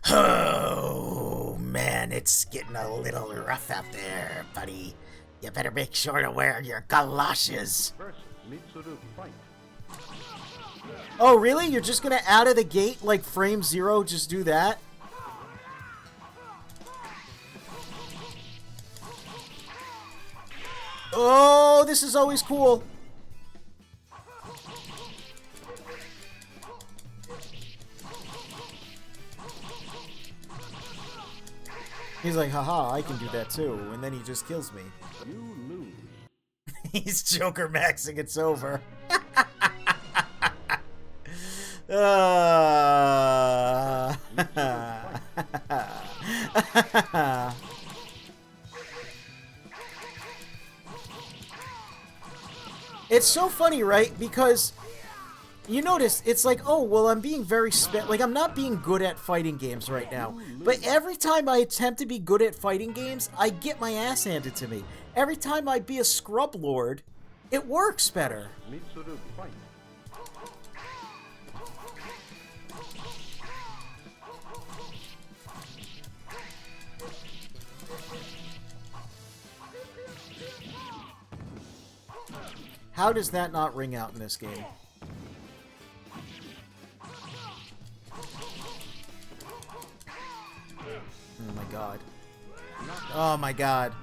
Oh, man. It's getting a little rough out there, buddy. You better make sure to wear your galoshes. Oh, really? You're just gonna out of the gate, like frame 0, just do that? Oh, this is always cool. He's like, haha, I can do that too, and then he just kills me. You lose. He's Joker Maxing, it's over. It's so funny, right? Because you notice it's like, oh, well, I'm being very like I'm not being good at fighting games right now. But every time I attempt to be good at fighting games, I get my ass handed to me. Every time I be a scrub lord, it works better. Mitsuru, fight. How does that not ring out in this game? Oh my god. Oh my god.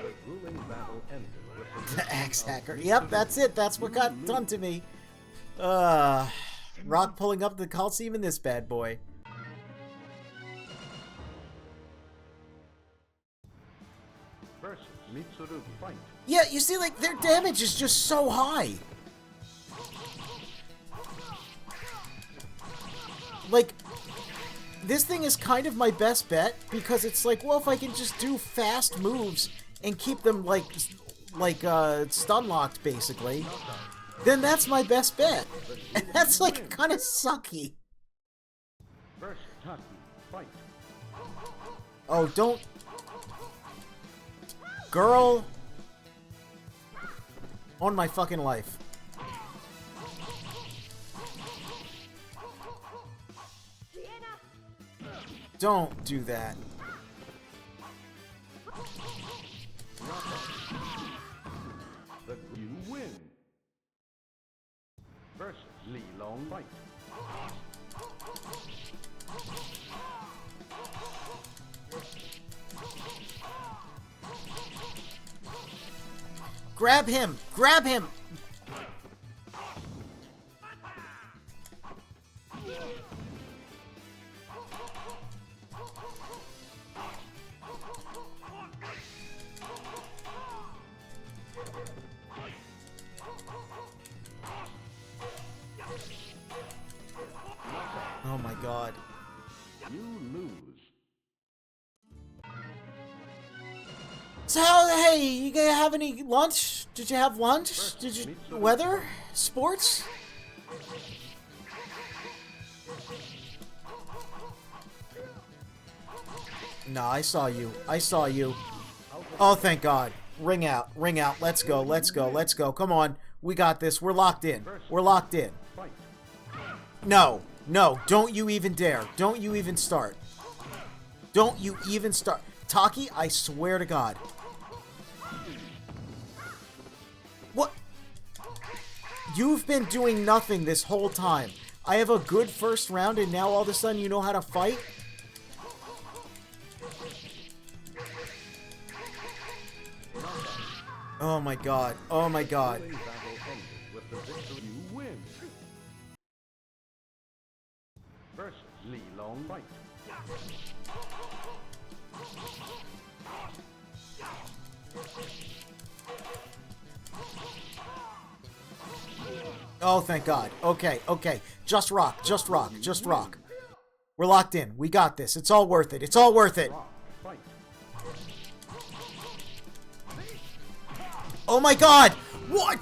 The grueling battle ended with the The axe hacker. Yep, that's it. That's what got done to me. Rock pulling up the Coliseum in this bad boy. versus Mitsuru, fight. Yeah, you see, like, their damage is just so high. Like, this thing is kind of my best bet, because it's like, well, if I can just do fast moves and keep them, like stun-locked, basically, then that's my best bet. And that's, like, kind of sucky. Versus Taki, fight. Oh, don't... Girl... On my fucking life. Don't do that. You win. Versus Li Long, fight. Grab him! Grab him! Oh my god. You lose. So, hey, you gonna have any lunch? Did you have lunch? Did you... Weather? Sports? No, I saw you. I saw you. Oh, thank God. Ring out. Ring out. Let's go. Let's go. Let's go. Come on. We got this. We're locked in. We're locked in. Fight. No. No. Don't you even dare. Don't you even start. Don't you even start. Taki, I swear to God. What? You've been doing nothing this whole time. I have a good first round and now all of a sudden you know how to fight? Oh my god. Oh my god. Grueling battle ended with the victory. You win. Versus Li Long, fight. Oh, thank God. Okay, okay. Just rock. Just rock. Just rock. We're locked in. We got this. It's all worth it. It's all worth it. Rock, fight. Oh my God! What?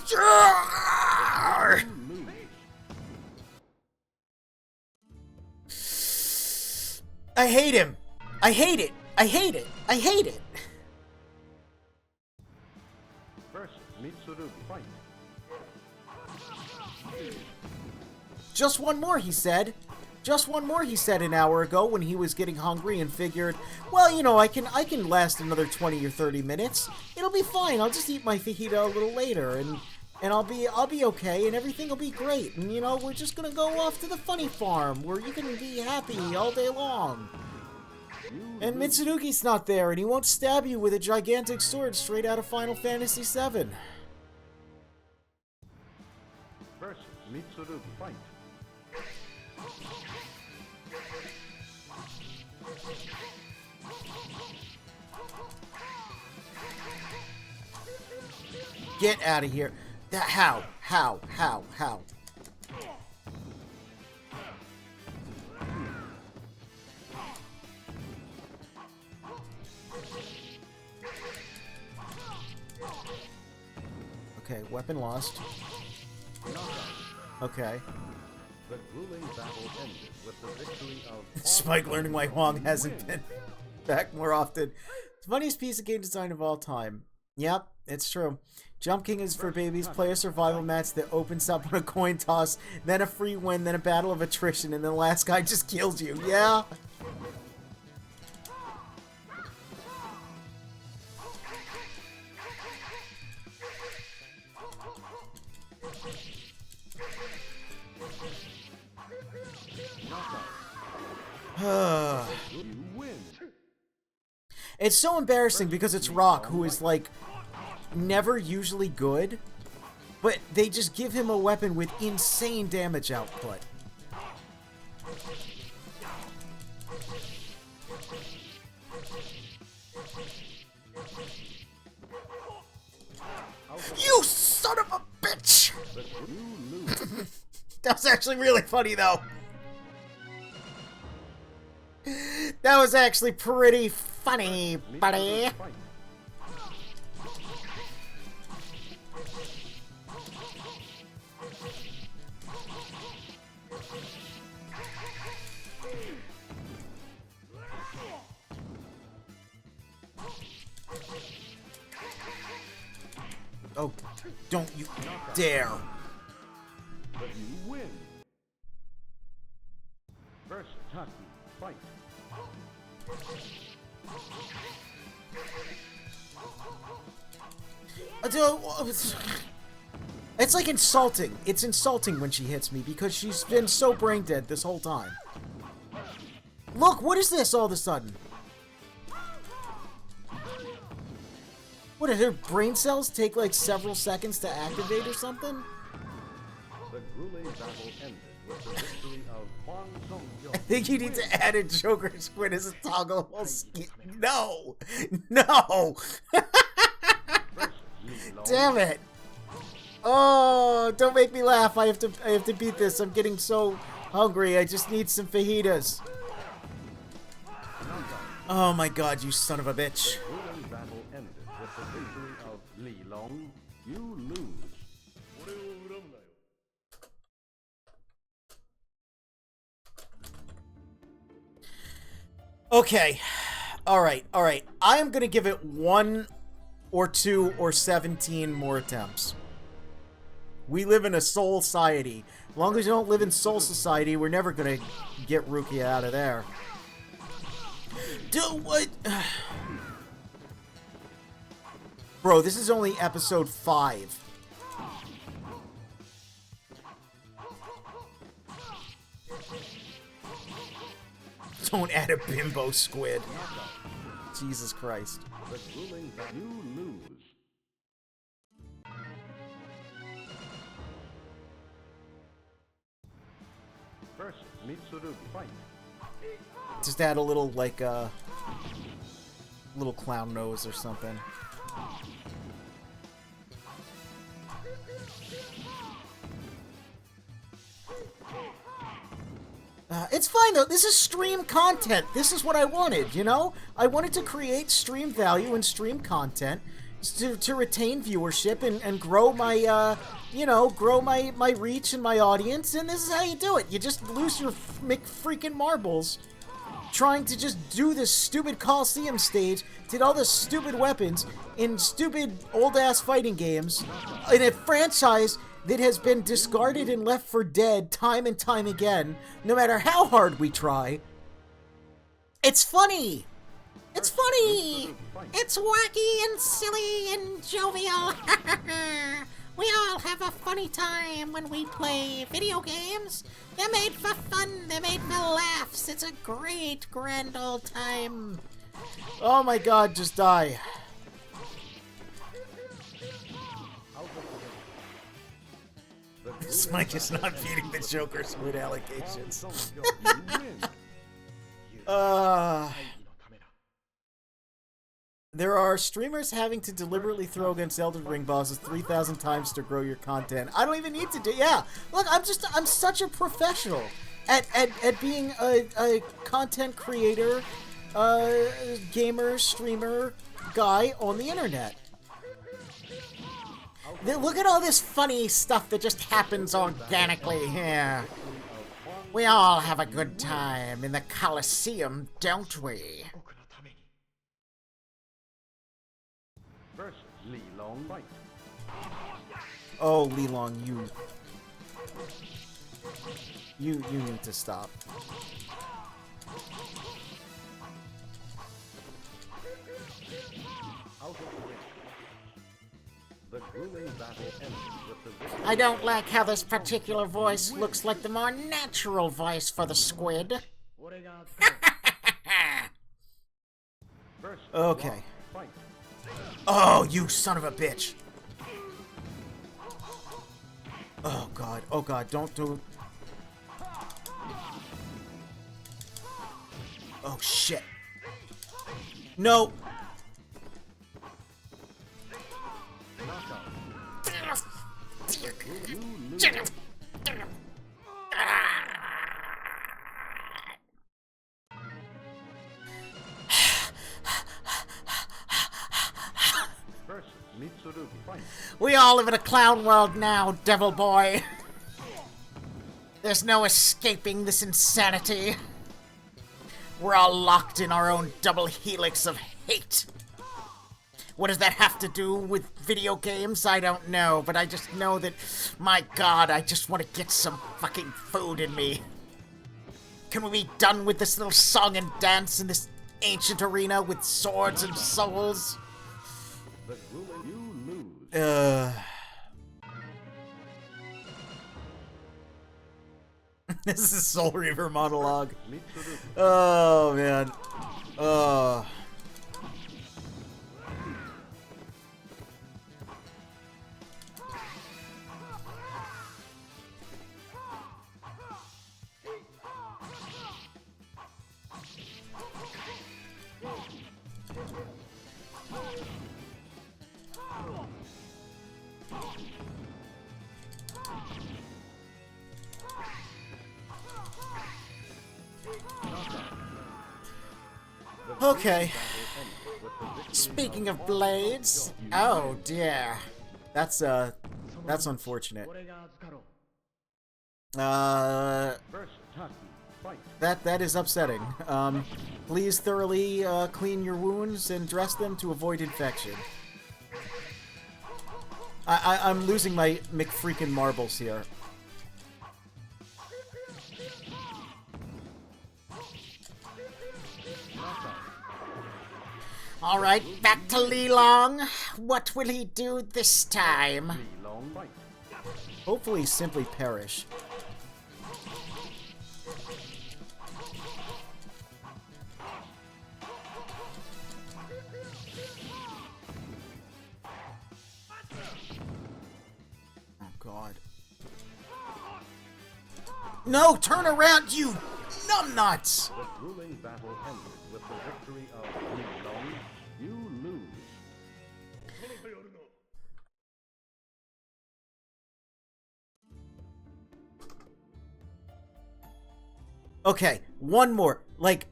I hate him. I hate it. I hate it. I hate it. Versus Mitsurugi. Fight. Just one more, he said. Just one more, he said an hour ago when he was getting hungry and figured, well, you know, I can last another 20 or 30 minutes. It'll be fine. I'll just eat my fajita a little later and I'll be okay and everything will be great. And you know, we're just gonna go off to the funny farm where you can be happy all day long. And Mitsurugi's not there and he won't stab you with a gigantic sword straight out of Final Fantasy VII. Versus Mitsurugi. Fight. Get out of here. How? Okay, weapon lost. Okay. The grueling battle ended with the victory of Spike learning why Huang hasn't been back more often. The funniest piece of game design of all time. Yep, it's true. Jump King is for babies. Play a survival match that opens up with a coin toss, then a free win, then a battle of attrition, and then the last guy just kills you. Yeah? you win. It's so embarrassing because it's Rock, who is, like, never usually good, but they just give him a weapon with insane damage output. You son of a bitch! That was actually really funny, though. That was actually pretty funny, buddy. Oh, don't you dare. But you win. First, Taki. Fight. It's like insulting. It's insulting when she hits me because she's been so brain dead this whole time. Look, what is this all of a sudden? What, did her brain cells take like several seconds to activate or something? The grueling battle ended with the victory of Huang Songyong. I think you need to add a Joker squid as a toggleable skin. No! No! Damn it! Oh, don't make me laugh. I have to beat this. I'm getting so hungry. I just need some fajitas. Oh my god, you son of a bitch. The grueling battle ended with the victory of Li Long. You lose. Okay. Alright. I am gonna give it 1 or 2 or 17 more attempts. We live in a soul society. As long as you don't live in soul society, we're never gonna get Rukia out of there. Dude, what? Bro, this is only episode 5. Don't add a bimbo squid. Jesus Christ. The grueling battle. You lose. Versus Mitsurugi. Fight. Just add a little, like, little clown nose or something. It's fine, though. This is stream content. This is what I wanted, you know? I wanted to create stream value and stream content to retain viewership and grow my, you know, grow my reach and my audience, and this is how you do it. You just lose your freaking marbles trying to just do this stupid Coliseum stage, did all this stupid weapons in stupid old-ass fighting games in a franchise that has been discarded and left for dead time and time again, no matter how hard we try. It's funny! It's funny! It's wacky and silly and jovial. We all have a funny time when we play video games. They're made for fun. They're made for laughs. It's a great, grand old time. Oh my god, just die. Smike is not feeding the Joker squid allocations. There are streamers having to deliberately throw against Elden Ring bosses 3,000 times to grow your content. I don't even need to do. Yeah, look, I'm such a professional at being a content creator, gamer, streamer guy on the internet. Look at all this funny stuff that just happens organically here. We all have a good time in the Coliseum, don't we? Versus Li Long fight. Oh, Li Long, you need to stop. Out of the ring. The grueling battle ended with the victory. I don't like how this particular voice looks like the more natural voice for the squid. Versus Okay. Long fight. Oh, you son of a bitch. Oh god, don't do... Oh shit. No! Versus Mitsurugi fight. We all live in a clown world now, devil boy. There's no escaping this insanity. We're all locked in our own double helix of hate. What does that have to do with video games? I don't know, but I just know that, my god, I just want to get some fucking food in me. Can we be done with this little song and dance in this ancient arena with swords and souls? The grueling you lose. This is Soul Reaver monologue. Mitsurugi. Oh, man. Oh. Okay. Speaking of blades, oh dear. That's unfortunate. Versus Taki fight. That is upsetting. Please thoroughly clean your wounds and dress them to avoid infection. I'm losing my McFreakin' marbles here. All right, back to Li Long. What will he do this time? Li Long fight. Hopefully simply perish. Oh god. No, turn around, you numbnuts! The grueling battle ended with the victory of Li Long. You lose. Okay, one more. Like,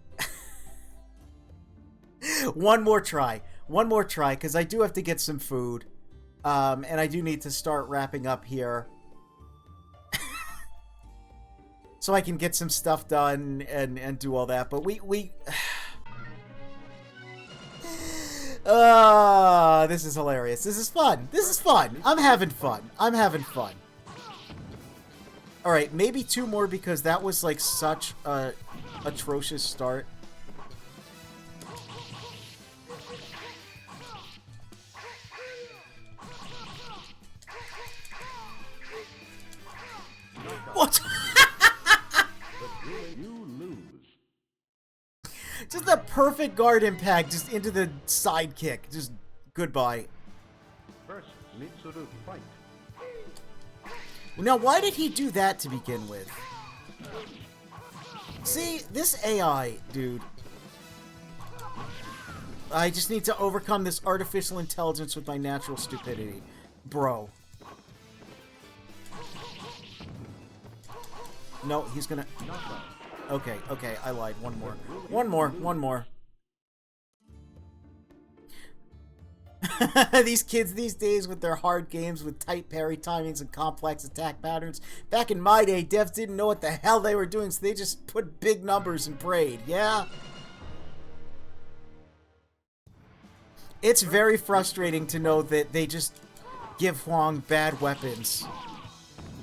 one more try. One more try, because I do have to get some food. And I do need to start wrapping up here. so I can get some stuff done and do all that. But we this is hilarious. This is fun. This is fun. I'm having fun. I'm having fun. Alright, maybe 2 more because that was like such a atrocious start. What? You lose. Just a perfect guard impact just into the side kick. Just goodbye. First, Mitsuru fight. Now, why did he do that to begin with? See, this AI, dude. I just need to overcome this artificial intelligence with my natural stupidity. Bro. No, he's gonna... Okay, okay, I lied. One more. One more, one more. These kids these days with their hard games with tight parry timings and complex attack patterns. Back in my day, devs didn't know what the hell they were doing, so they just put big numbers and prayed. Yeah? It's very frustrating to know that they just give Huang bad weapons.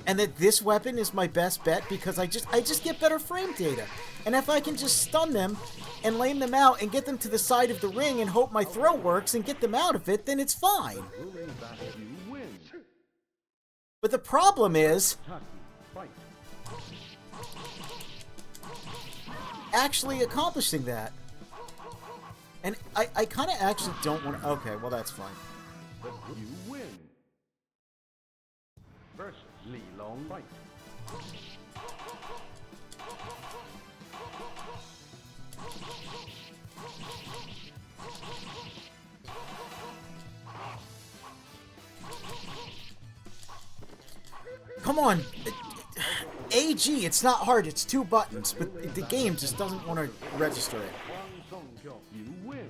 And that this weapon is my best bet because I just get better frame data. And if I can just stun them and lame them out and get them to the side of the ring and hope my throw works and get them out of it, then it's fine. You win. But the problem is Taki, fight. actually accomplishing that. And I kind of actually don't want to... Okay, well that's fine. You win. First, Li Long fight. Come on! AG, it's not hard, it's 2 buttons, but the game just doesn't want to register it. You win.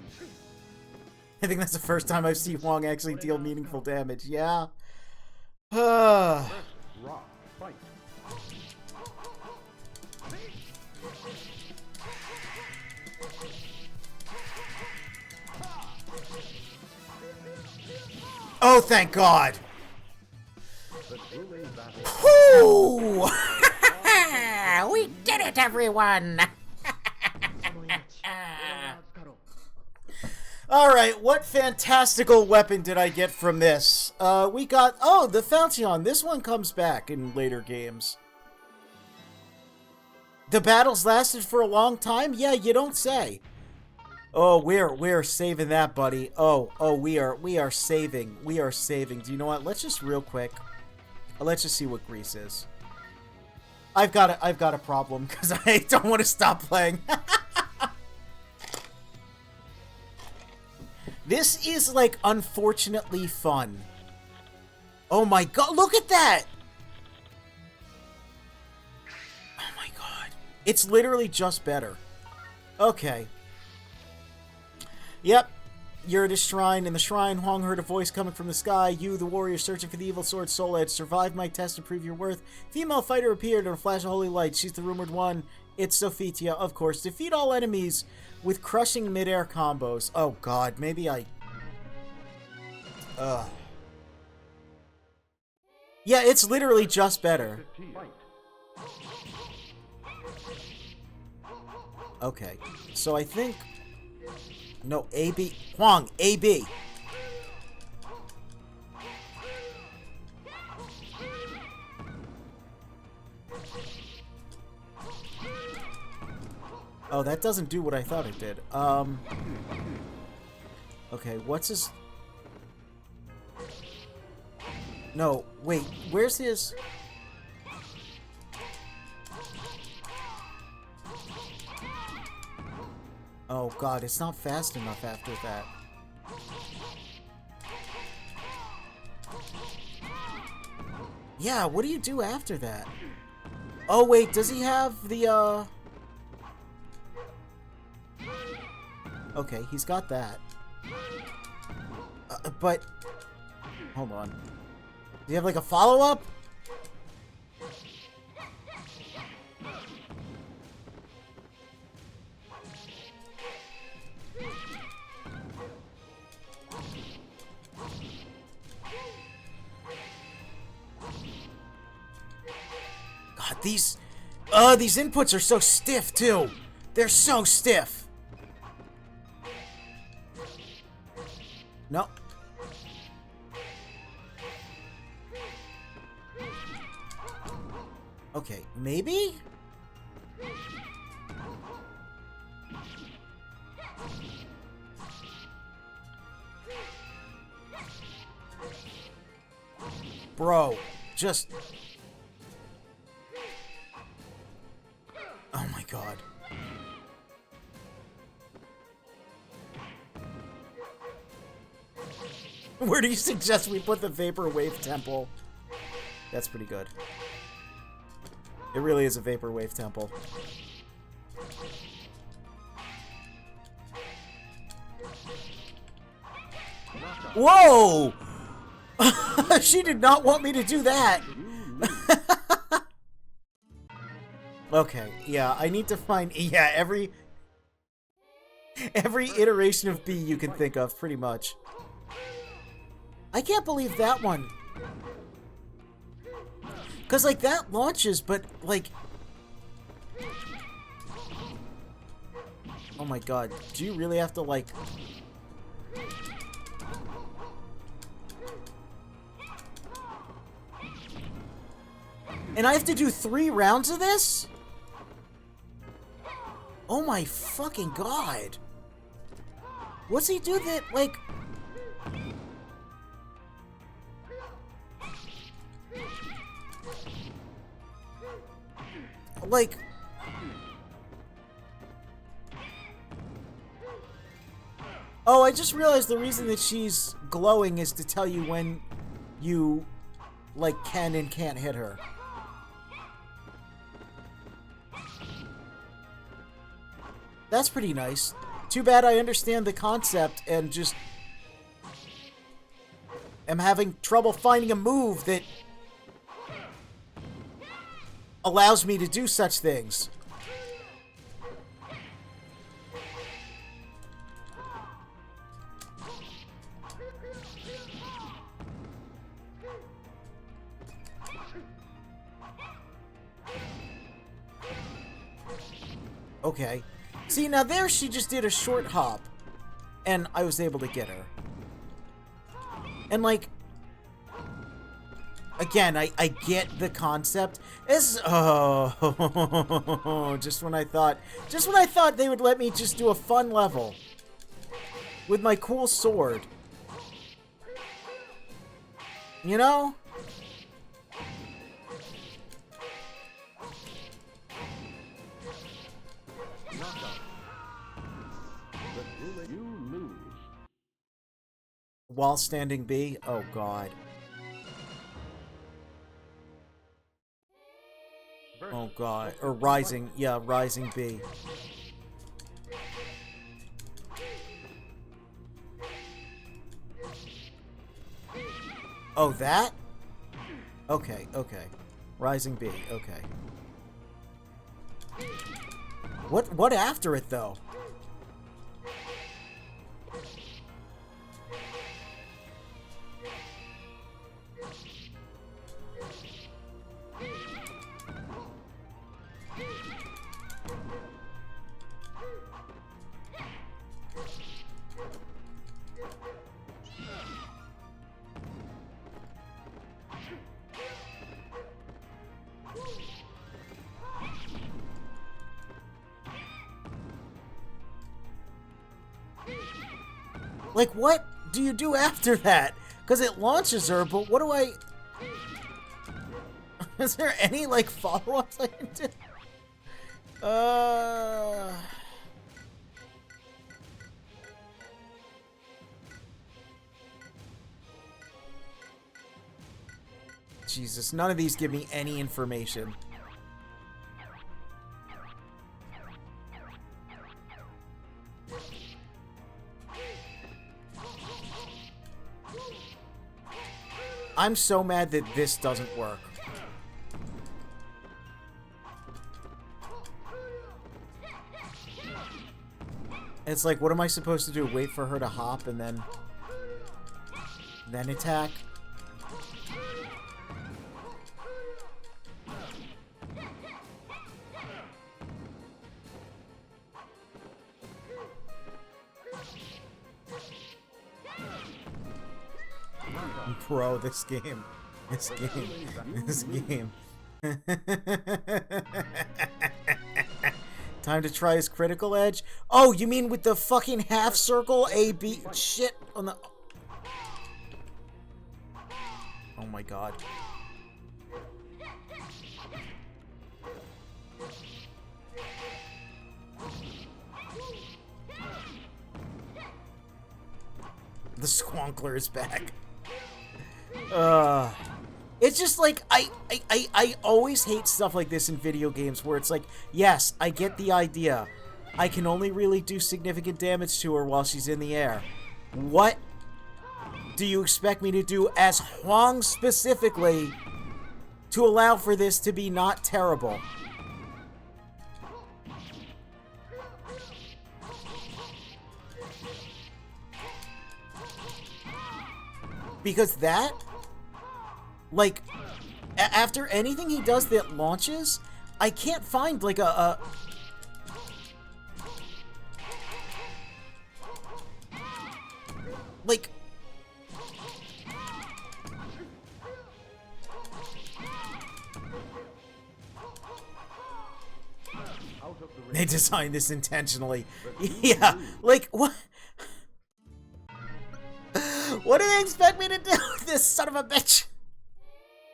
I think that's the first time I've seen Huang actually deal meaningful damage, yeah? First, Rock fight. Oh, thank God! The grueling battle. Woo! We did it, everyone! Alright, what fantastical weapon did I get from this? We got... Oh, the Falchion. This one comes back in later games. The battles lasted for a long time? Yeah, you don't say. Oh, we're saving that, buddy. Oh, we are saving. We are saving. Do you know what? Let's just real quick. Let's just see what Greece is. I've got a problem because I don't want to stop playing. This is, like, unfortunately fun. Oh my God, look at that! Oh my God. It's literally just better. Okay. Yep. You're at a shrine. In the shrine, Huang heard a voice coming from the sky. You, the warrior searching for the evil sword Soul Edge, survived my test to prove your worth. Female fighter appeared in a flash of holy light. She's the rumored one. It's Sophitia, of course. Defeat all enemies with crushing mid-air combos. Oh God, maybe I... Yeah, it's literally just better. Okay, so I think... No, AB... Huang, AB! Oh, that doesn't do what I thought it did. Okay, what's his... No, wait, where's his... Oh God, it's not fast enough after that. Yeah, what do you do after that? Oh wait, does he have the, Okay, he's got that. But... Hold on. Do you have, like, a follow-up? these inputs are so stiff, too. They're so stiff. No. Okay, maybe? Bro, just... Oh my god. Where do you suggest we put the Vaporwave Temple? That's pretty good. It really is a Vaporwave Temple. Whoa! She did not want me to do that! Okay, yeah, I need to find... Yeah, every iteration of B you can think of, pretty much. I can't believe that one. Because, like, that launches, but, like... Oh my god, do you really have to, like... And I have to do 3 rounds of this? Oh my fucking god. What's he do that, like... Like... Oh, I just realized the reason that she's glowing is to tell you when you, like, can and can't hit her. That's pretty nice. Too bad I understand the concept and just am having trouble finding a move that allows me to do such things. Okay. See, now there she just did a short hop, and I was able to get her. And, like, again, I get the concept. It's, oh, just when I thought they would let me just do a fun level with my cool sword. You know? While standing B? Oh god. Oh god. Or rising. Yeah, rising B. Oh, that? Okay, okay. Rising B, okay. What after it, though? Like, what do you do after that? Because it launches her, but what do I... Is there any, like, follow-ups I can do? Jesus, none of these give me any information. I'm so mad that this doesn't work. It's like, what am I supposed to do? Wait for her to hop and then attack? pro this game. This game. This game. Time to try his critical edge. Oh, you mean with the fucking half circle A, B shit on the... Oh my god. The Squonkler is back. It's just like, I always hate stuff like this in video games where it's like, yes, I get the idea. I can only really do significant damage to her while she's in the air. What do you expect me to do as Huang specifically to allow for this to be not terrible? Because that, like, after anything he does that launches, I can't find, like, like... They designed this intentionally. Yeah, like, what? What do they expect me to do? This son of a bitch.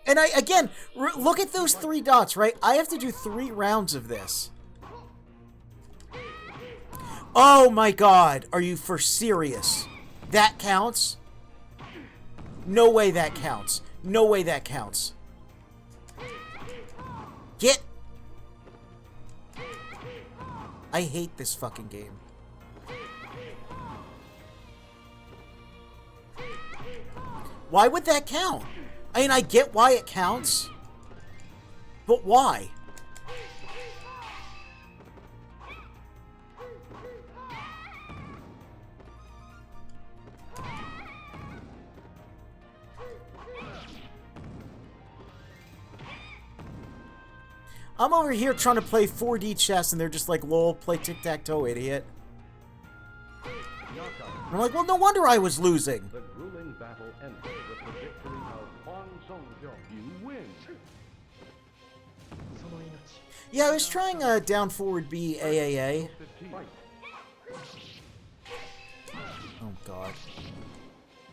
And again, look at those 3 dots, right? I have to do 3 rounds of this. Oh my god, are you for serious? That counts? No way that counts. No way that counts. Get... I hate this fucking game. Why would that count? I mean, I get why it counts, but why? I'm over here trying to play 4D chess, and they're just like, lol, play tic-tac-toe, idiot. I'm like, well, no wonder I was losing. The grueling battle ended with the victory of Huang Songhyun. You win. Yeah, I was trying down forward B AAA. Oh god.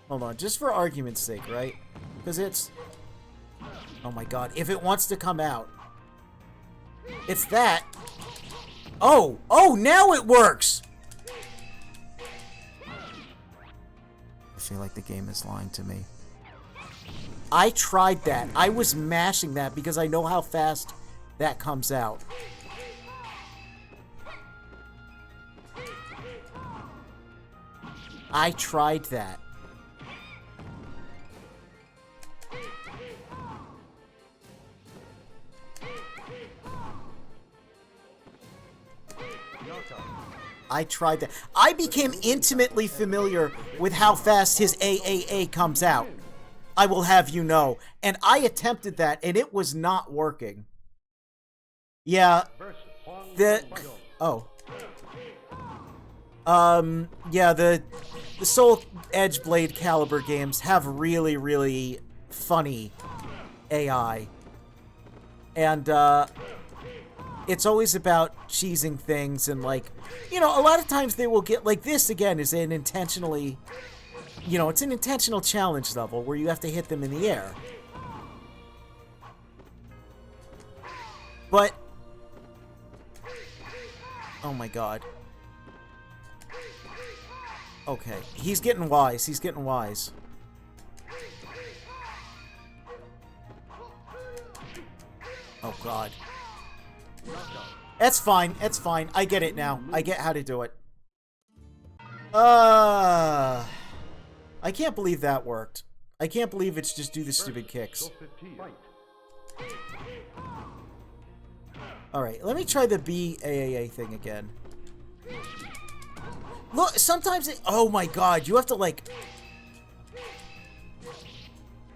Hold on, just for argument's sake, right? Because it's... Oh my god, if it wants to come out. It's that. Oh! Oh, now it works! I feel like the game is lying to me. I tried that. I was mashing that because I know how fast that comes out. I tried that. I tried that. I became intimately familiar with how fast his AAA comes out. I will have you know. And I attempted that, and it was not working. Yeah. Oh. Yeah, the Soul Edge Blade Caliber games have really, really funny AI. And, it's always about cheesing things and, like, you know, a lot of times they will get, like, this, again, is an intentionally, you know, it's an intentional challenge level where you have to hit them in the air. But, oh my god. Okay, he's getting wise, he's getting wise. Oh god. That's fine, it's fine. I get it now. I get how to do it. I can't believe that worked. I can't believe it's just do the stupid kicks. Alright, let me try the BAAA thing again. Look, sometimes it... Oh my god, you have to, like...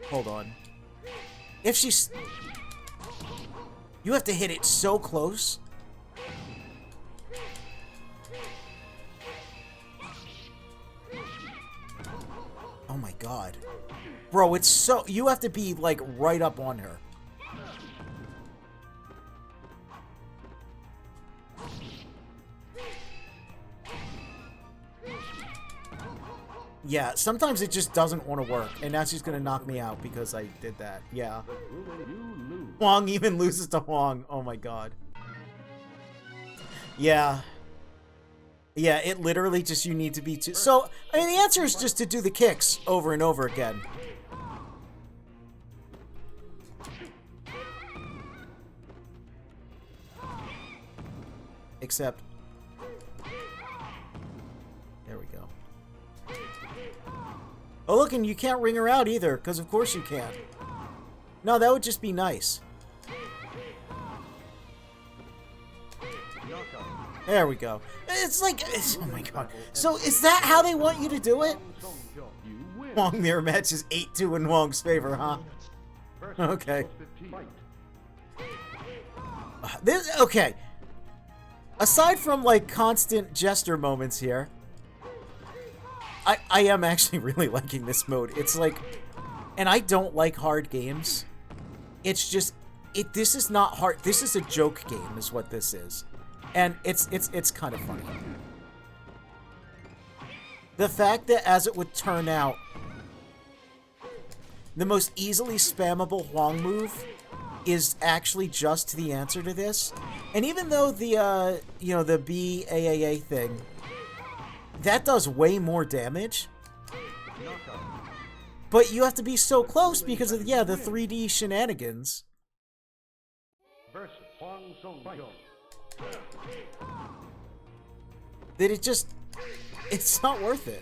Hold on. If she's... You have to hit it so close. Oh my god. Bro, it's so... You have to be, like, right up on her. Yeah, sometimes it just doesn't want to work. And now she's going to knock me out because I did that. Yeah. Huang even loses to Huang. Oh my god. Yeah. Yeah, it literally just, you need to be too... So, I mean, the answer is just to do the kicks over and over again. Except... There we go. Oh, look, and you can't ring her out either, because of course you can't. No, that would just be nice. There we go. It's like... oh my god. So, is that how they want you to do it? Huang mirror match is 8-2 in Huang's favor, huh? Okay. Okay. Aside from, like, constant jester moments here, I am actually really liking this mode. It's like... And I don't like hard games. It's just... This is not hard. This is a joke game, is what this is. And it's kind of funny. The fact that, as it would turn out, the most easily spammable Huang move is actually just the answer to this. And even though the, you know, the BAAA thing, that does way more damage. But you have to be so close because of, yeah, the 3D shenanigans. That it just... It's not worth it.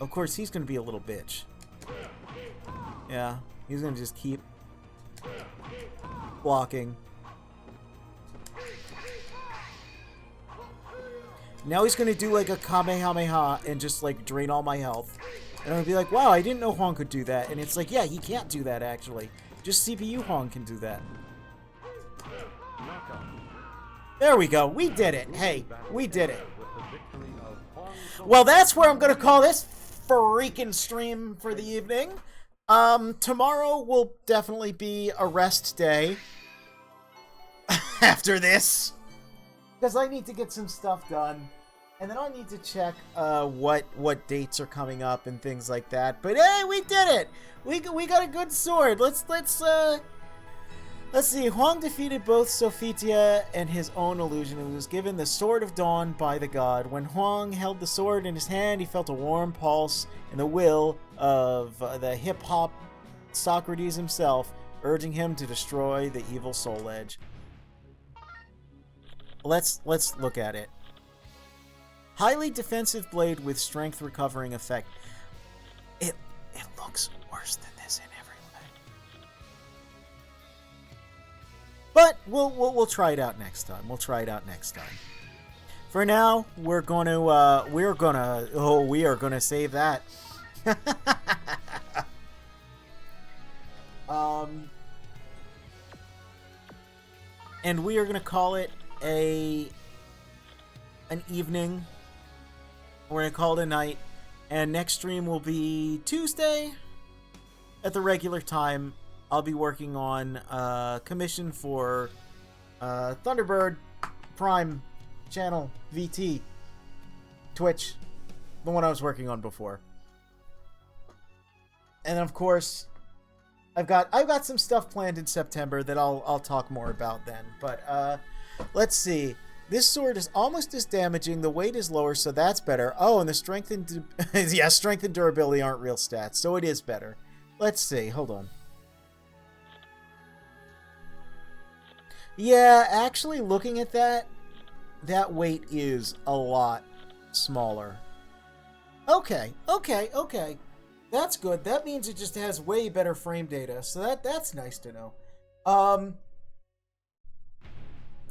Of course, he's gonna be a little bitch. Yeah, he's gonna just keep blocking. Now he's gonna do like a Kamehameha and just like drain all my health. And I'll be like, wow, I didn't know Huang could do that. And it's like, yeah, he can't do that actually. Just CPU Huang can do that. There we go. We did it. Hey, we did it. Well, that's where I'm gonna call this freaking stream for the evening. Tomorrow will definitely be a rest day. After this. Because I need to get some stuff done. And then I need to check what dates are coming up and things like that. But hey, we did it! We got a good sword. Let's see. Huang defeated both Sophitia and his own illusion and was given the Sword of Dawn by the god. When Huang held the sword in his hand, he felt a warm pulse in the will of the hip-hop Socrates himself, urging him to destroy the evil Soul Edge. Let's look at it. Highly defensive blade with strength recovering effect. It looks worse than this in every way. But we'll try it out next time. We'll try it out next time. For now, we are gonna save that. And we are gonna call it an evening. We're gonna call it a night, and next stream will be Tuesday at the regular time. I'll be working on commission for Thunderbird Prime channel VT Twitch, the one I was working on before. And of course, I've got some stuff planned in September that I'll talk more about then. But let's see. This sword is almost as damaging. The weight is lower, so that's better. Oh, and the strength and yeah, strength and durability aren't real stats, so it is better. Let's see. Hold on. Yeah, actually, looking at that weight is a lot smaller. Okay. That's good. That means it just has way better frame data, so that's nice to know.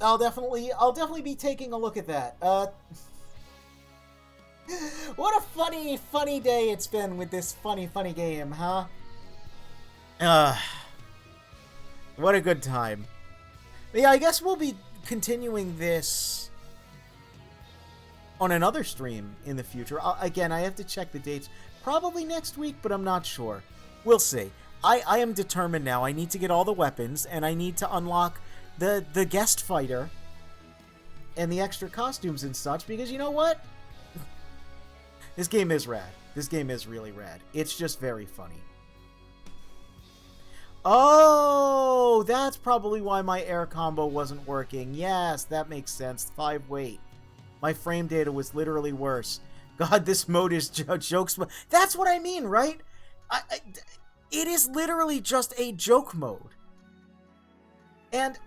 I'll definitely be taking a look at that. What a funny day it's been with this funny game, huh? What a good time. But yeah, I guess we'll be continuing this on another stream in the future. Again, I have to check the dates. Probably next week, but I'm not sure. We'll see. I am determined now. I need to get all the weapons, and I need to unlock the guest fighter and the extra costumes and such, because you know what? This game is rad. This game is really rad. It's just very funny. Oh, that's probably why my air combo wasn't working. Yes, that makes sense. 5 weight. My frame data was literally worse. God, this mode is jokes. That's what I mean, right? It is literally just a joke mode. And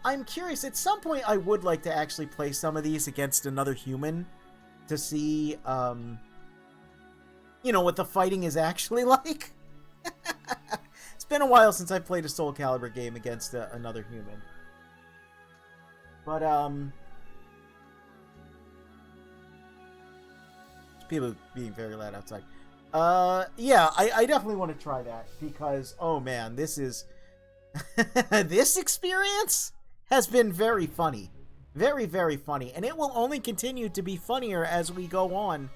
I'm curious. At some point, I would like to actually play some of these against another human to see, you know, what the fighting is actually like. It's been a while since I played a Soul Calibur game against another human. But, people being very loud outside. Yeah, I definitely want to try that, because, oh man, this is... this experience has been very funny. Very, very funny. And it will only continue to be funnier as we go on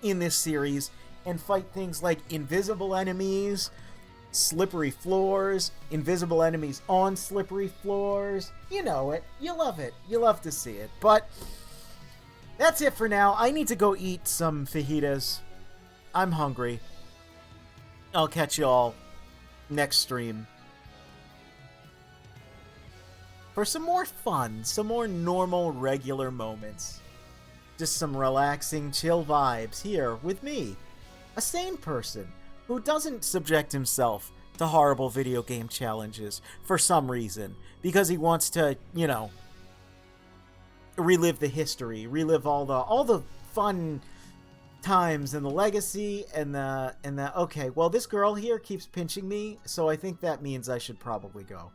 in this series and fight things like invisible enemies, slippery floors, invisible enemies on slippery floors. You know it. You love it. You love to see it. But that's it for now. I need to go eat some fajitas. I'm hungry. I'll catch y'all next stream for some more fun, some more normal, regular moments. Just some relaxing, chill vibes here with me, a sane person who doesn't subject himself to horrible video game challenges for some reason, because he wants to, you know, relive the history, relive all the fun times and the legacy and the okay, well, this girl here keeps pinching me, so I think that means I should probably go.